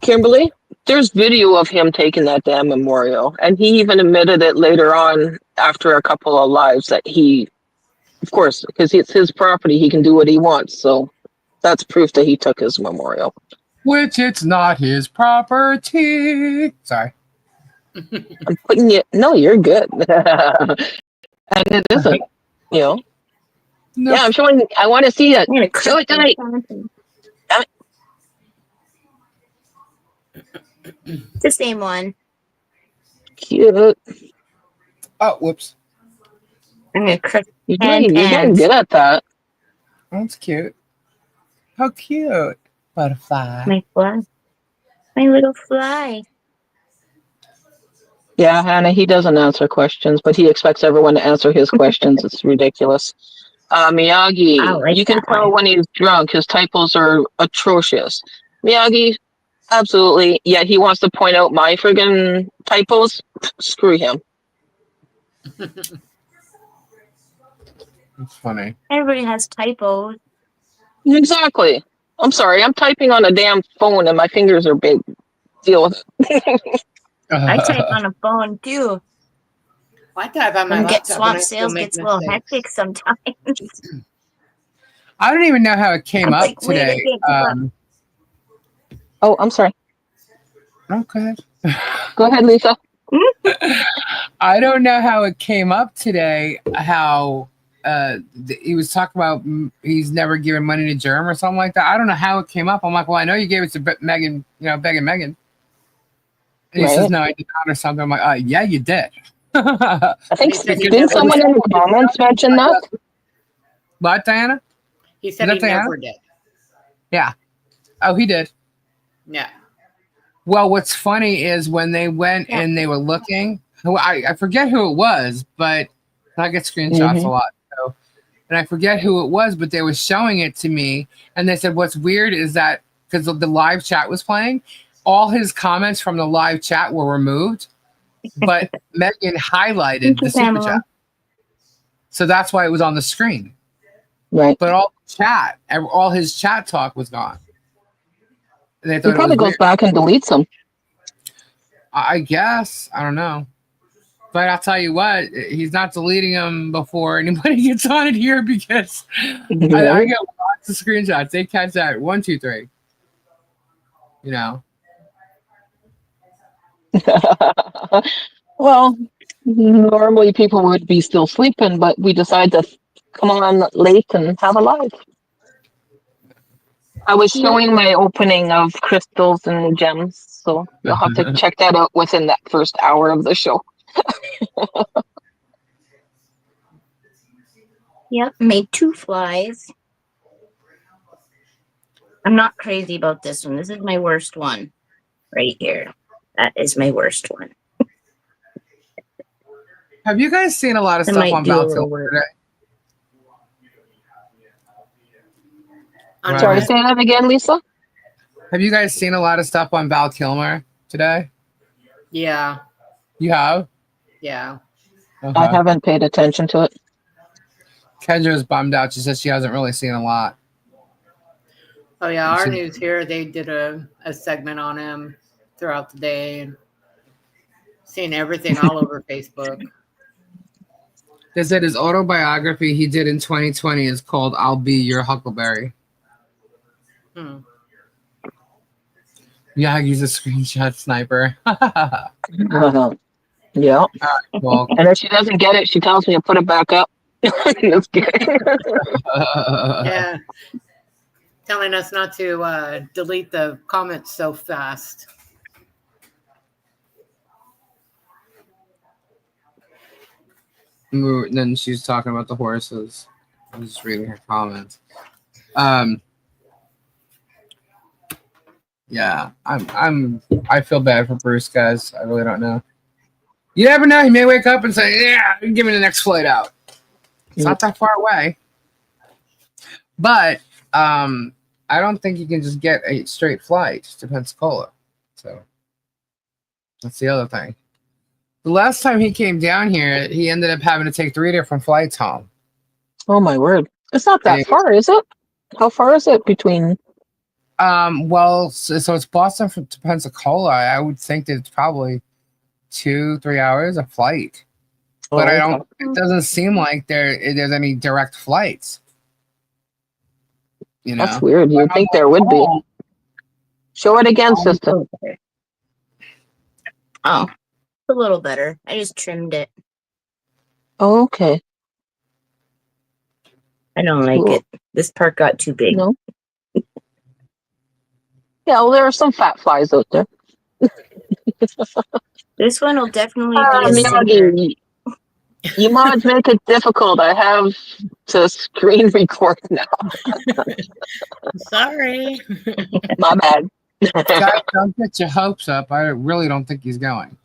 Kimberly, there's video of him taking that damn memorial. And he even admitted it later on after a couple of lives that he, of course, because it's his property, he can do what he wants. So that's proof that he took his memorial. Which it's not his property. Sorry. I'm putting it. No, you're good. And it isn't. No. Yeah, I'm showing. I want to see it. Show it tonight. It's the same one. Cute. Oh, whoops. You're getting good at that. That's cute. How cute. Butterfly. My fly. My little fly. Yeah, Hannah, he doesn't answer questions, but he expects everyone to answer his questions. It's ridiculous. Miyagi, you can tell when he's drunk. His typos are atrocious. Miyagi, absolutely. Yeah, he wants to point out my friggin' typos. Screw him. It's funny. Everybody has typos. Exactly. I'm sorry. I'm typing on a damn phone and my fingers are big. Deal with it. I type on a phone too. I type on my And laptop. get swap sales gets a little hectic sometimes. I don't even know how it came up today. Oh, I'm sorry. Okay. Go ahead, Lisa. I don't know how it came up today. How he was talking about he's never given money to Germ or something like that. I don't know how it came up. I'm like, well, I know you gave it to Megan, begging Megan. And he says, no, I did not or something. I'm like, yeah, you did. I think didn't someone in the comments mention that? What, Diana? He said he never did. Yeah. Oh, he did. Yeah. Well, what's funny is when they went and they were looking, I forget who it was, but I get screenshots a lot. So, and I forget who it was, but they were showing it to me, and they said, "What's weird is that because the live chat was playing, all his comments from the live chat were removed, but Megan highlighted the super chat, so that's why it was on the screen. Right. But all his chat talk was gone. And they He thought it probably was goes weird. back and deletes them. I guess I don't know. But I'll tell you what, he's not deleting them before anybody gets on it here because I Right? get lots of screenshots. They catch that 1, 2, 3. You know. Well, normally people would be still sleeping, but we decide to come on late and have a live. I was showing my opening of crystals and gems, so you'll have to check that out within that first hour of the show. Yep, made 2 flies. I'm not crazy about this one. This is my worst one right here. That is my worst one. Have you guys seen a lot of I stuff might on do a Val little Kilmer work. today? On Sorry, what? say that again, Lisa. Have you guys seen a lot of stuff on Val Kilmer today? Yeah. You have? Yeah. Okay. I haven't paid attention to it. Kendra's bummed out. She says she hasn't really seen a lot. Oh yeah, our news here, they did a segment on him throughout the day and seeing everything all over Facebook. They said his autobiography he did in 2020 is called "I'll Be Your Huckleberry." Hmm. Yeah, he's a screenshot sniper. Yeah. Well, And if she doesn't get it, she tells me to put it back up. Just kidding. Yeah. Telling us not to delete the comments so fast. then she's talking about the horses. I'm just reading her comments. Yeah, I feel bad for Bruce, guys. I really don't know. You never know. He may wake up and say, "Yeah, give me the next flight out." It's not that far away. But I don't think you can just get a straight flight to Pensacola. So that's the other thing. The last time he came down here, he ended up having to take 3 different flights home. Oh my word! It's not that far, is it? How far is it between? Well, so it's Boston to Pensacola. I would think that it's probably 2-3 hours a flight, but I don't. It doesn't seem like there's any direct flights. You know, That's weird. You'd think there would be. Show it again, sister. Oh, a little better. I just trimmed it. Oh, okay. I don't like Cool. it. This part got too big. No. Yeah, well, there are some fat flies out there. This one will definitely be a singer. Miyagi, you mods make it difficult. I have to screen record now. Sorry. My bad. Guys, don't get your hopes up. I really don't think he's going.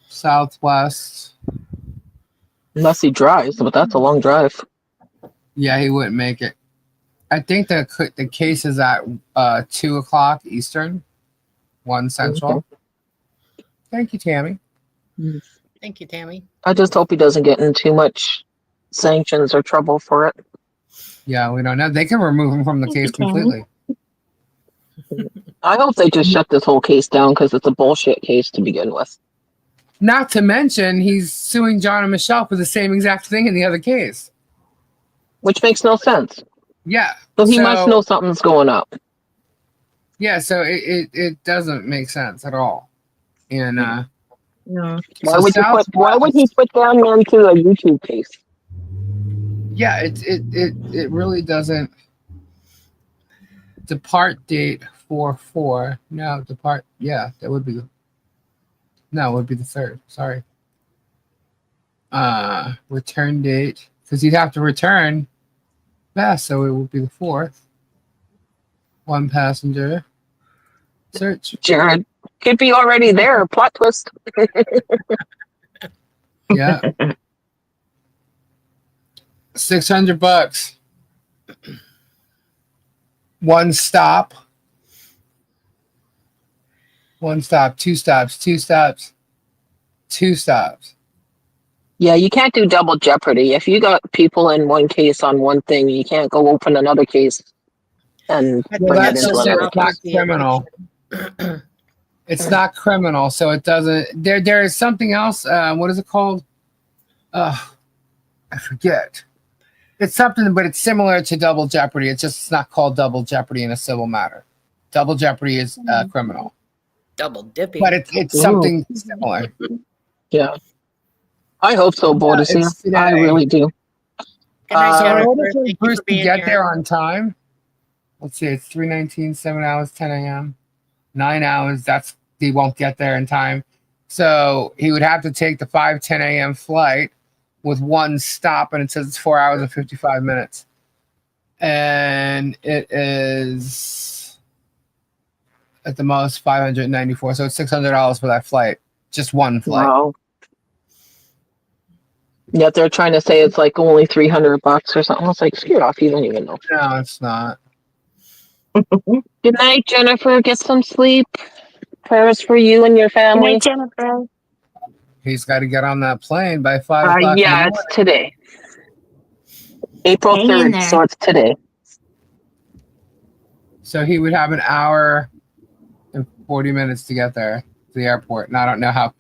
Southwest. Unless he drives, but that's a long drive. Yeah, he wouldn't make it. I think the case is at 2:00 Eastern, 1 Central. Okay. Thank you, Tammy. Thank you, Tammy. I just hope he doesn't get in too much sanctions or trouble for it. Yeah, we don't know. They can remove him from the case completely. I hope they just shut this whole case down because it's a bullshit case to begin with. Not to mention, he's suing John and Michelle for the same exact thing in the other case. Which makes no sense. Yeah. So he must know something's going up. Yeah, so it doesn't make sense at all. And No. Why would he put down into a YouTube case? Yeah, it really doesn't. Depart date 4/4. No, depart. Yeah, that would be. No, it would be the 3rd. Sorry. Return date, because you'd have to return. Yeah, so it would be the 4th. One passenger. Search. Jared could be already there. Plot twist. Yeah. $600. One stop. One stop. Two stops. Two stops. Two stops. Yeah, you can't do double jeopardy. If you got people in one case on one thing, you can't go open another case and I Well, bring think it that's into just double another it's not case. jeopardy criminal. It's not criminal, so it doesn't. There is something else. What is it called? I forget. It's something, but it's similar to double jeopardy. It's not called double jeopardy in a civil matter. Double jeopardy is criminal, double dipping. but it's Ooh. something similar. Yeah. I hope so, Yeah, Bordesia. it's today. I really do. Good night, So in Jennifer. order for Thank you Bruce for to being get here. there on time, let's see, it's 3:19, 7 hours, 10 a.m., 9 hours. He won't get there in time. So he would have to take the 5:10 a.m. flight with one stop, and it says it's 4 hours and 55 minutes. And it is at the most 594. So it's $600 for that flight. Just one flight. Wow. Yet they're trying to say it's like only $300 or something. It's like, screw off, you don't even know. No, it's not. Good night, Jennifer. Get some sleep. Prayers for you and your Good family. night, Jennifer. He's got to get on that plane by 5 o'clock in the Yeah, morning. it's today. April Hang in 3rd, there. so it's today. So he would have an hour and 40 minutes to get there to the airport. And I don't know how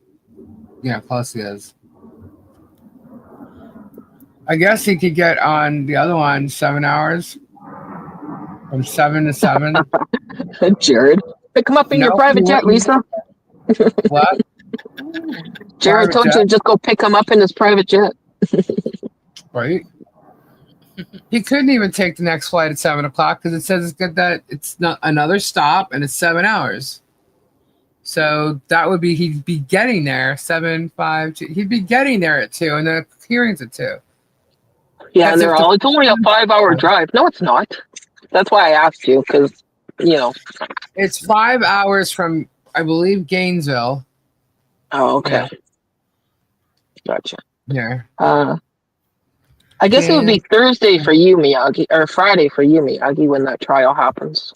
close he is. I guess he could get on the other one 7 hours. From 7 to 7. Jared, pick him up in your No, private he jet, wouldn't. Lisa. What? Jared Private told you jet? to just go pick him up in his private jet. Right? He couldn't even take the next flight at 7 o'clock because it says it's not another stop and it's 7 hours. So that would be he'd be getting there 7, 5, 2. He'd be getting there at 2, and the hearing's at 2. Yeah, As and they're if the- all, it's only a 5-hour drive. No, it's not. That's why I asked you, because, It's 5 hours from, I believe, Gainesville. Oh, okay. Gotcha. Here. I guess it would be Thursday for you, Miyagi, or Friday for you, Miyagi, when that trial happens.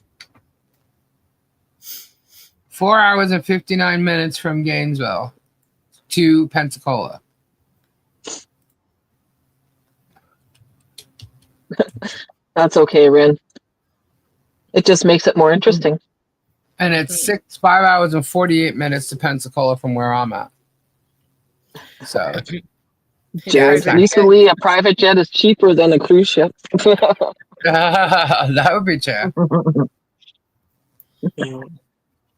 4 hours and 59 minutes from Gainesville to Pensacola. That's okay, Rin. It just makes it more interesting. And it's 5 hours and 48 minutes to Pensacola from where I'm at. So, Jared, Yeah, Lisa Lee, a private jet is cheaper than a cruise ship. that would be true.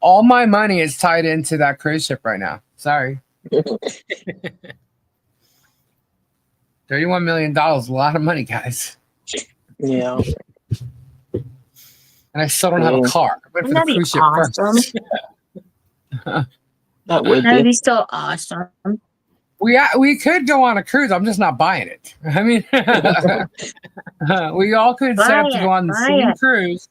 All my money is tied into that cruise ship right now. Sorry. $31 million is a lot of money, guys. Yeah. And I still don't have a car. I went for the Wouldn't that be cruise ship awesome? first. That would That'd be. be so awesome. We could go on a cruise. I'm just not buying it. I mean, we all could set up to go on the same cruise.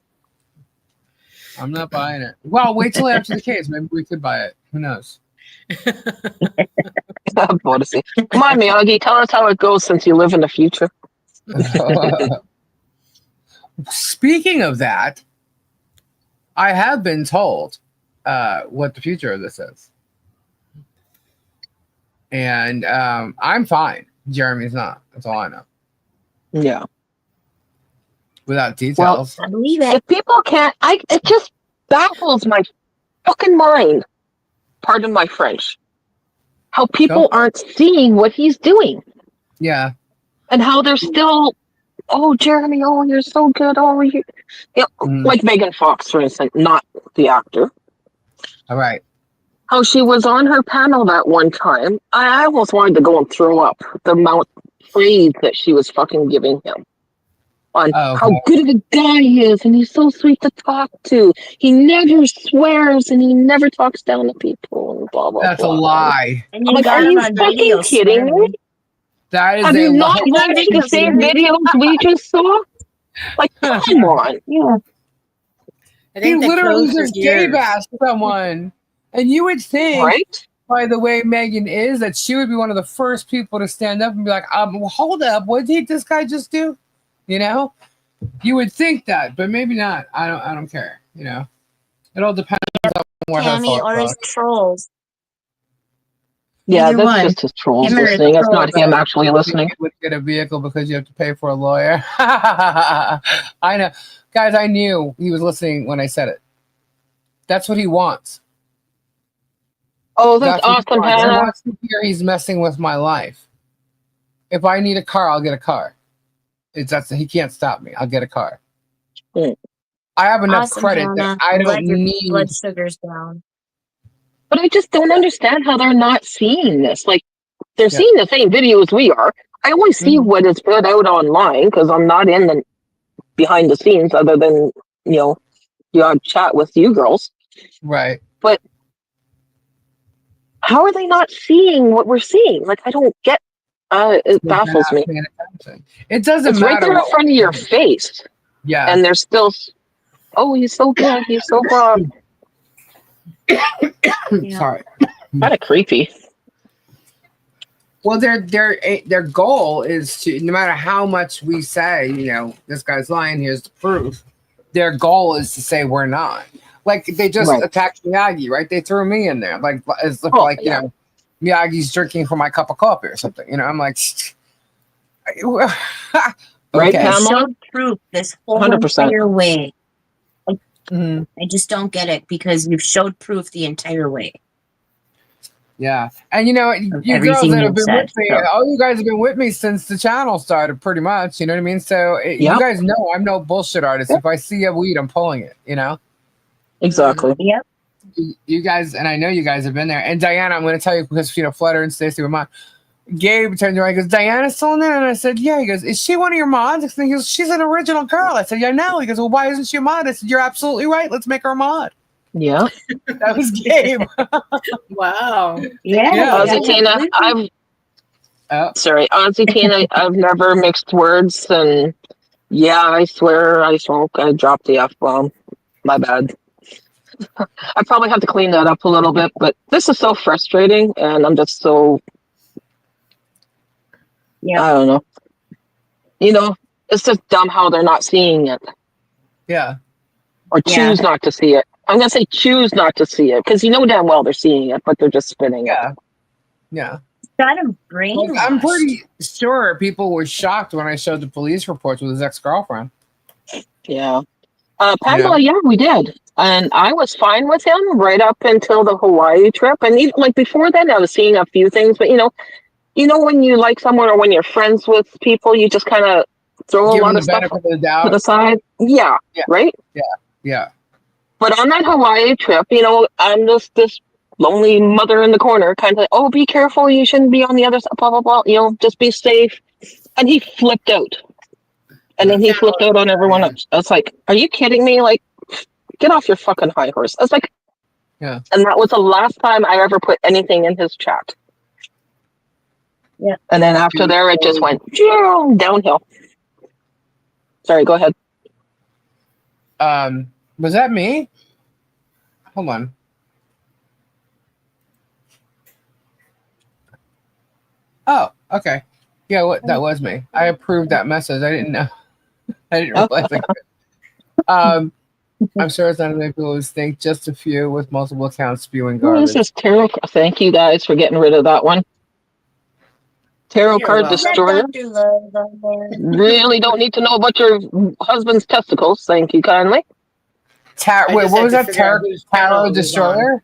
I'm not buying it. Well, wait till after the case. Maybe we could buy it. Who knows? Odyssey. Come on, Miyagi, tell us how it goes since you live in the future. Speaking of that, I have been told what the future of this is. And I'm fine. Jeremy's not. That's all I know. Yeah. Without details. I believe it. If people can't, it just baffles my fucking mind. Pardon my French. How people aren't seeing what he's doing. Yeah. And how they're still, oh, Jeremy, oh, you're so good. Oh, like Megan Fox, for instance, not the actor. All right. How she was on her panel that one time. I almost wanted to go and throw up the amount of praise that she was fucking giving him. On how good of a guy he is, and he's so sweet to talk to. He never swears, and he never talks down to people, and blah blah. That's blah. a lie. And I'm like, are you fucking kidding me? That is Have a you not lot. watched the same videos we just saw? Like, come on. Yeah. I He think they literally closed his just gay ears. bashed someone. And you would think, Right? by the way Megan is, that she would be one of the first people to stand up and be like, well, hold up, what did this guy just do? You know? You would think that, but maybe not. I don't care. You know? It all depends on what her Tammy thoughts or his are. trolls. Yeah, Either that's one. just his trolls Him or his listening. It's not trolls. him actually listening. You would get a vehicle because you have to pay for a lawyer. I know. Guys, I knew he was listening when I said it. That's what he wants. Oh, that's That's what he awesome, wants. He Hannah. wants to hear he's messing with my life. If I need a car, I'll get a car. He can't stop me. I'll get a car. Mm. I have enough Awesome, credit that Hannah. I I'm don't glad your need. blood sugar's down. But I just don't understand how they're not seeing this. Like, they're Yeah. seeing the same videos we are. I only see what is put out online because I'm not in the behind the scenes other than, the odd chat with you girls. Right. But how are they not seeing what we're seeing? Like, I don't get. It They're baffles not me. paying attention. It doesn't It's right matter there in what. front of your face, Yeah. and they're still. Oh, he's so good. He's so broad. Yeah. Sorry. Kind of creepy. Well, their goal is to, no matter how much we say, this guy's lying, here's the proof. Their goal is to say we're not. Like, they just Right. attacked Miyagi, right? They threw me in there, like as if, Yeah. Miyagi's drinking from my cup of coffee or something. I'm like, Right, okay. Pam? You showed proof this whole 100%. entire way. Mhm. I just don't get it because you've showed proof the entire way. Yeah, and you Everything girls that have you've been said, with me, so. all you guys have been with me since the channel started, pretty much. You know what I mean? So you Yep. guys know I'm no bullshit artist. Yep. If I see a weed, I'm pulling it. Exactly. Yep. You guys, and I know you guys have been there. And Diana, I'm going to tell you because Flutter and Stacy were mine. Gabe turned around and goes, Diana's still in there? And I said, yeah. He goes, is she one of your mods? And he goes, she's an original girl. I said, yeah, no. He goes, well, why isn't she a mod? I said, you're absolutely right. Let's make her a mod. Yeah. That was Gabe. Wow. Yeah. Yeah. Ozzy Tina, Ozzy Tina, I've never mixed words, and yeah, I swear I smoke. I dropped the F-bomb. My bad. I probably have to clean that up a little bit, but this is so frustrating, and I'm just so, Yep. I don't know. It's just dumb how they're not seeing it. Yeah. Or choose not to see it. I'm going to say choose not to see it, because you know damn well they're seeing it, but they're just spinning it. Yeah. Got him brainwashed. Like, I'm pretty sure people were shocked when I showed the police reports with his ex-girlfriend. Yeah. Pamela, yeah, we did. And I was fine with him right up until the Hawaii trip. And even, like, before then, I was seeing a few things. But, when you like someone or when you're friends with people, you just kind of throw Give a lot him of the stuff benefit of the to doubt. the side. Yeah, right? Yeah. But on that Hawaii trip, I'm just this lonely mother in the corner, kind of like, oh, be careful. You shouldn't be on the other side, blah, blah, blah. Just be safe. And he flipped out. And then he flipped out on everyone else. I was like, are you kidding me? Like, get off your fucking high horse. I was like, yeah. And that was the last time I ever put anything in his chat. Yeah. And then after there, it just went downhill. Sorry, go ahead. Was that me? Hold on. Oh, okay. Yeah, that was me. I approved that message. I didn't know. I didn't realize it. I'm sure it's not many people who think just a few with multiple accounts spewing garbage. This is tarot. Thank you guys for getting rid of that one. Tarot card destroyer. Really don't need to know about your husband's testicles. Thank you kindly. Wait, what was that? Tarot destroyer?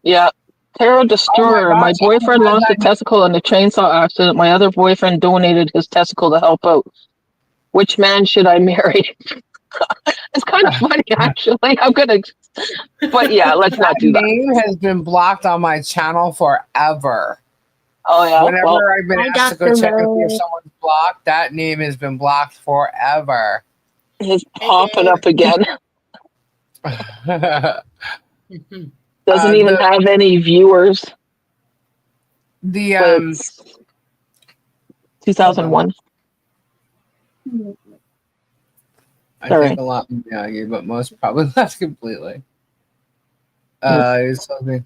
Yeah. Tarot destroyer. My boyfriend lost a testicle in a chainsaw accident. My other boyfriend donated his testicle to help out. Which man should I marry? It's kind of funny, actually. I'm gonna, but yeah, let's not do that. Name has been blocked on my channel forever. Oh yeah. Whenever I've been asked to go check and see if someone's blocked, that name has been blocked forever. It's popping up again. Doesn't even have any viewers. 2001. I Sorry. think a lot of you, but most probably not completely. It's something.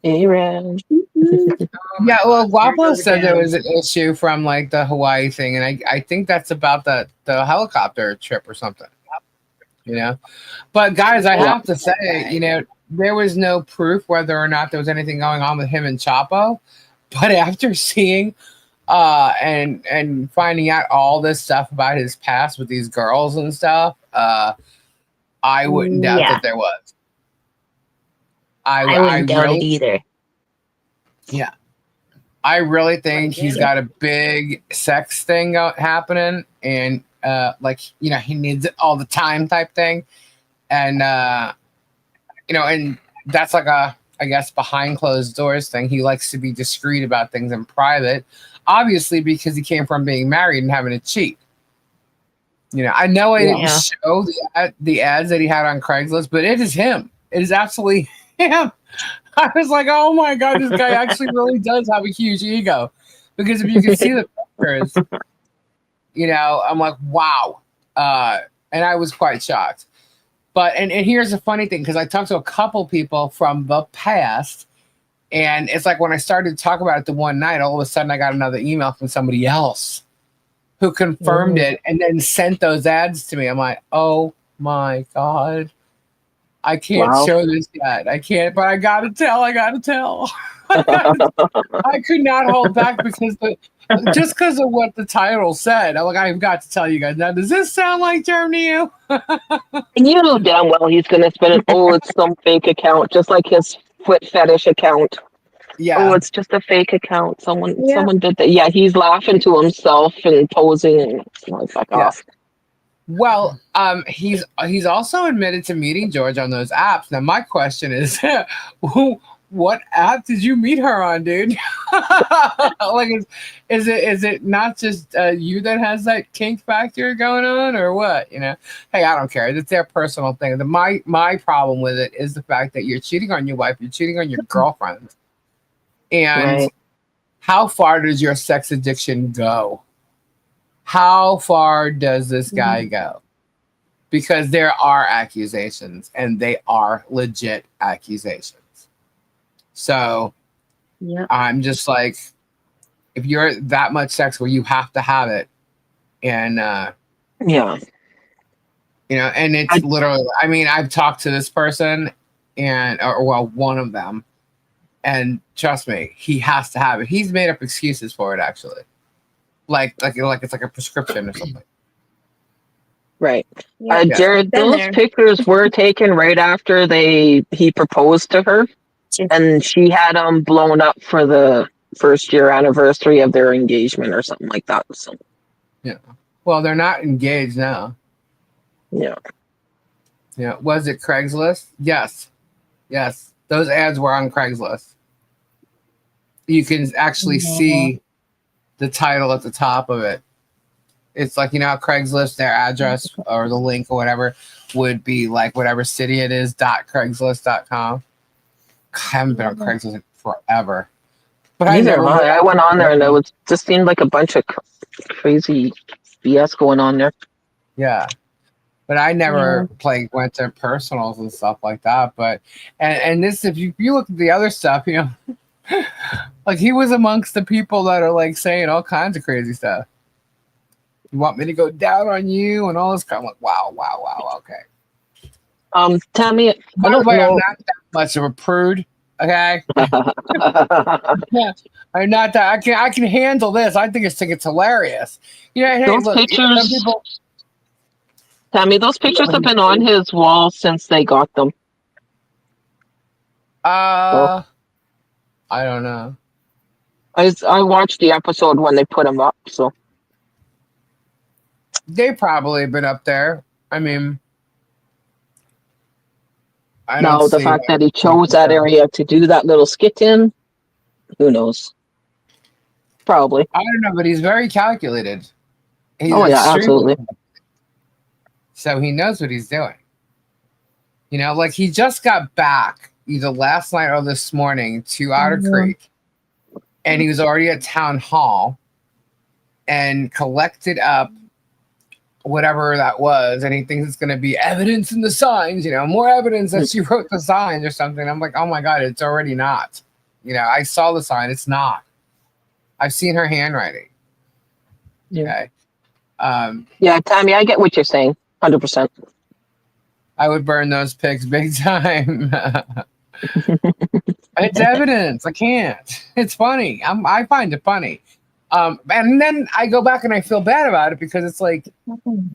Aaron. Yeah, well, Guapo goes said there again. was an issue from like the Hawaii thing, and I think that's about the helicopter trip or something. You know, but guys, I Yeah. have to say, you know, there was no proof whether or not there was anything going on with him and Chapo. But after seeing and finding out all this stuff about his past with these girls and stuff, I wouldn't doubt Yeah, that there was. I I wouldn't doubt it really, either. yeah, I really think he's Again. got a big sex thing happening, and like, you know, he needs it all the time type thing, and you know, and that's like a, I guess, behind closed doors thing. He likes to be discreet about things in private, obviously because he came from being married and having to cheat. You know, I know I didn't Yeah. show the ads that he had on Craigslist, but it is him. It is absolutely him. I was like, oh my God, this guy actually really does have a huge ego. Because if you can see the pictures, you know, I'm like, wow. And I was quite shocked. But, and here's the funny thing, because I talked to a couple people from the past, and it's like when I started to talk about it the one night, all of a sudden I got another email from somebody else who confirmed it and then sent those ads to me. I'm like, oh my God. I can't Wow. show this yet. I can't, but I gotta tell. I could not hold back because just because of what the title said. I'm like, I've got to tell you guys now. Does this sound like Jeremy to you? And you know damn well he's gonna spin it. Oh, it's some fake account, just like his foot fetish account. Yeah. Oh, it's just a fake account. Someone Yeah. did that. Yeah, he's laughing to himself and posing and like, fuck Yeah. off. Well, he's also admitted to meeting George on those apps. Now, my question is, what app did you meet her on, dude? Like, is it not just you that has that kink factor going on, or what? You know, hey, I don't care. It's their personal thing. My problem with it is the fact that you're cheating on your wife, you're cheating on your girlfriend, and Right. how far does your sex addiction go? How far does this guy go? Because there are accusations, and they are legit accusations. So Yeah. I'm just like, if you're that much sex where you have to have it, and Yeah. you know, and it's literally, I mean, I've talked to this person, and or well, one of them, and trust me, he has to have it. He's made up excuses for it, actually, like it's like a prescription or something. Right. Yeah. Jared, Been those there. pictures were taken right after he proposed to her, and she had blown up for the first year anniversary of their engagement or something like that. So Yeah. Well, they're not engaged now. yeah. Yeah. Was it Craigslist? Yes. Yes. Those ads were on Craigslist. You can actually see the title at the top of it. It's like, you know, how Craigslist, their address or the link or whatever would be like whatever city it is, .craigslist.com. I haven't been on Craigslist in forever. But I Neither never am went I. I went on there and it was just seemed like a bunch of crazy BS going on there. Yeah. But I never like went to personals and stuff like that. But and this, if you look at the other stuff, you know, like he was amongst the people that are like saying all kinds of crazy stuff. You want me to go down on you and all this kind of like, wow, okay. Tammy, By I the don't way, I'm know. not that much of a prude, okay? Yeah, I'm not that. I can handle this. I think it's hilarious. You know, hey, Those look, you know, some pictures, people. Tammy, those pictures have been on his wall since they got them. So I don't know. I watched the episode when they put them up. So They probably have been up there. I mean, I don't now the see fact why that he they wouldn't chose put that them. area to do that little skit in, who knows? Probably. I don't know, but he's very calculated. He's Oh yeah, extremely absolutely. so he knows what he's doing. You know, like he just got back either last night or this morning to Otter Creek. and he was already at town hall and collected up whatever that was, and he thinks it's going to be evidence in the signs, more evidence that she wrote the signs or something. I'm like, oh my God, it's already not. I saw the sign. It's not. I've seen her handwriting. Okay. Yeah, Tammy, I get what you're saying. 100%. I would burn those pics big time. It's evidence. I can't. It's funny. I find it funny. And then I go back and I feel bad about it because it's like,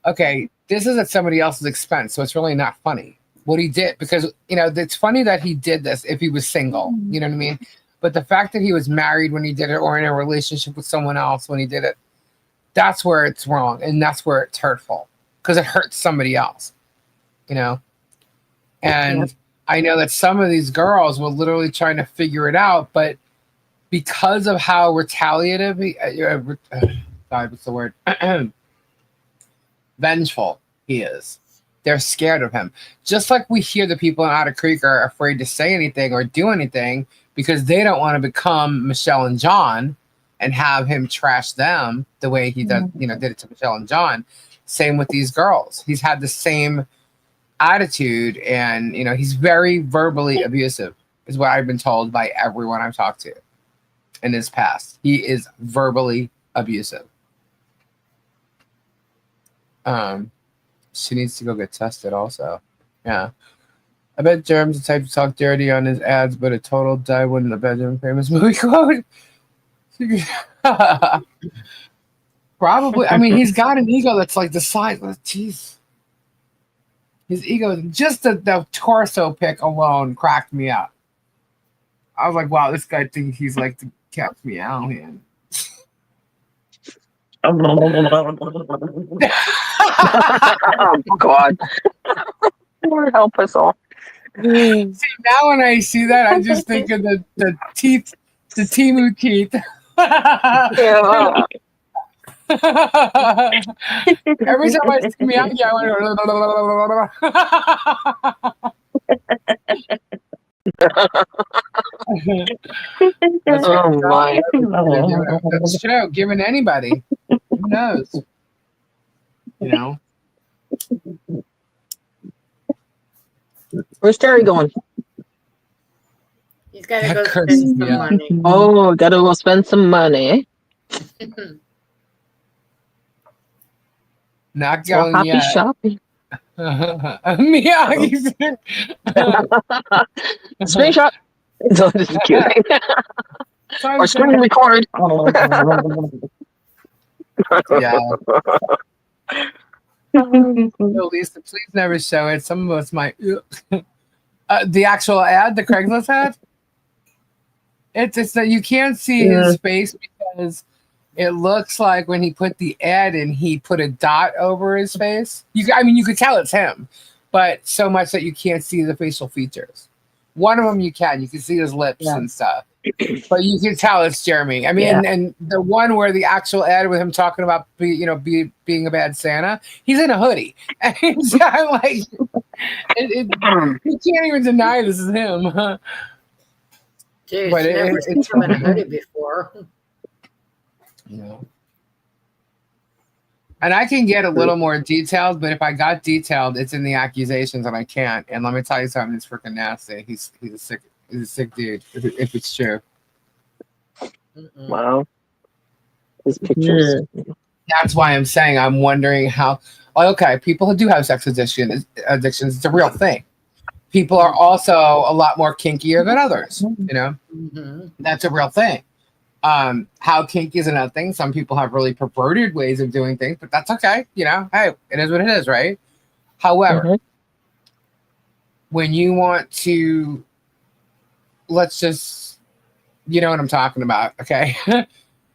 okay, this is at somebody else's expense, so it's really not funny what he did, because it's funny that he did this if he was single, you know what I mean? But the fact that he was married when he did it or in a relationship with someone else when he did it, that's where it's wrong, and that's where it's hurtful because it hurts somebody else, And I know that some of these girls were literally trying to figure it out, but because of how retaliative, what's the word? Vengeful he is. They're scared of him. Just like we hear the people in Otter Creek are afraid to say anything or do anything because they don't want to become Michelle and John and have him trash them the way he did it to Michelle and John. Same with these girls. He's had the same attitude, and he's very verbally abusive, is what I've been told by everyone I've talked to in his past. He is verbally abusive. She needs to go get tested also. Yeah. I bet Jerem's the type to talk dirty on his ads, but a total die wouldn't the bedroom famous movie quote. Probably. I mean, he's got an ego that's like the size. Jeez. His ego, just the torso pic alone cracked me up. I was like, wow, this guy thinks he's like the cat's meow hand. Oh, God. Lord help us all. See, now when I see that, I just think of the teeth, the Timu teeth. Yeah. Every time I see meow, I Oh, my. That's true. Given anybody, who knows? Where's Terry going? He's got to That go curses spend me some out. money. Oh, gotta go spend some money. Not So going happy yet. shopping. Miyagi's Screenshot. No, just kidding. Or screen record. Yeah. No, Lisa, please never show it. Some of us might. The actual ad, the Craigslist ad. It's that you can't see his face because it looks like when he put the ad in, he put a dot over his face. You could tell it's him, but so much that you can't see the facial features. One of them you can see his lips and stuff, but you can tell it's Jeremy. I mean, and the one where the actual ad with him talking about being a bad Santa, he's in a hoodie, and I'm like, you can't even deny this is him. Jeez, But never seen him in a hoodie before. And I can get a little more detailed, but if I got detailed, it's in the accusations, and I can't. And let me tell you something, it's freaking nasty. He's a sick dude. If it's true. Wow. His pictures. That's why I'm saying I'm wondering how. Okay, people who do have sex addictions, it's a real thing. People are also a lot more kinkier than others. That's a real thing. How kinky is another thing. Some people have really perverted ways of doing things, but that's okay. Hey, it is what it is, right? However, when you want to, let's just, you know what I'm talking about, okay?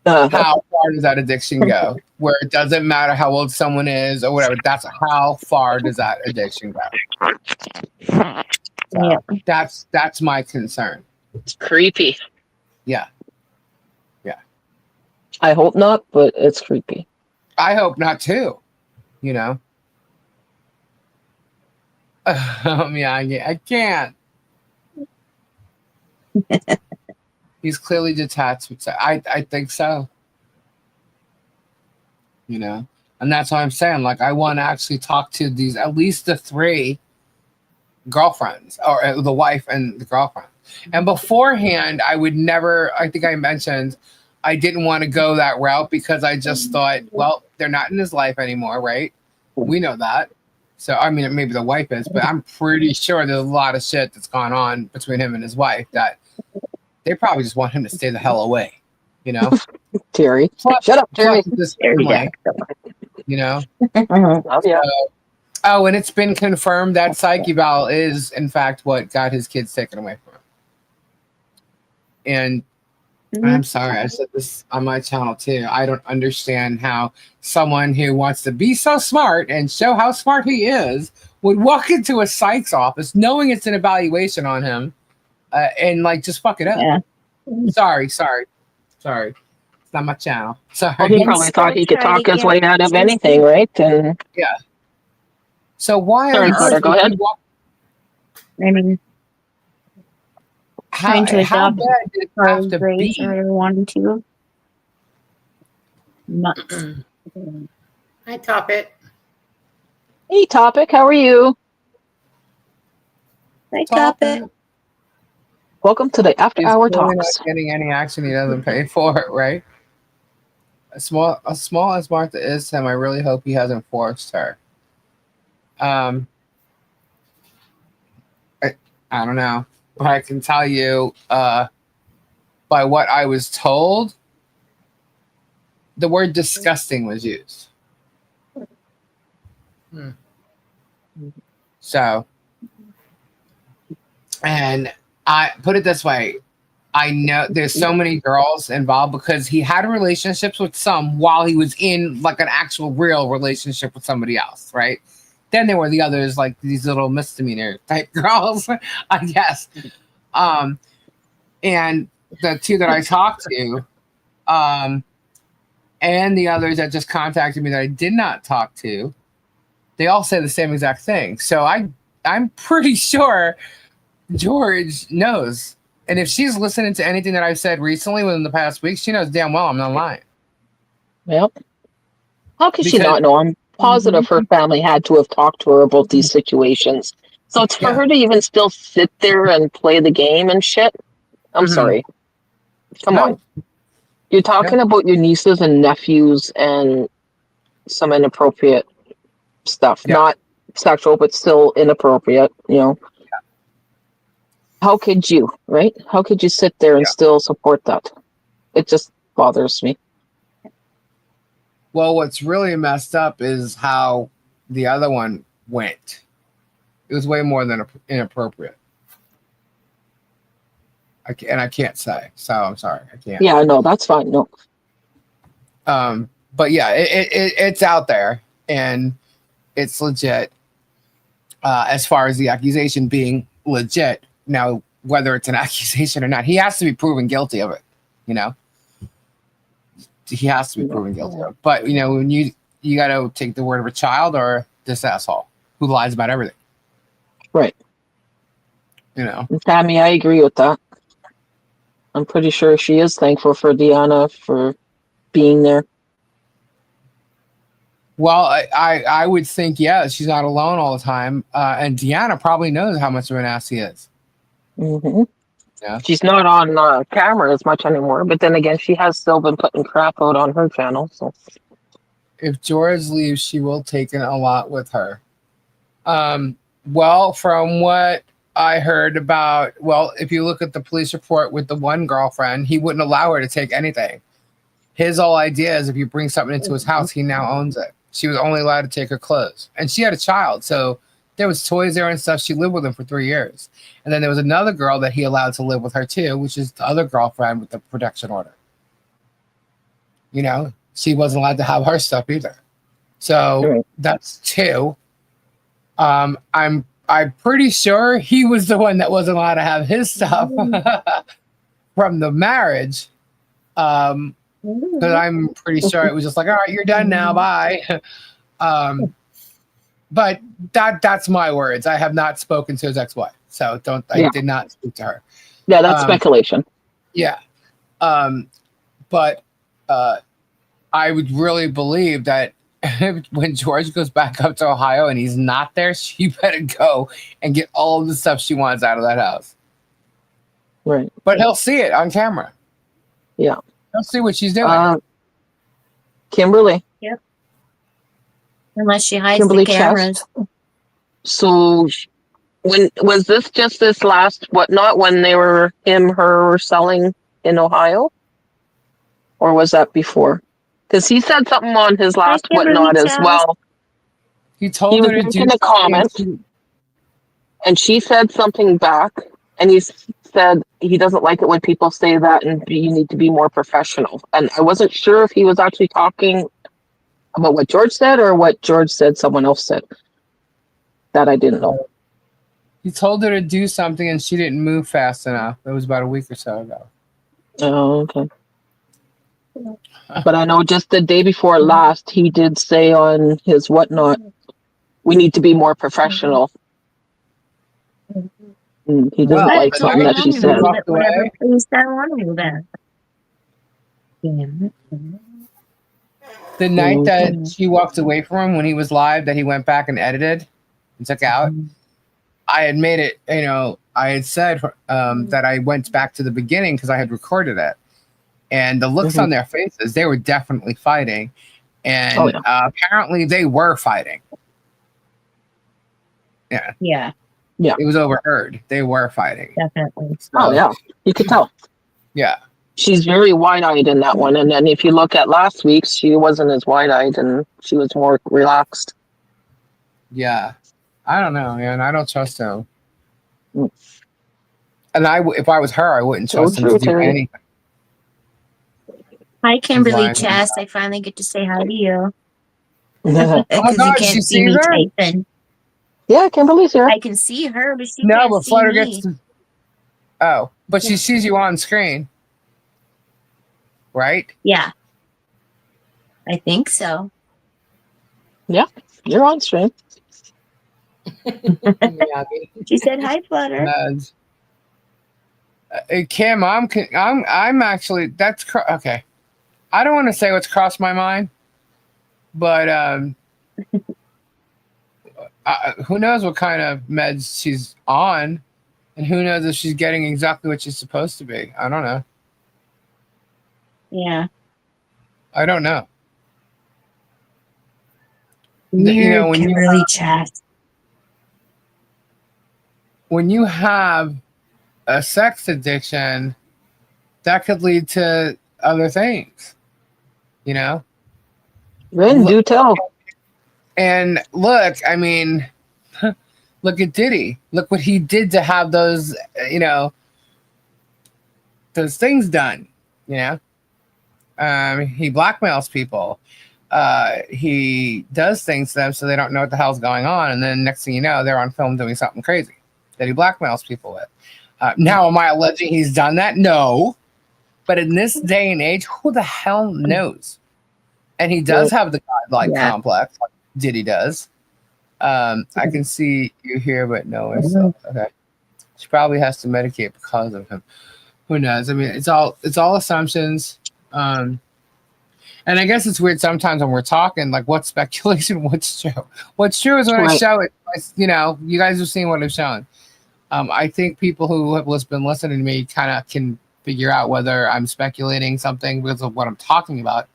How far does that addiction go? Where it doesn't matter how old someone is or whatever. That's how far does that addiction go? So that's my concern. It's creepy. Yeah. I hope not, but it's creepy. I hope not too. Yeah, I can't. He's clearly detached. I think so. You know, and that's what I'm saying. Like, I want to actually talk to these, at least the three girlfriends, or the wife and the girlfriend. And beforehand, I would never. I think I mentioned I didn't want to go that route because I just thought, well, they're not in his life anymore, right? We know that. So, I mean, maybe the wife is, but I'm pretty sure there's a lot of shit that's gone on between him and his wife that they probably just want him to stay the hell away, you know? Terry. Plus, Shut up, Terry. plus this There you family, go. you know? Oh, yeah. Oh, and it's been confirmed that Psyche Val is, in fact, what got his kids taken away from him. And I'm sorry, I said this on my channel too. I don't understand how someone who wants to be so smart and show how smart he is would walk into a psych's office knowing it's an evaluation on him and like just fuck it up. Yeah. Sorry. It's not my channel. Sorry. Well, he And probably still thought he could try to talk his get way out of Stacy. anything, right? And Yeah. So why Sorry, on Carter, earth go would ahead. he walk? I mean, How trying to how adopt bad did it have Carl's to grace be? or whatever wanted to. Nuts. Hi, Top It. hey, Topic, how are you? I top it. Welcome to the After He's Hour clearly Talks. not getting any action he doesn't pay for, right? As small as Martha is to him, I really hope he hasn't forced her. I don't know, but I can tell you by what I was told, the word disgusting was used. Hmm. So, and I put it this way. I know there's so many girls involved because he had relationships with some while he was in like an actual real relationship with somebody else, right? Then there were the others, like these little misdemeanor type girls, I guess. And the two that I talked to, and the others that just contacted me that I did not talk to, they all say the same exact thing. So I'm pretty sure George knows. And if she's listening to anything that I've said recently within the past week, she knows damn well I'm not lying. Yep. How could she Because- not know? I'm positive her family had to have talked to her about these situations. So it's for Yeah. her to even still sit there and play the game and shit. I'm Mhm. sorry. Come No. on. You're talking about your nieces and nephews and some inappropriate stuff. Yeah. Not sexual, but still inappropriate, you know. How could you, right? How could you sit there and Yeah. still support that? It just bothers me. Well, what's really messed up is how the other one went. It was way more than inappropriate. I can't say, so I'm sorry, I can't. Yeah, no, that's fine. No. But yeah, it's out there and it's legit. As far as the accusation being legit, now whether it's an accusation or not, he has to be proven guilty of it. You know, he has to be proven guilty of it. But you know, when you got to take the word of a child or this asshole who lies about everything. Right. You know, And Tammy, I agree with that. I'm pretty sure she is thankful for Deanna for being there. well, I would think, yeah, she's not alone all the time. And Deanna probably knows how much of an ass he is. Mm-hmm. Yeah. She's not on camera as much anymore, but then again, she has still been putting crap out on her channel. So If George leaves, she will take in a lot with her. Well, from what I heard about, well, if you look at the police report with the one girlfriend, he wouldn't allow her to take anything. His whole idea is if you bring something into his house, he now owns it. She was only allowed to take her clothes. And she had a child, so there was toys there and stuff. She lived with him for 3 years. And then there was another girl that he allowed to live with her too, which is the other girlfriend with the protection order. You know, she wasn't allowed to have her stuff either. So that's two. I'm pretty sure he was the one that wasn't allowed to have his stuff from the marriage. Because I'm pretty sure it was just like, all right, you're done now, bye. But that's my words. I have not spoken to his ex-wife, so I did not speak to her. yeah, that's speculation. Yeah, But I would really believe that when George goes back up to Ohio and he's not there, she better go and get all of the stuff she wants out of that house. Right. But he'll see it on camera. Yeah. He'll see what she's doing. Kimberly. Yep. Unless she hides Kimberly the cameras. Chest. So when was this just this last whatnot when they were her selling in Ohio? Or was that before? Because he said something on his last whatnot as well. He told her to do a comment, and she said something back, and he said he doesn't like it when people say that, and you need to be more professional. And I wasn't sure if he was actually talking about what George said or what George said someone else said. That I didn't know. He told her to do something, and she didn't move fast enough. It was about a week or so ago. Oh, okay. But I know just the day before last, he did say on his whatnot, we need to be more professional. He doesn't like something that she said. Whatever place that one then. The night that she walked away from him when he was live, that he went back and edited and took out, I had made it, I had said that I went back to the beginning because I had recorded it. And the looks on their faces, they were definitely fighting. And apparently they were fighting. Yeah. Yeah. Yeah. It was overheard. They were fighting. Definitely. So, yeah. You could tell. Yeah. She's very wide-eyed in that one. And then if you look at last week's, she wasn't as wide-eyed and she was more relaxed. Yeah. I don't know, man. I don't trust him. And if I was her, I wouldn't trust him to do anything. Hi, Kimberly Chess. I finally get to say hi to you. Oh, God, she sees her? Typing. Yeah, Kimberly's here. I can see her, but she can't but see Flutter me. gets to... Oh, but she sees you on screen. Right? Yeah. I think so. Yeah, you're on stream. She said hi, Flutter. Kim, I'm actually, okay. I don't want to say what's crossed my mind, but who knows what kind of meds she's on, and who knows if she's getting exactly what she's supposed to be. I don't know. Yeah. I don't know. Weird, Kimberly Chat. When you have a sex addiction, that could lead to other things. Ren, do tell. And look, I mean, look at Diddy. Look what he did to have those, those things done. He blackmails people. He does things to them so they don't know what the hell's going on, and then next thing you know, they're on film doing something crazy that he blackmails people with. Now, am I alleging he's done that? No. But in this day and age, who the hell knows? And he does have the godlike complex, like Diddy does. I can see you here, but no. Okay. She probably has to medicate because of him. Who knows? I mean, it's all assumptions. And I guess it's weird sometimes when we're talking, like, what's speculation, what's true? What's true is when I show it. You guys have seen what I've shown. I think people who have been listening to me kind of can figure out whether I'm speculating something because of what I'm talking about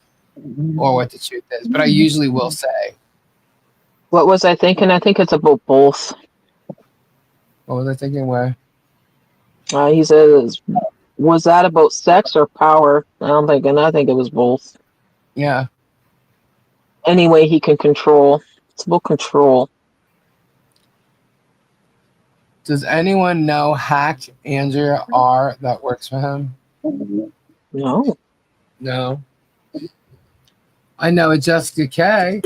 or what the truth is. But I usually will say. What was I thinking? I think it's about both. What was I thinking? Where? He says, was that about sex or power? I think it was both. Yeah. Any way he can control. It's about control. Does anyone know Hack Andrea R that works for him? No. No. I know a Jessica K.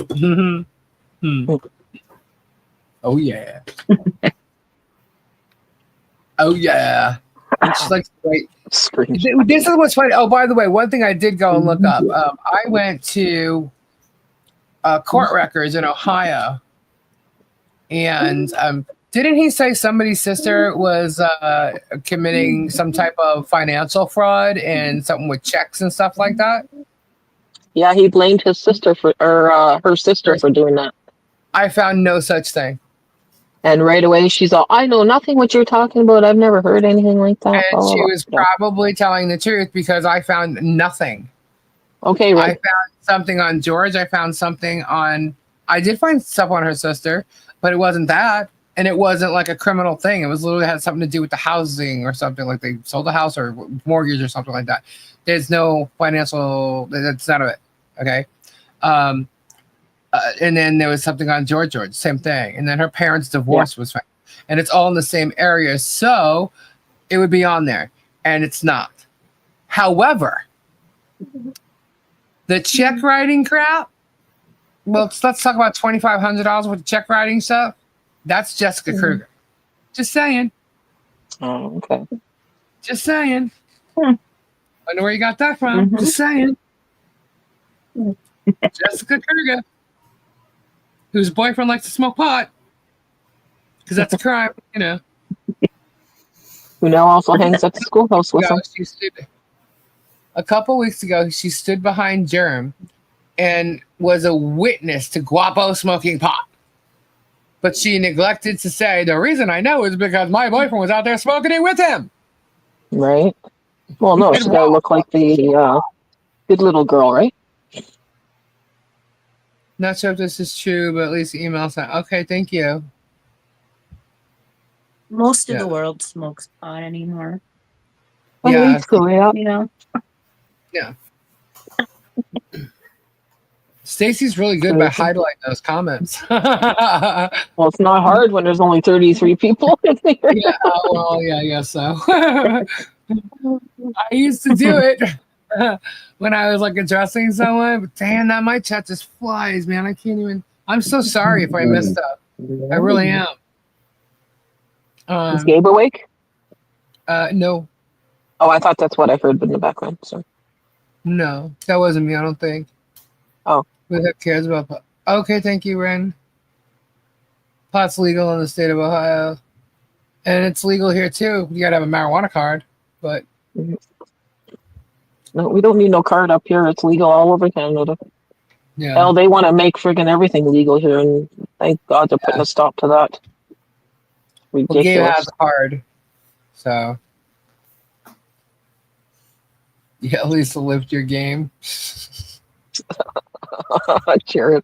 Oh yeah. Oh yeah. She likes to write. This is what's funny. Oh, by the way, one thing I did go and look up. I went to court records in Ohio, and Didn't he say somebody's sister was committing some type of financial fraud and something with checks and stuff like that? Yeah, he blamed his sister for, or her sister for doing that. I found no such thing. And right away, she's all, I know nothing what you're talking about. I've never heard anything like that. And Blah, she blah, was blah. probably telling the truth because I found nothing. Okay, I right. found something on George. I found something on. I did find stuff on her sister, but it wasn't that. And it wasn't like a criminal thing. It was literally had something to do with the housing or something. Like they sold a house or mortgage or something like that. There's no financial. That's none of it. Okay. And then there was something on George, same thing. And then her parents' divorce was found. And it's all in the same area. So it would be on there. And it's not. However, the check writing crap, well, let's talk about $2,500 worth of check writing stuff. That's Jessica Kruger. Just saying. Oh, okay. Just saying. Hmm. Wonder where you got that from. Mhm. Just saying. Jessica Kruger, whose boyfriend likes to smoke pot, because that's a crime, you know. Who now also hangs at the schoolhouse with him. A couple weeks ago, she stood behind Germ and was a witness to Guapo smoking pot. But she neglected to say, the reason I know is because my boyfriend was out there smoking it with him. Right? Well, no, she's got to look like the good little girl, right? Not sure if this is true, but at least the email said, okay, thank you. Most of the world smokes pot anymore. Yeah. I think so, yeah. You know? Yeah. Stacy's really good about highlighting those comments. Well, it's not hard when there's only 33 people in there. Yeah, well, yeah, I guess so. I used to do it when I was like addressing someone, but damn, that my chat just flies, man. I can't even. I'm so sorry if I messed up. I really am. Is Gabe awake? No, Oh, I thought that's what I heard in the background. Sorry. no, that wasn't me. I don't think. Oh. Who the heck cares about pot? Okay, thank you, Ren. Pot's legal in the state of Ohio, and it's legal here too. You gotta have a marijuana card, but No, we don't need no card up here. It's legal all over Canada. yeah. Hell, they want to make friggin' everything legal here, and thank God they're putting a stop to that. Well, Ridiculous. Gabe has a card, so yeah, at least to lift your game. Jared.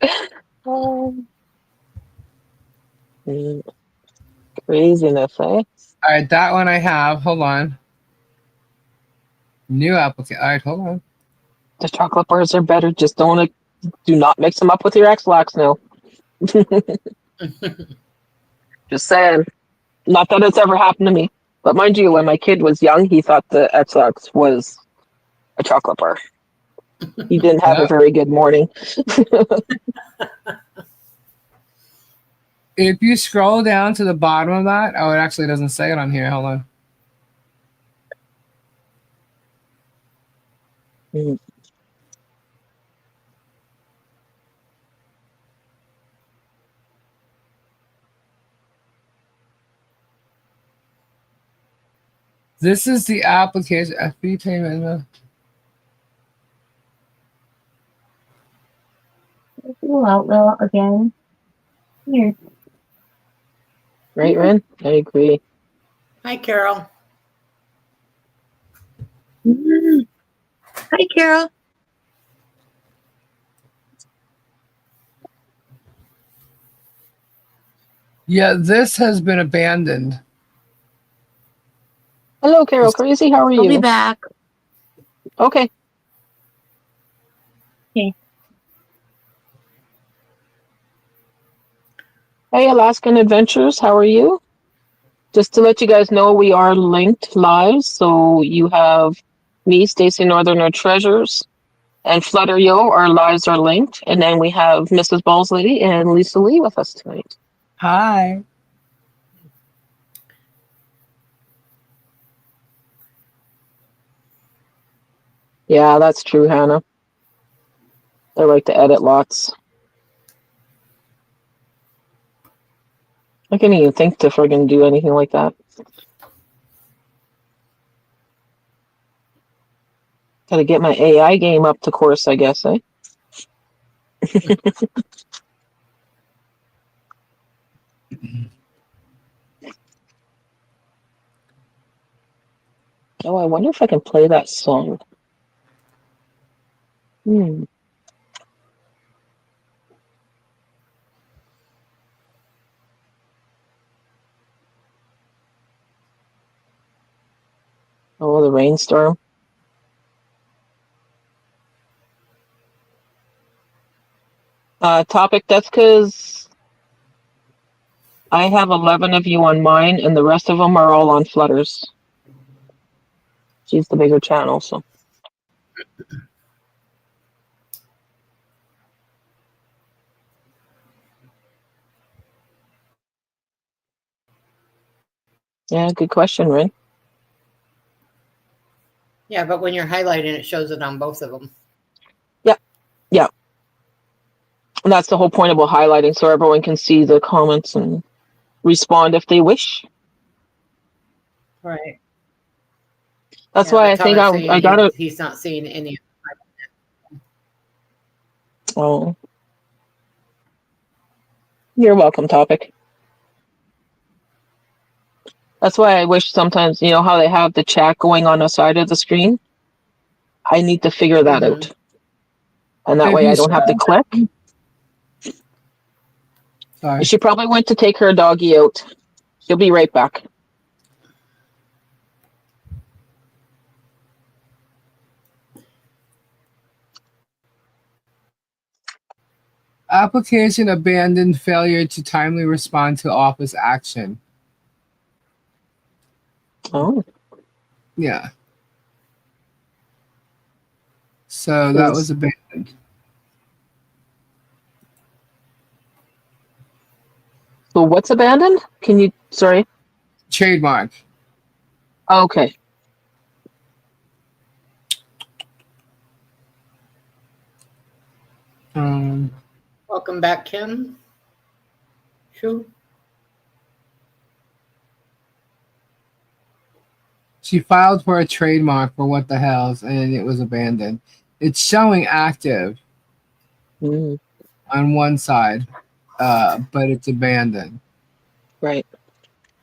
Craziness, eh? All right, that one I have. Hold on. New applicant. All right, hold on. The chocolate bars are better. Just do not mix them up with your X-Lax now. Just saying. Not that it's ever happened to me. But mind you, when my kid was young, he thought the X-Lax was a chocolate bar. He didn't have a very good morning. If you scroll down to the bottom of that, oh, it actually doesn't say it on here. Hold on. This is the application. FB payment. Ooh, outlaw again. Here. Right, Ren? I agree. Hi, Carol. Hi, Carol. Yeah, this has been abandoned. Hello, Carol Crazy. How are you? I'll be back. Okay. Okay. Hey, Alaskan Adventures. How are you? Just to let you guys know, we are linked live. So you have me, Stacy Northerner Treasures, and Flutter Yo. Our lives are linked. And then we have Mrs. Balls Lady and Lisa Lee with us tonight. Hi. Yeah, that's true, Hannah. I like to edit lots. I can't even think to friggin' do anything like that. Gotta get my AI game up to course, I guess, eh? Oh, I wonder if I can play that song. Hmm. Oh, the rainstorm. Topic, that's because I have 11 of you on mine, and the rest of them are all on Flutter's. She's the bigger channel, so. Yeah, good question, Rin. Yeah, but when you're highlighting, it shows it on both of them. Yeah. And that's the whole point about highlighting, so everyone can see the comments and respond if they wish. Right. That's Yeah, why but I think Tyler's saying I gotta. he's not seeing any. Oh, you're welcome, topic. That's why I wish sometimes, you know how they have the chat going on the side of the screen? I need to figure that out. And that way I don't have to click. Sorry. She probably went to take her doggy out. She'll be right back. Application abandoned, failure to timely respond to office action. Oh. Yeah. So that was abandoned. So what's abandoned? Can you, sorry? Trademark. Okay. Welcome back, Kim. Sure. She filed for a trademark for what the hells, and it was abandoned. It's showing active on one side, but it's abandoned. Right.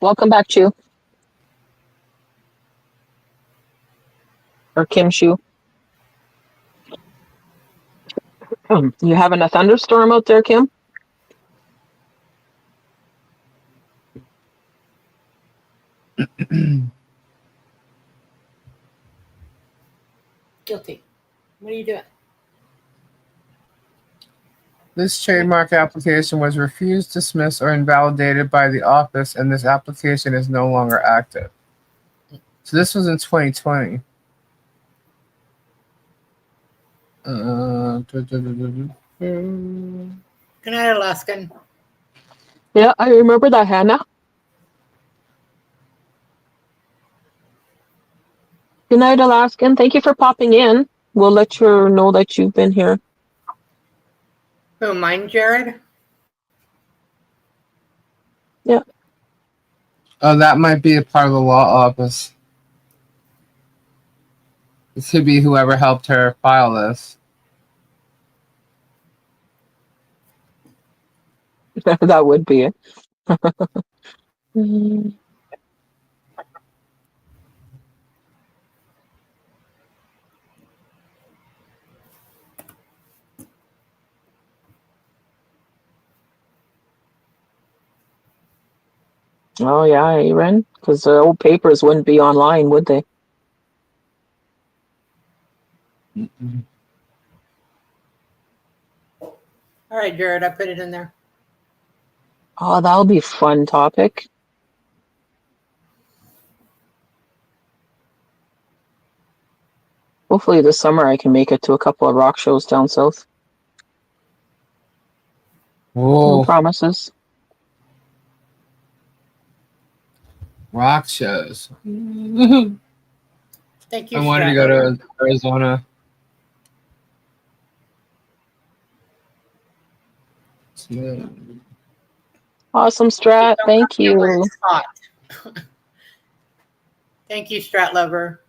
Welcome back, Chu. Or Kim Shu. You having a thunderstorm out there, Kim? Guilty. What are you doing? This trademark application was refused, dismissed, or invalidated by the office, and this application is no longer active. So this was in 2020. Good night, Alaskan. Yeah, I remember that, Hannah. Good night, Alaskan. Thank you for popping in. We'll let you know that you've been here. Who, mine, Jared? Yeah. Oh, that might be a part of the law office. It could be whoever helped her file this. That would be it. Oh, yeah, Aaron. Because the old papers wouldn't be online, would they? All right, Jared, I put it in there. Oh, that'll be a fun topic. Hopefully this summer I can make it to a couple of rock shows down south. Whoa. No promises. Rock shows. Thank you, I wanted to go Stratler. to Arizona. Awesome, Strat. Don't Thank come here when you. it's hot. Thank you, Strat Lover.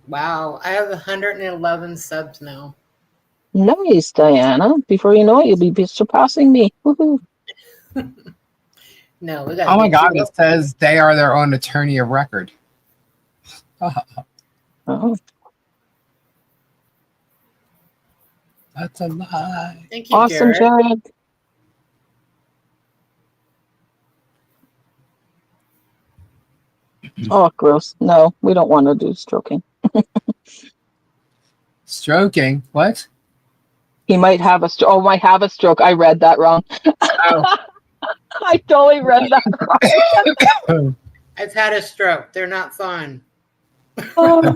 Wow, I have 111 subs now. Nice, Diana. Before you know it, you'll be surpassing me. Woohoo. No, we gotta Oh my get God! you It up. says they are their own attorney of record. Oh. That's a lie. Thank you, Awesome, Jared. Jared. Oh, gross. No, we don't want to do stroking. Stroking. What? He might have a stroke. Oh, might have a stroke. I read that wrong. Oh. I totally read that wrong. I've had a stroke. They're not fun. Yeah.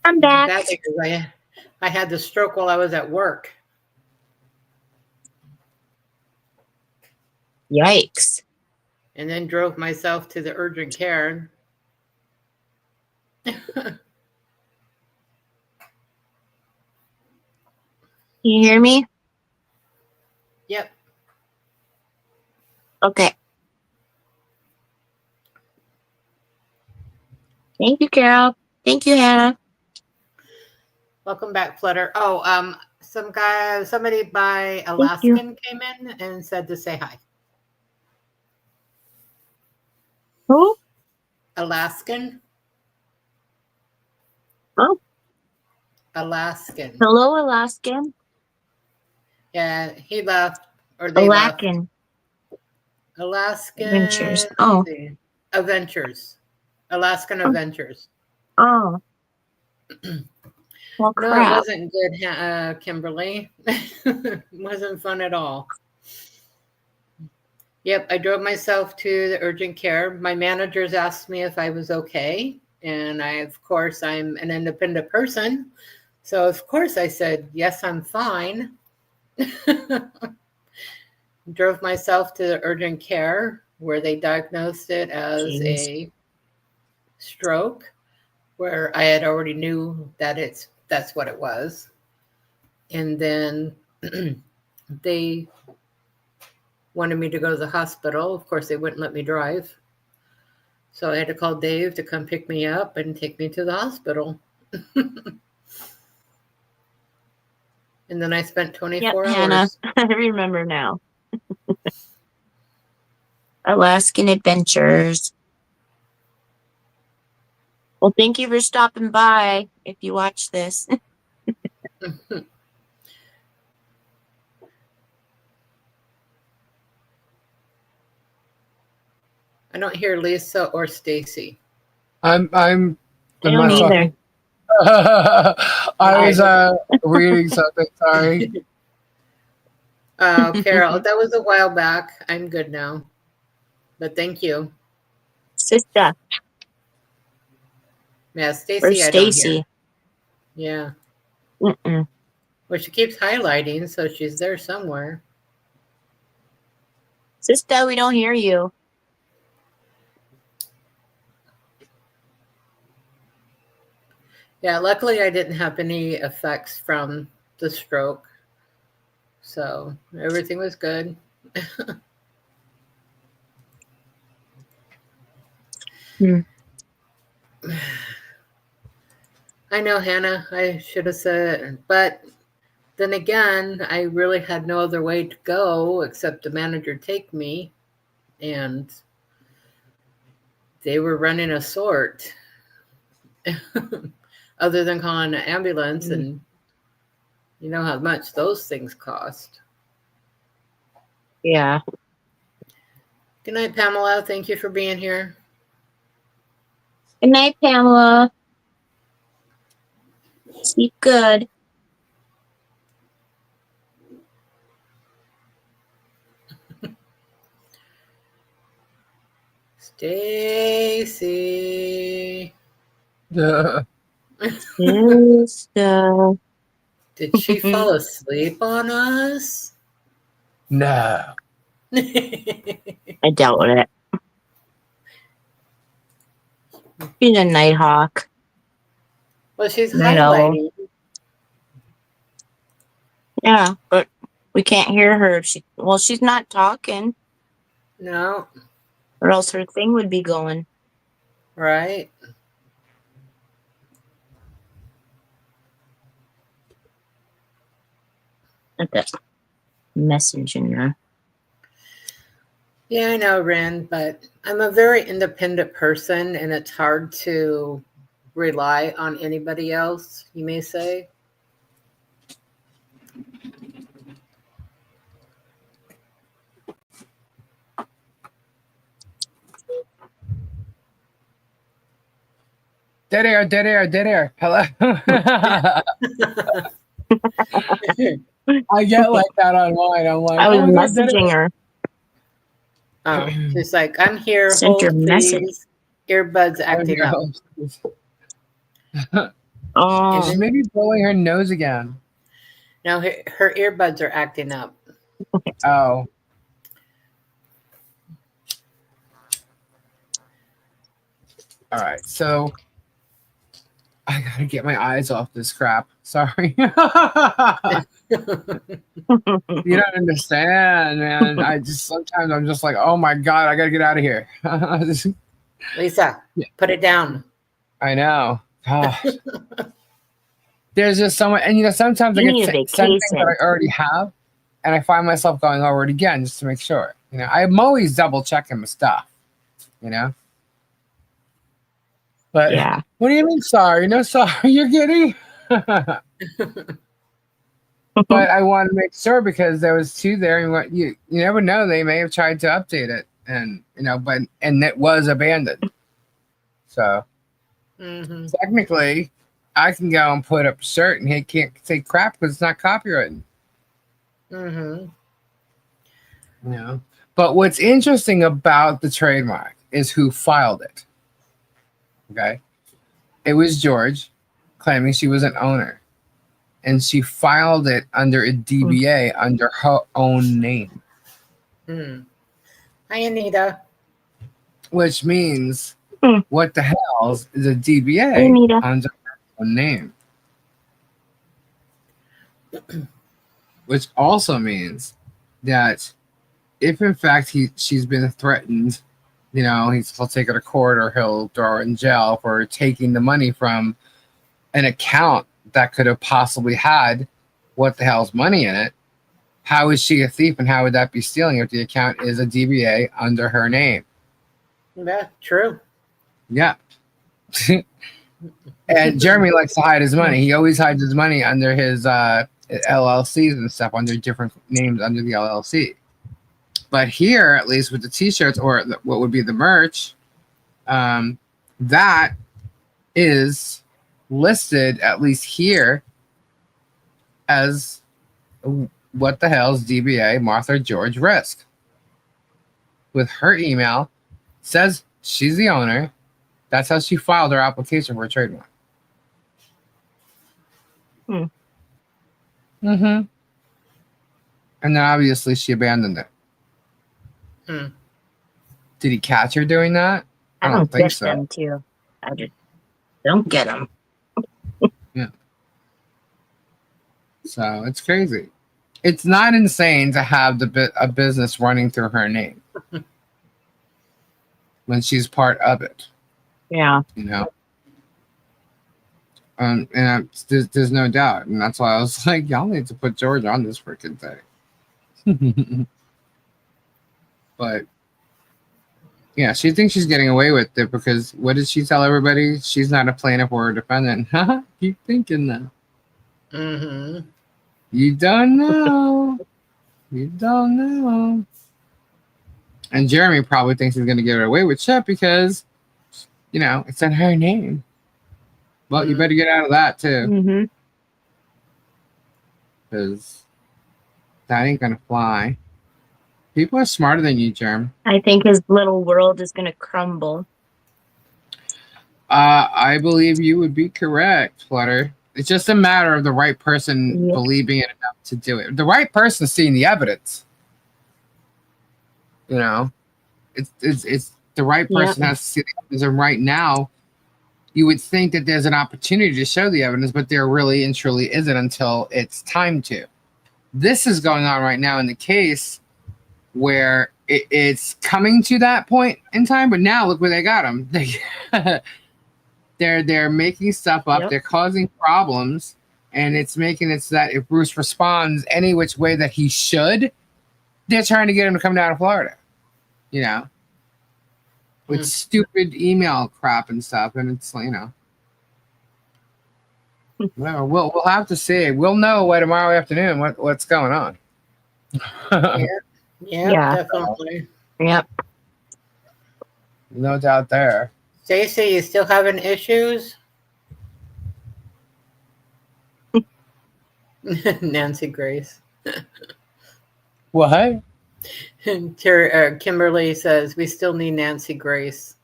I'm back. That's because I had the stroke while I was at work. Yikes. And then drove myself to the urgent care. Can you hear me? Yep. Okay. Thank you, Carol. Thank you, Hannah. Welcome back, Flutter. Oh, somebody by Thank you. Alaskan came in and said to say hi. Who? Alaskan? Oh, Alaskan. hello, Alaskan. Yeah, he left, or they left. Alakan. Alaskan Adventures. let's Oh. see. Adventures. Alaskan Oh. Adventures. Oh. Well, No, it crap. wasn't good, Kimberly. It wasn't fun at all. Yep, I drove myself to the urgent care. My managers asked me if I was okay. And of course, I'm an independent person. So, of course, I said, yes, I'm fine. Drove myself to the urgent care where they diagnosed it as Jeez. a stroke, where I had already knew that that's what it was. And then they wanted me to go to the hospital. Of course, they wouldn't let me drive. So I had to call Dave to come pick me up and take me to the hospital. And then I spent 24 Yep, hours. Hannah. I remember now. Alaskan Adventures. Well, thank you for stopping by if you watch this. I don't hear Lisa or Stacy. I'm I not don't either. talking. I was reading something. Sorry. Carol, that was a while back. I'm good now. But thank you. Sister. Yeah, Or Stacy, I don't hear. Stacy. Yeah. Mm-mm. Well, she keeps highlighting, so she's there somewhere. Sister, we don't hear you. Yeah, luckily I didn't have any effects from the stroke. So everything was good. I know, Hannah, I should have said, but then again, I really had no other way to go except the manager take me, and they were running a sort other than calling an ambulance, and you know how much those things cost. Yeah. Good night, Pamela. Thank you for being here. Good night, Pamela. Sleep good. Stacy. Sister. Did she fall asleep on us? No. I doubt it. She's a nighthawk. Well, she's Night owl. highlighting. Yeah, but we can't hear her. She's not talking, No, or else her thing would be going. right? At that messenger. Yeah, I know, Ren, but I'm a very independent person, and it's hard to rely on anybody else, you may say. Dead air, dead air, dead air. Hello. I get like that on mine. I'm like, I was oh my God, dead messaging her. Oh, she's like, I'm here, Sent her hold message. please. Earbuds acting up. Oh, She's maybe blowing her nose again. No, her earbuds are acting up. Oh. All right. So I gotta get my eyes off this crap. Sorry. You don't understand, man. I just sometimes I'm just like, oh my God, I gotta get out of here. Lisa, Yeah. put it down. I know. Gosh. There's just so much, and sometimes You I need a get sent things that vacation. I already have, and I find myself going over it again just to make sure. I'm always double checking my stuff. But Yeah. what do you mean sorry? No sorry, you're giddy. But I want to make sure because there was two there, and you never know, they may have tried to update it, and it was abandoned. So technically, I can go and put up a shirt, and he can't say crap because it's not copyrighted. But what's interesting about the trademark is who filed it. Okay, it was George, claiming she was an owner, and she filed it under a DBA under her own name. Hi, Anita. Which means, what the hell is a DBA Hey, Anita. under her own name? Which also means that if in fact she's been threatened, he'll take her to court or he'll throw her in jail for taking the money from an account that could have possibly had what the hell's money in it. How is she a thief, and how would that be stealing if the account is a DBA under her name? Yeah, true. Yeah. And Jeremy likes to hide his money. He always hides his money under his LLCs and stuff, under different names under the LLC. But here, at least with the T-shirts or what would be the merch, that is listed, at least here, as what the hell's DBA Martha George Risk. With her email, says she's the owner. That's how she filed her application for a trademark. And then obviously she abandoned it. Did he catch her doing that? I don't think get so. them too. I just don't get them. Yeah. So it's crazy. It's not insane to have a business running through her name when she's part of it. Yeah. And there's no doubt, and that's why I was like, y'all need to put George on this freaking thing. But yeah, she thinks she's getting away with it because what did she tell everybody? She's not a plaintiff or a defendant. Keep thinking that. You don't know. You don't know. And Jeremy probably thinks he's going to get away with shit because, it's in her name. Well, you better get out of that too. Because that ain't going to fly. People are smarter than you, Jerm. I think his little world is going to crumble. I believe you would be correct, Flutter. It's just a matter of the right person believing it enough to do it. The right person seeing the evidence. It's the right person has to see the evidence. And right now, you would think that there's an opportunity to show the evidence, but there really and truly isn't until it's time to. This is going on right now in the case where it's coming to that point in time, but now look where they got him. They're making stuff up. Yep. They're causing problems, and it's making it so that if Bruce responds any which way that he should, they're trying to get him to come down to Florida, with stupid email crap and stuff. And it's well, we'll have to see. We'll know by tomorrow afternoon what's going on. Yeah, definitely. Yep. No doubt there. Stacy, you still having issues? Nancy Grace. What? Kimberly says we still need Nancy Grace.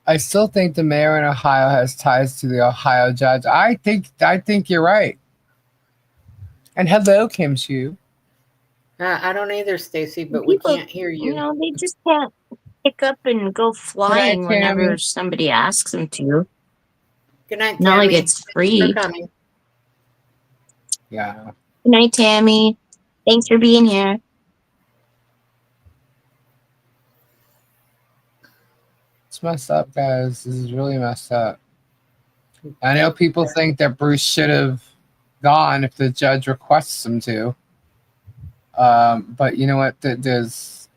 I still think the mayor in Ohio has ties to the Ohio judge. I think you're right. And hello, Kim Shu. I don't either, Stacy, but we can't hear you. They just can't pick up and go flying Tammy. whenever somebody asks them to. Good night, Tammy. Not like it's free. Thanks for coming. Yeah. Good night, Tammy. Thanks for being here. It's messed up, guys. This is really messed up. I know people think that Bruce should have gone if the judge requests him to. But you know what? There's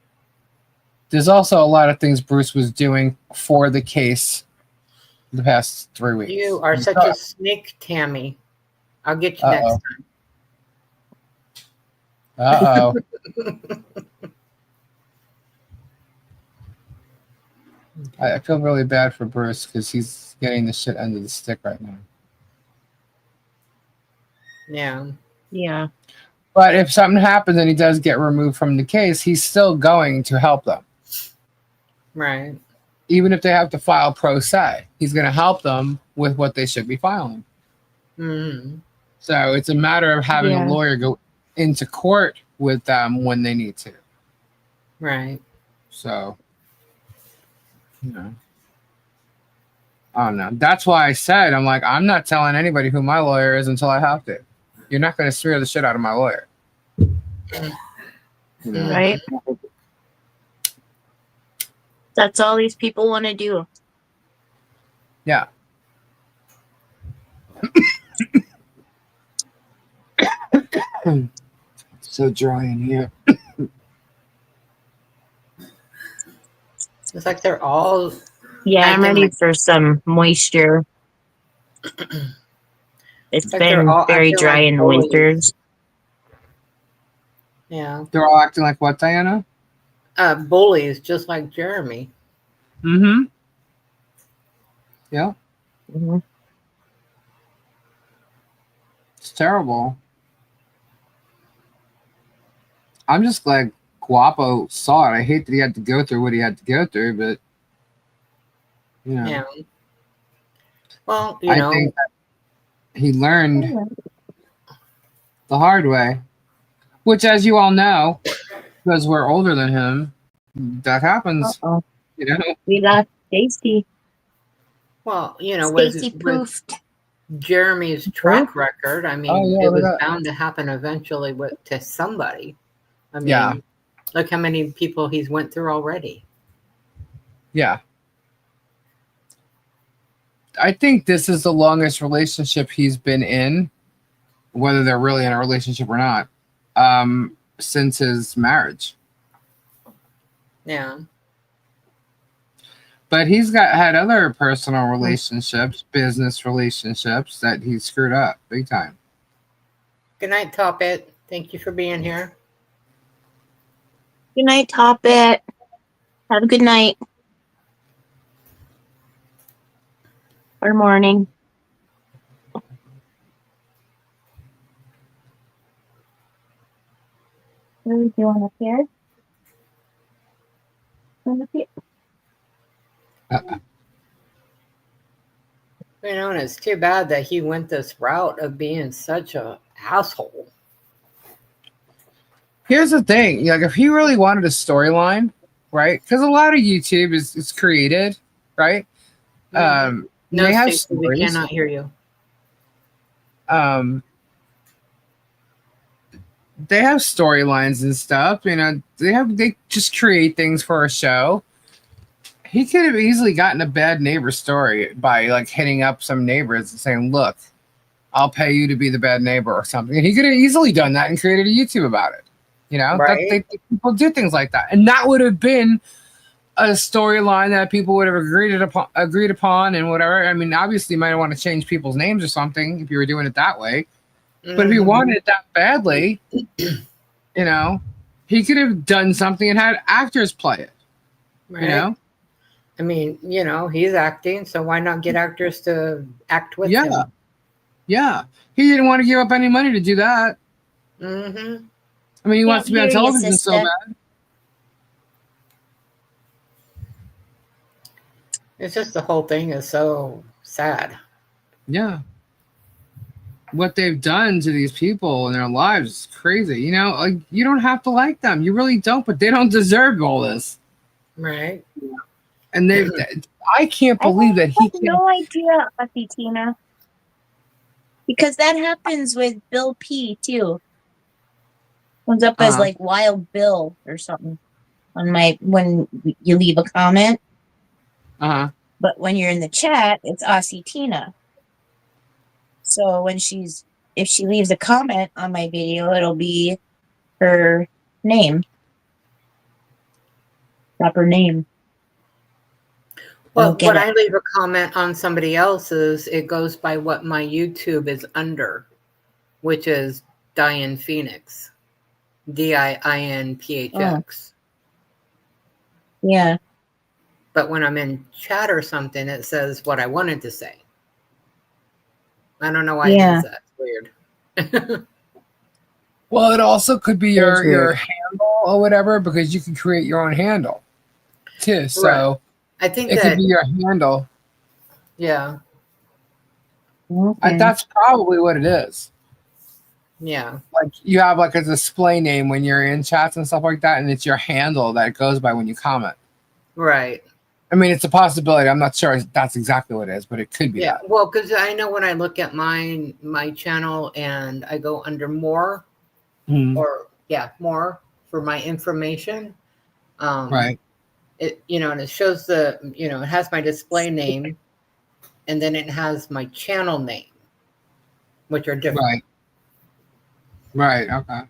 also a lot of things Bruce was doing for the case the past 3 weeks. You are such a snake, Tammy. I'll get you next time. Uh-oh. I feel really bad for Bruce because he's getting the shit end of the stick right now. Yeah. Yeah. But if something happens and he does get removed from the case, he's still going to help them. Right. Even if they have to file pro se, he's going to help them with what they should be filing. Mm-hmm. So it's a matter of having a lawyer go into court with them when they need to. Right. So, I don't know. That's why I said, I'm like, I'm not telling anybody who my lawyer is until I have to. You're not going to smear the shit out of my lawyer. Right. That's all these people want to do. Yeah. So dry in here. It's like they're all. Yeah, I'm ready for some moisture. It's like been very dry in the winters. Yeah. They're all acting like what, Diana? Bullies, just like Jeremy. Mm-hmm. Yeah. Mm-hmm. It's terrible. I'm just glad Guapo saw it. I hate that he had to go through what he had to go through, but Yeah. Well, I think that he learned the hard way, which, as you all know, because we're older than him, that happens. Uh-oh. We got Stacy. Well, Stacy poofed. Jeremy's track record, I mean, it was bound to happen eventually to somebody. I mean, look how many people he's went through already. Yeah. I think this is the longest relationship he's been in, whether they're really in a relationship or not, since his marriage. Yeah. But he's had other personal relationships, business relationships that he screwed up big time. Good night, Top It. Thank you for being here. Good night, Top It. Have a good night. Or morning. What are you doing up here? Up here? And it's too bad that he went this route of being such a asshole. Here's the thing. Like, if he really wanted a storyline, right? Because a lot of YouTube is created, right? No, they have Stacy, we stories. cannot hear you. They have storylines and stuff. You know, they just create things for a show. He could have easily gotten a bad neighbor story by like hitting up some neighbors and saying, "Look, I'll pay you to be the bad neighbor" or something. And he could have easily done that and created a YouTube about it. You know, Right. people do things like that, and that would have been a storyline that people would have agreed upon, and whatever. I mean, obviously, you might want to change people's names or something if you were doing it that way. But if he wanted it that badly, you know, he could have done something and had actors play it. Right. You know, I mean, you know, he's acting, so why not get actors to act with yeah, him? yeah. He didn't want to give up any money to do that. Mm-hmm. I mean, he wants to Can't be on hear you, television so sister. bad. It's just the whole thing is so sad. Yeah. What they've done to these people in their lives is crazy. You know, like you don't have to like them. You really don't, but they don't deserve all this. Right. And I can't believe that he have can't. no idea, Auntie Tina. Because that happens with Bill P too. Comes up as like Wild Bill or something on when you leave a comment. But when you're in the chat, it's Aussie Tina. So if she leaves a comment on my video, it'll be her name. Proper name. Well, when I leave a comment on somebody else's, it goes by what my YouTube is under, which is Diane Phoenix. DIINPHX. Yeah. But when I'm in chat or something, it says what I wanted to say. I don't know why it does that. It's weird. Well, it also could be your handle or whatever, because you can create your own handle too. So right. I think it could be your handle. Yeah. Okay. That's probably what it is. Yeah. Like you have like a display name when you're in chats and stuff like that, and it's your handle that it goes by when you comment. Right. I mean, it's a possibility. I'm not sure that's exactly what it is, but it could be that. Well, because I know when I look at my channel and I go under more, more for my information. Right. It and it shows it has my display name, and then it has my channel name, which are different. Right. Okay.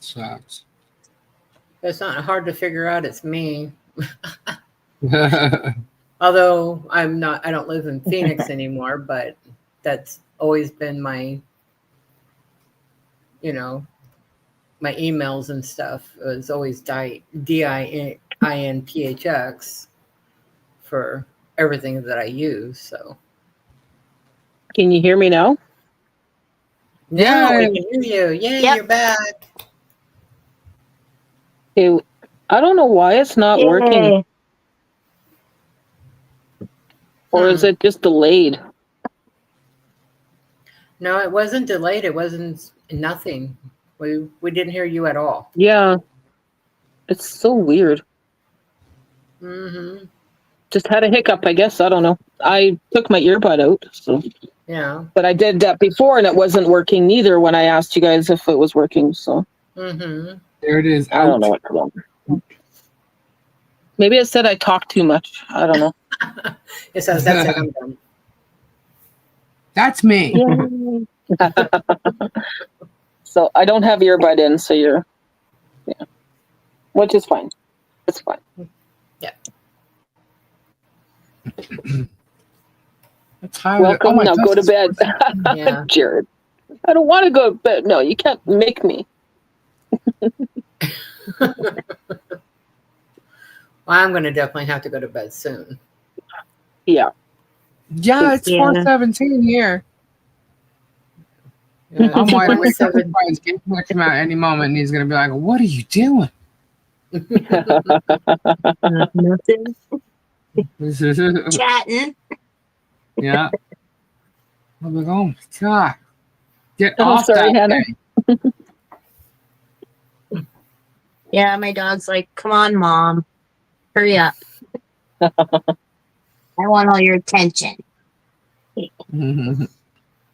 Sucks. It's not hard to figure out. It's me. Although I don't live in Phoenix anymore, but that's always been my, my emails and stuff. It was always DINPHX for everything that I use. So. Can you hear me now? Yeah, we can hear you. Yay, you're back. I don't know why it's not working. Or is it just delayed? No, it wasn't delayed. It wasn't nothing. We didn't hear you at all. Yeah. It's so weird. Mm-hmm. Just had a hiccup, I guess. I don't know. I took my earbud out. So. Yeah. But I did that before, and it wasn't working neither when I asked you guys if it was working. So. Mm-hmm. There it is. I don't know what's wrong. Maybe it said I talk too much. I don't know. It says that's it. I'm done. That's me. So I don't have earbud in, so you're, which is fine. It's fine. Yeah. Welcome. Now go to bed. Yeah. Jared. I don't want to go to bed. No, you can't make me. Well, I'm going to definitely have to go to bed soon. Yeah. Yeah, it's 4:17 here. I'm wide awake. He's going to come out any moment, and he's going to be like, "What are you doing?" Nothing. Chatting. Yeah. I'm like, oh my god. Get Oh, off sorry, that Hannah. thing. Yeah, my dog's like, come on, Mom. Hurry up. I want all your attention. You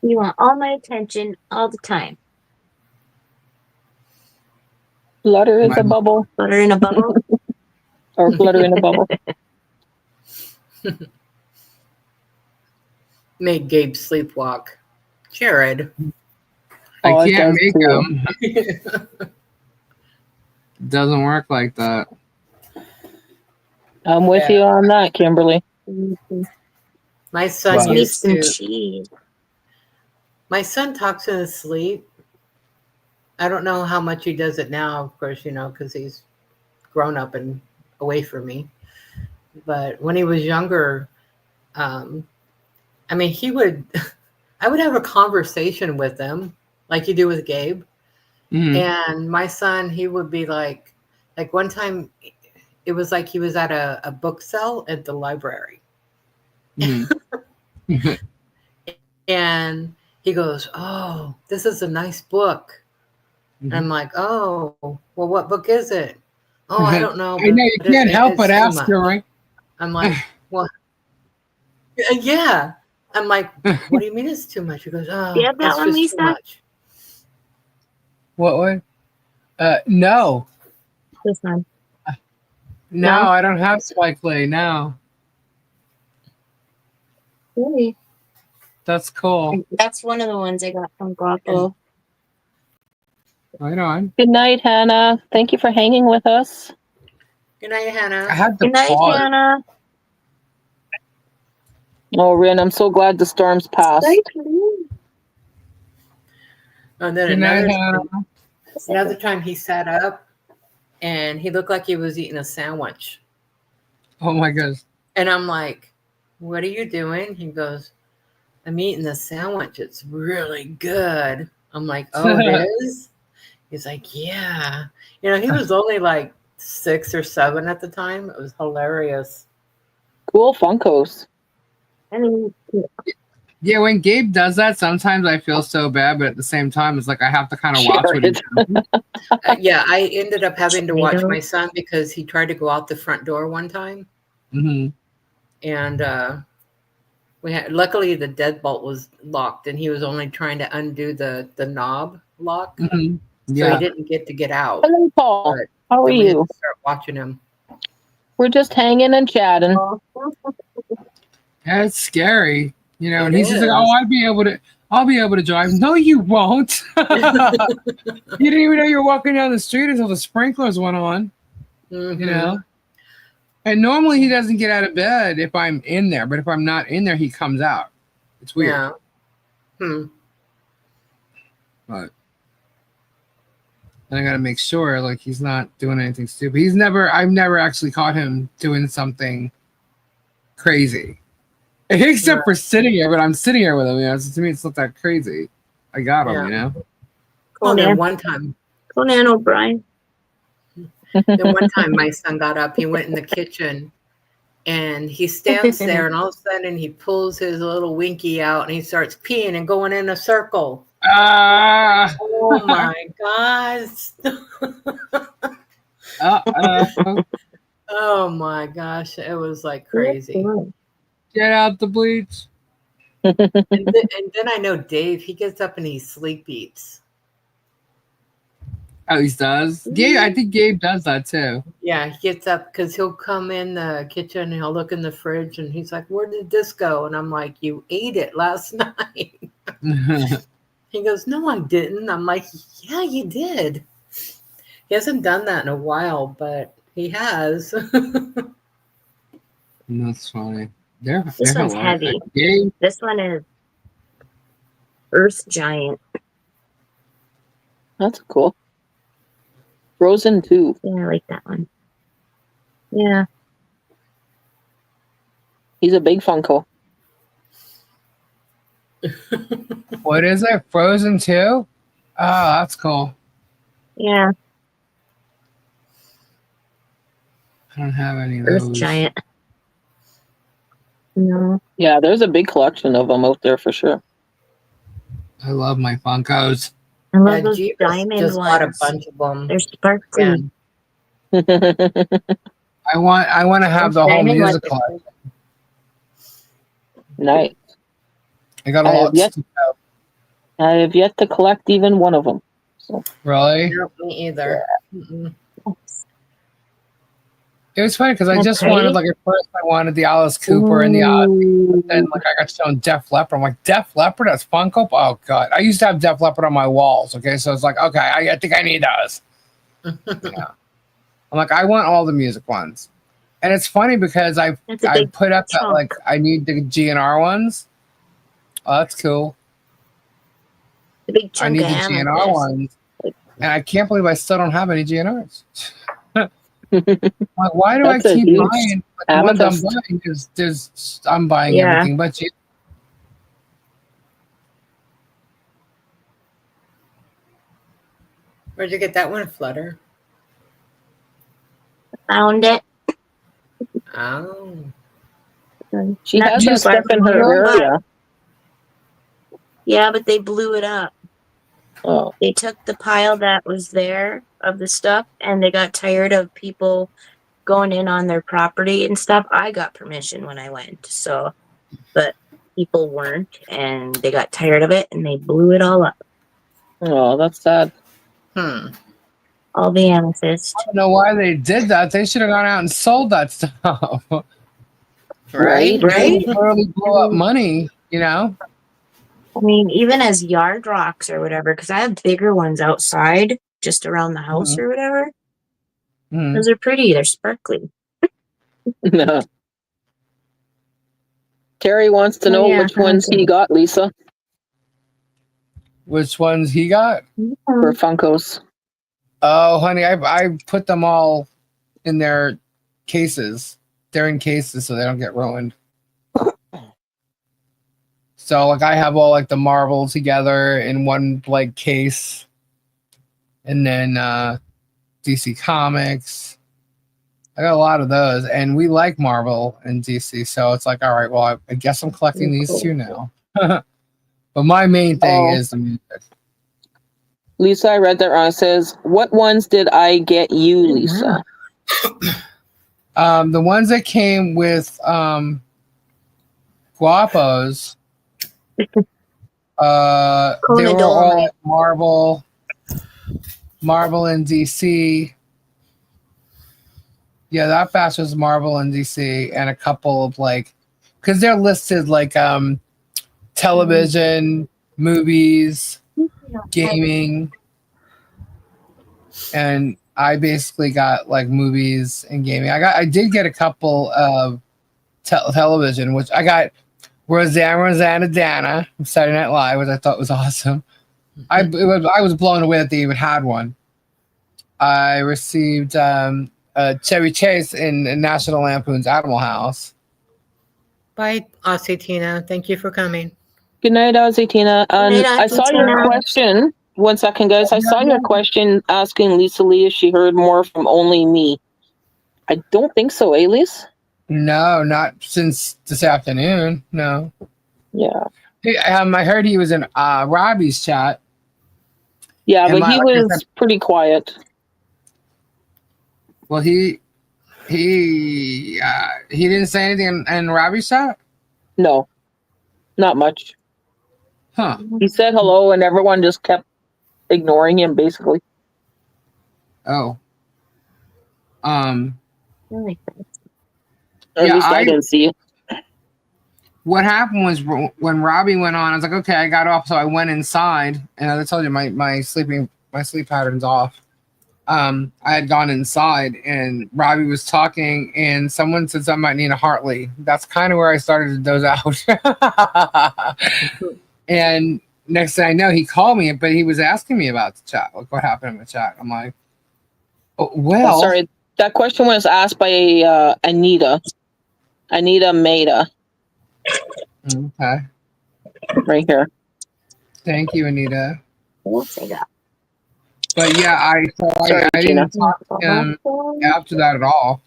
want all my attention all the time. Flutter is My- a bubble, Butter in a bubble. or flutter in a bubble. Made Gabe sleepwalk. Jared. I Oh, it can't does make too. them. Doesn't work like that. I'm with Yeah. you on that, Kimberly. My son Wow. Need used some to. cheese. My son talks in his sleep. I don't know how much he does it now, of course, because he's grown up and away from me. But when he was younger, I mean, he would. I would have a conversation with him, like you do with Gabe. Mhm. And my son, he would be like one time, it was like he was at a book sale at the library. Mhm. And he goes, "Oh, this is a nice book." And I'm like, "Oh, well, what book is it?" "Oh, I don't know, I know you but can't help but it's too ask much." her, right? I'm like, "Well, yeah." I'm like, "What do you mean it's too much?" He goes, Do "Oh, you have that it's one, just Lisa? too much." What would? No. This one. No, No? I don't have Spike Lee. No. Really? That's cool. That's one of the ones I got from Guapo. Right on. Good night, Hannah. Thank you for hanging with us. Good night, I Hannah. had the Good night, part. Hannah. Oh, Rin, I'm so glad the storm's passed. And then Good night, Hannah. another time he sat up and he looked like he was eating a sandwich. Oh my gosh. And I'm like, "What are you doing?" He goes, "I'm eating a sandwich. It's really good." I'm like, "Oh, it is?" He's like, "Yeah." He was only like 6 or 7 at the time. It was hilarious. Cool Funkos. I mean, Yeah, when Gabe does that, sometimes I feel so bad, but at the same time, it's like I have to kind of watch what he's doing. Yeah, I ended up having to watch Tomato. my son because he tried to go out the front door one time. Mhm. And luckily the deadbolt was locked and he was only trying to undo the knob lock. Mhm. So he Yeah. didn't get to get out. Hello, Paul. But How are then we had you? to start watching him. We're just hanging and chatting. Yeah, it's scary. And It he's just like, is. "Oh, I'll be able to drive." No, you won't. You didn't even know you were walking down the street until the sprinklers went on. Mhm. And normally he doesn't get out of bed if I'm in there, but if I'm not in there, he comes out. It's weird. Yeah. But then I gotta make sure like he's not doing anything stupid. I've never actually caught him doing something crazy. Except for sitting here, but I'm sitting here with him, so to me it's not that crazy. I got him, Yeah. Oh, then one time O'Brien. my son got up, he went in the kitchen and he stands there and all of a sudden he pulls his little winky out and he starts peeing and going in a circle. Oh my gosh. Oh my gosh. It was like crazy. Get out the bleach. And then I know Dave, he gets up and he sleep eats. Oh, he does? Gabe, I think Gabe does that too. Yeah, he gets up because he'll come in the kitchen and he'll look in the fridge and he's like, "Where did this go?" And I'm like, "You ate it last night." He goes, "No, I didn't." I'm like, "Yeah, you did." He hasn't done that in a while, but he has. That's funny. This one's heavy. Gabe, This one is Earth Giant. That's cool. Frozen 2. Yeah, I like that one. Yeah. He's a big Funko. what is it? Frozen 2? Oh, that's cool. Yeah. I don't have any of Earth those. Giant. No. Yeah, there's a big collection of them out there for sure. I love my Funkos. I love those Jeebus diamond just ones. bought a bunch of them. They're sparkly. Yeah. I want to have the whole Shining like music a- collection. Nice. I got a I have lot yet- to go. I have yet to collect even one of them. So Really? No, me either. Mm-mm. It was funny because I That's just right. wanted, like, at first I wanted the Alice Cooper and the Ozzy, but then Ooh. like I got shown Def Leppard. I'm like, Def Leppard? That's Funko? Oh god! I used to have Def Leppard on my walls. Okay, so it's like, okay, I think I need those. Yeah, I'm like, I want all the music ones, and it's funny because That's a I big put up that chunk. like I need the GNR ones. Oh, that's cool. A big I chunk need of the GNR amethyst. ones, and I can't believe I still don't have any GNRs. Like, why do I That's a keep huge buying? Like, the ones I'm amethyst. buying is I'm buying Yeah. everything but you. Where'd you get that one, Flutter? Found it. Oh. She Not has too that far stuff in from her you, but- area. Yeah, but they blew it up. Oh, They took the pile that was there of the stuff and they got tired of people going in on their property and stuff. I got permission when I went, so but people weren't and they got tired of it and they blew it all up. oh, that's sad. All the amethyst. I don't know why they did that. They should have gone out and sold that stuff. Right? Right? They literally blow up money, you know? I mean, even as yard rocks or whatever, because I have bigger ones outside just around the house Mhm. or whatever. Mhm. Those are pretty. They're sparkly. No. Terry wants to Oh, know yeah, which ones he got, Lisa, Which ones he got? for Funkos. Oh, honey, I put them all in their cases. They're in cases so they don't get ruined. So like I have all like the Marvel together in one like case, and then DC Comics. I got a lot of those, and we like Marvel and DC, so it's like, all right, well, I guess I'm collecting these two now. But my main thing is the music. Lisa, I read that wrong. It says, what ones did I get you, Lisa? The ones that came with Guapos, they were all like Marvel and DC. Yeah, that batch was Marvel and DC, and a couple of like, because they're listed like television, movies, gaming, and I basically got like movies and gaming. I did get a couple of television, which I got Rosanna Dana from Saturday Night Live, which I thought was awesome. I was blown away that they even had one. I received Chevy Chase in National Lampoon's Animal House. Bye, Aussie Tina. Thank you for coming. Good night, Ozzy Tina. I saw your Tina. question. 1 second, guys. I saw your question asking Lisa Lee if she heard more from Only Me. I don't think so, Lisa? No, not since this afternoon. No. Yeah. Hey, I heard he was in Robbie's chat. Yeah, but he was pretty quiet. Well, he didn't say anything in Robbie's chat? No, not much. Huh. He said hello and everyone just kept ignoring him, basically. Oh. Or at Yeah, least I didn't see it. What happened was when Robbie went on, I was like, okay, I got off, so I went inside, and I told you my sleep pattern's off. I had gone inside, and Robbie was talking, and someone said something about Nina Hartley. That's kind of where I started to doze out. And next thing I know, he called me, but he was asking me about the chat, like what happened in the chat. I'm like, oh, well. Oh, sorry, that question was asked by Anita Maida. Okay. Right here. Thank you, Anita. We'll say that. But yeah, I didn't talk to him after that at all.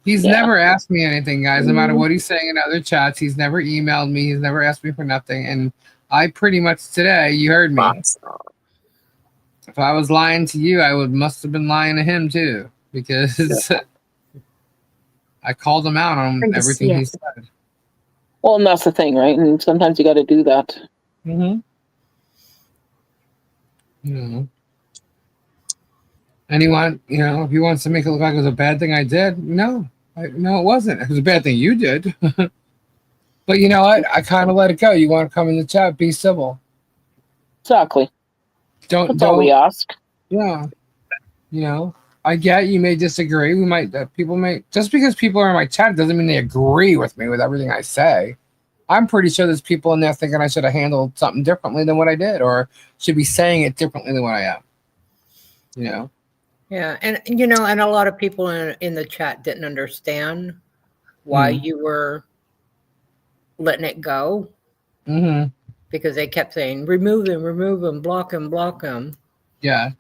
He's never asked me anything, guys. No matter what he's saying in other chats, he's never emailed me. He's never asked me for nothing. And I pretty much today, you heard me. If I was lying to you, I must have been lying to him too, because I called him out on Hard to everything see he it. said. Well, and that's the thing, right? And sometimes you got to do that. Mm-hmm. You know. Anyone, if he wants to make it look like it was a bad thing I did, no, no, it wasn't. It was a bad thing you did. But you know what? I kind of let it go. You want to come in the chat? Be civil. Exactly. Don't That's all we don't. ask. Yeah. I get you may disagree. We might. People may, just because people are in my chat doesn't mean they agree with me with everything I say. I'm pretty sure there's people in there thinking I should have handled something differently than what I did, or should be saying it differently than what I am. Yeah, and and a lot of people in the chat didn't understand why you were letting it go, because they kept saying remove him, block him. Yeah.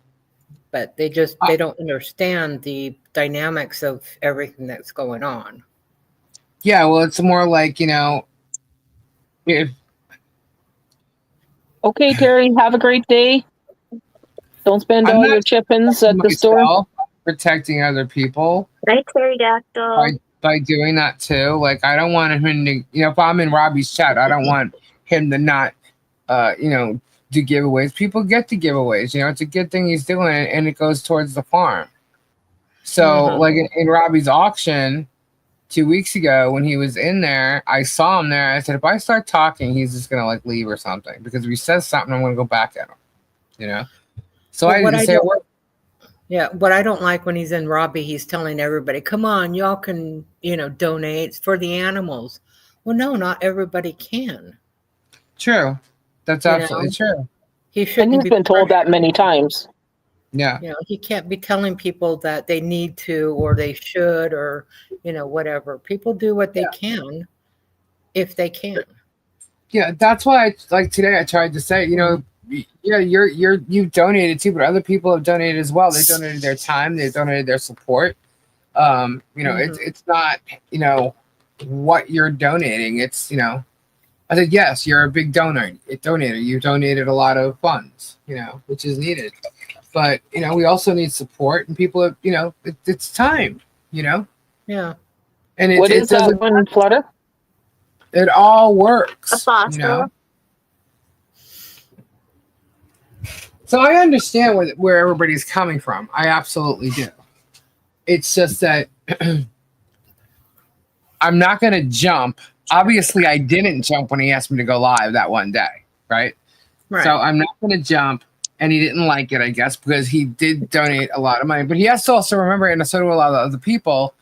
But they don't understand the dynamics of everything that's going on. Yeah, well, it's more like, if Okay, Terry, have a great day. Don't spend I'm all not your chippings at the store. myself protecting other people Right, pterodactyl. by doing that too. Like, I don't want him to, if I'm in Robbie's chat, I don't want him to not, do giveaways. People get the giveaways. It's a good thing he's doing it, and it goes towards the farm. So, like in Robbie's auction 2 weeks ago when he was in there, I saw him there. I said, if I start talking, he's just gonna like leave or something, because if he says something, I'm gonna go back at him. So Well, I didn't say a word. Yeah, what I don't like when he's in Robbie, he's telling everybody, "Come on, y'all can, donate. It's for the animals." Well, no, not everybody can. True, that's absolutely true. He And shouldn't he's be been told that many times. Yeah. He can't be telling people that they need to or they should or whatever. People do what they can if they can. Yeah, that's why like today I tried to say, yeah, you've donated too, but other people have donated as well. They donated their time, they donated their support. It's not, what you're donating. It's, I said, yes, you're a big donator. You donated a lot of funds, which is needed. But, we also need support, and people have, it's time, Yeah. And What is it doesn't, that one, Flutter? it all works, A fossil. So I understand where everybody's coming from. I absolutely do. It's just that I'm not going to jump. Obviously, I didn't jump when he asked me to go live that one day, right? So I'm not going to jump, and he didn't like it, I guess, because he did donate a lot of money. But he has to also remember, and so do a lot of other people,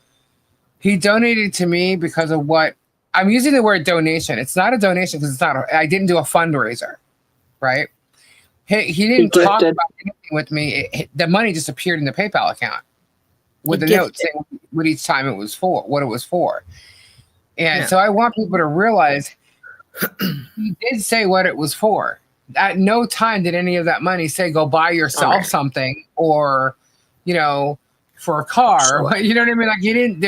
he donated to me because of what I'm using the word donation. It's not a donation because I didn't do a fundraiser, right? He didn't talk about anything with me. The money just appeared in the PayPal account with a note saying what each time it was for, what it was for. And so I want people to realize he did say what it was for. At no time did any of that money say go buy yourself something or, for a car. You know what I mean? Like, you didn't.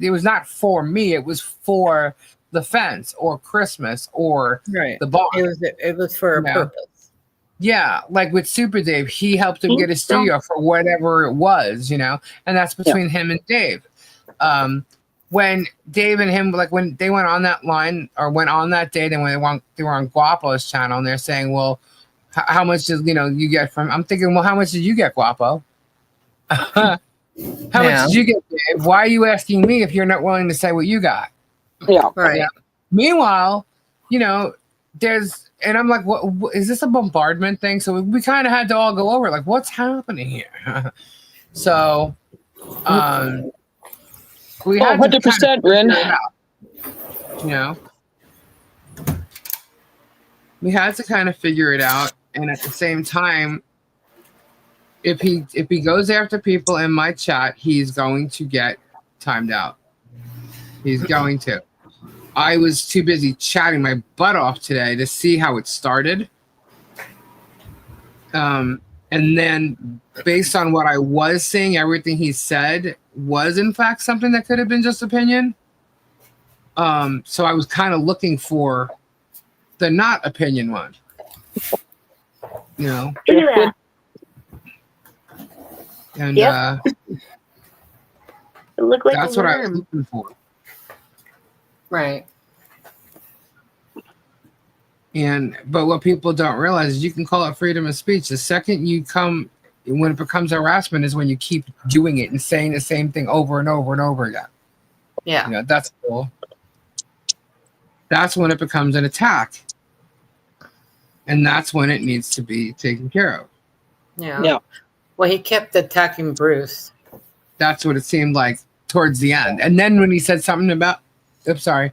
It was not for me. It was for the fence or Christmas or the barn. It was for a purpose. Yeah, like with Super Dave, he helped him get a studio for whatever it was, and that's between him and Dave. When Dave and him, like when they went on that line or went on that date, and when they were on Guapo's channel, and they're saying, "Well, how much does you get from?" I'm thinking, well, how much did you get, Guapo? How much did you get, Dave? Why are you asking me if you're not willing to say what you got? Yeah, right. Yeah. Meanwhile, there's, and I'm like, what is this a bombardment thing? So we kind of had to all go over, like, what's happening here? So, we had 100%, Rin. We had to kind of figure it out, and at the same time, if he goes after people in my chat, he's going to get timed out. He's going to. I was too busy chatting my butt off today to see how it started. And then based on what I was seeing, everything he said was in fact something that could have been just opinion. So I was kind of looking for the not opinion one. Look at that. And Yep. It looked like a that's what I was worm. looking for. Right. But what people don't realize is you can call it freedom of speech. The second when it becomes harassment is when you keep doing it and saying the same thing over and over and over again. Yeah. That's cool. That's when it becomes an attack. And that's when it needs to be taken care of. Yeah. Yeah. Well, he kept attacking Bruce. That's what it seemed like towards the end. And then when he said something about, I'm sorry,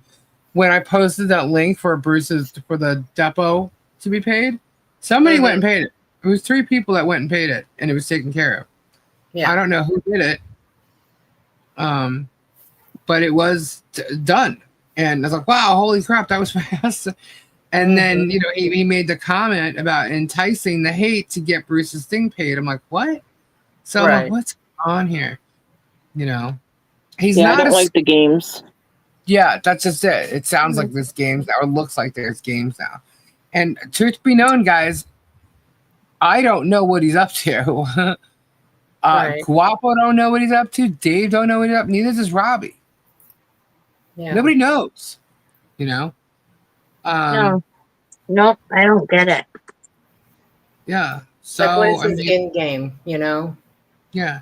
when I posted that link for the depot to be paid, somebody went and paid it. It was 3 people that went and paid it, and it was taken care of. Yeah. I don't know who did it, but it was done. And I was like, wow, holy crap, that was fast. And then, he made the comment about enticing the hate to get Bruce's thing paid. I'm like, what? So I'm like, what's going on here? He's Yeah, I not don't like the games. Yeah, that's just it. It sounds like there's games now, or looks like there's games now. And truth be known, guys, I don't know what he's up to. Guapo don't know what he's up to. Dave don't know what he's up to. Neither does Robbie. Yeah. Nobody knows. No. Nope, I don't get it. Yeah. So Like, what is his end game, Yeah.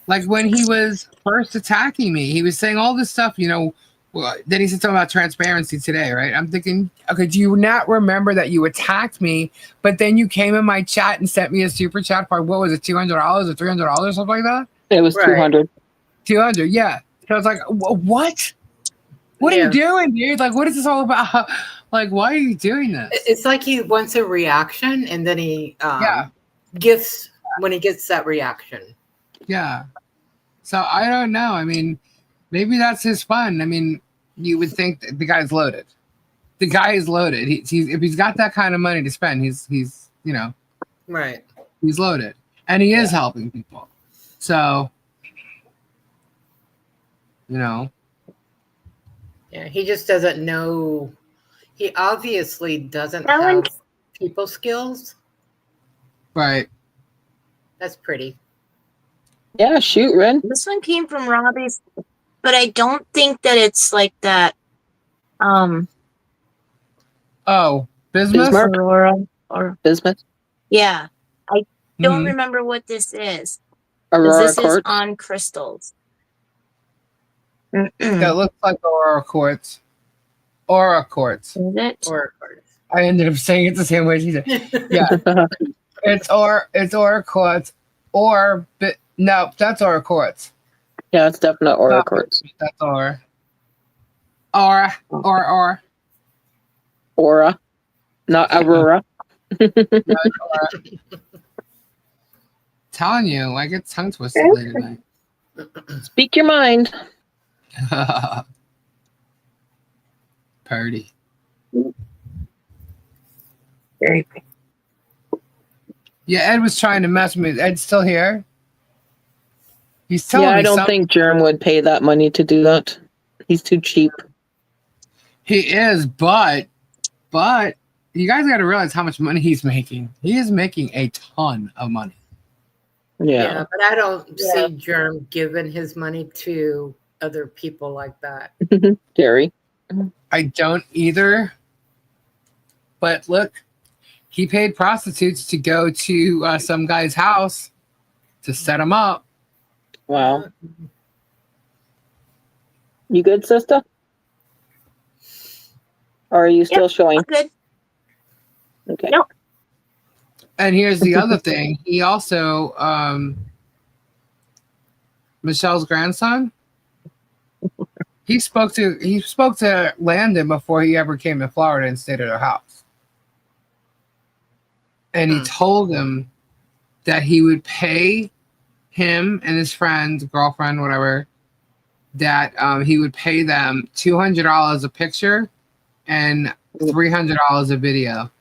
Like when he was first attacking me, he was saying all this stuff, well, then he said something about transparency today, right? I'm thinking, okay, do you not remember that you attacked me, but then you came in my chat and sent me a super chat for, what was it, $200 or $300, something like that? It was 200. 200, yeah. So I was like, what? What are you doing, dude? Like, what is this all about? Like, why are you doing this? It's like he wants a reaction, and then he gets when he gets that reaction. Yeah. So I don't know. I mean, maybe that's his fun. I mean, you would think that the guy's loaded. The guy is loaded. He's if he's got that kind of money to spend, he's Right. He's loaded, and he is helping people. So, Yeah, he just doesn't know. He obviously doesn't have people skills. Right. That's pretty. Yeah, shoot, Ren. This one came from Robbie's, but I don't think that it's like that. Oh, Bismuth? Aurora or Bismuth. Yeah, I don't remember what this is. Aurora this quartz. is on crystals. That looks like Aurora quartz. Aura quartz. Is it? Aura quartz. I ended up saying it the same way she did. Yeah. It's Aura quartz. No, that's Aura quartz. Yeah, it's definitely Aura quartz. That's Aura. Aura. Aura. Not Aurora. Telling you, I get tongue twisted later tonight. Speak your mind. Party. Very pretty. Yeah, Ed was trying to mess with me. Ed's still here. He's telling me I don't think Germ would pay that money to do that. He's too cheap. He is, but you guys got to realize how much money he's making. He is making a ton of money. Yeah, but I don't see Germ giving his money to other people like that. Jerry. I don't either. But look, he paid prostitutes to go to some guy's house to set him up. Wow. You good, sister? Or are you still showing? I'm good. Okay. Nope. And here's the other thing. He also, Michelle's grandson, he spoke to Landon before he ever came to Florida and stayed at her house. And he told him that he would pay him and his friend, girlfriend, whatever, that he would pay them $200 a picture and $300 a video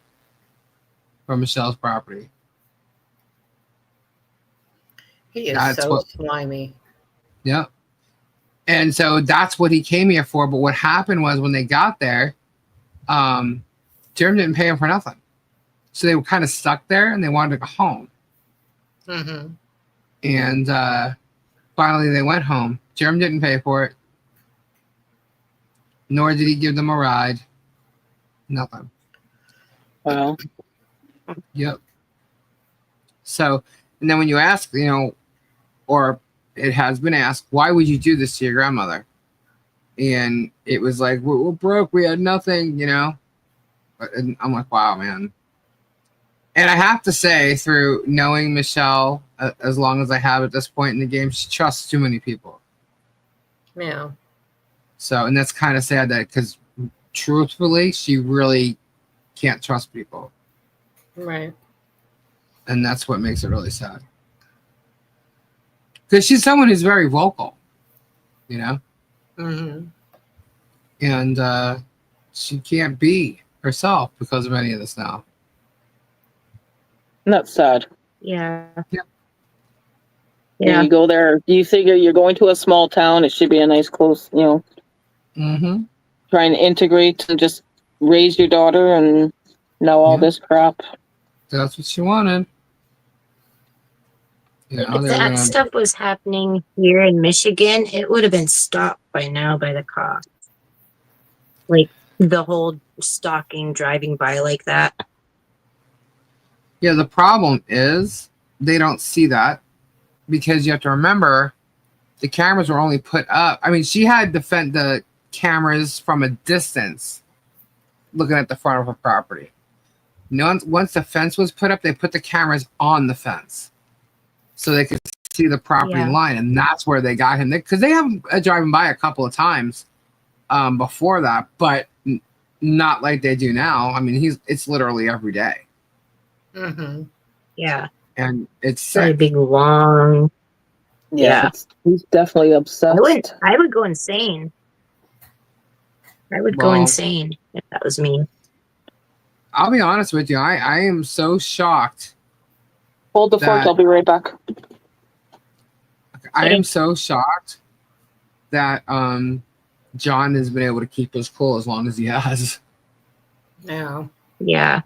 for Michelle's property. He is slimy. Yeah. And so that's what he came here for. But what happened was when they got there, Jerem didn't pay him for nothing. So they were kind of stuck there and they wanted to go home. Mm-hmm. And finally, they went home. Jerem didn't pay for it, nor did he give them a ride. Nothing. Wow. Yep. So, and then when you ask, or it has been asked, why would you do this to your grandmother? And it was like, we're broke. We had nothing, And I'm like, wow, man. And I have to say, through knowing Michelle as long as I have at this point in the game, she trusts too many people. Yeah. So, and that's kind of sad that because truthfully, she really can't trust people. Right. And that's what makes it really sad. Because she's someone who's very vocal, Mm-hmm. And she can't be herself because of any of this now. That's sad. Yeah. Yeah. Yeah. You go there, you figure you're going to a small town, it should be a nice close, Mm-hmm. try and integrate and just raise your daughter, and now all Yeah. this crap. That's what she wanted. If They're that gonna. stuff was happening here in Michigan, it would have been stopped by now by the cops. Like the whole stalking, driving by like that. Yeah, the problem is they don't see that because you have to remember the cameras were only put up. I mean, she had the cameras from a distance looking at the front of her property. Once the fence was put up, they put the cameras on the fence so they could see the property line, and that's where they got him. Because they have him driving by a couple of times before that, but not like they do now. I mean, it's literally every day. Mm-hmm. Yeah. And it's Very sick. big, long. Yeah. He's definitely obsessed. I would go insane. I would go insane if that was me. I'll be honest with you. I am so shocked. Hold the fort. I'll be right back. I am so shocked that John has been able to keep his cool as long as he has. Yeah. Yeah.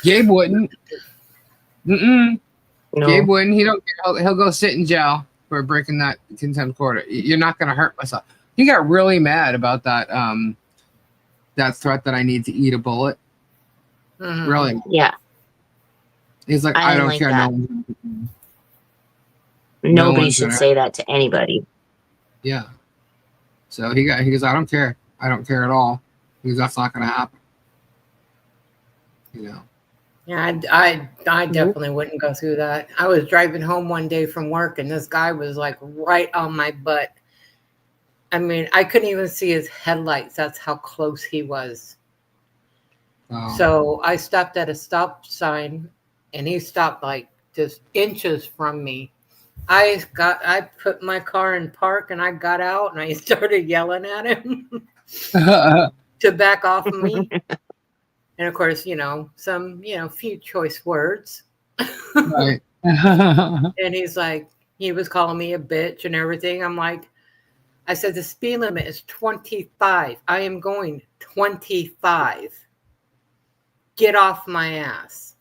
Gabe wouldn't. No. Gabe No. wouldn't. He don't. He'll go sit in jail for breaking that contempt order. You're not going to hurt myself. He got really mad about that. That threat that I need to eat a bullet. Mm-hmm. Really. Yeah. He's like, I I don't like care. that. Nobody should say that to anybody. Yeah. So he goes, I don't care. I don't care at all. Because that's not going to happen. Yeah, I definitely wouldn't go through that. I was driving home one day from work, and this guy was like right on my butt. I mean, I couldn't even see his headlights. That's how close he was. Oh. So I stopped at a stop sign, and he stopped like just inches from me. I put my car in park, and I got out, and I started yelling at him to back off of me. And of course, some, few choice words. Right. And he's like, he was calling me a bitch and everything. I said, the speed limit is 25. I am going 25. Get off my ass.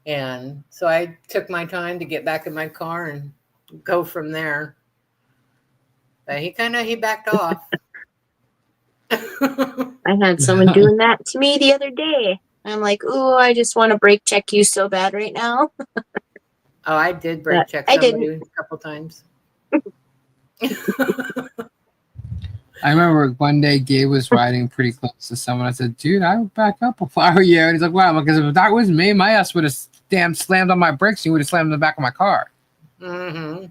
And so I took my time to get back in my car and go from there. But he backed off. I had someone doing that to me the other day. I'm like, ooh, I just want to brake check you so bad right now. Oh, I did brake check I somebody didn't. a couple times. I remember one day Gabe was riding pretty close to someone. I said, dude, I would back up if I were you. And he's like, wow, because if that was me, my ass would have damn slammed on my brakes. You would have slammed in the back of my car. Mm-hmm.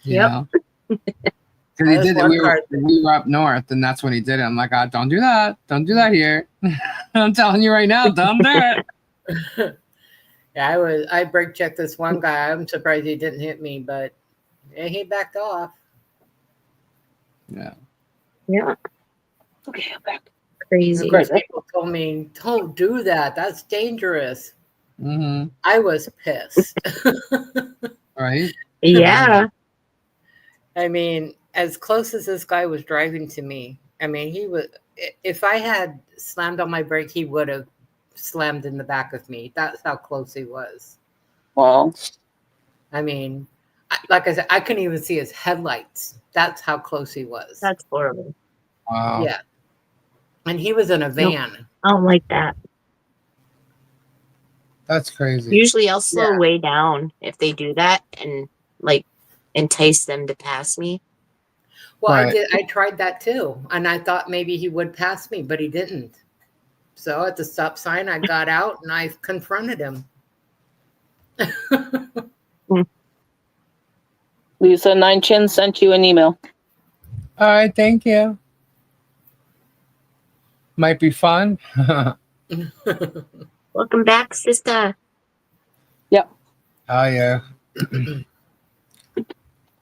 Yep. Because he did it. We were up north, and that's when he did it. I'm like, don't do that. Don't do that here. I'm telling you right now, don't do it. Yeah, I brake checked this one guy. I'm surprised he didn't hit me, but he backed off. Yeah. Yeah. Okay, I'm back. Crazy. Of course, people told me, don't do that. That's dangerous. Mm-hmm. I was pissed. Right? Yeah. I mean, as close as this guy was driving to me, I mean, if I had slammed on my brake, he would have slammed in the back of me. That's how close he was. Wow. I mean, like I said, I couldn't even see his headlights. That's how close he was. That's horrible. Wow. Yeah. And he was in a Nope. van. I don't like that. That's crazy. Usually I'll slow Yeah. way down if they do that and like entice them to pass me. Well, Right. I tried that too. And I thought maybe he would pass me, but he didn't. So at the stop sign, I got out and I confronted him. Lisa Nine Chin sent you an email. All right, thank you. Might be fun. Welcome back, sister. Oh yeah.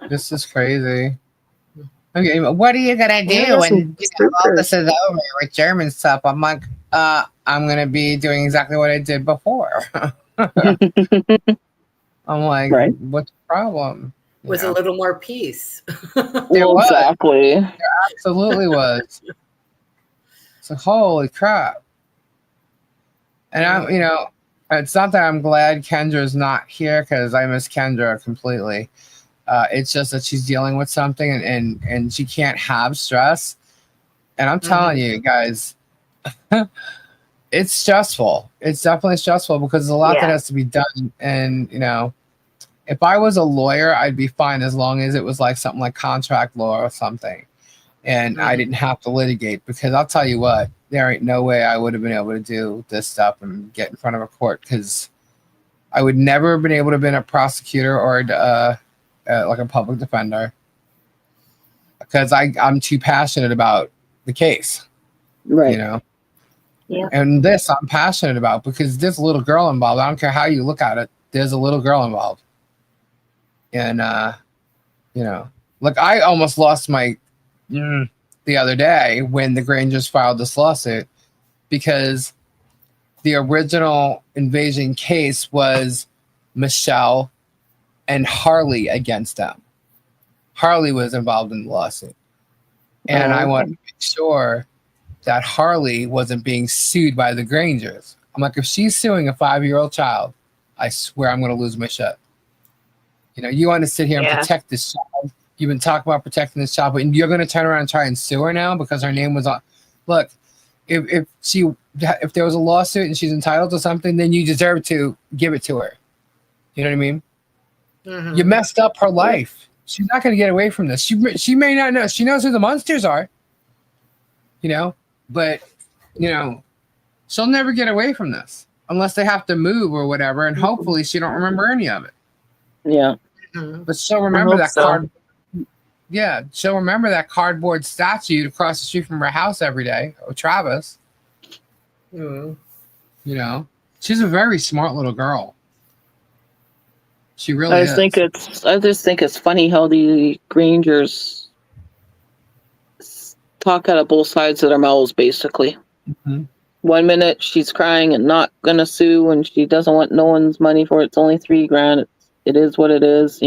This is crazy. Okay, what are you gonna Yeah, do when some all this supers. is over with German stuff? I'm like, I'm gonna be doing exactly what I did before. I'm like, Right. what's the problem? You With a know, little more peace. There Well, was. exactly. Absolutely was. So holy crap. And I'm, it's not that I'm glad Kendra's not here because I miss Kendra completely. It's just that she's dealing with something and she can't have stress. And I'm telling you guys, it's stressful. It's definitely stressful because there's a lot that Yeah. has to be done. And, if I was a lawyer, I'd be fine as long as it was like something like contract law or something. And I didn't have to litigate because I'll tell you what, there ain't no way I would have been able to do this stuff and get in front of a court because I would never have been able to have been a prosecutor or like a public defender because I'm too passionate about the case, Right. Yeah. And this I'm passionate about because there's a little girl involved. I don't care how you look at it. There's a little girl involved. And, look, I almost lost my the other day when the Grangers filed this lawsuit because the original invasion case was Michelle and Harley against them. Harley was involved in the lawsuit. And I wanted to make sure that Harley wasn't being sued by the Grangers. I'm like, if she's suing a 5-year-old child, I swear I'm going to lose my shit. You want to sit here and protect this child. You've been talking about protecting this child, but you're going to turn around and try and sue her now because her name was on. Look, if there was a lawsuit and she's entitled to something, then you deserve to give it to her. You know what I mean? Mm-hmm. You messed up her life. She's not going to get away from this. She may not know. She knows who the monsters are. But she'll never get away from this unless they have to move or whatever. And hopefully she don't remember any of it. Yeah. But she'll remember that so. card. Yeah, she'll remember that cardboard statue across the street from her house every day. Or Travis. Mm-hmm. She's a very smart little girl. She really I is. just think it's funny how the Grangers talk out of both sides of their mouths, basically. Mm-hmm. 1 minute she's crying and not gonna sue, and she doesn't want no one's money for it. It's only $3,000. It is what it is,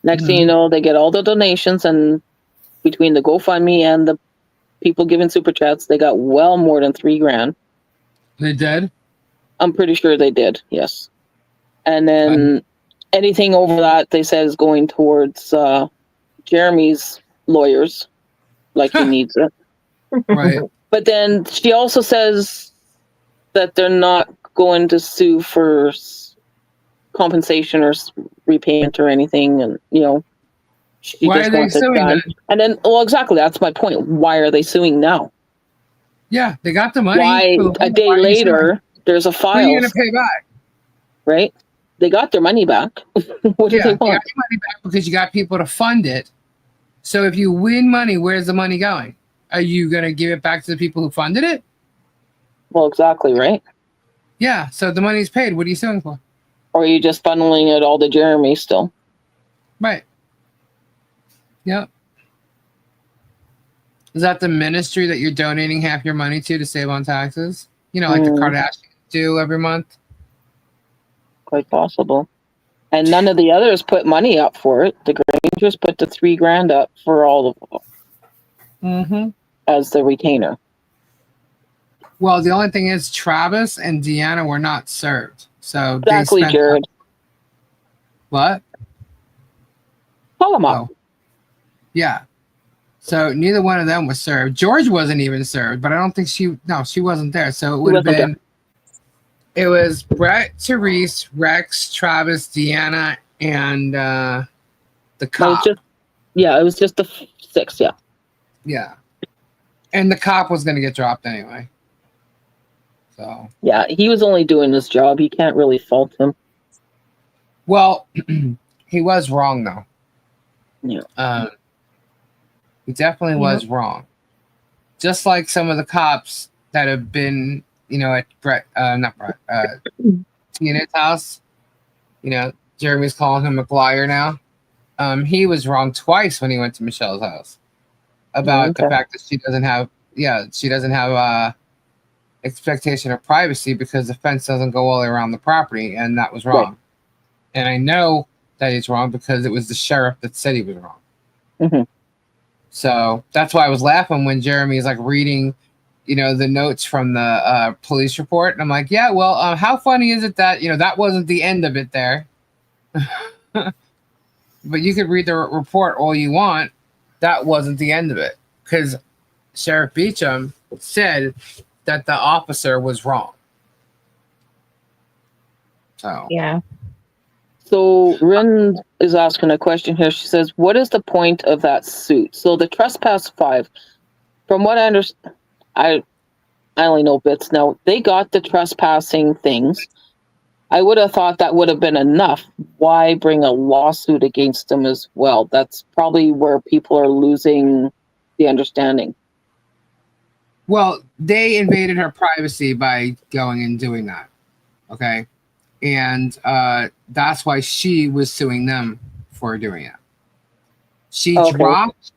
Next thing you know, they get all the donations, and between the GoFundMe and the people giving super chats, they got well more than $3,000. They did? I'm pretty sure they did, yes. And then anything over that, they said, is going towards Jeremy's lawyers, like he needs it. Right. But then she also says that they're not going to sue for compensation or repayment or anything, and she Why just are they wants it suing done. then? And then, well, exactly, that's my point. Why are they suing now? Yeah, they got the money. Why a day later there's a file? Who are you going to pay back? Right? They got their money back. What do they You got want? your money back because you got people to fund it. So if you win money, where's the money going? Are you going to give it back to the people who funded it? Well, exactly, right? Yeah, so the money's paid. What are you suing for? Or are you just funneling it all to Jeremy still? Right. Yep. Is that the ministry that you're donating half your money to save on taxes? Like the Kardashians do every month? Quite possible. And none of the others put money up for it. The Grangers put the $3,000 up for all of them as the retainer. Well, the only thing is Travis and Deanna were not served. So Exactly, they spent Jared. What? Call them up. So, yeah. So neither one of them was served. George wasn't even served, but I don't think she wasn't there. So it would have been, it was Brett, Therese, Rex, Travis, Deanna, and the cop. It was just the 6, yeah. Yeah. And the cop was going to get dropped anyway. So. Yeah, he was only doing his job. You can't really fault him. Well, he was wrong, though. Yeah. He definitely was wrong. Just like some of the cops that have been, at T-N-A.T's house. Jeremy's calling him McGuire now. He was wrong twice when he went to Michelle's house about the fact that she doesn't have expectation of privacy because the fence doesn't go all the way around the property, and that was wrong. Right. And I know that he's wrong because it was the sheriff that said he was wrong. Mm-hmm. So that's why I was laughing when Jeremy's like reading, the notes from the police report, and I'm like, yeah, well, how funny is it that that wasn't the end of it there? But you could read the report all you want. That wasn't the end of it because Sheriff Beecham said that the officer was wrong. So Yeah. So Rin is asking a question here. She says, "What is the point of that suit?" So the trespass 5, from what I understand, I only know bits now. They got the trespassing things. I would have thought that would have been enough. Why bring a lawsuit against them as well? That's probably where people are losing the understanding. Well, they invaded her privacy by going and doing that. Okay. And that's why she was suing them for doing it. She dropped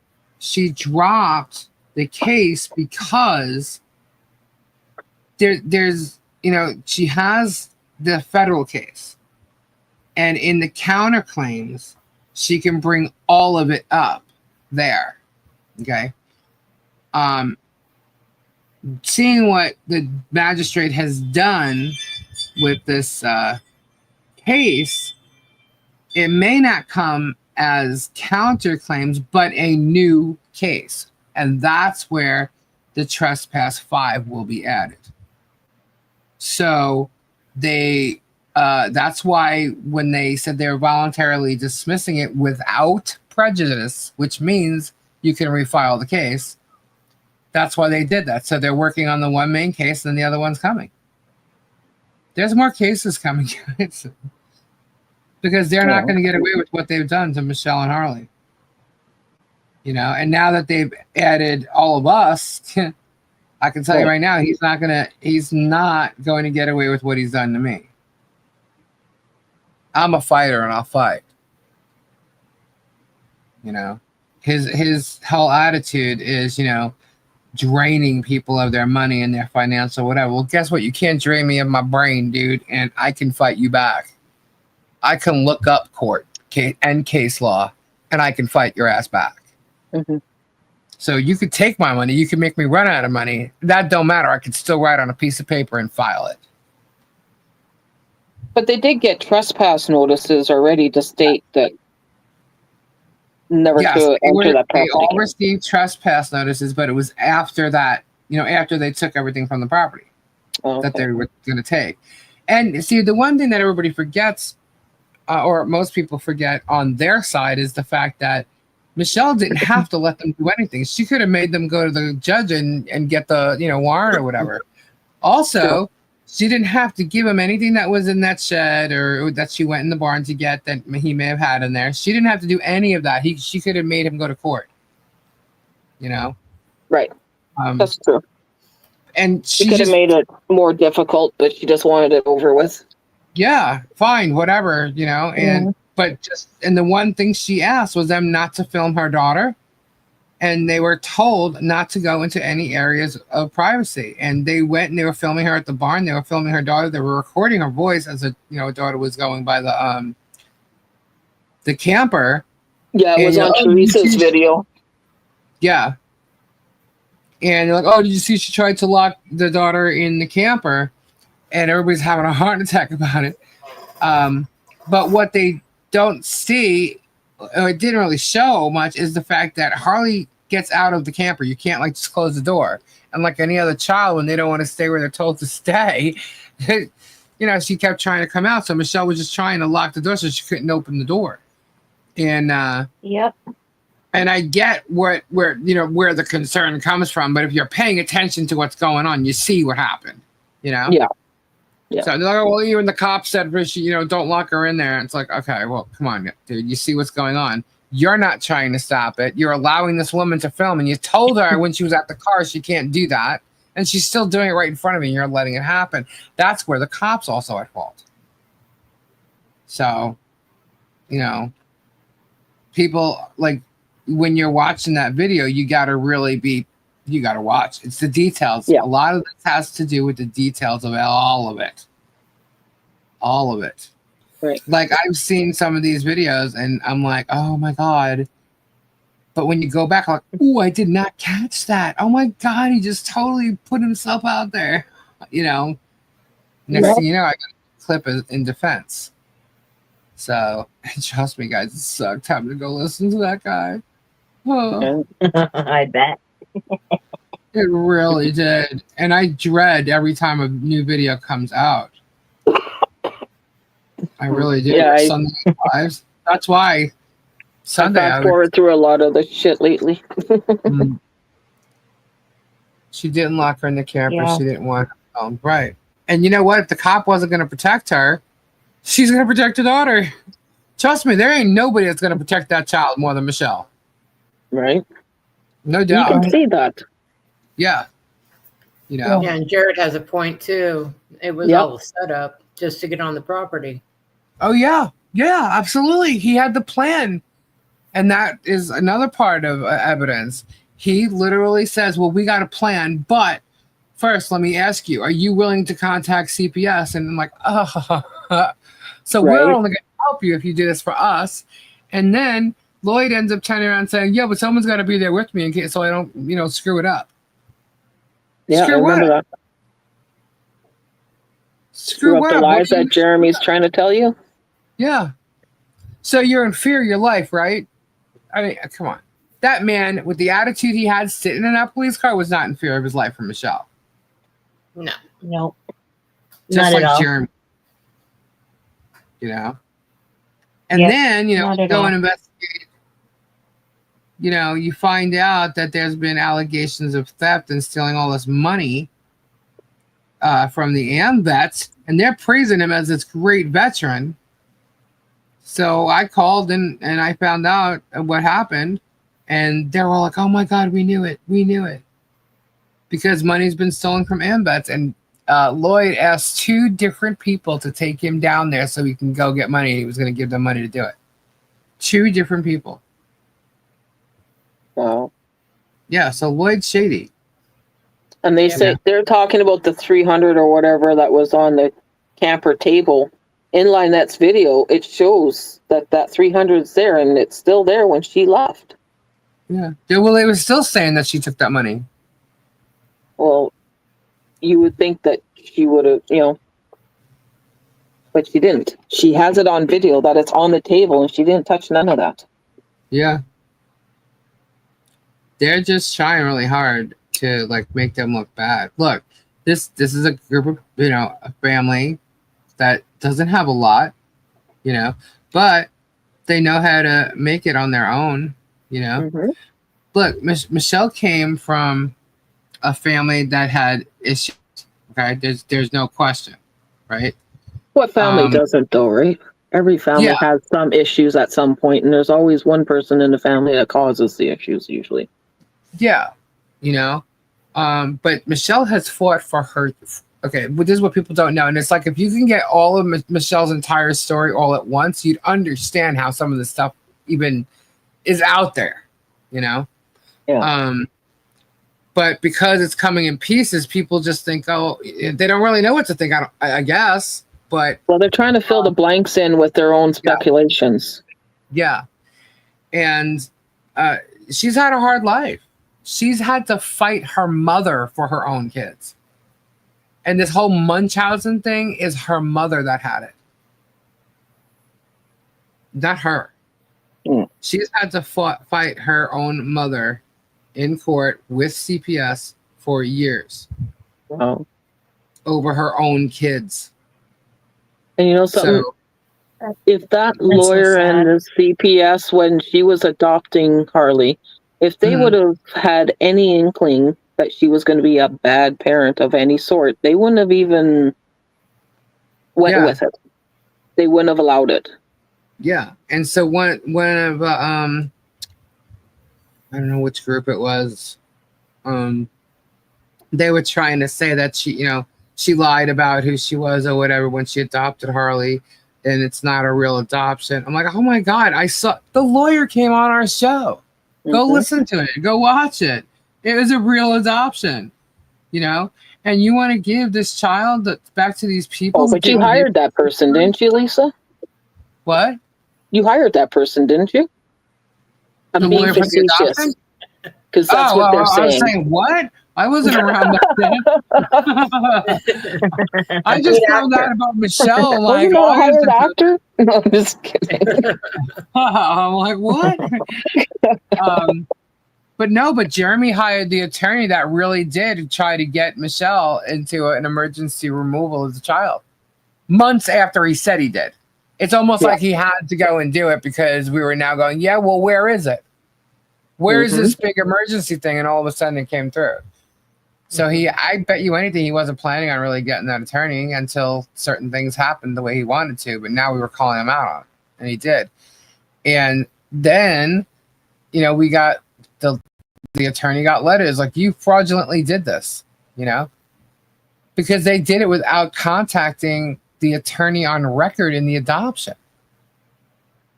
the case because there's she has the federal case, and in the counterclaims she can bring all of it up there. Okay. Seeing what the magistrate has done with this case, it may not come as counterclaims, but a new case. And that's where the trespass 5 will be added. So that's why when they said they were voluntarily dismissing it without prejudice, which means you can refile the case, that's why they did that. So they're working on the one main case and the other one's coming. There's more cases coming, guys. Because they're not going to get away with what they've done to Michelle and Harley. And now that they've added all of us, I can tell you right now, he's not going to get away with what he's done to me. I'm a fighter and I'll fight. His whole attitude is, draining people of their money and their financial whatever. Well, guess what? You can't drain me of my brain, dude, and I can fight you back. I can look up court and case law, and I can fight your ass back. Mm-hmm. So you could take my money. You could make me run out of money. That don't matter. I could still write on a piece of paper and file it. But they did get trespass notices already to state that never to enter that property. They all received trespass notices, but it was after that, after they took everything from the property that they were going to take. And see, the one thing that everybody forgets, or most people forget on their side, is the fact that Michelle didn't have to let them do anything. She could have made them go to the judge and get the warrant or whatever. Also, she didn't have to give him anything that was in that shed or that she went in the barn to get that he may have had in there. She didn't have to do any of that. She could have made him go to court. Right. That's true. And she could have made it more difficult, but she just wanted it over with. Yeah, fine, whatever, and and the one thing she asked was them not to film her daughter, and they were told not to go into any areas of privacy. And they went and they were filming her at the barn. They were filming her daughter. They were recording her voice as a daughter was going by the camper. Yeah, it was on Teresa's video. Yeah. And they're like, "Oh, did you see she tried to lock the daughter in the camper?" And everybody's having a heart attack about it. But what they don't see, it didn't really show much is the fact that Harley gets out of the camper. You can't like just close the door. And like any other child, when they don't want to stay where they're told to stay, she kept trying to come out. So Michelle was just trying to lock the door so she couldn't open the door. And Yep. and I get where the concern comes from, but if you're paying attention to what's going on, you see what happened. Yeah. So they're like, well, even the cops said, don't lock her in there. It's like, okay, well, come on, dude. You see what's going on. You're not trying to stop it. You're allowing this woman to film, and you told her when she was at the car she can't do that, and she's still doing it right in front of you, and you're letting it happen. That's where the cops also at fault. So, people, like, when you're watching that video, you got to watch. It's the details. Yeah. A lot of this has to do with the details of all of it. All of it. Right. Like, I've seen some of these videos and I'm like, oh my God. But when you go back, like, ooh, I did not catch that. Oh my God, he just totally put himself out there. Next thing you know, I got a clip in defense. So, trust me, guys, it sucked having to go listen to that guy. Oh. I bet. It really did. And I dread every time a new video comes out. I really do. Yeah, Sunday lives. That's why Sunday I fast forward through a lot of the shit lately. She didn't lock her in the camper. Yeah. She didn't want her home. Right. And you know what? If the cop wasn't going to protect her, she's going to protect her daughter. Trust me, there ain't nobody that's going to protect that child more than Michelle. Right. No doubt. You can see that. Yeah. Yeah, and Jared has a point too. It was all set up just to get on the property. Oh, yeah. Yeah, absolutely. He had the plan. And that is another part of evidence. He literally says, well, we got a plan, but first, let me ask you, are you willing to contact CPS? And I'm like, so we're only going to help you if you do this for us. And then Lloyd ends up turning around and saying, yeah, but someone's got to be there with me in case so I don't, screw it up. Yeah, Screw I remember that. Screw up the lies that Jeremy's trying to tell you? Yeah. So you're in fear of your life, right? I mean, come on. That man, with the attitude he had sitting in that police car, was not in fear of his life for Michelle. No. Nope. Just Not like at all. Jeremy. And then, you go and investigate. You find out that there's been allegations of theft and stealing all this money from the AMVETs, and they're praising him as this great veteran. So I called and I found out what happened, and they were all like, oh my God, we knew it. We knew it. Because money's been stolen from AMVETs, and Lloyd asked 2 different people to take him down there so he can go get money. He was going to give them money to do it. 2 different people. Wow. Yeah, so Lloyd's shady. And they say they're talking about the 300 or whatever that was on the camper table. In that's video, it shows that 300 is there, and it's still there when she left. Yeah. Well, they were still saying that she took that money. Well, you would think that she would have, but she didn't. She has it on video that it's on the table, and she didn't touch none of that. Yeah. They're just trying really hard to make them look bad. Look, this is a group of, a family that doesn't have a lot, but they know how to make it on their own, Mm-hmm. Look, Michelle came from a family that had issues. Okay, there's no question, right? What family doesn't, though, right? Every family has some issues at some point, and there's always one person in the family that causes the issues, usually. Yeah, but Michelle has fought for her. Okay, but this is what people don't know, and it's like if you can get all of Michelle's entire story all at once, you'd understand how some of the stuff even is out there, Yeah. But because it's coming in pieces, people just think, oh, they don't really know what to think. I guess, but they're trying to fill the blanks in with their own speculations. Yeah, and she's had a hard life. She's had to fight her mother for her own kids. And this whole Munchausen thing is her mother that had it. Not her. She's had to fight her own mother in court with CPS for years Wow. over her own kids. And you know something? So If that so lawyer and sad. the CPS, when she was adopting Harley, if they would have had any inkling that she was going to be a bad parent of any sort, they wouldn't have even went Yeah. with it. They wouldn't have allowed it. yeah, and so one of I don't know which group it was. They were trying to say that she lied about who she was or whatever when she adopted Harley, and it's not a real adoption. I'm like, oh my God, I saw the lawyer came on our show. Go Mhm. listen to it. Go watch it. It was a real adoption, and you want to give this child back to these people Oh, who but you didn't give hired that person, didn't you, Lisa? what? You hired that person, didn't you? I'm The being lawyer for the facetious adoption? because that's Oh, what they're I was saying. saying what? I wasn't around back then. I just Good found actor. out about Michelle like Wasn't that a August. hired actor? No, I'm just kidding. I'm like, what? But Jeremy hired the attorney that really did try to get Michelle into an emergency removal as a child months after he said he did. It's almost Yeah. like he had to go and do it because we were now going, yeah, well, where is it? Where is this big emergency thing? And all of a sudden it came through. So I bet you anything he wasn't planning on really getting that attorney until certain things happened the way he wanted to. But now we were calling him out on it, and he did. And then, we got the attorney got letters like, you fraudulently did this, because they did it without contacting the attorney on record in the adoption.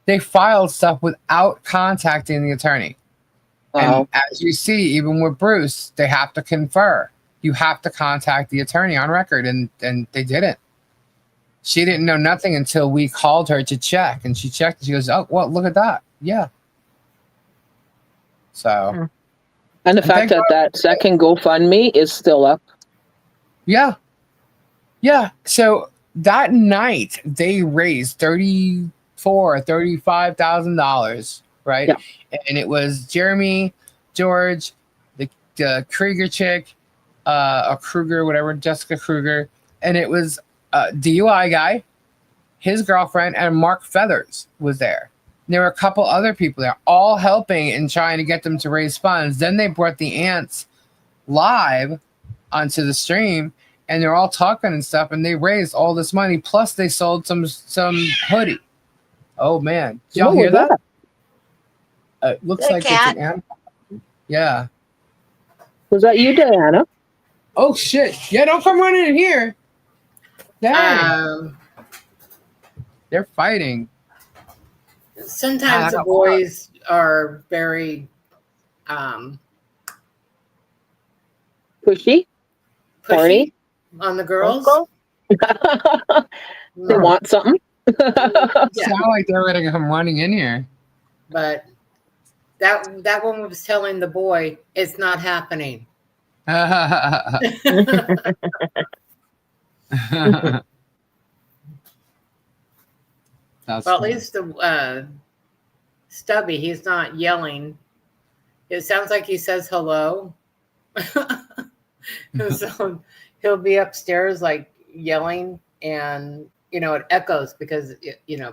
They filed stuff without contacting the attorney. Wow. And as you see, even with Bruce, they have to confer. You have to contact the attorney on record, and they didn't. She didn't know nothing until we called her to check, and she checked, and she goes, oh, well, look at that. Yeah. So. And the fact that second GoFundMe is still up. Yeah. Yeah. So that night, they raised $35,000, right? Yeah. And it was Jeremy, George, the Krieger chick, Kruger, whatever, Jessica Kruger, and it was a DUI guy, his girlfriend, and Mark Feathers was there. And there were a couple other people there, all helping and trying to get them to raise funds. Then they brought the aunts live onto the stream, and they're all talking and stuff, and they raised all this money. Plus, they sold some hoodie. Oh man, did y'all hear that? It looks like cat. it's an animal. Yeah. Was that you, Diana? Oh shit! Yeah, don't come running in here. Dang. They're fighting. Sometimes the boys are very Pushy? pushy on the girls. They want something. Yeah. Sound like they're ready to come running in here. But that one was telling the boy it's not happening. That's Well, at funny. least the Stubby, he's not yelling. It sounds like he says hello. So he'll be upstairs like yelling, and it echoes because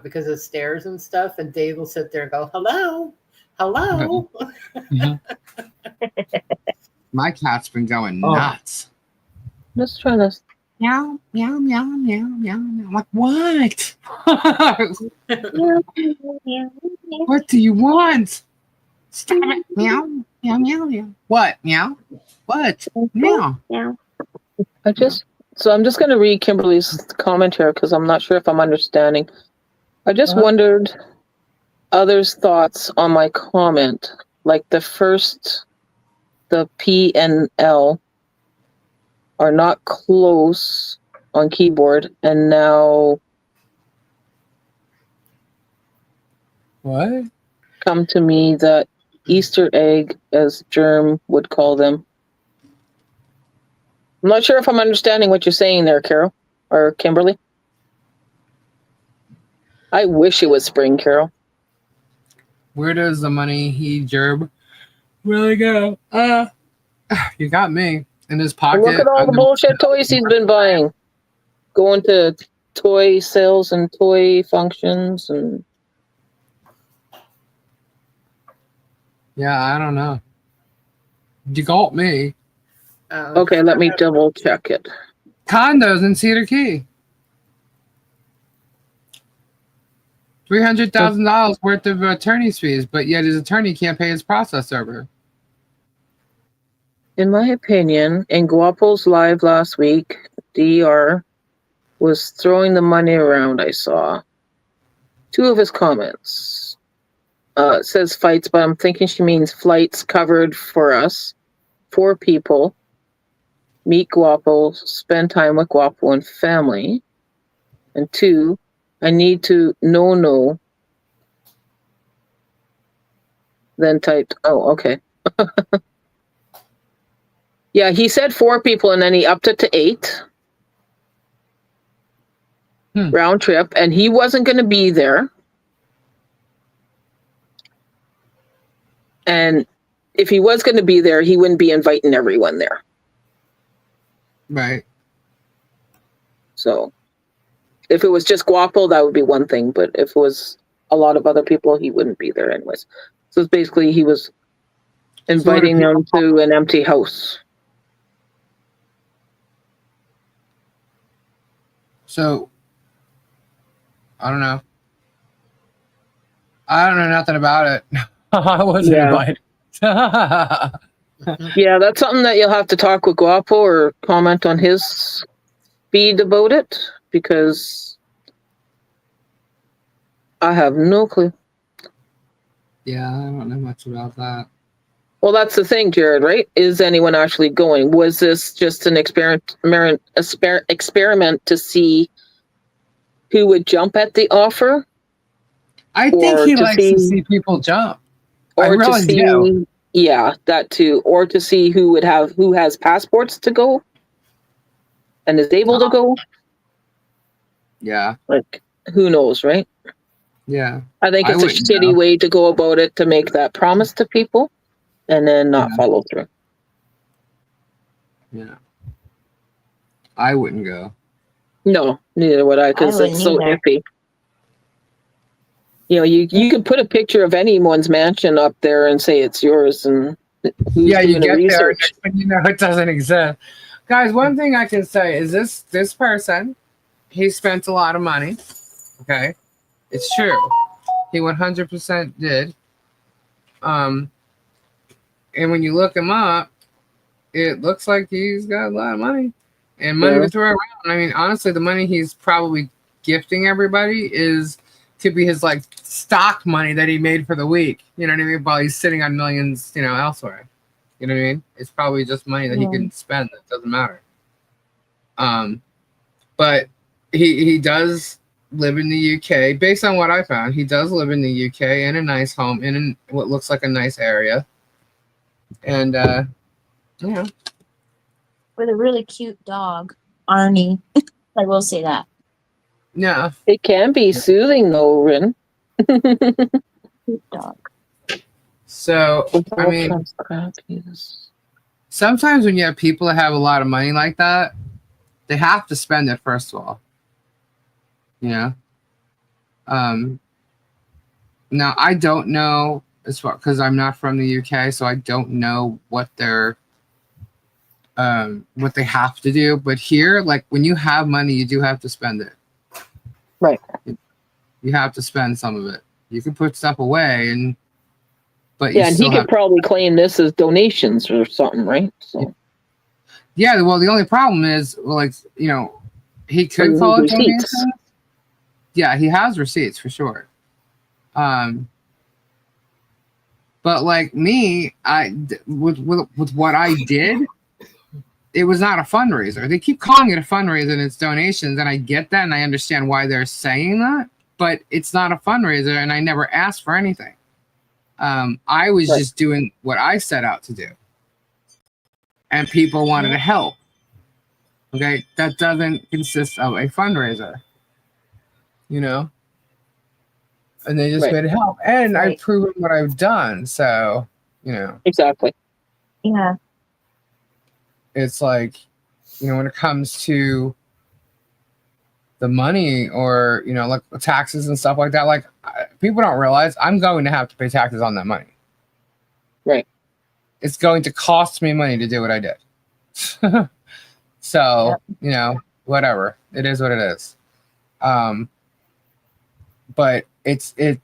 because of stairs and stuff. And Dave will sit there and go, "Hello, hello." My cat's been going nuts. Just trying to. Meow, meow, meow, meow, meow, meow. I'm like, what? What do you want? Stop it. Meow, meow, meow, meow. What? Meow? What? Meow. I'm just going to read Kimberly's comment here because I'm not sure if I'm understanding. I just wondered others' thoughts on my comment, like the P and L are not close on keyboard, and now What? come to me that Easter egg, as Germ would call them. I'm not sure if I'm understanding what you're saying there, Carol or Kimberly. I wish it was spring, Carol. Where does the money he gerb really go? You got me in his And look pocket. at all the bullshit toys he's been buying. Going to toy sales and toy functions and Yeah, I don't know. You got me. okay, let me double check it. Condos in Cedar Key. $300,000 worth of attorney's fees, but yet his attorney can't pay his process server. In my opinion, in Guapo's live last week, DR was throwing the money around. I saw 2 of his comments. It says fights, but I'm thinking she means flights covered for us, 4 people. Meet Guapo, spend time with Guapo and family. And 2, I need to no. Then typed, oh, okay. Yeah, he said 4 people and then he upped it to 8. Round trip, and he wasn't going to be there. And if he was going to be there, he wouldn't be inviting everyone there. Right. So if it was just Guapo, that would be one thing. But if it was a lot of other people, he wouldn't be there anyways. So it's basically he was inviting them to an empty house. So, I don't know. I don't know nothing about it. I wasn't invited. Yeah, that's something that you'll have to talk with Guapo or comment on his feed about it, because I have no clue. Yeah, I don't know much about that. Well, that's the thing, Jared, right? Is anyone actually going? Was this just an experiment to see who would jump at the offer? I think he likes to see people jump. Or to see, yeah, that too. Or to see who has passports to go and is able to go. Yeah. Like, who knows, right? Yeah. I think it's a shitty way to go about it, to make that promise to people and then not follow through. Yeah. I wouldn't go. No, neither would I, because it's so iffy. You know, you could put a picture of anyone's mansion up there and say it's yours, and who's doing the research? There, you know it doesn't exist. Guys, one thing I can say is this person, he spent a lot of money. Okay, it's true. He 100% did. And when you look him up, it looks like he's got a lot of money and money to throw around. I mean, honestly, the money he's probably gifting everybody could be his like stock money that he made for the week. You know what I mean? While he's sitting on millions, elsewhere. You know what I mean? It's probably just money that he can spend. That doesn't matter. But he does live in the UK. Based on what I found, he does live in the UK in a nice home in what looks like a nice area. And yeah, with a really cute dog, Arnie. I will say that. Yeah. It can be soothing though, Rin. Cute dog. So, I mean, sometimes when you have people that have a lot of money like that, they have to spend it, first of all. Now I don't know as far, because I'm not from the UK, so I don't know what they have to do. But here, like, when you have money, you do have to spend it. Right. You have to spend some of it. You can put stuff away, but and he could probably claim this as donations or something, right? So. Yeah. Well, the only problem is, he could call it donations. Yeah, he has receipts for sure. But like me, with what I did, it was not a fundraiser. They keep calling it a fundraiser and it's donations, and I get that and I understand why they're saying that, but it's not a fundraiser and I never asked for anything. I was just doing what I set out to do. And people wanted to help. Okay, that doesn't consist of a fundraiser. and they just Right. made it help. And Right. I've proven what I've done. So, Exactly. Yeah. it's like, when it comes to the money or, like taxes and stuff like that, like people don't realize I'm going to have to pay taxes on that money. Right. It's going to cost me money to do what I did. So, whatever. It is what it is. But it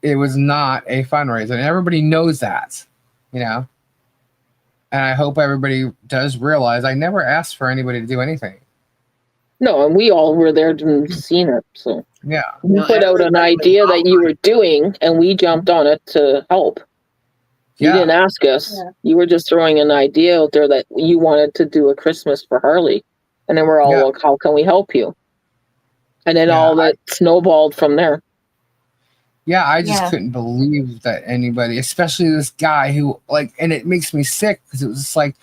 was not a fundraiser, and everybody knows that, And I hope everybody does realize I never asked for anybody to do anything. No, and we all were there and seen it. So Yeah. you put out an idea that you were doing, and we jumped on it to help. You didn't ask us. Yeah. You were just throwing an idea out there that you wanted to do a Christmas for Harley. And then we're all like, how can we help you? And then all that snowballed from there. Yeah, I just couldn't believe that anybody, especially this guy who, and it makes me sick because it was just like,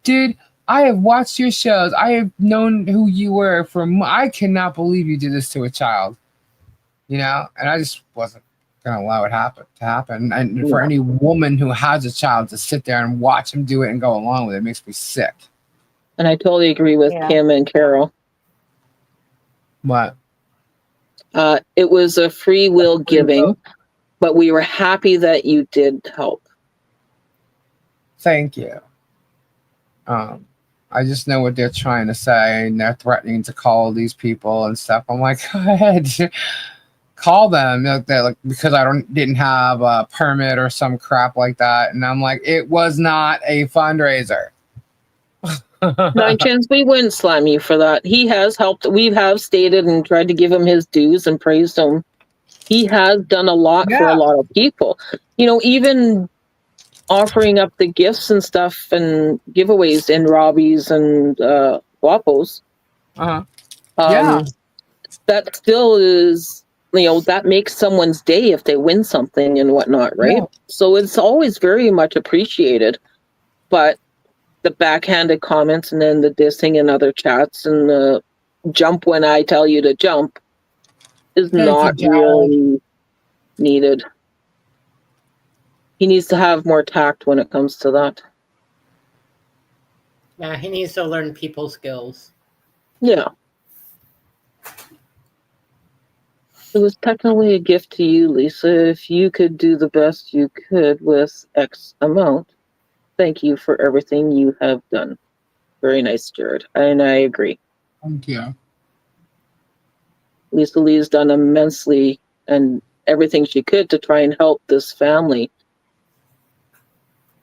dude, I have watched your shows. I have known who you were I cannot believe you did this to a child. And I just wasn't going to allow it to happen. And for any woman who has a child to sit there and watch him do it and go along with it makes me sick. And I totally agree with Kim and Carol. What? It was a free will giving, but we were happy that you did help. Thank you. I just know what they're trying to say, and they're threatening to call these people and stuff. I'm like, go ahead, call them. Because I didn't have a permit or some crap like that, and I'm like, it was not a fundraiser. 9 Chins, we wouldn't slam you for that. He has helped. We have stated and tried to give him his dues and praised him. He has done a lot for a lot of people. Even offering up the gifts and stuff and giveaways in Robbie's and Guapos. That still is, that makes someone's day if they win something and whatnot, right? Yeah. So it's always very much appreciated. But the backhanded comments and then the dissing in other chats and the jump when I tell you to jump is not really needed. He needs to have more tact when it comes to that. Yeah, he needs to learn people skills. Yeah. It was technically a gift to you, Lisa. If you could do the best you could with X amount, thank you for everything you have done. Very nice, Jared. And I agree. Thank you. Lisa Lee's done immensely and everything she could to try and help this family.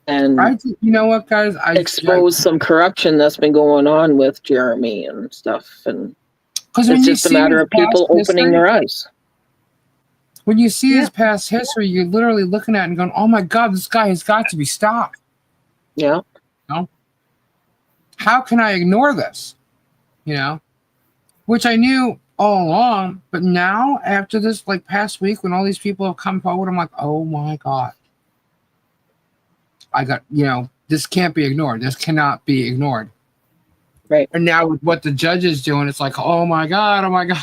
And you know what, guys? Expose some corruption that's been going on with Jeremy and stuff. And it's just a matter of people opening their eyes. When you see his past history, you're literally looking at it and going, oh my God, this guy has got to be stopped. Yeah. How can I ignore this? Which I knew all along, but now after this past week when all these people have come forward, I'm like, oh my God. I got, this can't be ignored. This cannot be ignored. Right. And now with what the judge is doing, it's like, oh my God.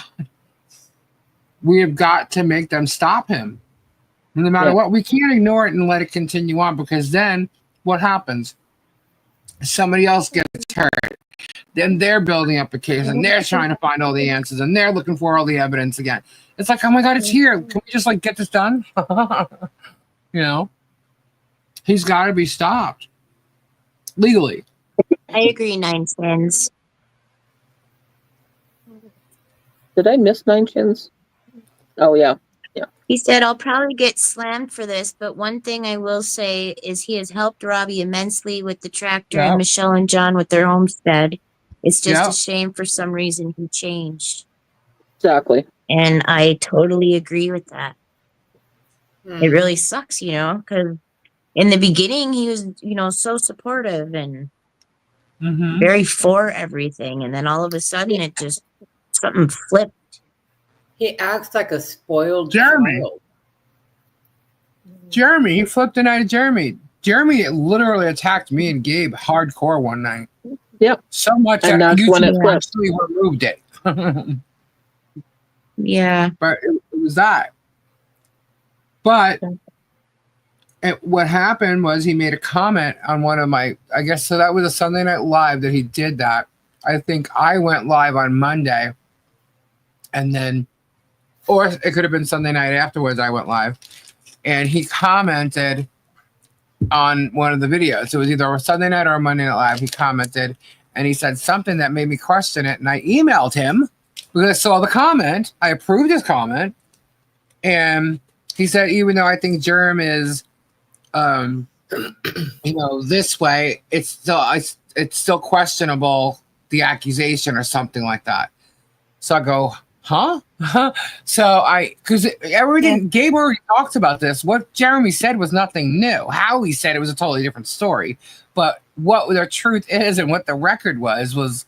We have got to make them stop him. No matter what, we can't ignore it and let it continue on, because then what happens? Somebody else gets hurt. Then they're building up a case and they're trying to find all the answers and they're looking for all the evidence again. It's like, oh my God, it's here. Can we just get this done? He's got to be stopped legally. I agree, 9 Chins. Did I miss 9 Chins? Oh, yeah. He said, I'll probably get slammed for this, but one thing I will say is he has helped Robbie immensely with the tractor and Michelle and John with their homestead. It's just a shame for some reason he changed. Exactly. And I totally agree with that. It really sucks, because in the beginning he was, so supportive and very for everything. And then all of a sudden it just, something flipped. He acts like a spoiled child. Jeremy, he flipped the night of Jeremy. Jeremy literally attacked me and Gabe hardcore one night. Yep. So much and that that's when it actually removed it. Yeah. But it was that. But what happened was he made a comment on one of my, I guess, so that was a Sunday Night Live that he did that. I think I went live on Monday, and then, or it could have been Sunday night afterwards I went live, and he commented on one of the videos. It was either a Sunday night or a Monday Night Live. He commented, and he said something that made me question it, and I emailed him because I saw the comment. I approved his comment, and he said, even though I think Germ is this way, it's still questionable, the accusation or something like that. So I go, huh? So because everything, Gabe already talked about this. What Jeremy said was nothing new. How he said it was a totally different story. But what the truth is and what the record was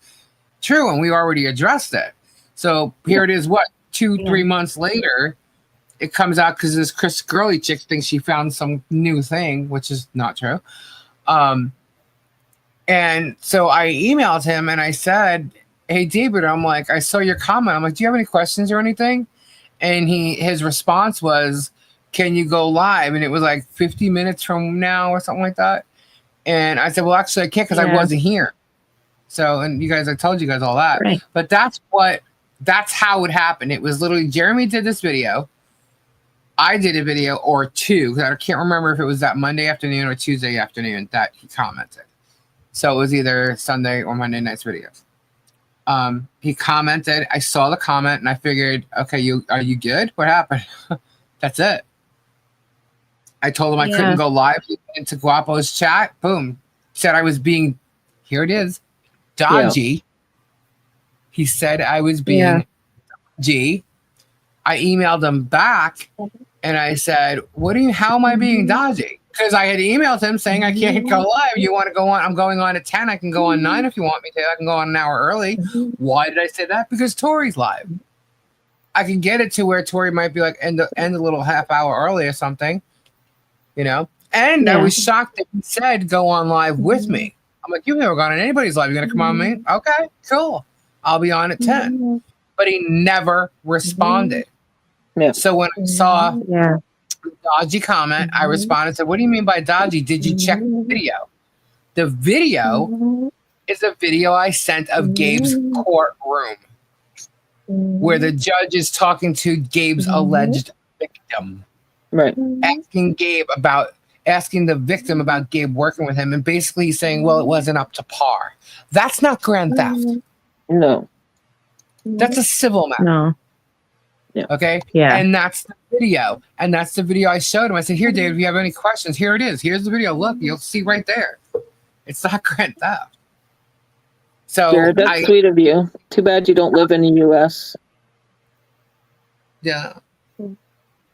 true, and we already addressed it. So here it is, 2-3 months later, it comes out because this Chris Gurley chick thinks she found some new thing, which is not true. And so I emailed him and I said, hey, David, I'm like, I saw your comment. I'm like, do you have any questions or anything? And his response was, can you go live? And it was like 50 minutes from now or something like that. And I said, well, actually I can't because I wasn't here. So, and you guys, I told you guys all that. Right. But that's how it happened. It was literally Jeremy did this video. I did a video or two. I can't remember if it was that Monday afternoon or Tuesday afternoon that he commented. So it was either Sunday or Monday night's videos. He commented. I saw the comment and I figured, okay, are you good? What happened? That's it. I told him I couldn't go live into Guapo's chat. Boom. Said I was being, here it is, dodgy. Yeah. He said I was being dodgy. I emailed him back and I said, how am I being dodgy? Because I had emailed him saying I can't go live. You want to go on? I'm going on at 10. I can go on 9 if you want me to. I can go on an hour early. Why did I say that? Because Tori's live. I can get it to where Tori might be like end a little half hour early or something, And I was shocked that he said go on live with me. I'm like, you've never gone on anybody's live. You're going to come on me? Okay, cool. I'll be on at 10. But he never responded. Yeah. So when I saw the dodgy comment, I responded, said, what do you mean by dodgy? Did you check the video? The video is a video I sent of Gabe's courtroom where the judge is talking to Gabe's alleged victim. Right. Asking the victim about Gabe working with him and basically saying, well, it wasn't up to par. That's not grand theft. No. That's a civil matter. No. Yeah. Okay. Yeah. And that's the video. And that's the video I showed him. I said, here, Dave, if you have any questions, here it is. Here's the video. Look, you'll see right there. It's not grand theft. So Jared, that's sweet of you. Too bad you don't live in the US. Yeah.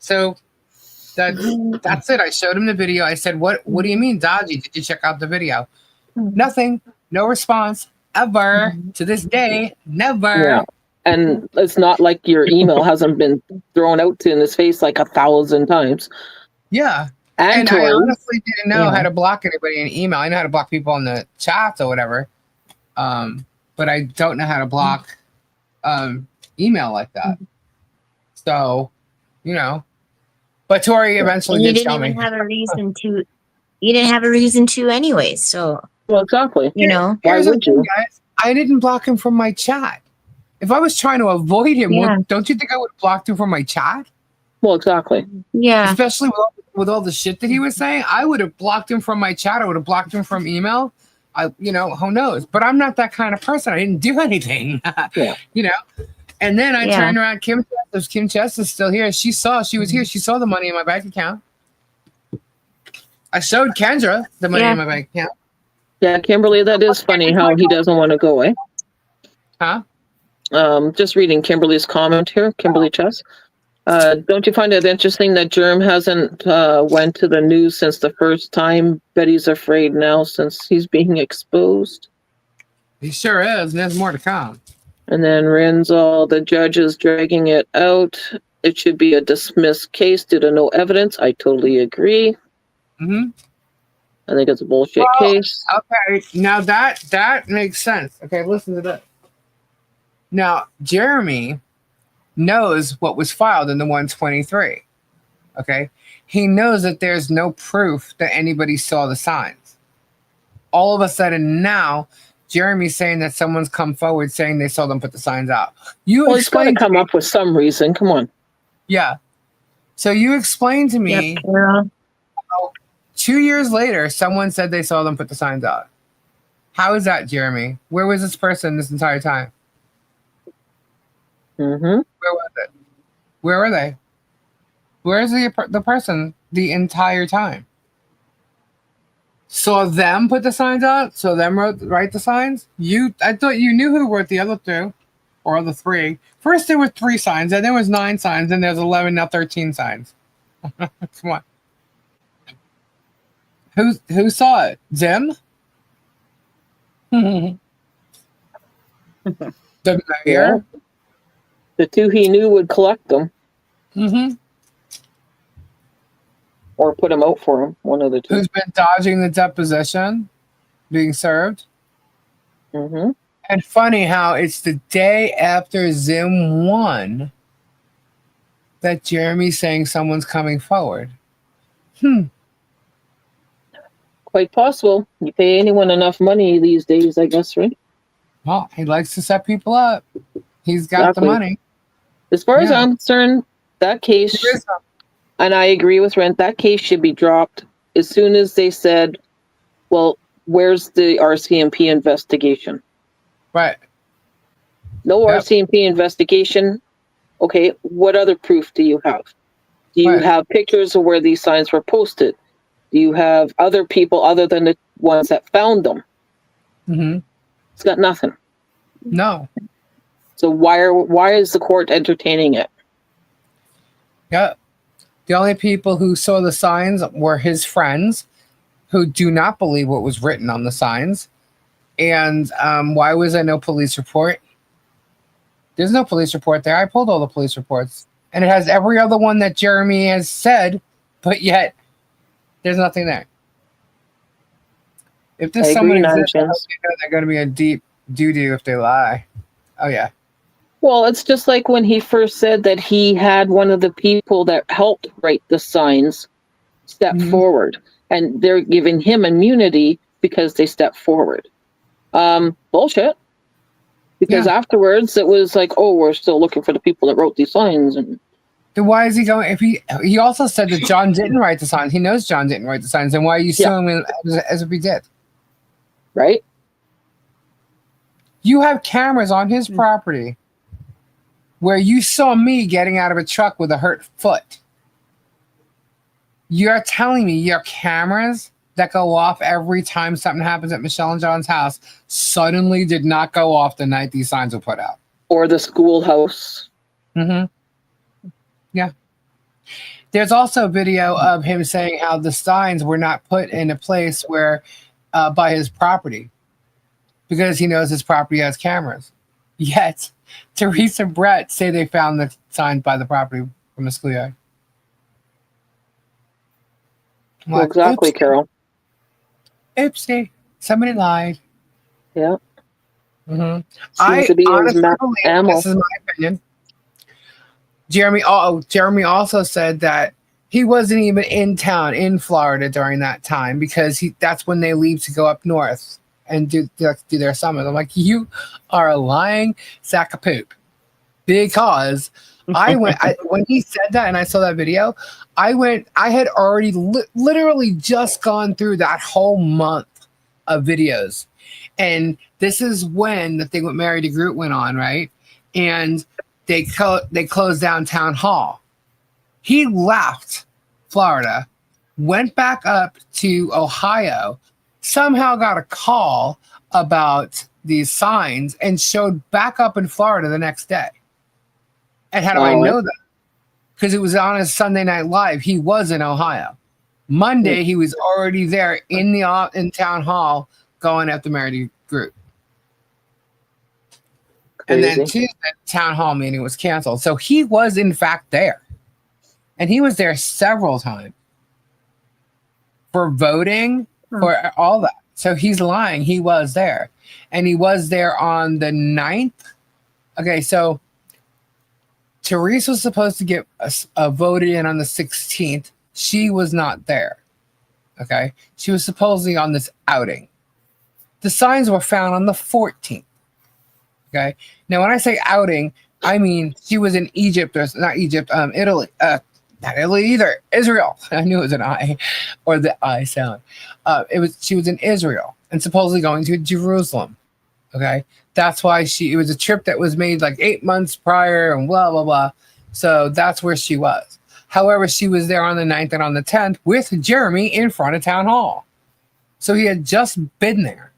So that's it. I showed him the video. I said, what do you mean dodgy? Did you check out the video? Nothing. No response. Ever. To this day. Never. Yeah. And it's not like your email hasn't been thrown out in his face like 1,000 times. Yeah. And I honestly didn't know how to block anybody in email. I know how to block people in the chats or whatever. But I don't know how to block email like that. So, But Tori eventually did show me. You didn't have a reason to anyway. So, well, exactly. Why would you? Guys, I didn't block him from my chat. If I was trying to avoid him, don't you think I would have blocked him from my chat? Well, exactly. Yeah. Especially with all the shit that he was saying, I would have blocked him from my chat. I would have blocked him from email. Who knows? But I'm not that kind of person. I didn't do anything. And then I turned around. Kim Chess is still here. She was here. She saw the money in my bank account. I showed Kendra the money in my bank account. Yeah, Kimberly, that is funny how he doesn't want to go, eh? Huh? Just reading Kimberly's comment here, Kimberly Chess. Don't you find it interesting that Germ hasn't went to the news since the first time? Betty's afraid now since he's being exposed. He sure is, and there's more to come. And then Renzel, the judge is dragging it out. It should be a dismissed case due to no evidence. I totally agree. Mm-hmm. I think it's a bullshit case. Okay, now that makes sense. Okay, listen to this. Now, Jeremy knows what was filed in the 123. Okay. He knows that there's no proof that anybody saw the signs. All of a sudden now, Jeremy's saying that someone's come forward saying they saw them put the signs out. Well, he's got to come up with some reason. Come on. Yeah. So you explained to me, Yep, Carol. 2 years later, someone said they saw them put the signs out. How is that, Jeremy? Where was this person this entire time? Mm-hmm. Where was it? Where were they? Where is the person the entire time? Saw them put the signs out? Saw them write the signs? I thought you knew who wrote the other two, or the three. First there were 3 signs, then there was 9 signs, then there's 11, now 13 signs. Come on. Who saw it? Zim? The mayor? Yeah. The 2 he knew would collect them. Mm-hmm. Or put them out for him. One of the 2. Who's been dodging the deposition being served? Mm-hmm. And funny how it's the day after Zim won that Jeremy's saying someone's coming forward. Quite possible. You pay anyone enough money these days, I guess, right? Well, he likes to set people up. He's got Exactly. the money. As far as I'm concerned, that case, and I agree with Rent, that case should be dropped as soon as they said, well, where's the RCMP investigation? Right. No Yep. RCMP investigation. Okay, what other proof do you have? Do you Right. have pictures of where these signs were posted? Do you have other people other than the ones that found them? Mm-hmm. It's got nothing. No. So why is the court entertaining it? Yeah. The only people who saw the signs were his friends who do not believe what was written on the signs. And why was there no police report? There's no police report there. I pulled all the police reports. And it has every other one that Jeremy has said, but yet there's nothing there. If there's someone exists, they're going to be a deep doo-doo if they lie. Oh, yeah. Well, it's just like when he first said that he had one of the people that helped write the signs step forward. And they're giving him immunity because they stepped forward. Bullshit. Because afterwards it was like, oh, we're still looking for the people that wrote these signs. And then why is he going? If he also said that John didn't write the signs. He knows John didn't write the signs. Then why are you suing him as if he did? Right. You have cameras on his property where you saw me getting out of a truck with a hurt foot. You're telling me your cameras that go off every time something happens at Michelle and John's house suddenly did not go off the night these signs were put out? Or the schoolhouse. Mm-hmm. Yeah. There's also a video of him saying how the signs were not put in a place where by his property because he knows his property has cameras. Yet, Teresa and Brett say they found the signs by the property from the schoolyard. Well, exactly, oopsie. Carol. Oopsie. Somebody lied. Yeah. Mm-hmm. Seems to be honestly believe, ammo. this is my opinion, Jeremy also said that he wasn't even in town in Florida during that time because that's when they leave to go up north and do their summit. I'm like, you are a lying sack of poop. Because when he said that and I saw that video, I had already literally just gone through that whole month of videos. And this is when the thing with Mary DeGroot went on, right? And they closed down Town Hall. He left Florida, went back up to Ohio, somehow got a call about these signs, and showed back up in Florida the next day. And how do I know that? Because it was on his Sunday Night Live. He was in Ohio. Monday, he was already there in Town Hall going after Mary DeGroot. And then Tuesday, the town hall meeting was canceled. So he was, in fact, there. And he was there several times for voting, for all that. So he's lying. He was there. And he was there on the 9th. Okay, so Therese was supposed to get voted in on the 16th. She was not there. Okay. She was supposedly on this outing. The signs were found on the 14th. Okay. Now, when I say outing, I mean she was in Egypt, or not Egypt, Italy. Not Italy either. Israel. I knew it was an I, or the I sound. She was in Israel and supposedly going to Jerusalem. Okay. That's why it was a trip that was made like 8 months prior and blah, blah, blah. So that's where she was. However, she was there on the 9th and on the 10th with Jeremy in front of town hall. So he had just been there.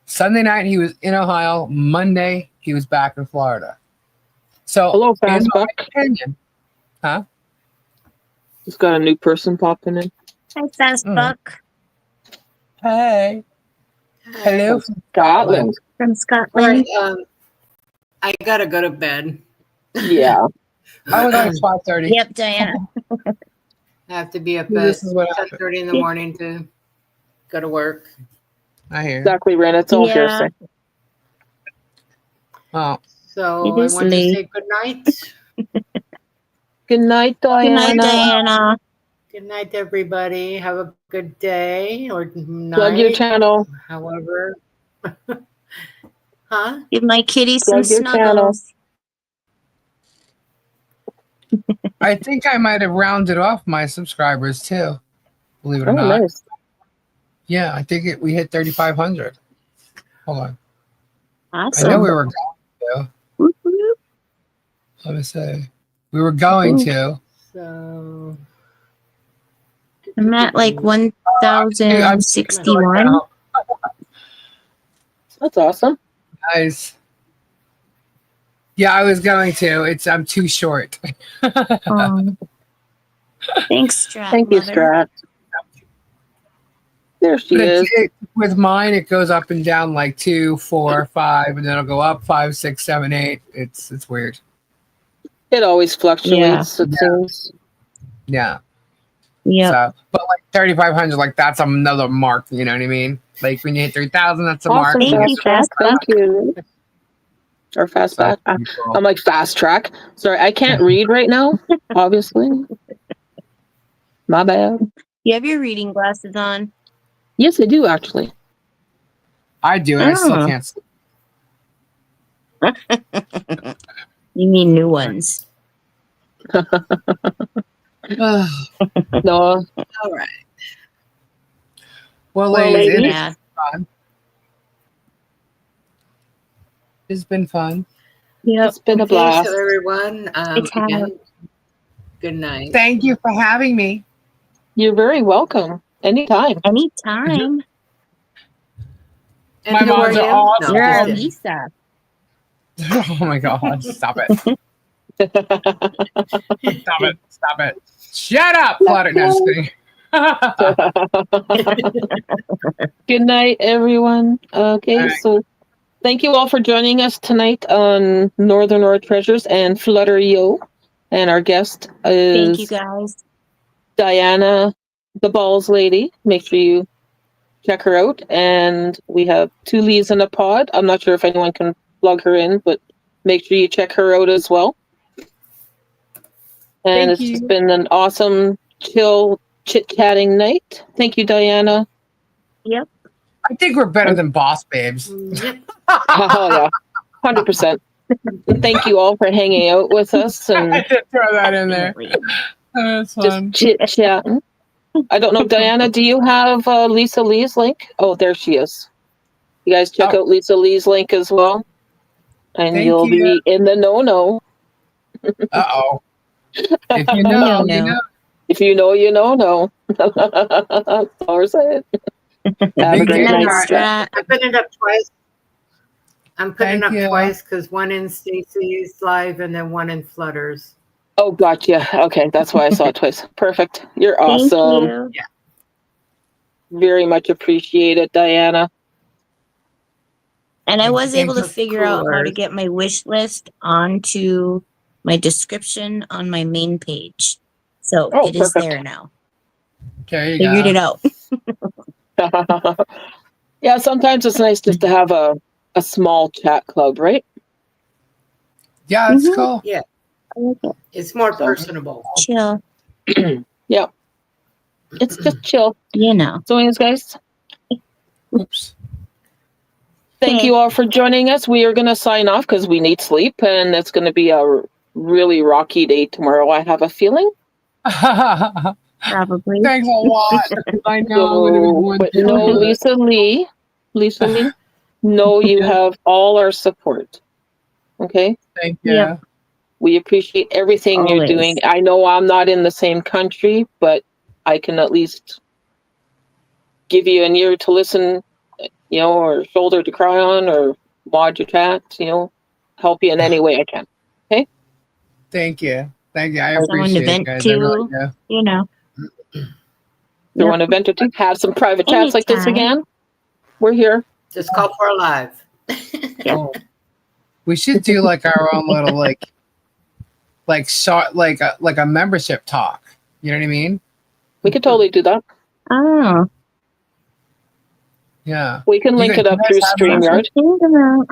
Sunday night, he was in Ohio. Monday, he was back in Florida. So, Hello, in my Fastbuck. opinion, huh? Just got a new person popping in. Hi, Fastbuck. Hey. Hello from Scotland. From All Scotland. right, I gotta go to bed. Yeah. I was on at 5:30. Yep, Diana. I have to be up This at is what happened. 10:30 in the morning to go to work. I hear. Exactly, Ren. It's all Yeah. hearsay. Oh, So It I is want to late. say good night. Good night, Good night, Diana. Diana. Good night, everybody. Have a good day or night. Plug your channel. However. Huh? Give my kitty some Plug your channel. snuggles. I think I might have rounded off my subscribers too. Believe it or Oh, not. nice. Yeah, I think we hit 3,500. Hold on. Awesome. I know we were going to. Whoop, whoop. Let me say. We were going Ooh. to. So I'm at like I'm 1,061. That's awesome. Nice. Yeah, I was going to. I'm too short. Thanks, Strat. Thank you, Mother. Strat. There she But is. with mine, it goes up and down like 2, 4, 5, and then it'll go up 5, 6, 7, 8. It's weird. It always fluctuates, it seems. Yeah. Yep. So, but like 3,500, like that's another mark. You know what I mean? Like when you hit 3,000, that's a mark. Awesome, Thank you, Fast Track. Thank you. Or Fast So, Back. I'm like Fast Track. Sorry, I can't read right now, obviously. My bad. You have your reading glasses on. Yes, I do, actually. I do, and I still Oh. can't sleep. You mean new ones. No. all right. Well, Well, ladies, ladies. Yeah. fun. It's been fun. Yep. It's been a Okay, blast. so everyone, It's again, good night. Thank you for having me. You're very welcome. Anytime. Anytime. And My who are mods are you? awesome. You're just our kidding. Lisa. Oh my God. Stop it. Stop it. Stop it. Shut up, Flutter. No, just kidding. Good night, everyone. Okay, All right. so thank you all for joining us tonight on Northern Road Treasures and Flutter Yo. And our guest Thank you, is guys. Diana, the Balls Lady. Make sure you check her out. And we have 2 leaves in a pod. I'm not sure if anyone can plug her in, but make sure you check her out as well. And Thank it's you. just been an awesome, chill, chit-chatting night. Thank you, Diana. Yep. I think we're better than Boss Babes. Yep. Oh, yeah. 100%. Thank you all for hanging out with us I and had to throw that in there. Definitely. That's just fun. chit-chatting. I don't know, Diana, do you have Lisa Lee's link? Oh, there she is. You guys check out Lisa Lee's link as well. And Thank you'll you. be in the know-know. Uh-oh. If you know, No. you know. If you know, you know, no. That's all we're saying. Have a Big great Good night. night, Strat. I put it up twice. I'm putting Thank it you. up twice because one in Stacy's live and then one in Flutter's. Oh, gotcha. Okay, that's why I saw it twice. Perfect. You're Thank awesome. you. Very much appreciated, Diana. And I was Thank able to you. figure out how to Of get my wish list onto my description on my main page. So Oh, it is perfect. there now. There you Figured it go. out. Yeah, sometimes it's nice just to have a small chat club, right? Yeah, that's Mhm. cool. Yeah. I like it. It's more So- personable. Chill. Yeah. It's just chill. You know. So anyways, guys, Oops. thank Okay. you all for joining us. We are going to sign off because we need sleep, and it's going to be a really rocky day tomorrow, I have a feeling. Probably. Thanks a lot. I know. So, but no, Lisa Lee, no, you have all our support. Okay? Thank you. Yep. We appreciate everything you're Always. doing. I know I'm not in the same country, but I can at least give you an ear to listen, or shoulder to cry on, or mod your chat, help you in any way I can. Thank you. Thank you. I Someone to appreciate it, vent guys. I really to. do. You know. If you want to vent or have some private chats like this Anytime. again, we're here. Just call for a live. Yep. Oh. We should do like our own little short like a membership talk. You know what I mean? We could totally do that. Oh. Yeah. We can You link guys- it up you through guys have StreamYard. Think about.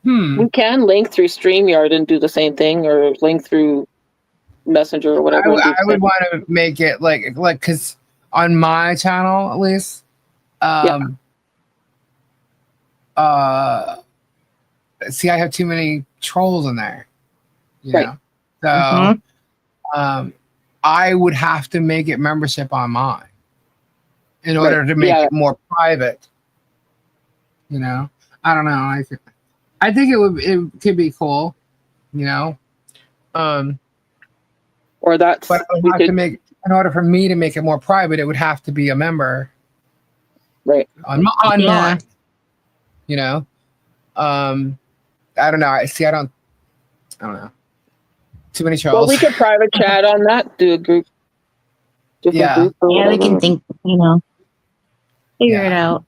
We can link through StreamYard and do the same thing, or link through Messenger or whatever. I would want to make it like because on my channel at least, see, I have too many trolls in there. You Right. know? So I would have to make it membership on mine in order to make it more private. You know, I don't know. I think it could be cool. You know, or that's. But I would have to make in order for me to make it more private, it would have to be a member, right? On mine. You know, I don't know. I don't know. Too many trolls. Well, we could private chat on that. Do a group. Yeah. Group or Yeah, we whatever. can think. Figure it out.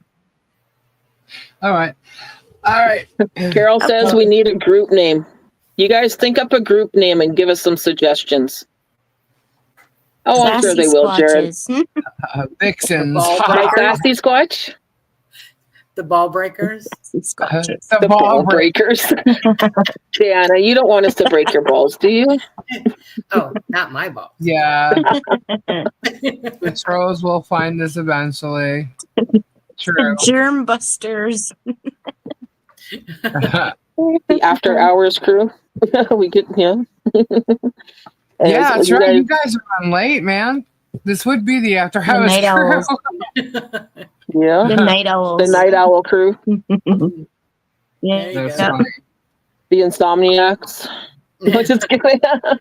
All right. Carol says we need a group name. You guys think up a group name and give us some suggestions. Oh, I'm sure they will, Jared. Vixens. Hi, Sassy Squatch. The ball breakers. The ball breakers. Diana, you don't want us to break your balls, do you? Oh, not my balls. Yeah. The trolls will find this eventually. True. Germ busters. The after hours crew. We could, Yeah, that's right. You guys are on late, man. This would be the after hours night crew. owls. Yeah. The night owls. The night owl crew. Yeah. That's funny. The insomniacs. What's it going on?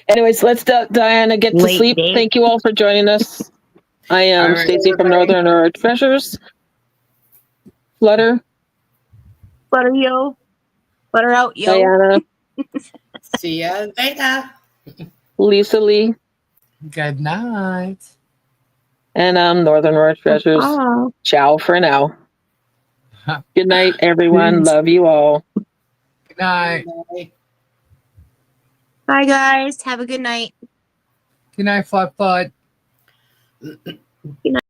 Anyways, let's Diana get to Late sleep. date. Thank you all for joining us. I am All right, Stacy from Northern Aurora Treasures. Flutter. Butter yo. Butter out yo. Diana. See ya later. Lisa Lee. Good night. And Northern Aurora Treasures. Oh. Ciao for now. Good night, everyone. Peace. Love you all. Good night. Bye, guys. Have a good night. Good night, Flat Butt. Good night.